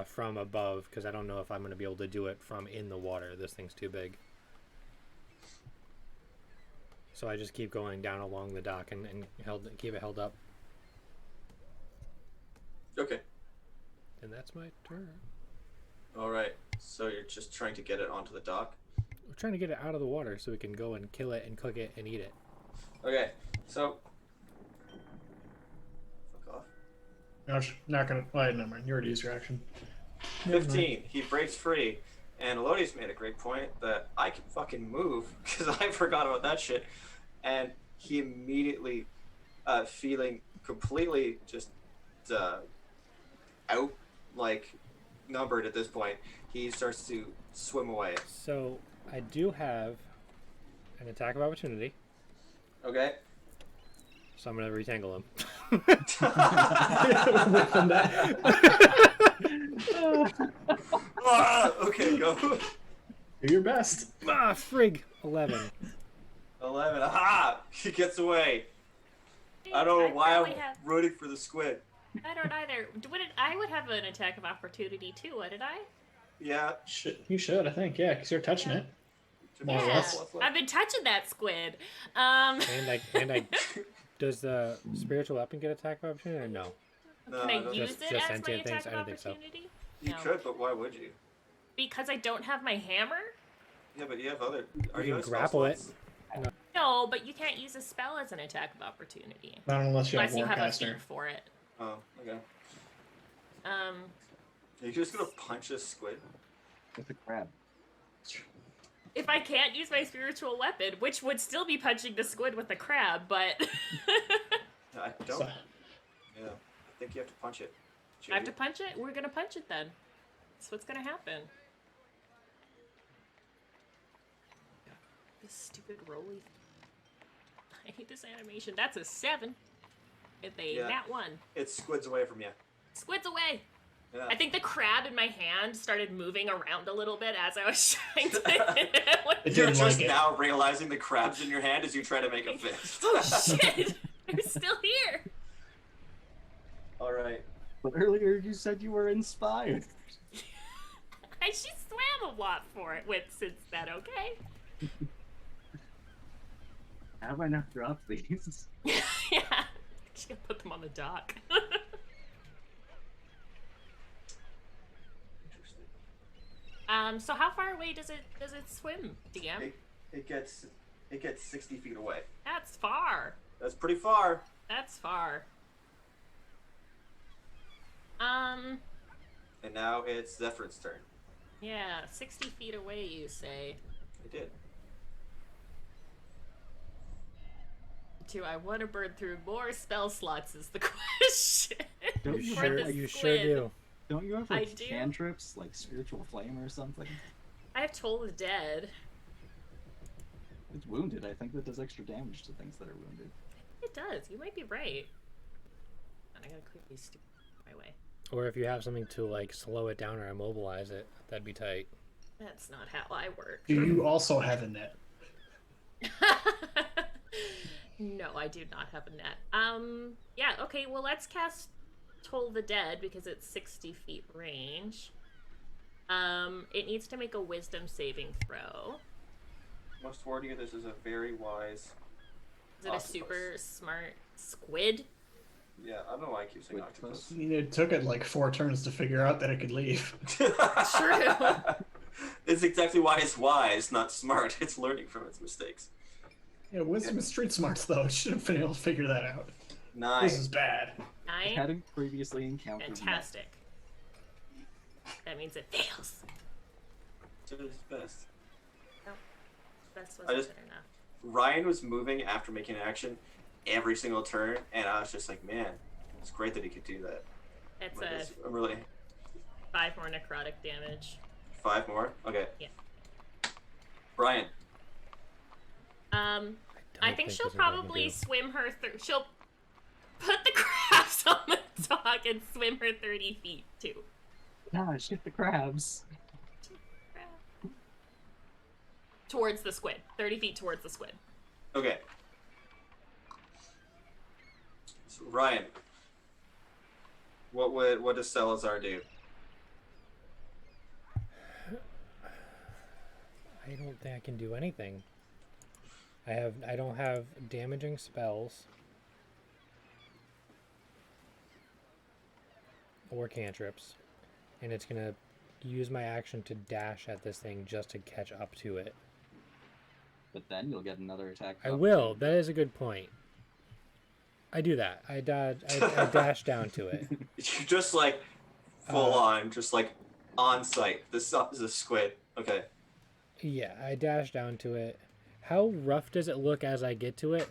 [SPEAKER 3] from above, because I don't know if I'm going to be able to do it from in the water. This thing's too big. So I just keep going down along the dock and keep it held up.
[SPEAKER 7] Okay.
[SPEAKER 3] And that's my turn.
[SPEAKER 7] All right. So you're just trying to get it onto the dock.
[SPEAKER 3] We're trying to get it out of the water so we can go and kill it and cook it and eat it.
[SPEAKER 7] Okay. So. Fuck off.
[SPEAKER 5] Gosh, not gonna. Oh, never mind. You already used your action.
[SPEAKER 7] 15. He breaks free. And Elodie's made a great point that I can fucking move because I forgot about that shit. And he immediately, feeling completely just out, like, numbered at this point, he starts to swim away.
[SPEAKER 3] So I do have an attack of opportunity.
[SPEAKER 7] Okay.
[SPEAKER 3] So I'm going to retangle him.
[SPEAKER 7] Okay, go.
[SPEAKER 5] Do your best.
[SPEAKER 3] Ah, frig. 11.
[SPEAKER 7] 11. Aha! He gets away. I don't know why I'm rooting for the squid.
[SPEAKER 2] I don't either. I would have an attack of opportunity too, wouldn't I?
[SPEAKER 7] Yeah.
[SPEAKER 5] You should, I think. Yeah, because you're touching it. More or
[SPEAKER 2] Yeah,
[SPEAKER 5] less.
[SPEAKER 2] I've been touching that squid.
[SPEAKER 3] And I does the spiritual weapon get attack of opportunity or no?
[SPEAKER 7] No,
[SPEAKER 2] Can
[SPEAKER 7] I
[SPEAKER 2] I
[SPEAKER 7] don't
[SPEAKER 2] use
[SPEAKER 3] Just
[SPEAKER 2] it as my
[SPEAKER 3] sentient things?
[SPEAKER 2] attack
[SPEAKER 3] I
[SPEAKER 2] of
[SPEAKER 3] don't think so.
[SPEAKER 2] opportunity?
[SPEAKER 7] You
[SPEAKER 2] No.
[SPEAKER 7] could, but why would you?
[SPEAKER 2] Because I don't have my hammer?
[SPEAKER 7] Yeah, but you have other. Are
[SPEAKER 3] You
[SPEAKER 7] you
[SPEAKER 3] can grapple it.
[SPEAKER 2] No, but you can't use a spell as an attack of opportunity.
[SPEAKER 5] Not unless you
[SPEAKER 2] Unless you
[SPEAKER 5] have
[SPEAKER 2] have a
[SPEAKER 5] Warcaster.
[SPEAKER 2] feat for it.
[SPEAKER 7] Oh, okay.
[SPEAKER 2] Um,
[SPEAKER 7] You're just gonna punch a squid?
[SPEAKER 6] With the crab.
[SPEAKER 2] if I can't use my spiritual weapon, which would still be punching the squid with the crab, but
[SPEAKER 7] I don't.
[SPEAKER 5] So-
[SPEAKER 7] Yeah, I think you have to punch it.
[SPEAKER 2] I have to punch it? We're gonna punch it then. That's what's gonna happen. This stupid rolly. I hate this animation. That's a 7. It's a
[SPEAKER 7] Yeah.
[SPEAKER 2] nat 1.
[SPEAKER 7] It squids away from you.
[SPEAKER 2] Squid's away.
[SPEAKER 7] Yeah.
[SPEAKER 2] I think the crab in my hand started moving around a little bit as I was trying to hit it.
[SPEAKER 5] It
[SPEAKER 7] You're
[SPEAKER 5] didn't
[SPEAKER 7] just
[SPEAKER 5] like it.
[SPEAKER 7] now realizing the crab's in your hand as you try to make a fist.
[SPEAKER 2] Oh shit! I'm still here.
[SPEAKER 7] All right.
[SPEAKER 6] But earlier you said you were inspired.
[SPEAKER 2] She swam a lot for it since then. Okay.
[SPEAKER 6] How do I not drop these?
[SPEAKER 2] Yeah. Just gonna put them on the dock. So how far away does it swim, DM?
[SPEAKER 7] It gets 60 feet away.
[SPEAKER 2] That's far.
[SPEAKER 7] That's pretty far.
[SPEAKER 2] That's far.
[SPEAKER 7] And now it's Zephyr's turn.
[SPEAKER 2] Yeah, 60 feet away, you say.
[SPEAKER 7] It did.
[SPEAKER 2] Do I want to burn through more spell slots is the question.
[SPEAKER 6] Don't
[SPEAKER 3] You
[SPEAKER 2] For
[SPEAKER 3] sure,
[SPEAKER 2] the
[SPEAKER 3] you sure
[SPEAKER 2] squid.
[SPEAKER 3] do.
[SPEAKER 6] Don't you have
[SPEAKER 2] I
[SPEAKER 6] like
[SPEAKER 2] do.
[SPEAKER 6] cantrips, like spiritual flame or something?
[SPEAKER 2] I have Toll the Dead.
[SPEAKER 6] It's wounded. I think that does extra damage to things that are wounded.
[SPEAKER 2] It does. You might be right. And I gotta clear these stupid my way.
[SPEAKER 3] Or if you have something to like slow it down or immobilize it, that'd be tight.
[SPEAKER 2] That's not how I work.
[SPEAKER 5] Do you also have a net?
[SPEAKER 2] No, I do not have a net. Yeah, okay, well, let's cast Toll the Dead because it's 60 feet range. It needs to make a wisdom saving throw.
[SPEAKER 7] Must warn you, this is a very wise.
[SPEAKER 2] Is it a
[SPEAKER 7] Octopus.
[SPEAKER 2] super smart squid?
[SPEAKER 7] Yeah, I don't know why I keep saying
[SPEAKER 6] Octopus.
[SPEAKER 7] octopus.
[SPEAKER 5] I mean, it took it like 4 turns to figure out that it could leave.
[SPEAKER 2] True.
[SPEAKER 7] It's exactly why it's wise, not smart. It's learning from its mistakes.
[SPEAKER 5] Yeah, wisdom is street smarts though. It should have been able to figure that out. This is
[SPEAKER 7] 9.
[SPEAKER 5] bad.
[SPEAKER 6] I
[SPEAKER 2] 9.
[SPEAKER 6] hadn't previously encountered
[SPEAKER 2] Fantastic. That means it fails.
[SPEAKER 7] It is best.
[SPEAKER 2] That's
[SPEAKER 7] I
[SPEAKER 2] wasn't
[SPEAKER 7] just-
[SPEAKER 2] good enough.
[SPEAKER 7] Ryan was moving after making an action every single turn, and I was just like, man, it's great that he could do that.
[SPEAKER 2] It's
[SPEAKER 7] Like,
[SPEAKER 2] a
[SPEAKER 7] I'm really
[SPEAKER 2] 5 more necrotic damage.
[SPEAKER 7] 5 more. Okay.
[SPEAKER 2] Yeah.
[SPEAKER 7] Brian.
[SPEAKER 2] I
[SPEAKER 3] don't
[SPEAKER 2] think she'll
[SPEAKER 3] there's anything I can
[SPEAKER 2] probably
[SPEAKER 3] do.
[SPEAKER 2] swim her. She'll put the crabs on the dock and swim her 30 feet too.
[SPEAKER 6] Gosh, get the crabs.
[SPEAKER 2] towards the squid. 30 feet towards the squid.
[SPEAKER 7] Okay. So Ryan, what does Salazar do?
[SPEAKER 3] I don't think I can do anything. I don't have damaging spells or cantrips, and it's gonna use my action to dash at this thing just to catch up to it.
[SPEAKER 6] But then you'll get another attack.
[SPEAKER 3] I will. That is a good point. I do that. I dash down to it.
[SPEAKER 7] You just like full on, just like on site. This is a squid. Okay.
[SPEAKER 3] Yeah, I dash down to it. How rough does it look as I get to it?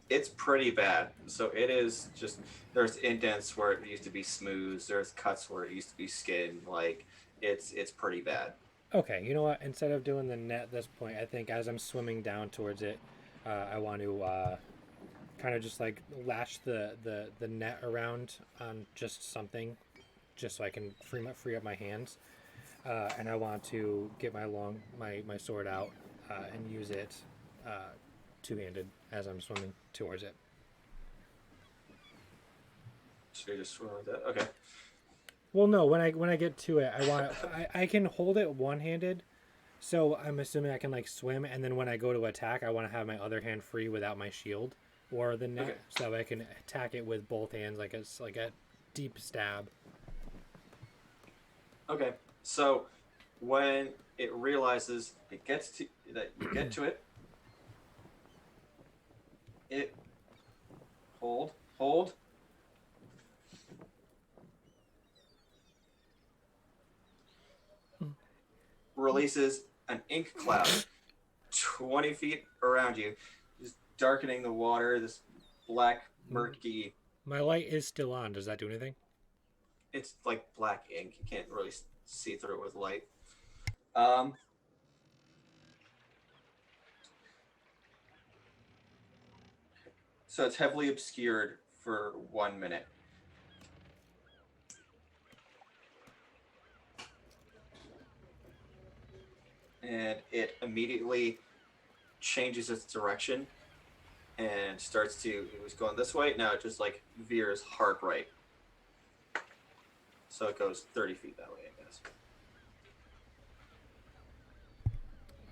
[SPEAKER 7] It's pretty bad. So it is just, there's indents where it used to be smooth. There's cuts where it used to be skin. Like it's pretty bad.
[SPEAKER 3] Okay, you know what? Instead of doing the net at this point, I think as I'm swimming down towards it, I want to kind of just like lash the net around on just something, just so I can free up my hands. And I want to get my sword out and use it two-handed as I'm swimming towards it.
[SPEAKER 7] So you just swim with that. Okay.
[SPEAKER 3] Well, no. When I get to it, I can hold it one-handed, so I'm assuming I can like swim. And then when I go to attack, I want to have my other hand free without my shield or the net,
[SPEAKER 7] Okay.
[SPEAKER 3] so I can attack it with both hands, like it's like a deep stab.
[SPEAKER 7] Okay. So when it realizes it gets to that you get to it, it hold. Releases an ink cloud 20 feet around you, just darkening the water, this black, murky.
[SPEAKER 3] My light is still on. Does that do anything?
[SPEAKER 7] It's like black ink. You can't really see through it with light. So it's heavily obscured for 1 minute. And it immediately changes its direction and starts to, it was going this way, now it just like veers hard right. So it goes 30 feet that way, I guess.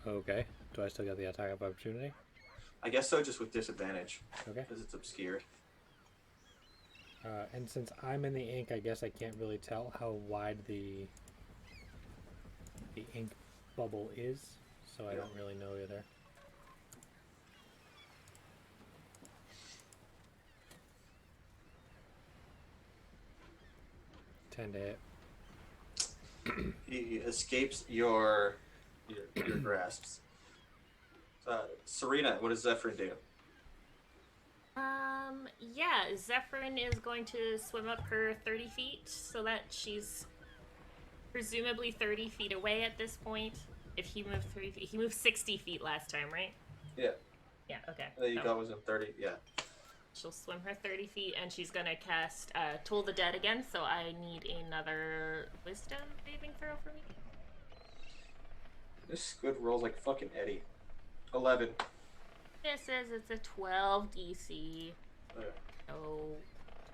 [SPEAKER 3] Okay. Do I still get the attack of opportunity?
[SPEAKER 7] I guess so, just with disadvantage,
[SPEAKER 3] Okay.
[SPEAKER 7] because it's obscured.
[SPEAKER 3] And since I'm in the ink, I guess I can't really tell how wide the ink bubble is, so I don't really know either. Ten to hit.
[SPEAKER 7] He escapes your grasps. Serena, what does Zephyrin do?
[SPEAKER 2] Yeah, Zephyrin is going to swim up her 30 feet so that she's presumably 30 feet away at this point. If he moved 3 feet, he moved 60 feet last time, right?
[SPEAKER 7] Yeah.
[SPEAKER 2] Yeah, okay.
[SPEAKER 7] You got was in 30, yeah.
[SPEAKER 2] She'll swim her 30 feet and she's gonna cast Toll the Dead again, so I need another wisdom saving throw for me.
[SPEAKER 7] This squid rolls like fucking Eddie. 11.
[SPEAKER 2] It says it's a 12 DC.
[SPEAKER 7] Okay.
[SPEAKER 2] So,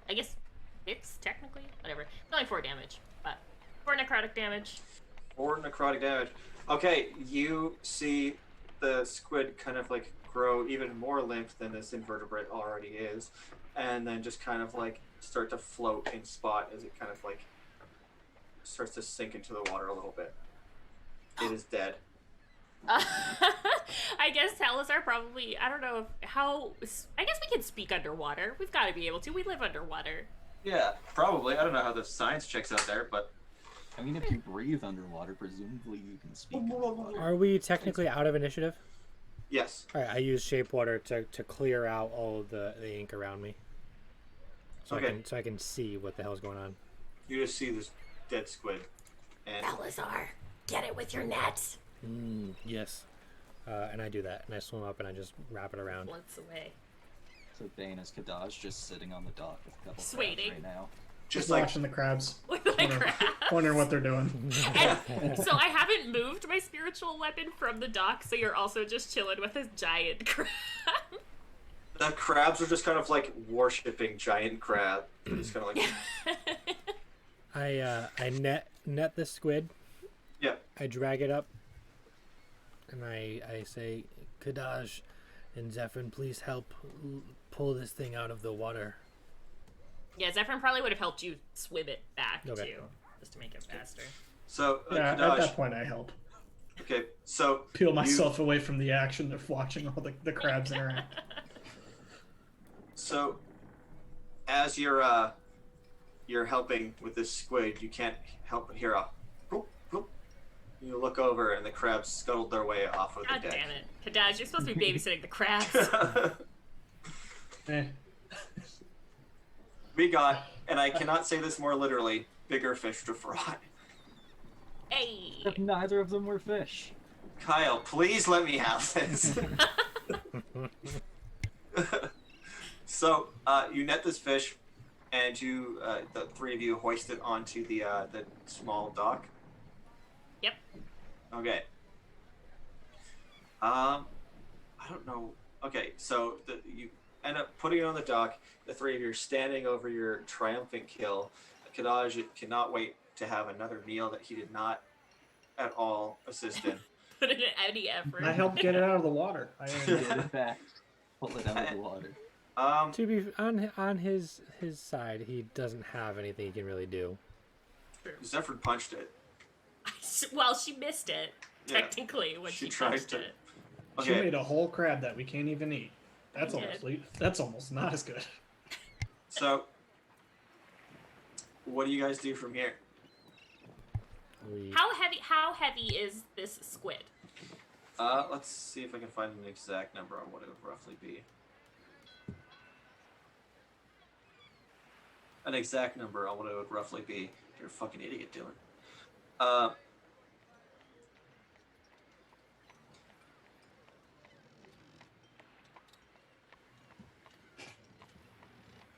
[SPEAKER 2] I guess it's technically, whatever. It's only 4 damage, but 4 necrotic damage.
[SPEAKER 7] 4 necrotic damage. Okay, you see the squid kind of like grow even more limp than this invertebrate already is, and then just kind of like start to float in spot as it kind of like starts to sink into the water a little bit. It is dead.
[SPEAKER 2] I guess Salazar probably, I don't know how, I guess we can speak underwater. We've got to be able to. We live underwater.
[SPEAKER 7] Yeah, probably. I don't know how the science checks out there, but
[SPEAKER 6] I mean, if you breathe underwater, presumably you can speak underwater.
[SPEAKER 3] Are we technically out of initiative?
[SPEAKER 7] yes.
[SPEAKER 3] All right, I use shape water to clear out all of the ink around me, so
[SPEAKER 7] Okay.
[SPEAKER 3] I can see what the hell's going on.
[SPEAKER 7] You just see this dead squid, and
[SPEAKER 8] Salazar, get it with your net.
[SPEAKER 3] Yes, and I do that, and I swim up and I just wrap it around.
[SPEAKER 2] Once away.
[SPEAKER 6] So Bane is Kadaj just sitting on the dock with a couple crabs
[SPEAKER 2] Swaiting.
[SPEAKER 6] right now.
[SPEAKER 5] Just
[SPEAKER 7] like
[SPEAKER 5] watching the crabs.
[SPEAKER 2] With my crabs.
[SPEAKER 5] Wondering what they're doing.
[SPEAKER 2] And so I haven't moved my spiritual weapon from the dock, so you're also just chilling with this giant crab.
[SPEAKER 7] the crabs are just kind of like worshipping giant crab. Just kind of like
[SPEAKER 3] I net the squid.
[SPEAKER 7] yeah.
[SPEAKER 3] I drag it up, and I say, Kadaj and Zephyr, please help pull this thing out of the water.
[SPEAKER 2] Yeah, Zephyr probably would have helped you swim it back,
[SPEAKER 3] Okay.
[SPEAKER 2] too, just to make it faster.
[SPEAKER 7] So
[SPEAKER 5] Yeah, at
[SPEAKER 7] Kadaj,
[SPEAKER 5] that point I help.
[SPEAKER 7] okay, so
[SPEAKER 5] Peel myself away from the action of watching all the crabs interact.
[SPEAKER 7] So, as you're helping with this squid, you can't help but hear a whoop, whoop. You look over, and the crabs scuttled their way off of
[SPEAKER 2] God
[SPEAKER 7] the deck.
[SPEAKER 2] damn it. Kadaj, you're supposed to be babysitting the crabs.
[SPEAKER 5] Eh.
[SPEAKER 7] We got, and I cannot say this more literally, bigger fish to fry.
[SPEAKER 2] Hey!
[SPEAKER 6] If neither of them were fish.
[SPEAKER 7] Kyle, please let me have this. So, you net this fish, and you, the three of you, hoist it onto the small dock.
[SPEAKER 2] Yep.
[SPEAKER 7] Okay. I don't know. Okay, so you end up putting it on the dock. The three of you are standing over your triumphant kill. Kadaj cannot wait to have another meal that he did not at all assist in.
[SPEAKER 2] Put in any effort.
[SPEAKER 5] I helped get it out of the water.
[SPEAKER 6] Did in fact pull it out of the water.
[SPEAKER 3] To be on his side, he doesn't have anything he can really do.
[SPEAKER 7] Zephyr punched it.
[SPEAKER 2] Well, she missed it,
[SPEAKER 7] Yeah.
[SPEAKER 2] technically, when
[SPEAKER 7] She
[SPEAKER 2] she
[SPEAKER 7] tried
[SPEAKER 2] punched
[SPEAKER 7] to-
[SPEAKER 2] it.
[SPEAKER 5] She
[SPEAKER 7] Okay,
[SPEAKER 5] made a whole crab that we can't even eat. That's
[SPEAKER 2] We
[SPEAKER 5] that's almost not as good.
[SPEAKER 7] so what do you guys do from here?
[SPEAKER 3] We,
[SPEAKER 2] How heavy is this squid?
[SPEAKER 7] Let's see if I can find an exact number on what it would roughly be. An exact number on what it would roughly be. You're a fucking idiot, Dylan.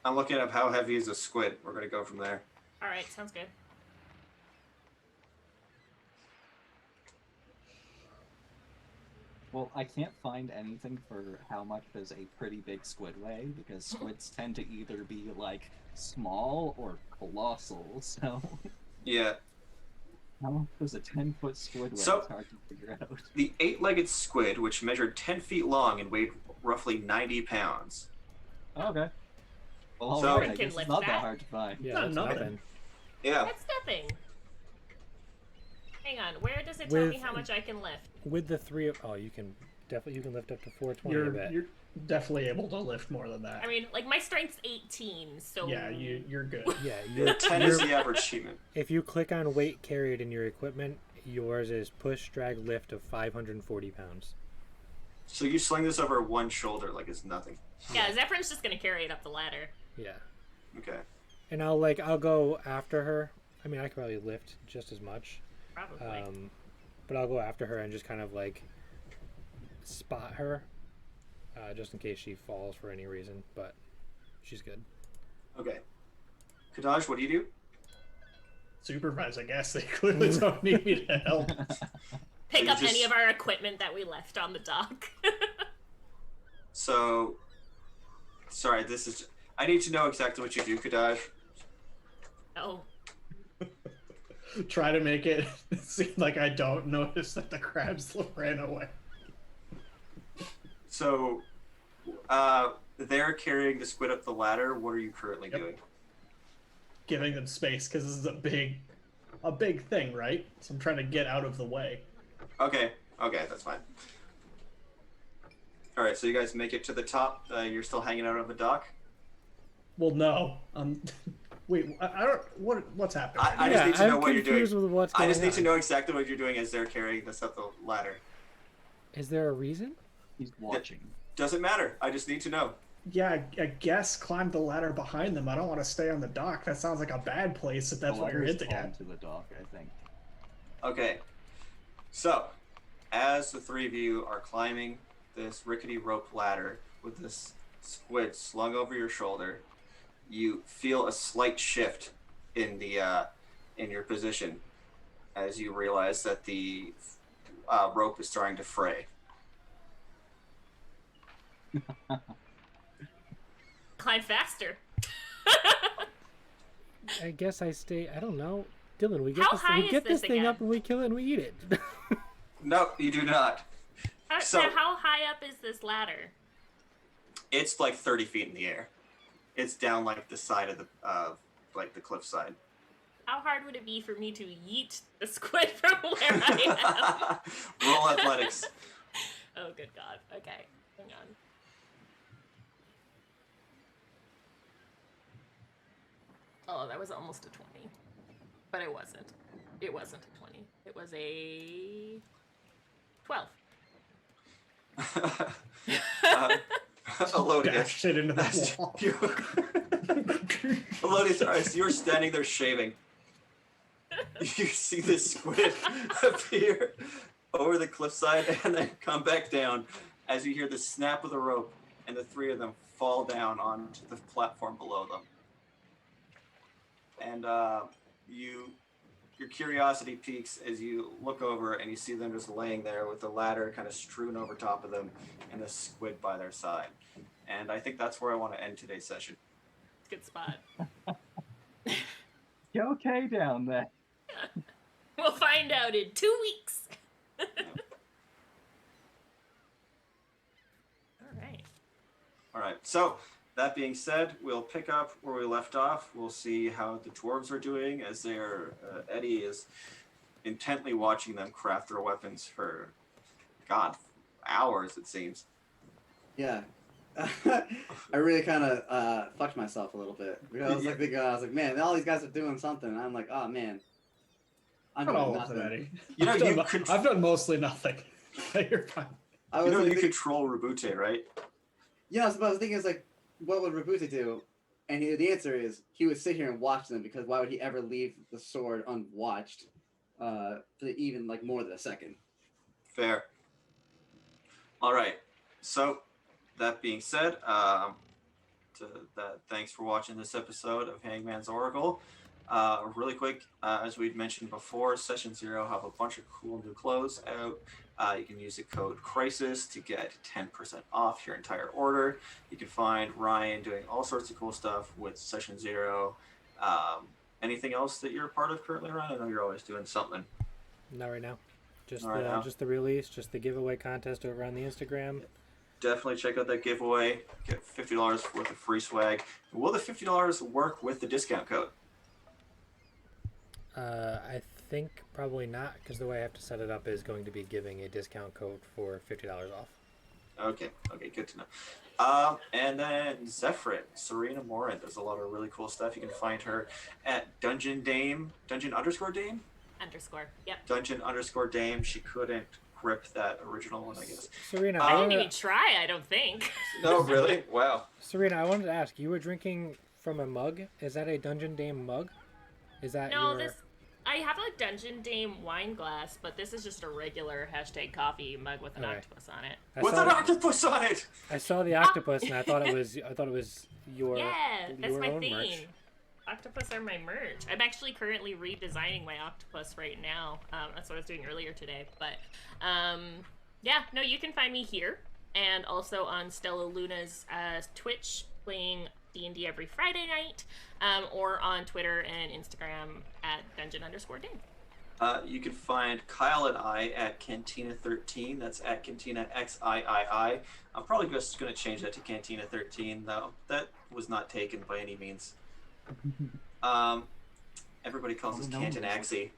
[SPEAKER 7] I'm looking up how heavy is a squid. We're gonna go from there.
[SPEAKER 2] Alright, sounds good.
[SPEAKER 6] Well, I can't find anything for how much does a pretty big squid weigh, because squids tend to either be like small or colossal, so
[SPEAKER 7] Yeah.
[SPEAKER 6] how much does a 10-foot squid weigh?
[SPEAKER 7] So-
[SPEAKER 6] It's hard to figure out.
[SPEAKER 7] The 8-legged squid, which measured 10 feet long and weighed roughly 90 pounds.
[SPEAKER 6] Okay. Well,
[SPEAKER 7] So-
[SPEAKER 6] alright, I
[SPEAKER 2] Can
[SPEAKER 6] guess
[SPEAKER 2] lift
[SPEAKER 6] it's not
[SPEAKER 2] that?
[SPEAKER 6] that hard to find.
[SPEAKER 3] yeah,
[SPEAKER 5] Not
[SPEAKER 3] that's
[SPEAKER 5] nothing.
[SPEAKER 3] nothing.
[SPEAKER 7] Yeah.
[SPEAKER 2] That's nothing. Hang on, where does it tell me
[SPEAKER 3] With-
[SPEAKER 2] how much I can lift?
[SPEAKER 3] With the three of you can lift up to 420. I bet.
[SPEAKER 5] You're definitely able to lift more than that.
[SPEAKER 2] I mean, like, my strength's 18, so...
[SPEAKER 5] Yeah, you're good.
[SPEAKER 3] Yeah,
[SPEAKER 7] The 10 is the average achievement.
[SPEAKER 3] if you click on weight carried in your equipment, yours is push, drag, lift of 540 pounds.
[SPEAKER 7] So you sling this over one shoulder like it's nothing.
[SPEAKER 2] Yeah, Zephyr's just gonna carry it up the ladder.
[SPEAKER 3] Yeah,
[SPEAKER 7] Okay.
[SPEAKER 3] and I'll go after her. I mean, I could probably lift just as much,
[SPEAKER 2] Probably.
[SPEAKER 3] but I'll go after her and just kind of like spot her, just in case she falls for any reason. But she's good.
[SPEAKER 7] Okay. Kadaj, what do you do?
[SPEAKER 5] Supervise, I guess. They clearly don't need me to help.
[SPEAKER 2] Pick
[SPEAKER 7] you
[SPEAKER 2] up
[SPEAKER 7] just-
[SPEAKER 2] any of our equipment that we left on the dock.
[SPEAKER 7] So, sorry, this is. I need to know exactly what you do, Kadaj.
[SPEAKER 2] Oh.
[SPEAKER 5] Try to make it seem like I don't notice that the crabs ran away.
[SPEAKER 7] So, they're carrying the squid up the ladder. What are you currently
[SPEAKER 5] Yep.
[SPEAKER 7] doing?
[SPEAKER 5] Giving them space because this is a big thing, right? So I'm trying to get out of the way.
[SPEAKER 7] Okay. Okay, that's fine. All right, so you guys make it to the top. You're still hanging out on the dock.
[SPEAKER 5] Well, no. Wait, I don't. What's happening?
[SPEAKER 7] I just need to know
[SPEAKER 3] I'm
[SPEAKER 7] what you're doing.
[SPEAKER 3] confused with what's
[SPEAKER 7] I
[SPEAKER 3] going
[SPEAKER 7] just need to
[SPEAKER 3] on.
[SPEAKER 7] know exactly what you're doing as they're carrying this up the ladder.
[SPEAKER 3] Is there a reason?
[SPEAKER 6] He's watching.
[SPEAKER 7] Doesn't matter. I just need to know.
[SPEAKER 5] Yeah, I guess climb the ladder behind them. I don't want to stay on the dock. That sounds like a bad place if that's
[SPEAKER 6] The
[SPEAKER 5] what you're
[SPEAKER 6] ladder's
[SPEAKER 5] hinting at.
[SPEAKER 6] onto the dock, I think.
[SPEAKER 7] Okay. So, as the three of you are climbing this rickety rope ladder with this squid slung over your shoulder, you feel a slight shift in the in your position as you realize that the rope is starting to fray.
[SPEAKER 2] Climb faster.
[SPEAKER 3] I guess I stay. I don't know, Dylan. We get
[SPEAKER 2] How
[SPEAKER 3] this.
[SPEAKER 2] high
[SPEAKER 3] We
[SPEAKER 2] is
[SPEAKER 3] get this
[SPEAKER 2] this
[SPEAKER 3] thing
[SPEAKER 2] again?
[SPEAKER 3] up and we kill it and we eat it.
[SPEAKER 7] No, you do not. So-
[SPEAKER 2] Now, how high up is this ladder?
[SPEAKER 7] It's like 30 feet in the air. It's down like the side of the like the cliffside.
[SPEAKER 2] How hard would it be for me to yeet the squid from where I am?
[SPEAKER 7] Roll athletics.
[SPEAKER 2] Oh, good God. Okay, hang on. Oh, that was almost a 20. But it wasn't. It wasn't a 20. It was a 12.
[SPEAKER 7] Elodie,
[SPEAKER 5] Dashed it into the wall.
[SPEAKER 7] Elodie, as you're standing there shaving, you see this squid appear over the cliffside and then come back down as you hear the snap of the rope and the three of them fall down onto the platform below them. And your curiosity peaks as you look over and you see them just laying there with the ladder kind of strewn over top of them and the squid by their side. And I think that's where I want to end today's session.
[SPEAKER 2] Good spot.
[SPEAKER 6] You okay down there?
[SPEAKER 2] We'll find out in 2 weeks.
[SPEAKER 7] All right. So that being said, we'll pick up where we left off. We'll see how the dwarves are doing as they're Eddie is intently watching them craft their weapons for, God, hours it seems.
[SPEAKER 4] Yeah. I really kind of fucked myself a little bit. Because I was like, I was like, man, all these guys are doing something. And I'm like, oh man, I'm
[SPEAKER 5] Not
[SPEAKER 4] doing
[SPEAKER 5] all of it,
[SPEAKER 4] nothing.
[SPEAKER 5] Eddie.
[SPEAKER 7] You know,
[SPEAKER 5] I've done mostly nothing. You're fine.
[SPEAKER 4] I
[SPEAKER 7] you know,
[SPEAKER 4] like,
[SPEAKER 7] you control Rabute, right?
[SPEAKER 4] yeah, so I was thinking, it's like, what would Rabuta do? And the answer is he would sit here and watch them, because why would he ever leave the sword unwatched for even like more than a second?
[SPEAKER 7] Fair. All right. So that being said, thanks for watching this episode of Hangman's Oracle. Really quick, as we'd mentioned before, Session 0 have a bunch of cool new clothes out. You can use the code CRISIS to get 10% off your entire order. You can find Ryan doing all sorts of cool stuff with Session 0. Anything else that you're a part of currently, Ryan? I know you're always doing something.
[SPEAKER 3] Not right now. Just
[SPEAKER 7] Not right now.
[SPEAKER 3] just the release, just the giveaway contest over on the Instagram.
[SPEAKER 7] Definitely check out that giveaway. Get $50 worth of free swag. Will the $50 work with the discount code?
[SPEAKER 3] I think probably not, because the way I have to set it up is going to be giving a discount code for $50 off.
[SPEAKER 7] Okay, good to know. And then Zephyrin, Serena Morin does a lot of really cool stuff. You can find her at Dungeon Dame, Dungeon_Dame?
[SPEAKER 2] Yep.
[SPEAKER 7] Dungeon_Dame. She couldn't grip that original one, I guess.
[SPEAKER 3] Serena,
[SPEAKER 2] I
[SPEAKER 3] I
[SPEAKER 2] didn't even
[SPEAKER 3] wanted,
[SPEAKER 2] try, I don't think.
[SPEAKER 7] No, really? Wow.
[SPEAKER 3] Serena, I wanted to ask, you were drinking from a mug? Is that a Dungeon Dame mug? Is that
[SPEAKER 2] No,
[SPEAKER 3] your...
[SPEAKER 2] I have a Dungeon Dame wine glass, but this is just a regular #coffee mug with an
[SPEAKER 3] Okay.
[SPEAKER 2] octopus on it.
[SPEAKER 7] With an octopus on it!
[SPEAKER 3] I saw the octopus and I thought it was your
[SPEAKER 2] Yeah, that's
[SPEAKER 3] your
[SPEAKER 2] my
[SPEAKER 3] own
[SPEAKER 2] theme.
[SPEAKER 3] merch.
[SPEAKER 2] Octopus are my merch. I'm actually currently redesigning my octopus right now. That's what I was doing earlier today. But yeah, no, you can find me here and also on Stella Luna's Twitch playing D&D every Friday night, or on Twitter and Instagram at Dungeon_Dame.
[SPEAKER 7] You can find Kyle and I at Cantina13. That's at Cantina XIII. I'm probably just going to change that to Cantina13, though. That was not taken by any means. Everybody calls us Cantinaxi.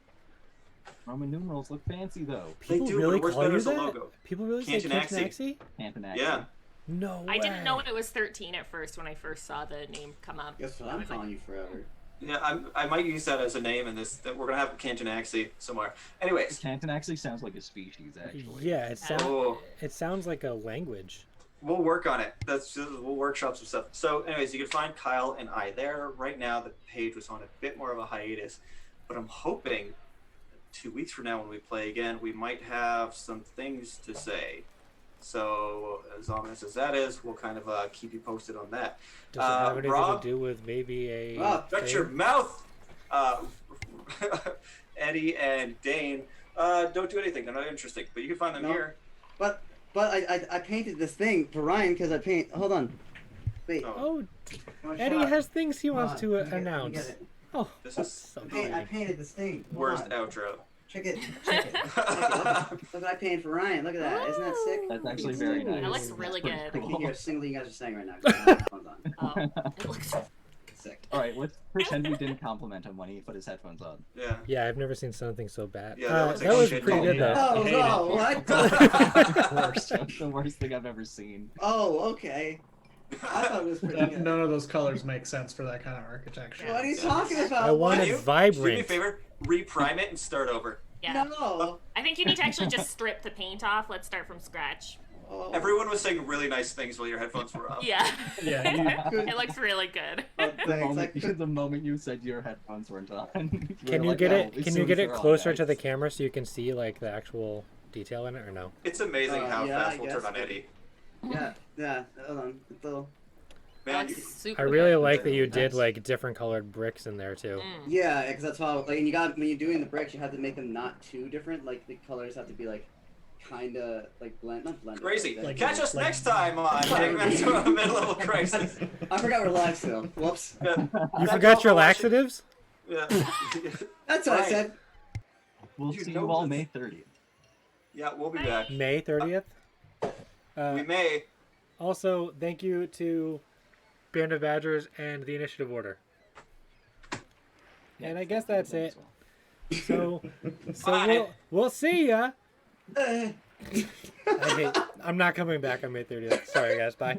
[SPEAKER 6] Roman numerals look fancy though.
[SPEAKER 3] People
[SPEAKER 7] do,
[SPEAKER 3] really
[SPEAKER 7] but it works
[SPEAKER 3] call
[SPEAKER 7] better
[SPEAKER 3] you
[SPEAKER 7] as a
[SPEAKER 3] that?
[SPEAKER 7] logo.
[SPEAKER 3] People really say
[SPEAKER 7] Cantinaxi.
[SPEAKER 3] Cantinaxi?
[SPEAKER 6] Cantinaxi.
[SPEAKER 7] Yeah.
[SPEAKER 3] No way.
[SPEAKER 2] I didn't know it was 13 at first when I first saw the name come up.
[SPEAKER 4] Guess what
[SPEAKER 2] I
[SPEAKER 4] I'm
[SPEAKER 2] was like,
[SPEAKER 4] calling you forever.
[SPEAKER 7] Yeah, I might use that as a name in this. That we're gonna have Cantinaxi somewhere. Anyways,
[SPEAKER 6] Cantinaxi sounds like a species, actually.
[SPEAKER 3] Yeah,
[SPEAKER 7] Oh.
[SPEAKER 3] it sounds like a language.
[SPEAKER 7] we'll work on it. We'll workshop some stuff. So, anyways, you can find Kyle and I there. Right now, the page was on a bit more of a hiatus, but I'm hoping 2 weeks from now when we play again, we might have some things to say. So, as ominous as that is, we'll kind of keep you posted on that.
[SPEAKER 3] Does it have anything
[SPEAKER 7] Rob?
[SPEAKER 3] to do with maybe a...
[SPEAKER 4] Rob,
[SPEAKER 7] Shut your mouth!
[SPEAKER 1] Eddie and Dane don't do anything. They're not interesting, but you can find them
[SPEAKER 4] No.
[SPEAKER 1] here.
[SPEAKER 4] But I painted this thing for Ryan because I paint. Hold on. Wait.
[SPEAKER 3] Oh,
[SPEAKER 4] One
[SPEAKER 3] Eddie
[SPEAKER 4] shot.
[SPEAKER 3] has things he
[SPEAKER 4] Hold
[SPEAKER 3] wants
[SPEAKER 4] on,
[SPEAKER 3] to
[SPEAKER 4] let me get
[SPEAKER 3] announce.
[SPEAKER 4] it.
[SPEAKER 3] Oh,
[SPEAKER 1] This
[SPEAKER 3] that's
[SPEAKER 1] is
[SPEAKER 3] so
[SPEAKER 4] I
[SPEAKER 3] funny.
[SPEAKER 4] painted this thing. Hold
[SPEAKER 1] worst
[SPEAKER 4] on.
[SPEAKER 1] outro.
[SPEAKER 4] Check it. Check it. Look what I painted for Ryan. Look at that. Isn't that sick?
[SPEAKER 6] That's actually very
[SPEAKER 3] Ooh.
[SPEAKER 6] nice.
[SPEAKER 2] That looks really
[SPEAKER 6] Pretty
[SPEAKER 2] good.
[SPEAKER 4] I can
[SPEAKER 6] cool.
[SPEAKER 4] hear a single thing you guys are saying right now. 'cause I have headphones on.
[SPEAKER 2] Oh, it looks.
[SPEAKER 4] Sick.
[SPEAKER 6] All right, let's pretend we didn't compliment him when he put his headphones on.
[SPEAKER 1] Yeah.
[SPEAKER 3] Yeah, I've never seen something so bad.
[SPEAKER 1] Yeah, that was
[SPEAKER 3] that
[SPEAKER 1] like
[SPEAKER 3] was
[SPEAKER 1] shit
[SPEAKER 3] pretty
[SPEAKER 1] all
[SPEAKER 3] good
[SPEAKER 1] day.
[SPEAKER 3] though.
[SPEAKER 4] Oh
[SPEAKER 5] hate
[SPEAKER 4] no!
[SPEAKER 5] it.
[SPEAKER 4] What?
[SPEAKER 6] Worst, that's the worst thing I've ever seen.
[SPEAKER 4] Oh, okay. I thought it was pretty good.
[SPEAKER 5] None of those colors make sense for that kind of architecture.
[SPEAKER 4] What are you talking about?
[SPEAKER 3] I want
[SPEAKER 1] Can
[SPEAKER 3] it
[SPEAKER 1] you do me a
[SPEAKER 3] vibrant.
[SPEAKER 1] favor? Reprime it and start over.
[SPEAKER 2] Yeah.
[SPEAKER 4] No.
[SPEAKER 2] I think you need to actually just strip the paint off. Let's start from scratch.
[SPEAKER 4] Oh.
[SPEAKER 1] Everyone was saying really nice things while your headphones were off.
[SPEAKER 2] Yeah.
[SPEAKER 5] Yeah,
[SPEAKER 2] It looks really good.
[SPEAKER 4] Oh,
[SPEAKER 6] The
[SPEAKER 4] thanks.
[SPEAKER 6] moment, the moment you said your headphones weren't on.
[SPEAKER 3] Can you get it? Can you get it closer to the camera so you can see like the actual detail in it, or no?
[SPEAKER 1] It's amazing how
[SPEAKER 4] yeah,
[SPEAKER 1] fast
[SPEAKER 4] I
[SPEAKER 1] we'll turn
[SPEAKER 4] guess.
[SPEAKER 1] on Eddie.
[SPEAKER 4] Yeah. Hold on. It's a little...
[SPEAKER 1] Man,
[SPEAKER 2] That
[SPEAKER 1] you,
[SPEAKER 2] looks super
[SPEAKER 3] I really
[SPEAKER 2] good.
[SPEAKER 3] like that you
[SPEAKER 1] Nice.
[SPEAKER 3] did like different colored bricks in there too.
[SPEAKER 2] Mm.
[SPEAKER 4] Yeah, because that's how. Like, and you got when you're doing the bricks, you have to make them not too different. Like the colors have to be like, kind of like not blended.
[SPEAKER 1] crazy.
[SPEAKER 4] but,
[SPEAKER 5] Like-
[SPEAKER 1] Catch us
[SPEAKER 5] like-
[SPEAKER 1] next time on Hangman's Midlevel Crisis.
[SPEAKER 4] I forgot we're live still. Whoops.
[SPEAKER 1] Yeah.
[SPEAKER 3] You
[SPEAKER 1] Thank all
[SPEAKER 3] forgot
[SPEAKER 1] for
[SPEAKER 3] your
[SPEAKER 1] watching.
[SPEAKER 3] laxatives?
[SPEAKER 1] Yeah.
[SPEAKER 4] That's what I
[SPEAKER 1] Right.
[SPEAKER 4] said.
[SPEAKER 6] We'll
[SPEAKER 1] You
[SPEAKER 6] see
[SPEAKER 1] know
[SPEAKER 6] you all
[SPEAKER 1] this.
[SPEAKER 6] May 30th.
[SPEAKER 1] Yeah, we'll be back.
[SPEAKER 3] May 30th.
[SPEAKER 1] We may.
[SPEAKER 3] Also, thank you to Band of Badgers and the Initiative Order. And I guess that's it. So
[SPEAKER 1] Bye.
[SPEAKER 3] we'll see ya.
[SPEAKER 4] Uh.
[SPEAKER 3] I'm not coming back on May 30th. Sorry guys, bye.